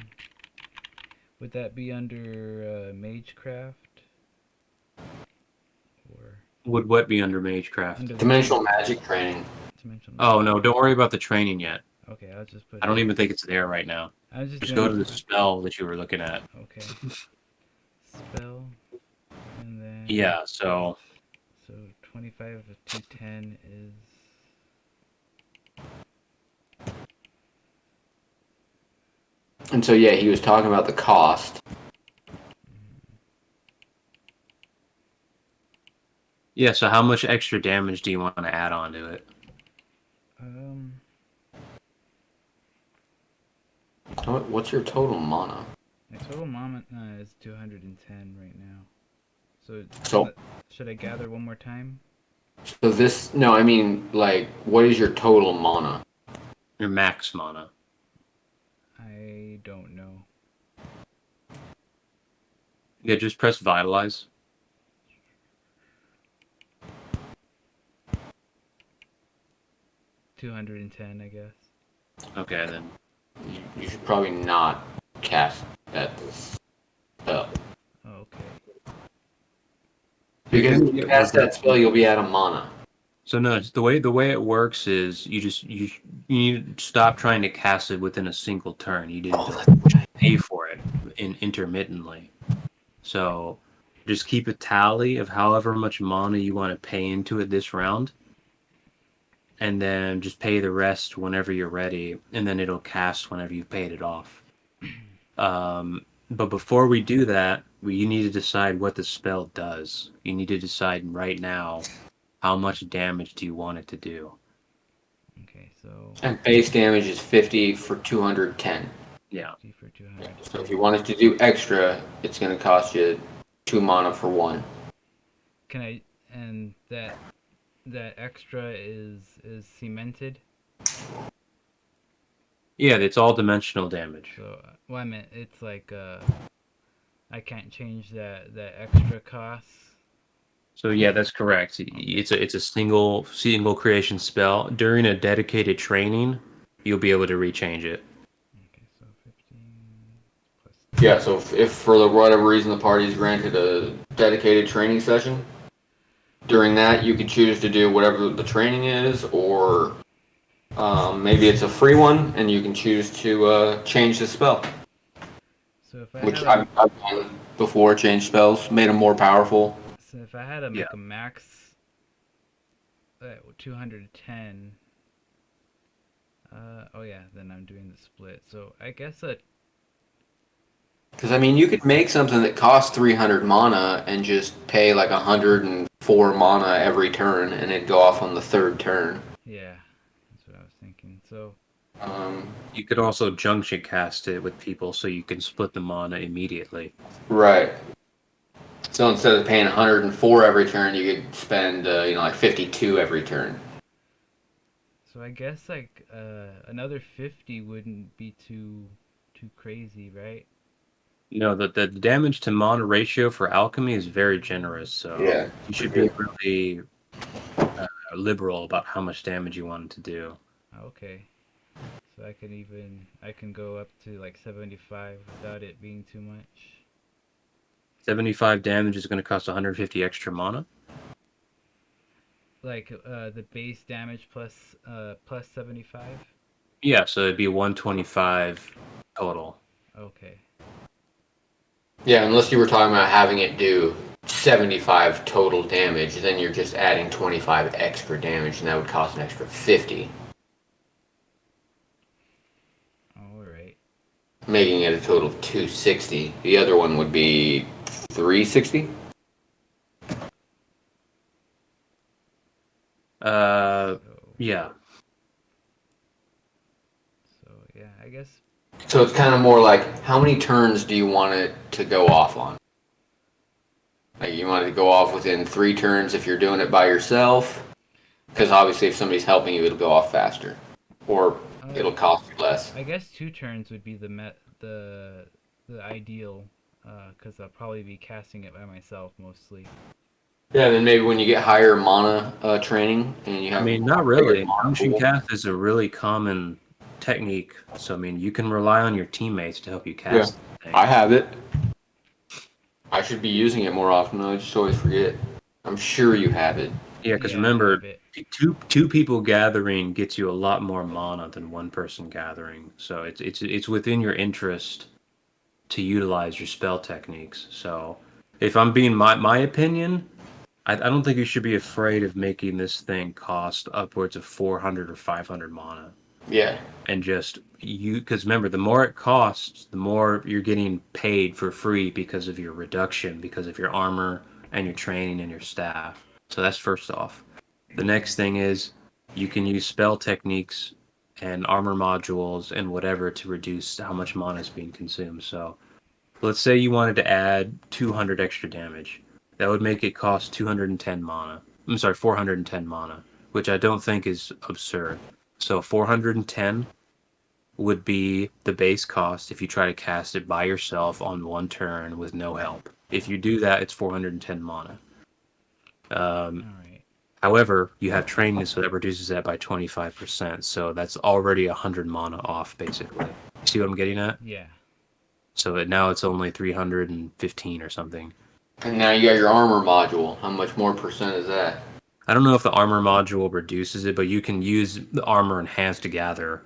Would that be under Magecraft? Or Would what be under Magecraft? under the Dimensional magic training. Dimensional Oh no, don't worry about the training yet. Okay, I'll just put I don't it. even think it's there right now. I was Just go to the spell that you were looking at. Okay. Spell, and then Yeah, so 25 to 10 is. And so, yeah, he was talking about the cost. yeah, so how much extra damage do you want to add on to it? What's your total mana? My total mana is 210 right now. So- should I gather one more time? So this, no, I mean, like, what is your total mana? Your max mana. I don't know. Yeah, just press Vitalize. $210, I guess. Okay, then. You should probably not cast that spell. Oh, okay. Because if you cast that spell, you'll be out of mana. So no, the way it works is you need to stop trying to cast it within a single turn. You need to pay for it intermittently. So just keep a tally of however much mana you want to pay into it this round. and then just pay the rest whenever you're ready, and then it'll cast whenever you've paid it off. But before we do that, you need to decide what the spell does. You need to decide right now how much damage do you want it to do. Okay, so And base damage is 50 for 210. Yeah. 50 for 200. So if you wanted to do extra, it's going to cost you 2 mana for 1. Can I? And that extra is cemented. Yeah, it's all dimensional damage. So well, I meant it's like I can't change that extra cost. So yeah, that's correct. It's a single creation spell. During a dedicated training, you'll be able to rechange it. Okay, so 15 plus. Yeah, so if for whatever reason the party is granted a dedicated training session, during that you could choose to do whatever the training is, or maybe it's a free one and you can choose to change the spell. So if I Which had I've done before, changed spells, made them more powerful. so if I had to make a max 210. Oh yeah, then I'm doing the split. So I guess Because I mean, you could make something that costs 300 mana and just pay like 104 mana every turn, and it'd go off on the third turn. yeah, that's what I was thinking. So You could also junction cast it with people, so you can split the mana immediately. Right. So instead of paying 104 every turn, you could spend like 52 every turn. so I guess like another 50 wouldn't be too crazy, right? No, the damage to mana ratio for alchemy is very generous, so Yeah, you should be really liberal about how much damage you want it to do. Okay. So I can go up to like 75 without it being too much. 75 damage is going to cost 150 extra mana. Like the base damage plus 75. Yeah, so it'd be 125 total. Okay. Yeah, unless you were talking about having it do 75 total damage, then you're just adding 25 extra damage, and that would cost an extra 50, All right. making it a total of 260. The other one would be 360. So, Yeah. so yeah, I guess So it's kind of more like, how many turns do you want it to go off on? Like, you want it to go off within 3 turns if you're doing it by yourself, because obviously if somebody's helping you, it'll go off faster, or it'll cost you less. I guess 2 turns would be the ideal, because I'll probably be casting it by myself mostly. Yeah, and then maybe when you get higher mana training, and you have... I mean, not really. Junction cast is a really common technique, so I mean, you can rely on your teammates to help you cast. Yeah, I have it. I should be using it more often. I just always forget. I'm sure you have it. Yeah, because Yeah, remember, two people gathering gets you a lot more mana than one person gathering. So it's within your interest to utilize your spell techniques. So if I'm being my opinion, I don't think you should be afraid of making this thing cost upwards of 400 or 500 mana. Yeah. And just because remember, the more it costs, the more you're getting paid for free because of your reduction, because of your armor and your training and your staff. So that's first off. The next thing is you can use spell techniques and armor modules and whatever to reduce how much mana is being consumed. So let's say you wanted to add 200 extra damage. That would make it cost 210 mana. I'm sorry, 410 mana, which I don't think is absurd. So 410 would be the base cost if you try to cast it by yourself on one turn with no help. If you do that, it's 410 mana. All right. However, you have training, so that reduces that by 25%. So that's already 100 mana off, basically. See what I'm getting at? Yeah. So now it's only 315 or something. And now you got your armor module. How much more percent is that? I don't know if the armor module reduces it, but you can use the armor enhanced gather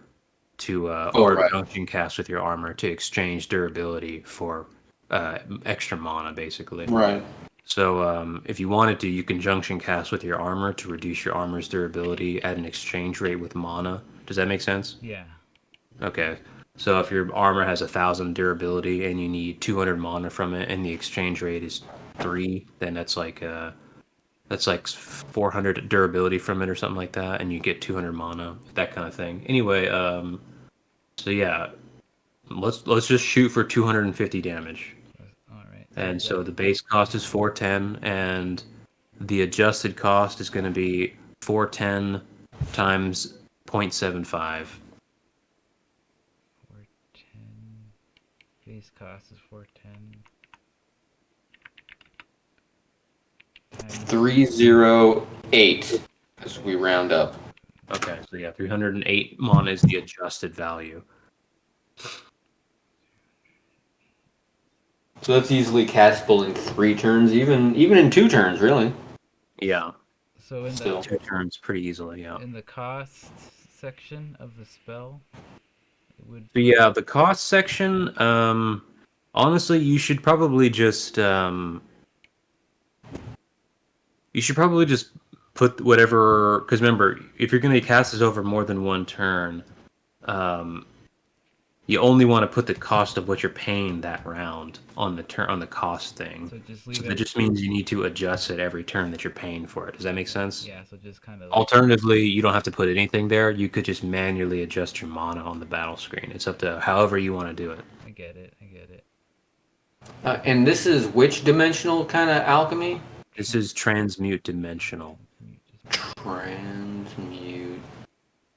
to or junction cast with your armor to exchange durability for extra mana, basically. Right. So if you wanted to, you can junction cast with your armor to reduce your armor's durability at an exchange rate with mana. Does that make sense? Yeah. Okay. So if your armor has 1,000 durability and you need 200 mana from it, and the exchange rate is 3, then that's like 400 durability from it or something like that, and you get 200 mana, that kind of thing. Anyway, so yeah, let's just shoot for 250 damage. All right. And so the base cost is 410, and the adjusted cost is going to be 410 times 0.75. 410. Base cost is 410. 308, as we round up. Okay, so yeah, 308 mana is the adjusted value. So that's easily castable in 3 turns, even in 2 turns, really. Yeah. So in Still. 2 turns pretty easily, yeah. In the cost section of the spell, it would. So yeah, the cost section, honestly, you should probably just put whatever, because remember, if you're going to cast this over more than 1 turn, you only want to put the cost of what you're paying that round on the cost thing. So just So leave that it. just means you need to adjust it every turn that you're paying for it. Does that make sense? Yeah. So just kind of. Alternatively, you don't have to put anything there. You could just manually adjust your mana on the battle screen. It's up to however you want to do it. I get it. I get it. And this is which dimensional kind of alchemy? This is transmute dimensional. Transmute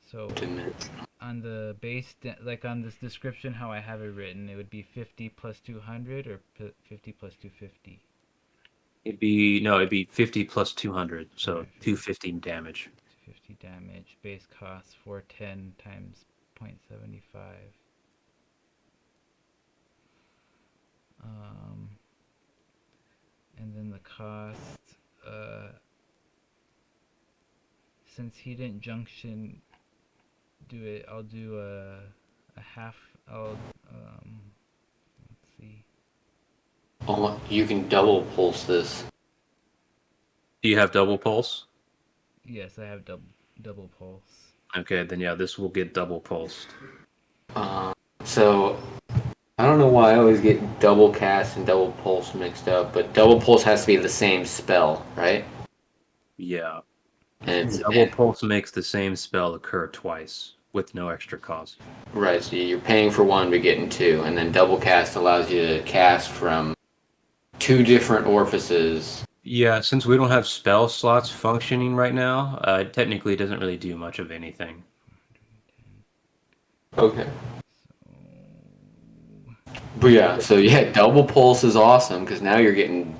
So dimensional. on the base, like on this description, how I have it written, it would be 50 plus 200 or 50 plus 250. It'd be 50 plus 200, so Right. 250 damage. 250 damage. Base cost 410 times 0.75. And then the cost, since he didn't junction do it, I'll do a half. Let's see. Oh, you can double pulse this. Do you have double pulse? Yes, I have double pulse. Okay, then yeah, this will get double pulsed. So I don't know why I always get double cast and double pulse mixed up, but double pulse has to be the same spell, right? Yeah. And it's Double pulse makes the same spell occur twice with no extra cost. right. So you're paying for 1 but getting 2, and then double cast allows you to cast from 2 different orifices. Yeah, since we don't have spell slots functioning right now, technically it doesn't really do much of anything. Okay. But yeah, so yeah, double pulse is awesome because now you're getting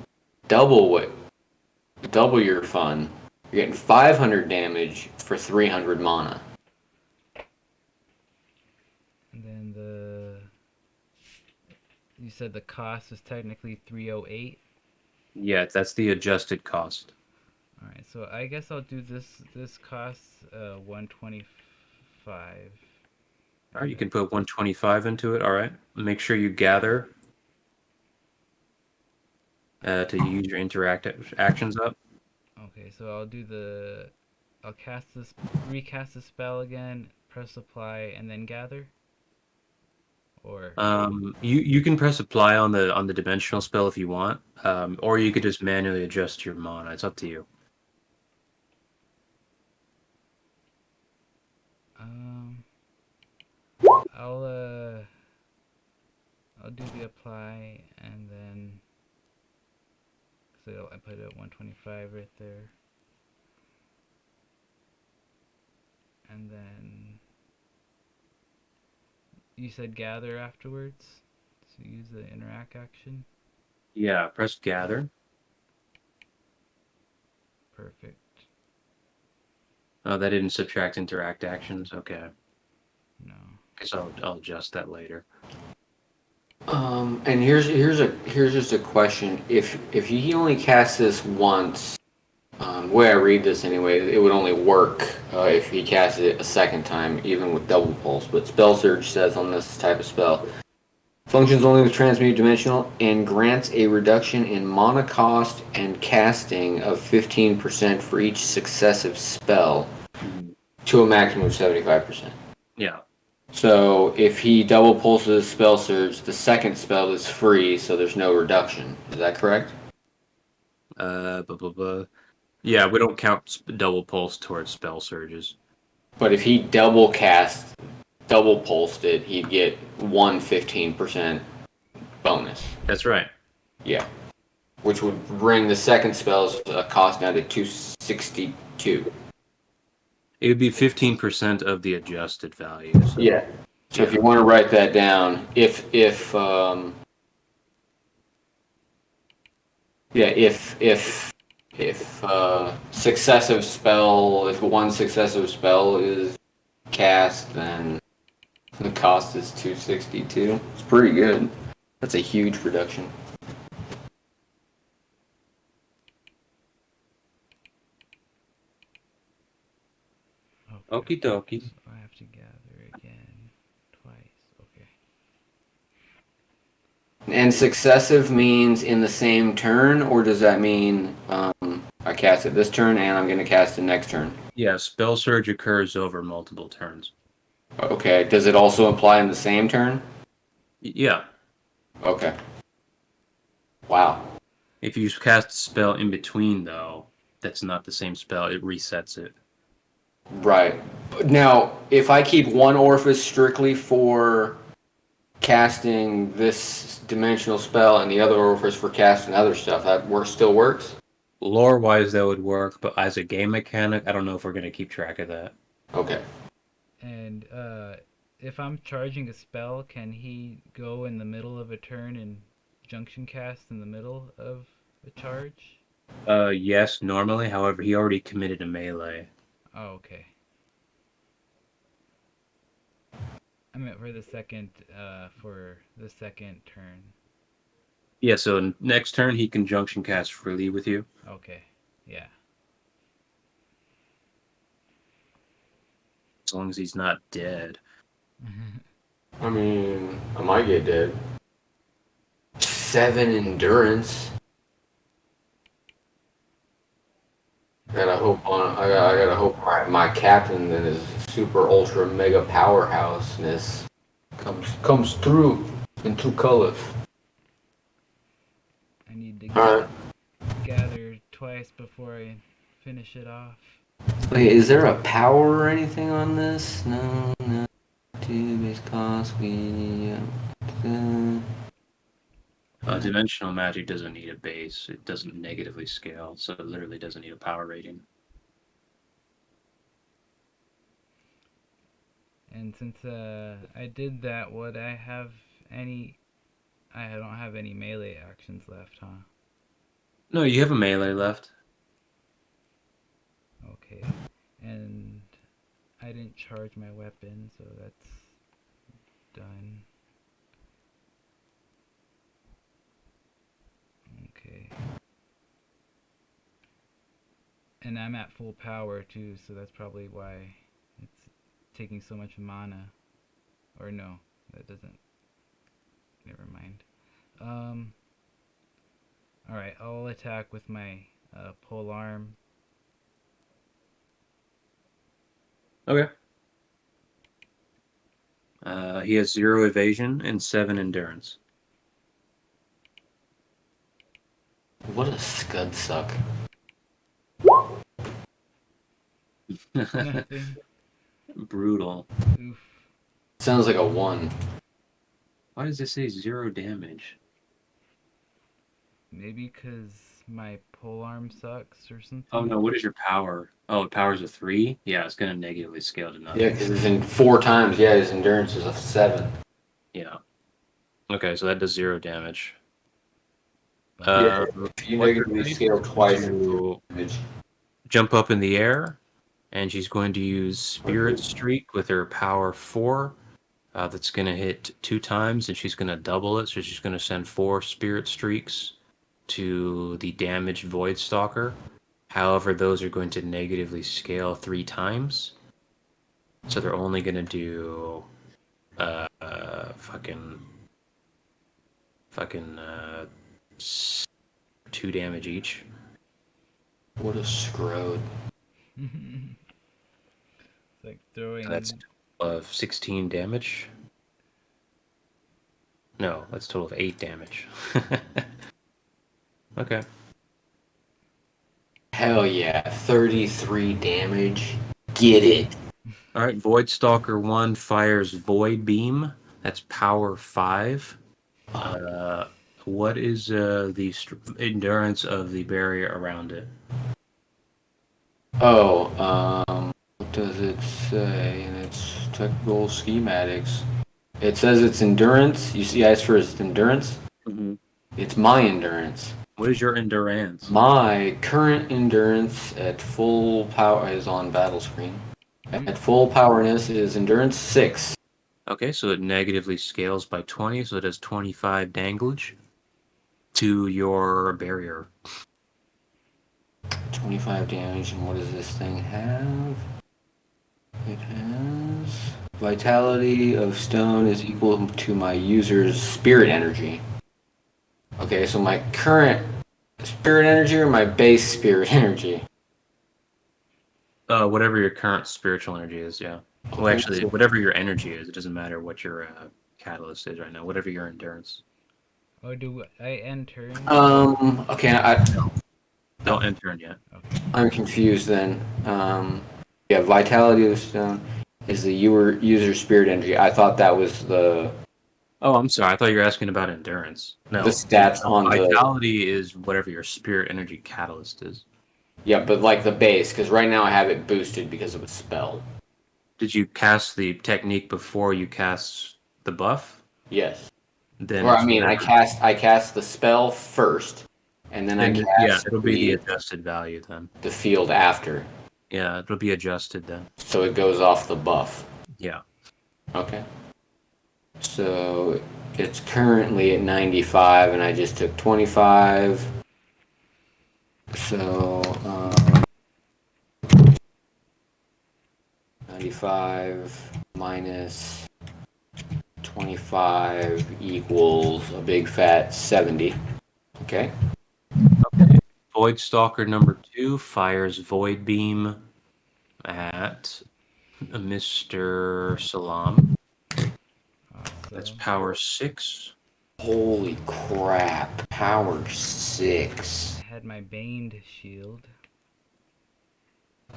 double your fun. You're getting 500 damage for 300 mana. And then you said the cost is technically 308. Yeah, that's the adjusted cost. All right, so I guess I'll do this costs 125. All right, you can put 125 into it. All right, make sure you gather to use your interact actions up. Okay, so I'll recast the spell again, press apply, and then gather. Or You can press apply on the dimensional spell if you want, or you could just manually adjust your mana. It's up to you. I'll do the apply and then so I put it at 125 right there. And then you said gather afterwards, so use the interact action. Yeah, press gather. Perfect. Oh, that didn't subtract interact actions. Okay, No. guess I'll adjust that later. And here's just a question. If he only casts this once, the way I read this anyway, it would only work if he casts it a second time, even with double pulse. But Spell Surge says on this type of spell, Functions only with transmute dimensional and grants a reduction in mana cost and casting of 15% for each successive spell to a maximum of 75%. Yeah. So if he double pulses spell surge, the second spell is free, so there's no reduction. Is that correct? Blah, blah, blah. Yeah, we don't count double pulse towards spell surges. But if he double pulsed it, he'd get 15% bonus. That's right. Yeah. Which would bring the second spell's cost down to 262. It would be 15% of the adjusted value. So. Yeah. So if you want to write that down, if successive spell, if one successive spell is cast, then the cost is 262. It's pretty good. That's a huge reduction. Okie dokie. So I have to gather again twice. Okay. And successive means in the same turn, or does that mean I cast it this turn and I'm going to cast it next turn? Yeah, spell surge occurs over multiple turns. Okay. Does it also apply in the same turn? Yeah. Okay. Wow. If you cast a spell in between, though, that's not the same spell. It resets it. Right. Now, if I keep one orifice strictly for casting this dimensional spell and the other orifice for casting other stuff, that still works? Lore-wise, that would work, but as a game mechanic, I don't know if we're going to keep track of that. Okay. And if I'm charging a spell, can he go in the middle of a turn and junction cast in the middle of a charge? Yes, normally. However, he already committed a melee. Oh, okay. I meant for the second turn. Yeah, so next turn he can junction cast freely with you. Okay. Yeah. As long as he's not dead. I mean, I might get dead. 7 endurance. I gotta hope my captain that is super ultra mega powerhouseness comes through in 2 colors. I need to Alright. gather twice before I finish it off. Wait, is there a power or anything on this? No. 2 base cost. Dimensional magic doesn't need a base. It doesn't negatively scale, so it literally doesn't need a power rating. And since I did that, would I have any... I don't have any melee actions left, huh? No, you have a melee left. Okay. And I didn't charge my weapon, so that's done. Okay. And I'm at full power too, so that's probably why it's taking so much mana. Or no, that doesn't. Never mind. Alright, I'll attack with my pole arm. Okay. He has 0 evasion and 7 endurance. What a scud suck. Nothing. Brutal. Oof. Sounds like a 1. Why does it say 0 damage? Maybe because my pole arm sucks or something? Oh no, what is your power? Oh, power's a 3? Yeah, it's going to negatively scale to nothing. Yeah, because it's in 4 times. Yeah, his endurance is a 7. Yeah. Okay, so that does 0 damage. Yeah, you negatively What's scale twice. to jump up in the air, and she's going to use Spirit Streak with her power 4. That's going to hit 2 times, and she's going to double it, so she's going to send 4 Spirit Streaks to the damaged Void Stalker. However, those are going to negatively scale 3 times. So they're only going to do fucking fucking 2 damage each. What a scrode. It's like throwing. So that's 16 damage. No, that's a total of 8 damage. Okay. Hell yeah, 33 damage. Get it. All right, Void Stalker 1 fires Void Beam. That's power 5. What is the endurance of the barrier around it? Oh, what does it say in its technical schematics? It says it's endurance. You see, as for its endurance, Mm-hmm. it's my endurance. What is your endurance? My current endurance at full power is on battle screen. At full powerness is endurance 6. Okay, so it negatively scales by 20, so it has 25 danglage to your barrier. 25 damage, and what does this thing have? It has vitality of stone is equal to my user's spirit energy. Okay, so my current spirit energy or my base spirit energy? Whatever your current spiritual energy is, yeah. Well, actually, whatever your energy is, it doesn't matter what your catalyst is right now. Whatever your endurance. Oh, do I enter? Okay, Don't enter in yet. Okay. I'm confused then. Yeah, vitality of the stone is the user spirit energy. I thought that was the Oh, I'm sorry. I thought you were asking about endurance. No, the stats on the vitality is whatever your spirit energy catalyst is. yeah, but like the base, because right now I have it boosted because of a spell. Did you cast the technique before you cast the buff? Yes. Then Or it's I mean, I cast the spell first, and then I yeah, cast it'll be the adjusted value then. the field after, Yeah, it'll be adjusted then. so it goes off the buff. Yeah. Okay. So it's currently at 95, and I just took 25. So 95 minus 25 equals a big fat 70. Okay. Void Stalker number 2 fires Void Beam at Mr. Salam. That's power 6. Holy crap. Power 6. I had my baned shield.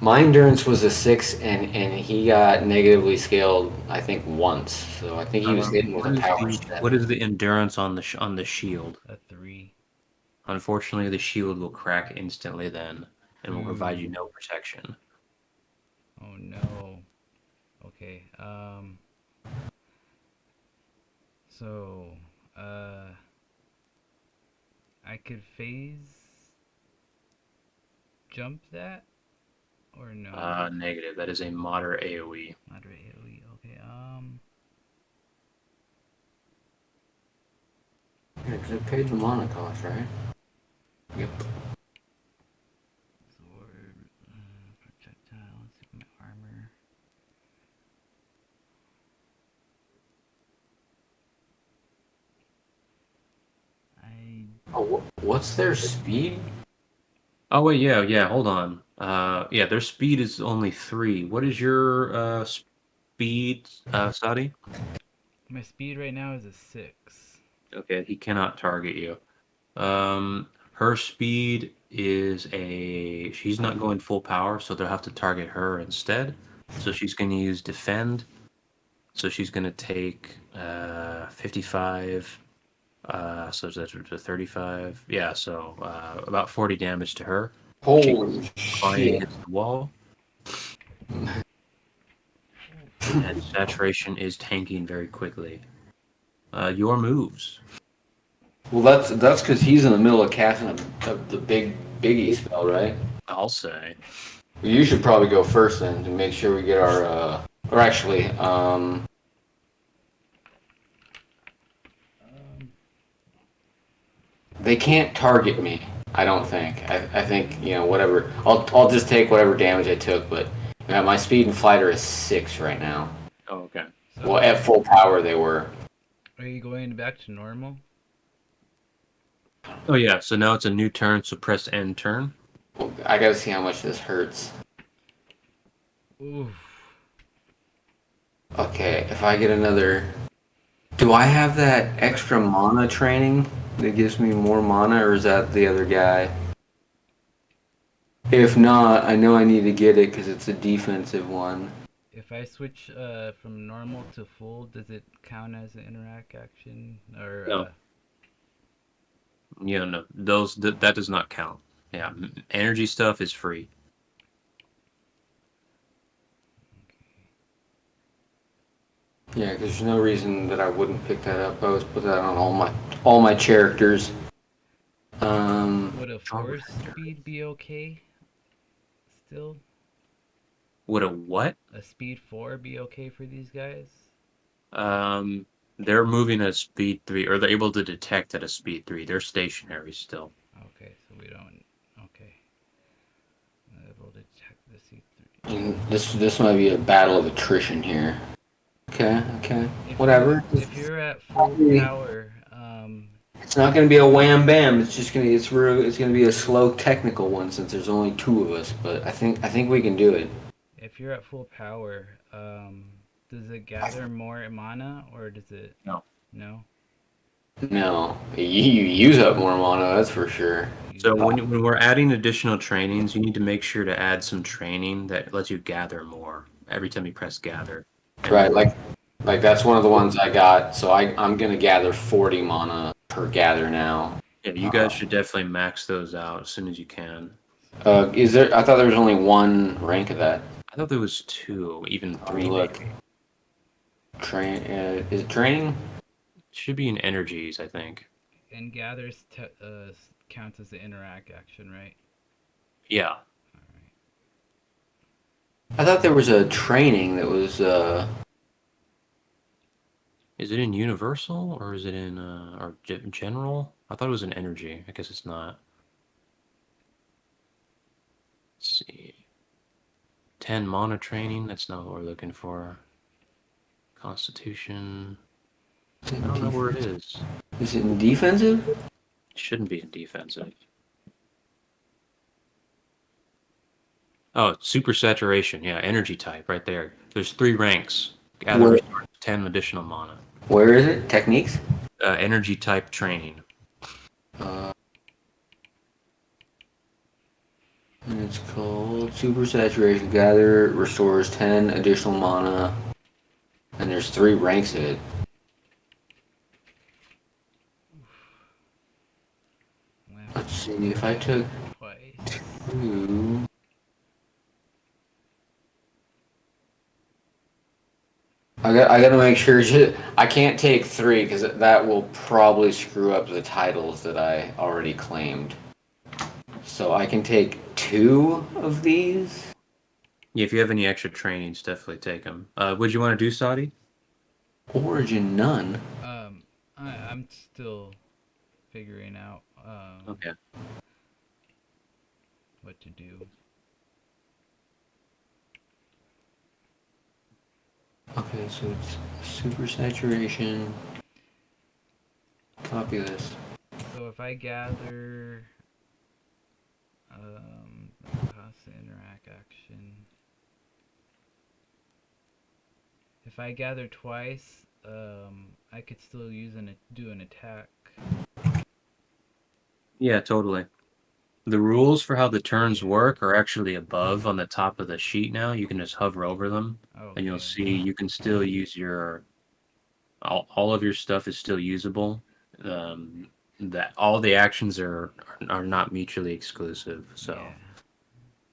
My endurance was a 6, and he got negatively scaled, I think, once. So I think he was hitting with a power 7. What is the endurance on the shield? A 3. Unfortunately, the shield will crack instantly then, and will provide you no protection. Oh no. Okay. So, I could phase jump that, or no? Negative. That is a moderate AoE. Moderate AoE. Okay. Yeah, because it paid the mana cost, right? Yep. Sword, projectile. Let's see my armor. Oh, what's their speed? Oh wait, yeah. Hold on. Yeah, their speed is only 3. What is your speed, Saudi? My speed right now is a 6. Okay, he cannot target you. Her speed is she's not going full power, so they'll have to target her instead. So she's going to use defend. So she's going to take 55. So that's 35. Yeah, so about 40 damage to her. Holy Flying shit. against the wall. And saturation is tanking very quickly. Your moves. Well, that's because he's in the middle of casting the big biggie spell, right? I'll say. Well, you should probably go first then to make sure we get our. Or actually, they can't target me. I don't think. I think whatever. I'll just take whatever damage I took, but my speed and flight are a 6 right now. Oh, okay. So, Well, at full power they were. are you going back to normal? Oh yeah, so now it's a new turn, so press end turn. Well, I gotta see how much this hurts. Oof. Okay, if I get another... Do I have that extra mana training that gives me more mana, or is that the other guy? If not, I know I need to get it because it's a defensive one. If I switch from normal to full, does it count as an interact action? Or No. Yeah, no, that does not count. Yeah, energy stuff is free. Yeah, because there's no reason that I wouldn't pick that up. I always put that on all my characters. would a force speed be okay? Still, Would a what? a speed 4 be okay for these guys? Um, they're moving at speed 3, or they're able to detect at a speed 3. They're stationary still. Okay, so we don't. Okay. Able to detect the C3. And this might be a battle of attrition here. Okay, If whatever. If you're at full power, It's not gonna be a wham bam. It's gonna be a slow technical one since there's only two of us. But I think we can do it. if you're at full power, does it gather more mana or does it? No. No. No, you use up more mana. That's for sure. So when we're adding additional trainings, you need to make sure to add some training that lets you gather more every time you press gather. And Right, like that's one of the ones I got. So I'm gonna gather 40 mana per gather now. yeah, you guys should definitely max those out as soon as you can. Is there? I thought there was only one rank of that. I thought there was 2, even 3 Look, maybe. is it training? Should be in energies, I think. And gathers counts as the interact action, right? Yeah. Alright. I thought there was a training that was. Is it in universal or is it in or general? I thought it was in energy. I guess it's not. Let's see. 10 mana training. That's not what we're looking for. Constitution. I don't know where it is. Is it in defensive? It shouldn't be in defensive. Oh, super saturation. Yeah, energy type right there. There's 3 ranks. Gather Where, 10 additional mana. where is it? Techniques? Energy type training. And it's called Super Saturation. Gather restores 10 additional mana. And there's 3 ranks of it. Let's see if I took Twice. 2. I gotta make sure. I can't take 3 because that will probably screw up the titles that I already claimed. So I can take 2 of these. Yeah, if you have any extra trainings, definitely take them. What'd you want to do, Saudi? Origin none. I'm still figuring out Okay. what to do. Okay, so it's super saturation. Copy this. So if I gather, cost to interact action. If I gather twice, I could still do an attack. Yeah, totally. The rules for how the turns work are actually above on the top of the sheet now. You can just hover over them, and you'll see you can still use your all of your stuff is still usable. That all the actions are not mutually exclusive. So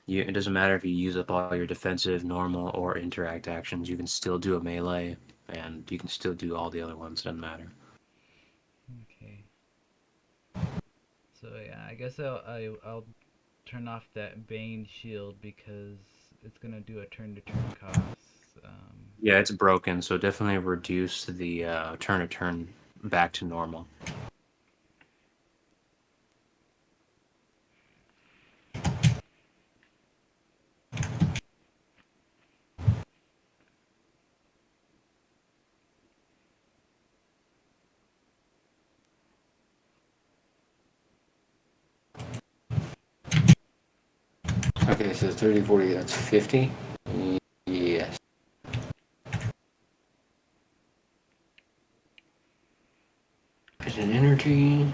it doesn't matter if you use up all your defensive, normal, or interact actions. You can still do a melee, and you can still do all the other ones. Doesn't matter. Okay. So yeah, I guess I'll turn off that Bane shield because it's gonna do a turn-to-turn cost. Yeah, it's broken, so definitely reduce the turn back to normal. Okay, so 30, 40, that's 50. Yes. There's an energy.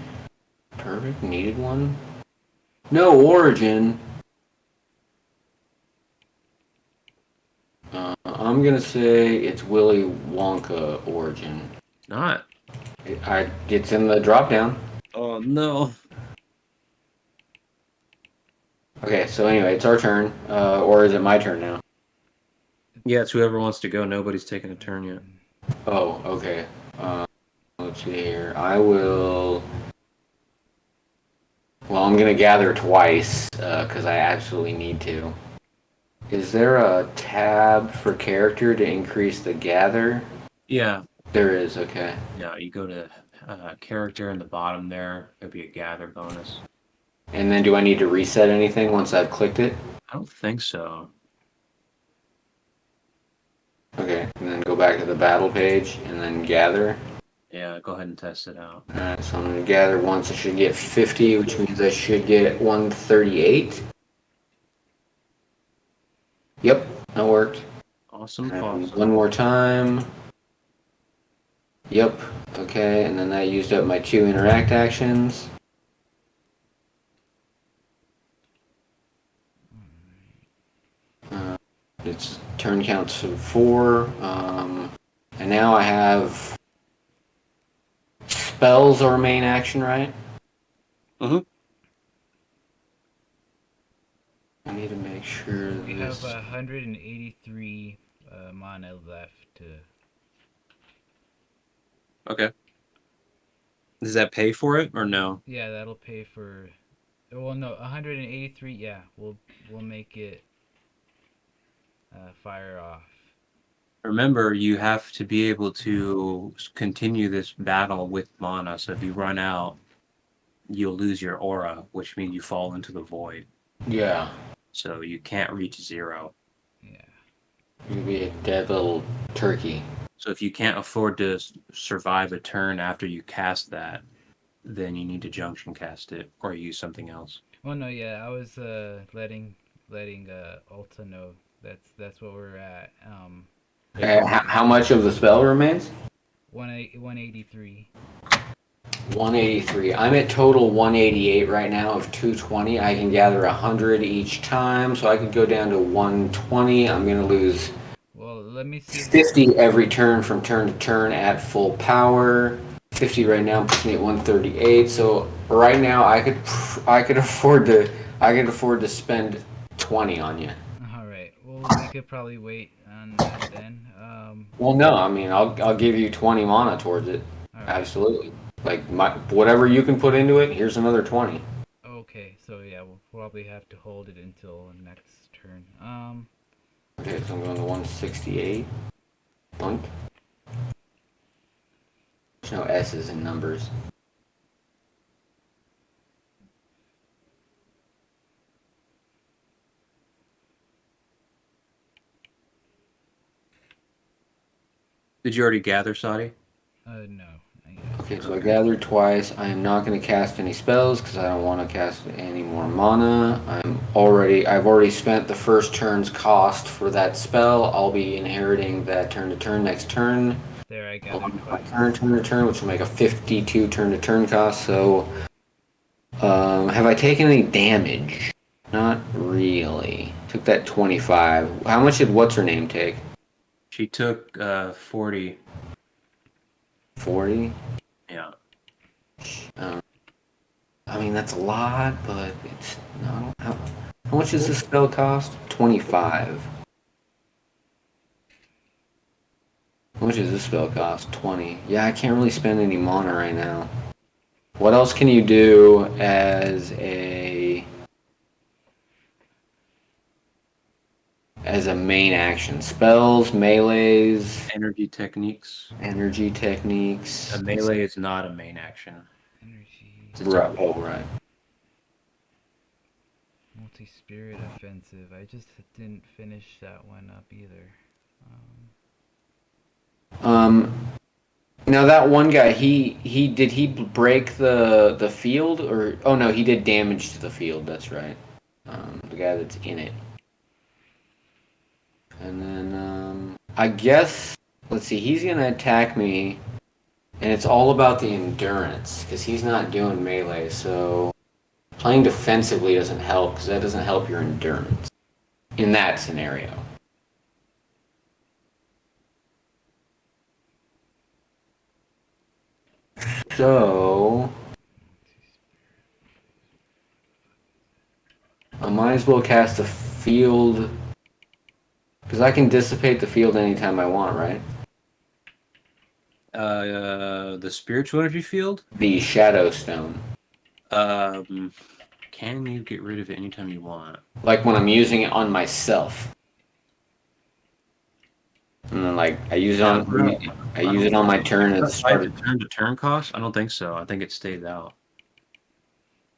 Perfect. Needed one. No origin. I'm gonna say it's Willy Wonka origin. Not. It's in the drop down. Oh no. Okay, so anyway, it's our turn. Or is it my turn now? Yeah, it's whoever wants to go. Nobody's taken a turn yet. Oh, okay. Let's see here. I will. Well, I'm gonna gather twice because I absolutely need to. Is there a tab for character to increase the gather? Yeah. There is. Okay. Yeah, you go to character in the bottom there. It'll be a gather bonus. And then do I need to reset anything once I've clicked it? I don't think so. Okay. And then go back to the battle page and then gather. Yeah, go ahead and test it out. Alright, so I'm gonna gather once. I should get 50, which means I should get 138. Yep, that worked. Awesome. And Awesome. one more time. Yep, okay, and then that used up my 2 interact actions. Its turn counts of 4. And now I have spells or main action, right? Mm-hmm. I need to make sure We this. have 183 mana left to. Okay. Does that pay for it or no? Yeah, that'll pay for. Well, no, 183. Yeah, we'll make it fire off. Remember, you have to be able to continue this battle with mana. So if you run out, you'll lose your aura, which means you fall into the void. Yeah. So you can't reach 0. Yeah. You'd be a dead little turkey. So if you can't afford to survive a turn after you cast that, then you need to junction cast it or use something else. Well, no, yeah, I was letting Ulta know that's what we're at. How much of the spell remains? 183. 183. I'm at total 188 right now of 220. I can gather 100 each time, so I could go down to 120. I'm going to lose Well, let me see. 50 every turn from turn to turn at full power. 50 right now puts me at 138. So right now I could afford to spend 20 on you. All right. Well, we could probably wait on that then. Well, no, I mean I'll give you 20 mana towards it. Right. Absolutely. Like whatever you can put into it, here's another 20. Okay, so yeah, we'll probably have to hold it until next turn. Okay, so I'm going to 168. Boink. There's no S's in numbers. Did you already gather, Sadi? No. Okay, so I gathered twice. I am not going to cast any spells because I don't want to cast any more mana. I've already spent the first turn's cost for that spell. I'll be inheriting that turn to turn next turn. There, I gathered twice. Turn to turn, which will make a 52 turn to turn cost. So, have I taken any damage? Not really. Took that 25. How much did what's her name take? She took 40. 40? Yeah. I mean, that's a lot, but it's not. How much does this spell cost? 25. How much does this spell cost? 20. Yeah, I can't really spend any mana right now. What else can you do as a main action? Spells, melees, Energy techniques. energy techniques. A melee is not a main action. Energy. It's a Right. type. Oh, right. Multi-spirit offensive. I just didn't finish that one up either. Now that one guy, he did he break the field or oh no, he did damage to the field. That's right. The guy that's in it. And then, I guess, let's see, he's going to attack me, and it's all about the endurance, because he's not doing melee, so playing defensively doesn't help, because that doesn't help your endurance in that scenario. So, I might as well cast a field, because I can dissipate the field anytime I want, right? The spiritual energy field. The Shadow Stone. Can you get rid of it anytime you want? Like when I'm using it on myself. And then like I use it on my turn at the start of turn to turn cost? I don't think so. I think it stays out.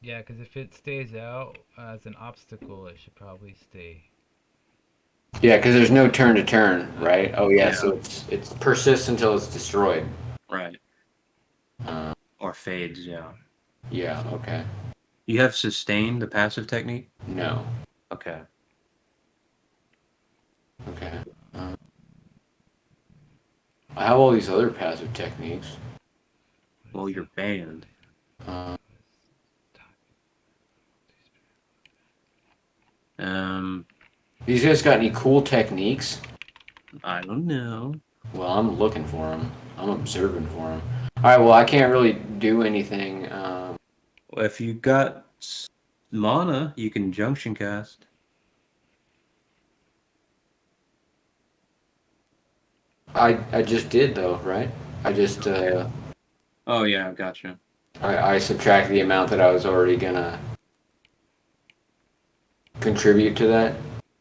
Yeah, because if it stays out as an obstacle, it should probably stay. Yeah, because there's no turn to turn, right? Oh yeah, Yeah. so it's persists until it's destroyed. Right. Or fades, yeah. Yeah, okay. You have sustain, the passive technique? No. Okay. Okay. I have all these other passive techniques. Well, you're banned. These guys got any cool techniques? I don't know. Well, I'm looking for them. I'm observing for them. All right. Well, I can't really do anything. Well, if you got mana, you can junction cast. I just did though, right? I just Oh yeah, gotcha. I subtract the amount that I was already gonna contribute to that.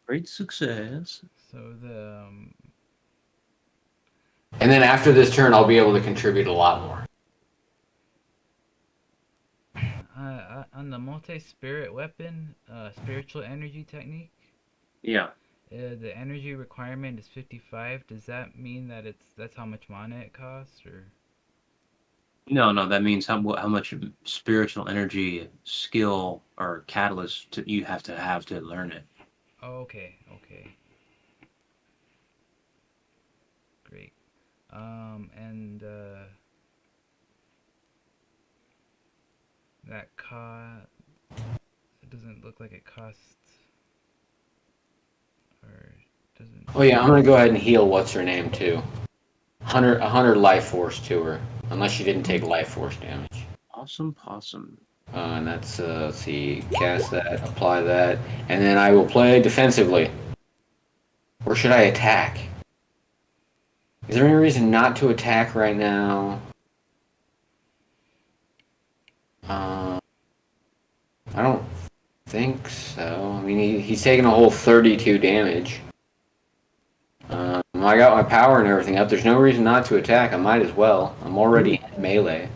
Great success. So the And then after this turn, I'll be able to contribute a lot more. on the multi-spirit weapon, spiritual energy technique. Yeah. The energy requirement is 55. Does that mean that that's how much mana it costs, or? No, that means how much spiritual energy, skill, or catalyst you have to learn it. Oh, okay. Great. And that it doesn't look like it costs, or doesn't. Oh yeah, I'm gonna go ahead and heal what's her name too. 100 life force to her, unless she didn't take life force damage. Awesome possum. And that's let's see, cast that, apply that, and then I will play defensively. Or should I attack? Is there any reason not to attack right now? I don't think so. I mean, he's taking a whole 32 damage. I got my power and everything up. There's no reason not to attack. I might as well. I'm already in melee.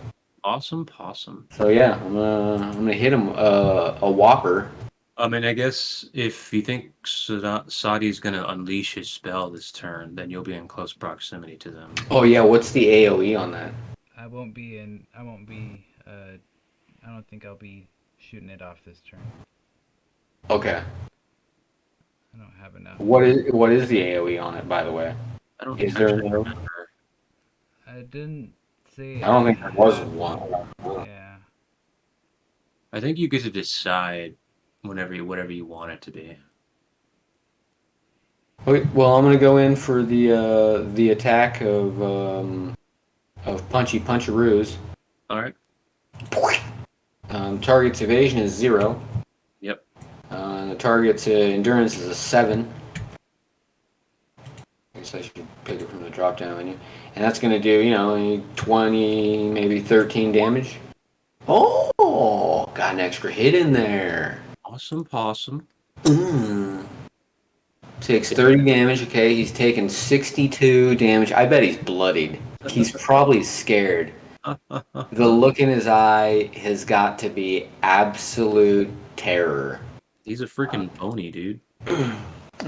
Awesome possum. So yeah, I'm gonna hit him a whopper. I mean, I guess if you think Sadi's gonna unleash his spell this turn, then you'll be in close proximity to them. Oh yeah, what's the AOE on that? I won't be. I don't think I'll be shooting it off this turn. Okay. I don't have enough. What is the AOE on it, by the way? I don't Is there actually no? remember. I didn't say. I don't think there was one. Yeah. I think you get to decide whatever you want it to be. Okay, well, I'm gonna go in for the attack of punchy puncharoos. All right. Target's evasion is 0. Yep. The target's endurance is a 7. I guess I should pick it from the drop down menu. And that's going to do, 20, maybe 13 damage. Oh, got an extra hit in there. Awesome possum. Takes 30 damage. Okay, he's taken 62 damage. I bet he's bloodied. He's probably scared. The look in his eye has got to be absolute terror. He's a freaking pony, dude.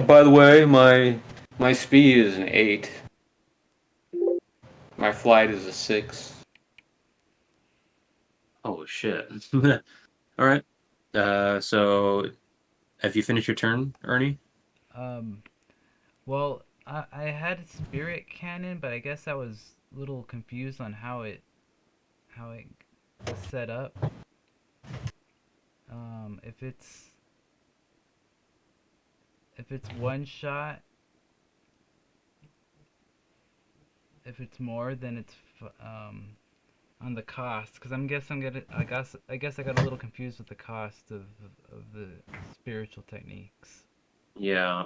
By the way, my speed is an 8. My flight is a 6. Oh shit. All right. So, have you finished your turn, Ernie? Well, I had Spirit Cannon, but I guess I was a little confused on how it was set up. If it's one shot, if it's more, then it's on the cost. Because I guess I got a little confused with the cost of the spiritual techniques. Yeah.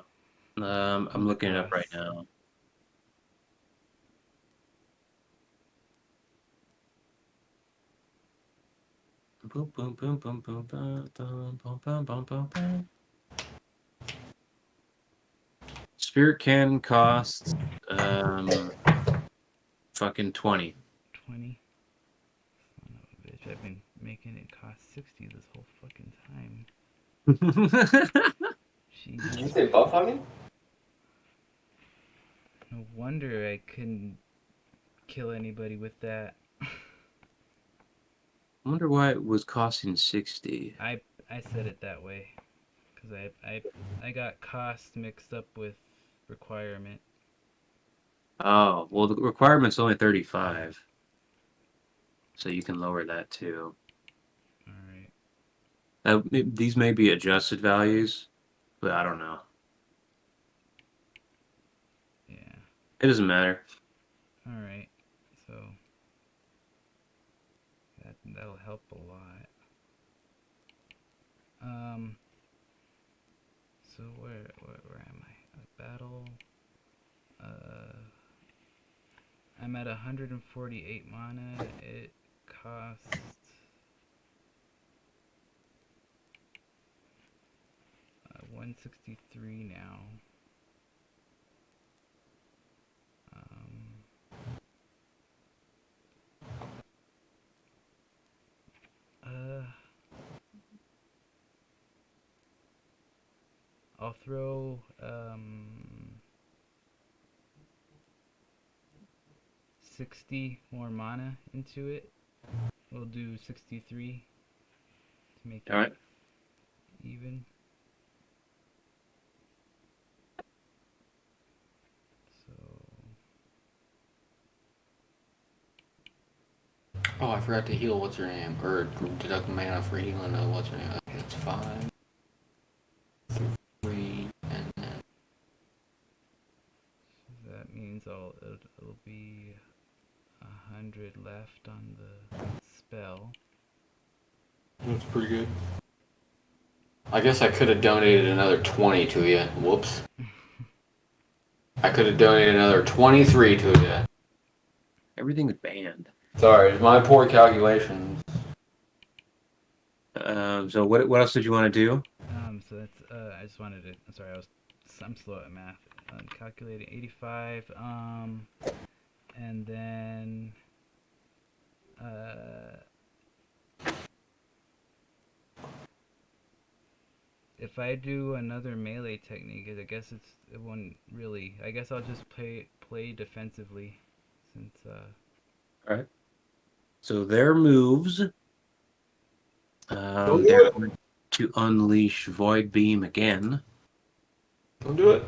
Of I'm the looking it up right costs. now. Boom, boom, boom, boom, boom, boom, boom, boom, boom, boom, boom, boom. Spirit can cost fucking 20. 20. Son of a bitch! I've been making it cost 60 this whole fucking time. Did you Jesus. say butt fucking? No wonder I couldn't kill anybody with that. I wonder why it was costing 60. I said it that way because I got cost mixed up with requirement. Oh, well, the requirement's only 35. So you can lower that too. All right. These may be adjusted values, but I don't know. Yeah. It doesn't matter. All right. So that'll help a lot. Um. So where am I? Battle. Uh. I'm at 148 mana. It costs 163 now. Um, uh, I'll throw 60 more mana into it. We'll do 63 to make All it right. even. So Oh, I forgot to heal. What's her name? Or deduct mana for healing. What's her name? Okay, it's 5, 3, and then. that means it'll be 100 left on the spell. That's pretty good. I guess I could have donated another 20 to you. Whoops. I could have donated another 23 to you. Everything is banned. Sorry, it's my poor calculations. So what else did you want to do? So that's I just wanted to. Sorry, I'm slow at math. Calculating 85. And then if I do another melee technique, I guess it won't really. I guess I'll just play defensively, since All right. So their moves. Don't do They're it. going to unleash Void Beam again. Don't do it.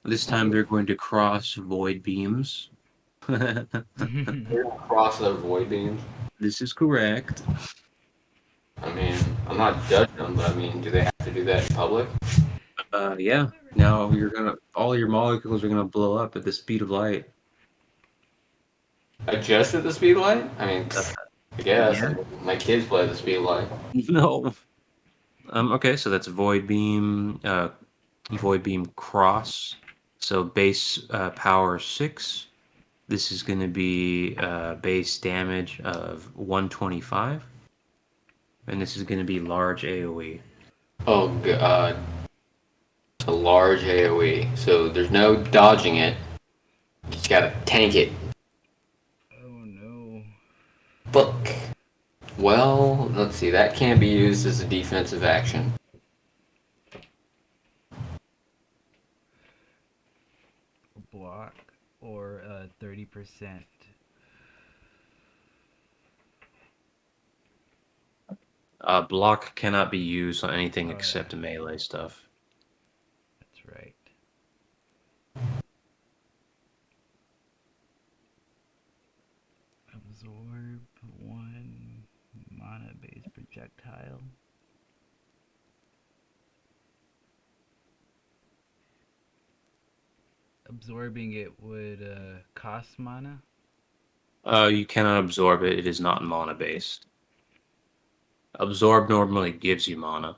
This time they're going to cross Void Beams. They're gonna cross the void beams. This is correct. I mean, I'm not judging them, but I mean, do they have to do that in public? Yeah. Now all your molecules are gonna blow up at the speed of light. Adjust at the speed of light? I mean, I guess. Yeah. My kids play at the speed of light. No. Okay, so that's Void Beam Cross. So base power 6. This is going to be base damage of 125. And this is going to be large AoE. Oh, God. A large AoE. So there's no dodging it. You just gotta tank it. oh no. Fuck. Well, let's see. That can't be used as a defensive action. Block or 30%. Block cannot be used on anything Oh yeah, except melee stuff. that's right. Absorb 1 mana-based projectile. Absorbing it would cost mana? You cannot absorb it. It is not mana based. Absorb normally gives you mana.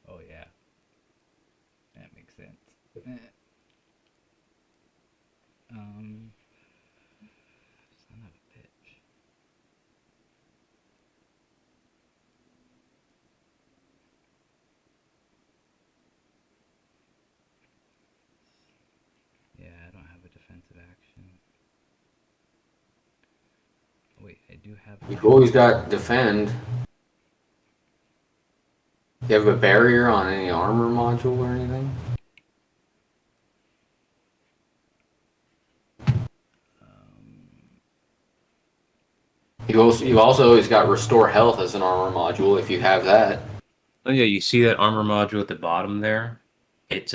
Oh yeah. That makes sense. Son of a bitch. Yeah, I don't have a defensive action. Wait, I do have. You've always got defend. You have a barrier on any armor module or anything? You've also always got restore health as an armor module if you have that. Oh yeah, you see that armor module at the bottom there? It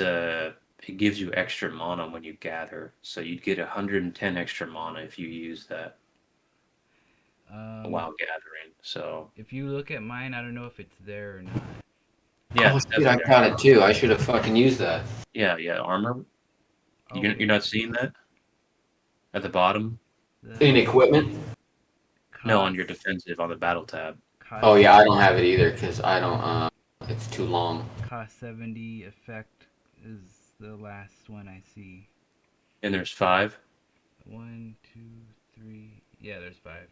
gives you extra mana when you gather, so you'd get 110 extra mana if you use that while gathering. So If you look at mine, I don't know if it's there or not. yeah, Oh shit, I got it too. I should have fucking used that. yeah, armor. Oh, You're not seeing that at the bottom? In equipment? No, on your defensive on the battle tab. Oh yeah, I don't have it either because I don't. It's too long. Cost 70 effect is the last one I see. And there's 5. 1, 2, 3. Yeah, there's 5.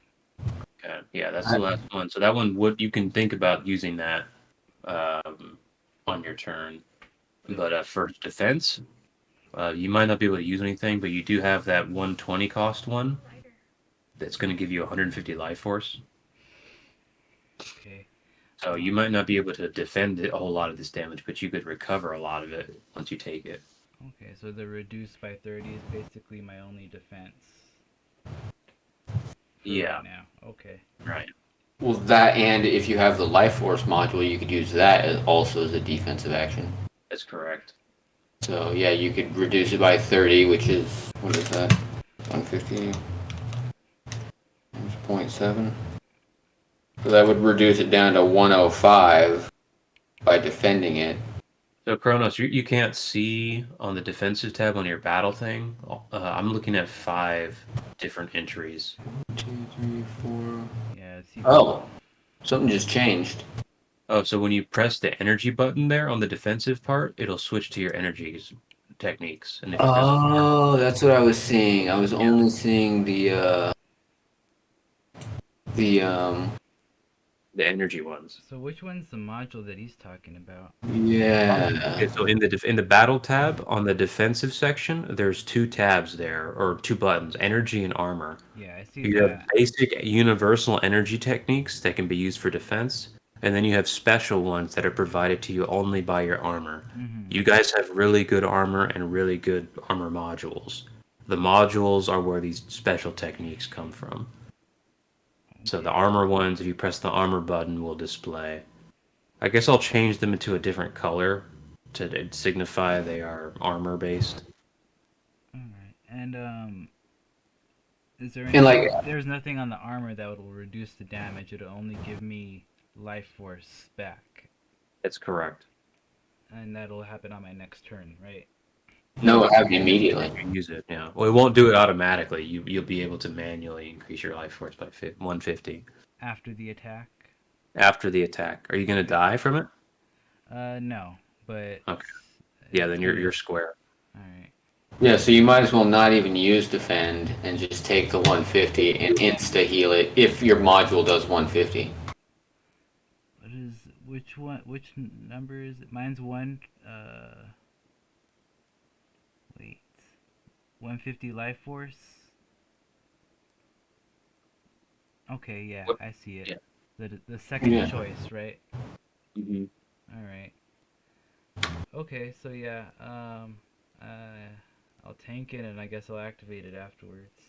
Okay, yeah, that's the last one. So that one you can think about using that on your turn. But for defense, you might not be able to use anything, but you do have that 120 cost one that's going to give you 150 life force. Okay. So you might not be able to defend a whole lot of this damage, but you could recover a lot of it once you take it. Okay, so the reduced by 30 is basically my only defense. Yeah. Right now. Okay. Right. Well, that and if you have the life force module, you could use that also as a defensive action. That's correct. So yeah, you could reduce it by 30, which is what is that? 150 times 0.7. So that would reduce it down to 105 by defending it. So Kronos, you can't see on the defensive tab on your battle thing. I'm looking at 5 different entries. 2, 3, 4. Yeah, see. Oh, something just changed. Oh, so when you press the energy button there on the defensive part, it'll switch to your energies techniques. And if you press That's what I was seeing. I was only seeing the energy ones. So which one's the module that he's talking about? Yeah. Okay, so in the battle tab on the defensive section, there's 2 tabs there, or 2 buttons, energy and armor. Yeah, I see You that. have basic universal energy techniques that can be used for defense, and then you have special ones that are provided to you only by your armor. Mm-hmm. You guys have really good armor and really good armor modules. The modules are where these special techniques come from. So the armor ones, if you press the armor button, will display. I guess I'll change them into a different color to signify they are armor based. Alright. And is there And, like- there's nothing on the armor that will reduce the damage, it'll only give me life force back. That's correct. And that'll happen on my next turn, right? No, it happened immediately. You use it, yeah. Well, it won't do it automatically. You'll be able to manually increase your life force by 150 After the attack? after the attack. Are you gonna die from it? No, but Okay. Yeah, then you're square. Alright. Yeah, so you might as well not even use defend and just take the 150 and insta heal it if your module does 150. Which number is it? Mine's 150 life force? Okay, yeah, I see it. Yeah. The second choice, right? Mm-hmm. Alright. Okay, so yeah, I'll tank it and I guess I'll activate it afterwards.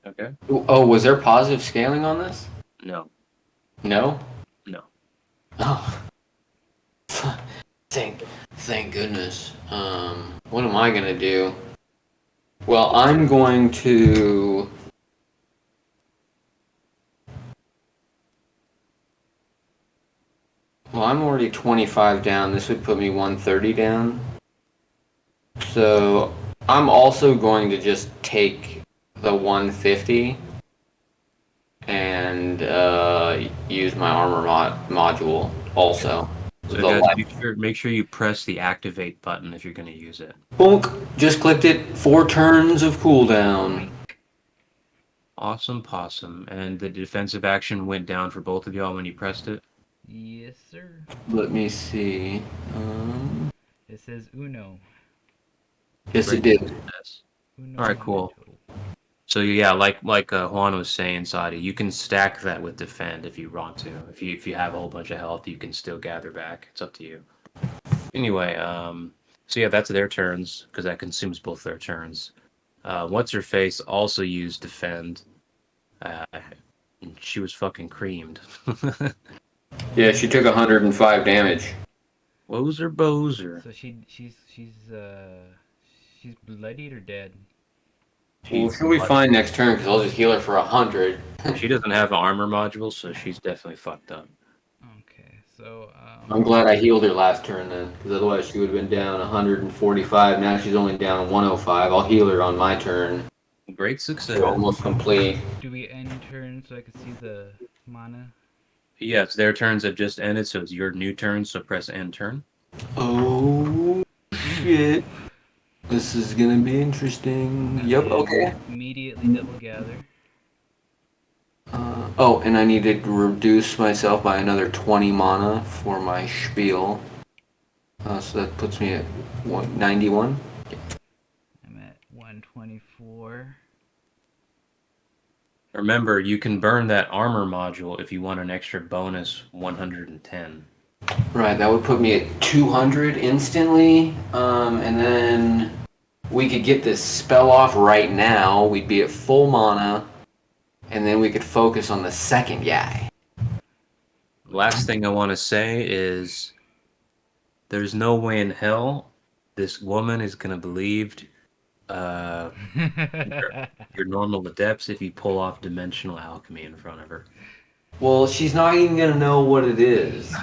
Okay. Oh, was there positive scaling on this? No. No? No. Oh. Thank goodness. What am I gonna do? Well, I'm going to Well, I'm already 25 down. This would put me 130 down. So I'm also going to just take the 150 and use my armor module also. So The guys, light. make sure you press the activate button if you're going to use it. Bonk! Just clicked it. 4 turns of cooldown. Awesome possum. And the defensive action went down for both of y'all when you pressed it? Yes, sir. Let me see. It says Uno. Yes, it did. Success. Uno All right, cool. So yeah, like Juan was saying, Sadi, you can stack that with defend if you want to. If you have a whole bunch of health, you can still gather back. It's up to you. Anyway, so yeah, that's their turns because that consumes both their turns. What's her face also used defend. And she was fucking creamed. Yeah, she took 105 damage. Wozer bozer. So she's bloodied or dead? Well, she'll be fine next turn because I'll just heal her for 100. She doesn't have an armor module, so she's definitely fucked up. Okay, so I'm glad I healed her last turn then, because otherwise she would have been down 145. Now she's only down 105. I'll heal her on my turn. Great success. She's almost complete. do we end turn so I can see the mana? Yes, their turns have just ended, so it's your new turn, so press end turn. Oh, shit. This is gonna be interesting. Yep, okay. Immediately double gather. Oh, and I need to reduce myself by another 20 mana for my spiel. So that puts me at 91. I'm at 124. Remember, you can burn that armor module if you want an extra bonus 110. Right, that would put me at 200 instantly. And then we could get this spell off right now. We'd be at full mana. And then we could focus on the second guy. Last thing I want to say is there's no way in hell this woman is going to believe your normal adepts if you pull off dimensional alchemy in front of her. Well, she's not even gonna know what it is.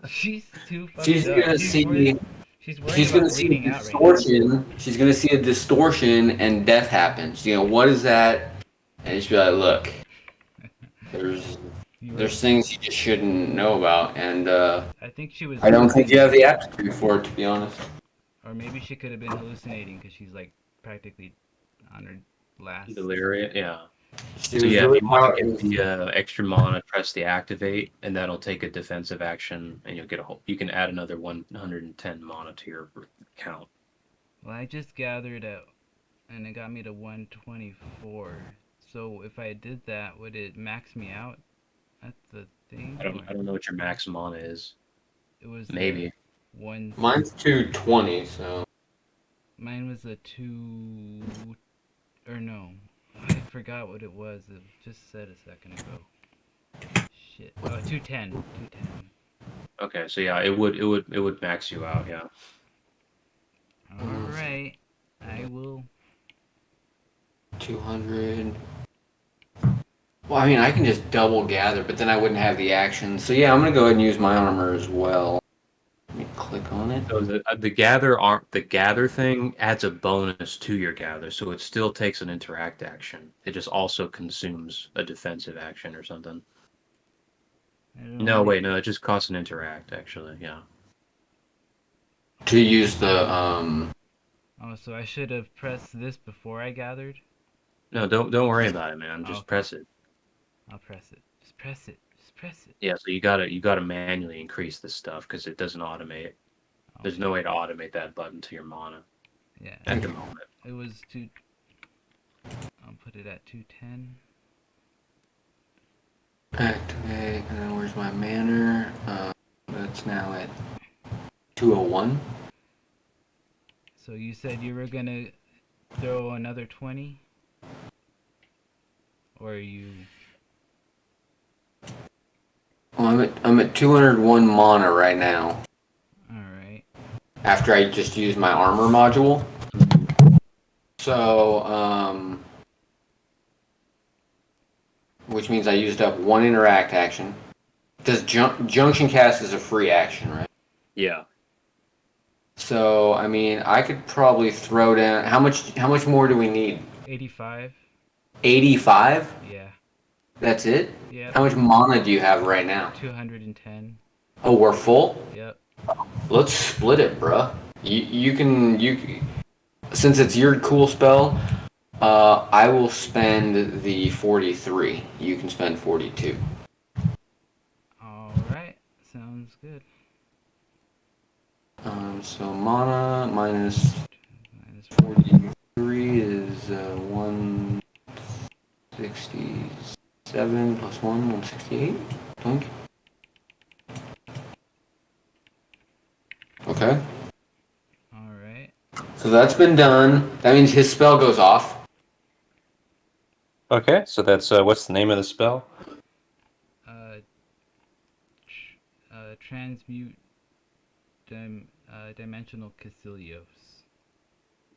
She's too fucked She's up. gonna see. She's worried She's about gonna see a bleeding out right now. distortion. She's gonna see a distortion, and death happens. You know what is that? And she'll be like, "Look, there's things you just shouldn't know about." And I think she was. I don't think you have the aptitude for it, to be honest. Or maybe she could have been hallucinating because she's like practically on her last. Delirium, yeah. She So was yeah, if really you want to proud- get the extra mana, press the activate, and that'll take a defensive action, and you'll get you can add another 110 mana to your count. Well, I just gathered at, and it got me to 124. So if I did that, would it max me out at the thing? I don't know what your max mana is. It was Maybe. one. Mine's 220, so. Mine was a 2. Or no. I forgot what it was. It just said a second ago. Shit. Oh, 210. 210. Okay, so yeah, it would max you out, yeah. Alright. I will. 200. Well, I mean, I can just double gather, but then I wouldn't have the action. So yeah, I'm gonna go ahead and use my armor as well. Let me click on it. So the gather thing adds a bonus to your gather, so it still takes an interact action. It just also consumes a defensive action or something. No, wait, no, it just costs an interact actually, yeah. To use the Oh, so I should have pressed this before I gathered? No, don't worry about it, man. Just press it. I'll press it. Just press it. Just press it. Yeah, so you gotta manually increase this stuff because it doesn't automate. There's no way to automate that button to your mana. Yeah. At the moment. It was I'll put it at 210. activate. Where's my manner? That's now at 201. So you said you were gonna throw another 20? Or you? Well, I'm at 201 mana right now. Alright. After I just used my armor module. So, which means I used up one interact action Does Junction Cast is a free action, right? Yeah. So I mean, I could probably throw down. How much more do we need? 85. 85. Yeah. That's it. Yep. How much mana do you have right now? 210. Oh, we're full. Yep. Let's split it, bruh. You can since it's your cool spell. I will spend the 43. You can spend 42. All right. Sounds good. So mana minus Minus 43 is 167 plus 1, 168. Think. Okay. All right. So that's been done. That means his spell goes off. Okay, so that's what's the name of the spell? Transmute dimensional Caecilios.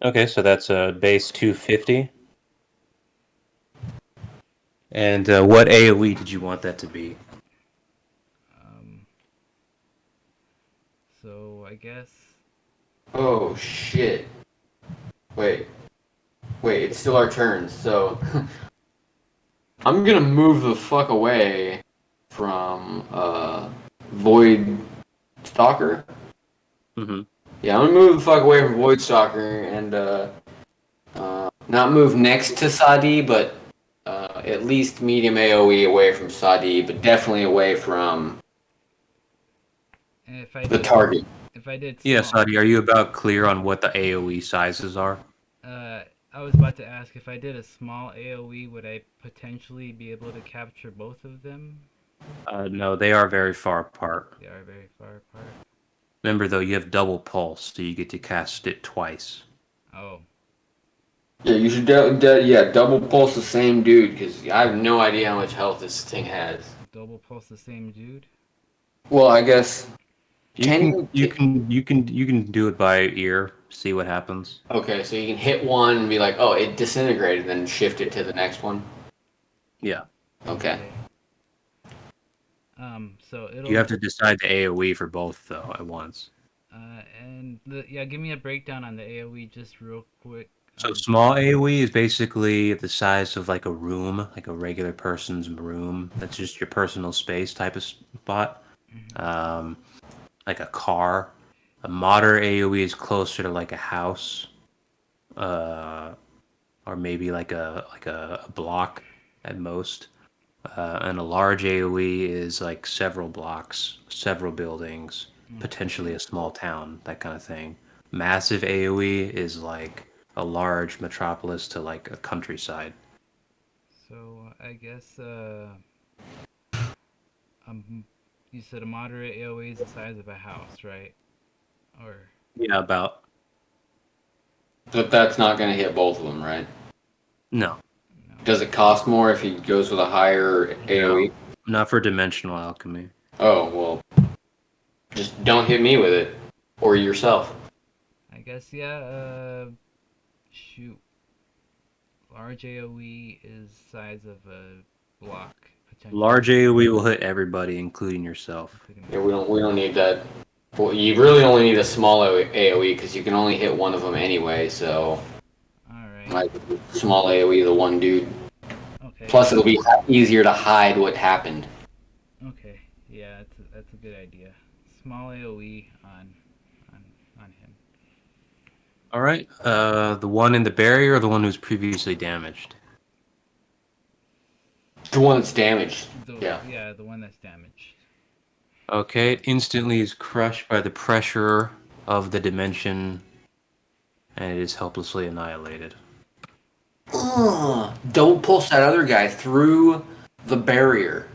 Okay, so that's base 250. And what AoE did you want that to be? So I guess. Oh shit. Wait, it's still our turns, so I'm gonna move the fuck away from Void Stalker. Mm-hmm. Yeah, I'm gonna move the fuck away from Void Stalker and not move next to Sadi, but at least medium AoE away from Sadi, but definitely away from And if I the did, target. If I did. Yeah, Small, Sadi, are you about clear on what the AoE sizes are? I was about to ask if I did a small AoE, would I potentially be able to capture both of them? No, they are very far apart. They are very far apart. Remember, though, you have double pulse, so you get to cast it twice. Oh. Yeah, you should double pulse the same dude because I have no idea how much health this thing has. Double pulse the same dude? Well, I guess You can do it by ear, see what happens. Okay, so you can hit one and be like, oh, it disintegrated, then shift it to the next one. Yeah. Okay. So it'll. You have to decide the AoE for both, though, at once. Give me a breakdown on the AoE just real quick. So small AoE is basically the size of like a room, like a regular person's room. That's just your personal space type of spot. Like a car. A moderate AoE is closer to like a house, or maybe like a block at most. And a large AoE is like several blocks, several buildings, potentially a small town, that kind of thing. Massive AoE is like a large metropolis to like a countryside. So I guess you said a moderate AoE is the size of a house, right? Or Yeah, about. But that's not going to hit both of them, right? No. Does it cost more if he goes with a higher AoE? No, not for dimensional alchemy. Oh, well, just don't hit me with it. Or yourself. I guess, shoot. Large AoE is size of a block, potentially. Large AoE will hit everybody, including yourself. Yeah, we don't need that. Well, you really only need a small AoE because you can only hit one of them anyway, so... Alright. Like, small AoE, the one dude. Okay. Plus, it'll be easier to hide what happened. Okay, yeah, that's a good idea. Small AoE on him. All right. The one in the barrier or the one who's previously damaged? The one that's damaged. Yeah, the one that's damaged. Okay, it instantly is crushed by the pressure of the dimension, and it is helplessly annihilated. Don't pulse that other guy through the barrier.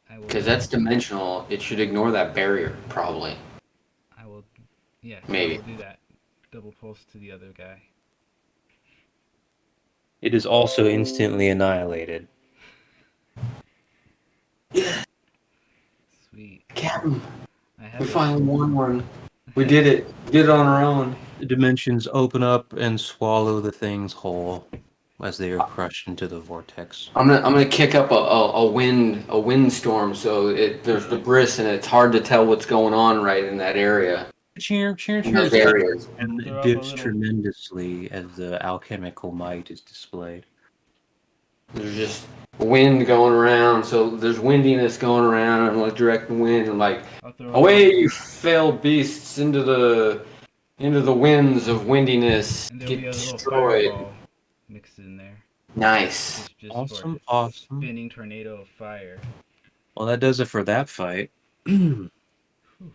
I will. Because that's dimensional. It should ignore that barrier, probably. I will. Yeah, Maybe. I will do that. Double pulse to the other guy. It is also instantly annihilated. Yeah. Sweet. Captain, we a- finally won one. We did it. We did it on our own. The dimensions open up and swallow the things whole, as they are crushed into the vortex. I'm gonna kick up a windstorm, so there's debris and it's hard to tell what's going on right in that area. Cheer, cheer, In cheer. those areas. And Throw it up a dips little- tremendously as the alchemical might is displayed. There's just wind going around, so there's windiness going around. I'm like directing wind and like, I'll throw up away a- you fell beasts into the winds of windiness. And there'll Get be a little destroyed. fireball mixed in there. Nice. Just Awesome, for awesome. spinning tornado of fire. Well, that does it for that fight.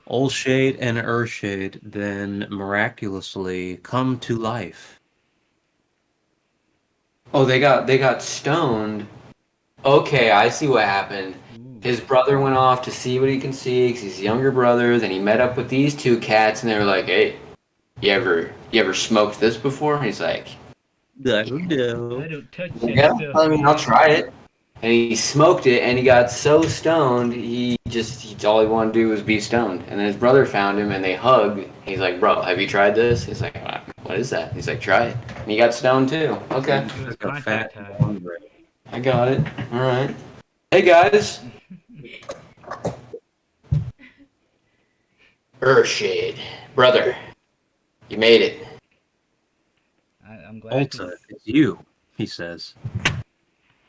Old Shade and Urshade then miraculously come to life. Oh, they got stoned. Okay, I see what happened. Ooh. His brother went off to see what he can see because he's a younger brother. Then he met up with these two cats, and they were like, "Hey, you ever smoked this before?" And he's like, I don't know. I don't touch "Yeah, that stuff. I mean, I'll try it." And he smoked it, and he got so stoned, all he wanted to do was be stoned. And then his brother found him, and they hugged. He's like, "Bro, have you tried this?" He's like, "What is that?" He's like, "Try it." And he got stoned too. Okay, It was Like a fat contact high. hungry. I got it. All right. Hey guys. Urshade, brother, you made it. I'm glad. Ulta, it's you, he says.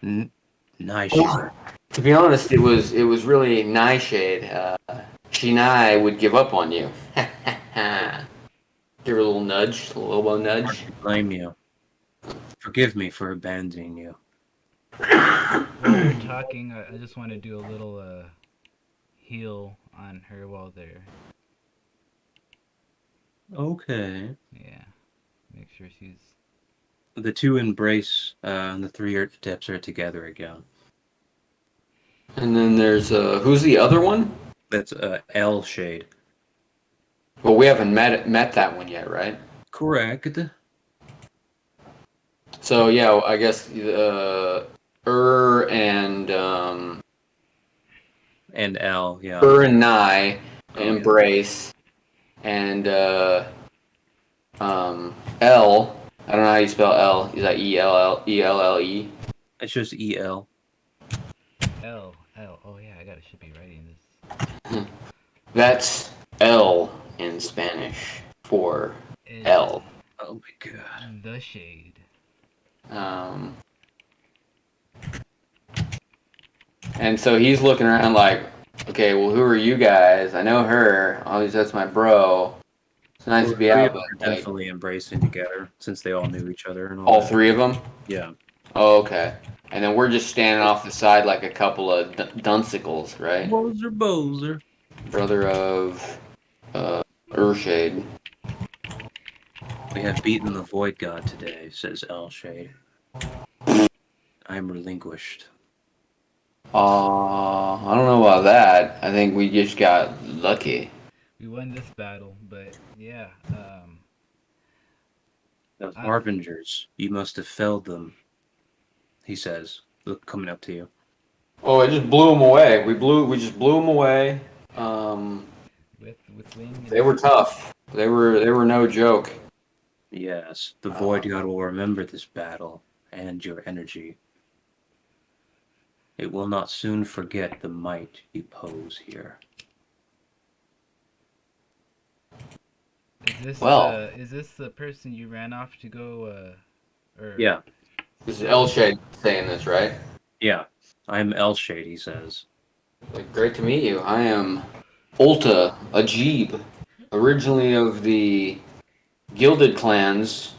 Nice shade. To be honest, it was really Nightshade. She and I would give up on you. Give her a little nudge, a little elbow nudge. Blame you. Forgive me for abandoning you. While you're talking, I just want to do a little heal on her while they're Okay. yeah. Make sure she's The two embrace, and the three adepts are together again. And then there's who's the other one? That's L Shade. Well, we haven't met that one yet, right? Correct. So yeah, I guess And L, yeah. and Nye Oh, yeah. embrace, and L. I don't know how you spell L. Is that E-L-L-E? It's just EL. L. Oh yeah, should be writing this. That's L in Spanish for Is L. Oh my god. The shade. And so he's looking around like, okay, well, who are you guys? I know her. Obviously, that's my bro. It's nice to be out, but like, Definitely embracing together since they all knew each other and all that. three of them. Yeah. Oh, okay. And then we're just standing off the side like a couple of dunsicles, right? Bozer. Brother of Urshade. We have beaten the Void God today, says L Shade. I am relinquished. I don't know about that. I think we just got lucky. We won this battle, but yeah. Those harbingers, you must have felled them, he says, coming up to you. Oh, it just blew them away. We just blew them away. With wing. They were tough. They were no joke. Yes, the Void God will remember this battle and your energy. It will not soon forget the might you pose here. Is this the person you ran off to go? Or Yeah, This is L Shade saying this, right? yeah. I'm L Shade, he says. Like, great to meet you. I am Ulta Ajib, originally of the Gilded clans.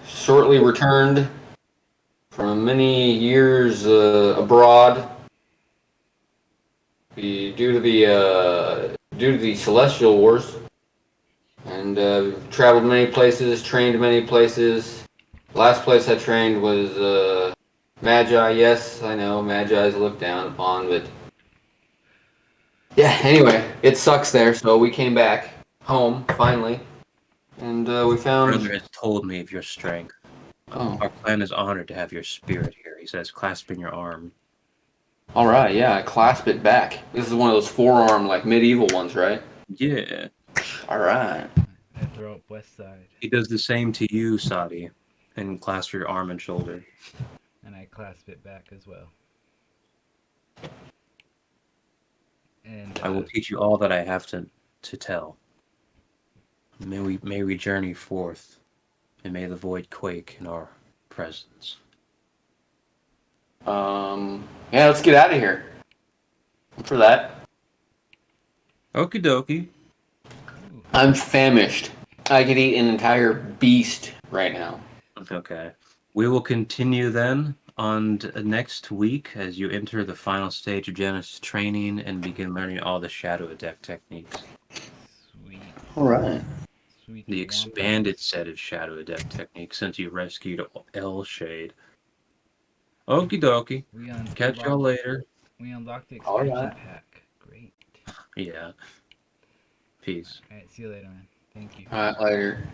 Shortly returned from many years abroad. Due to the Celestial Wars, and traveled many places, trained many places. Last place I trained was Magi. Yes, I know Magi is looked down upon, but yeah. Anyway, it sucks there, so we came back home finally, and we found. Brother has told me of your strength. Oh, Our clan is honored to have your spirit here, he says, clasping your arm. all right. Yeah, I clasp it back. This is one of those forearm like medieval ones, right? Yeah. All right. I throw up West Side. He does the same to you, Sadi. and clasp your arm and shoulder. And I clasp it back as well. And I will teach you all that I have to tell. May we journey forth, and may the void quake in our presence. Yeah, let's get out of here. For that. Okie dokie. I'm famished. I could eat an entire beast right now. Okay. We will continue then on next week as you enter the final stage of Genesis training and begin learning all the shadow adept techniques. Sweet. All right. Sweet. The expanded set of shadow adept techniques since you rescued L Shade. Okie dokie. Catch y'all later. We unlocked the All expansion right. pack. Great. Yeah. Peace. Alright, see you later, man. Thank you. All right, later.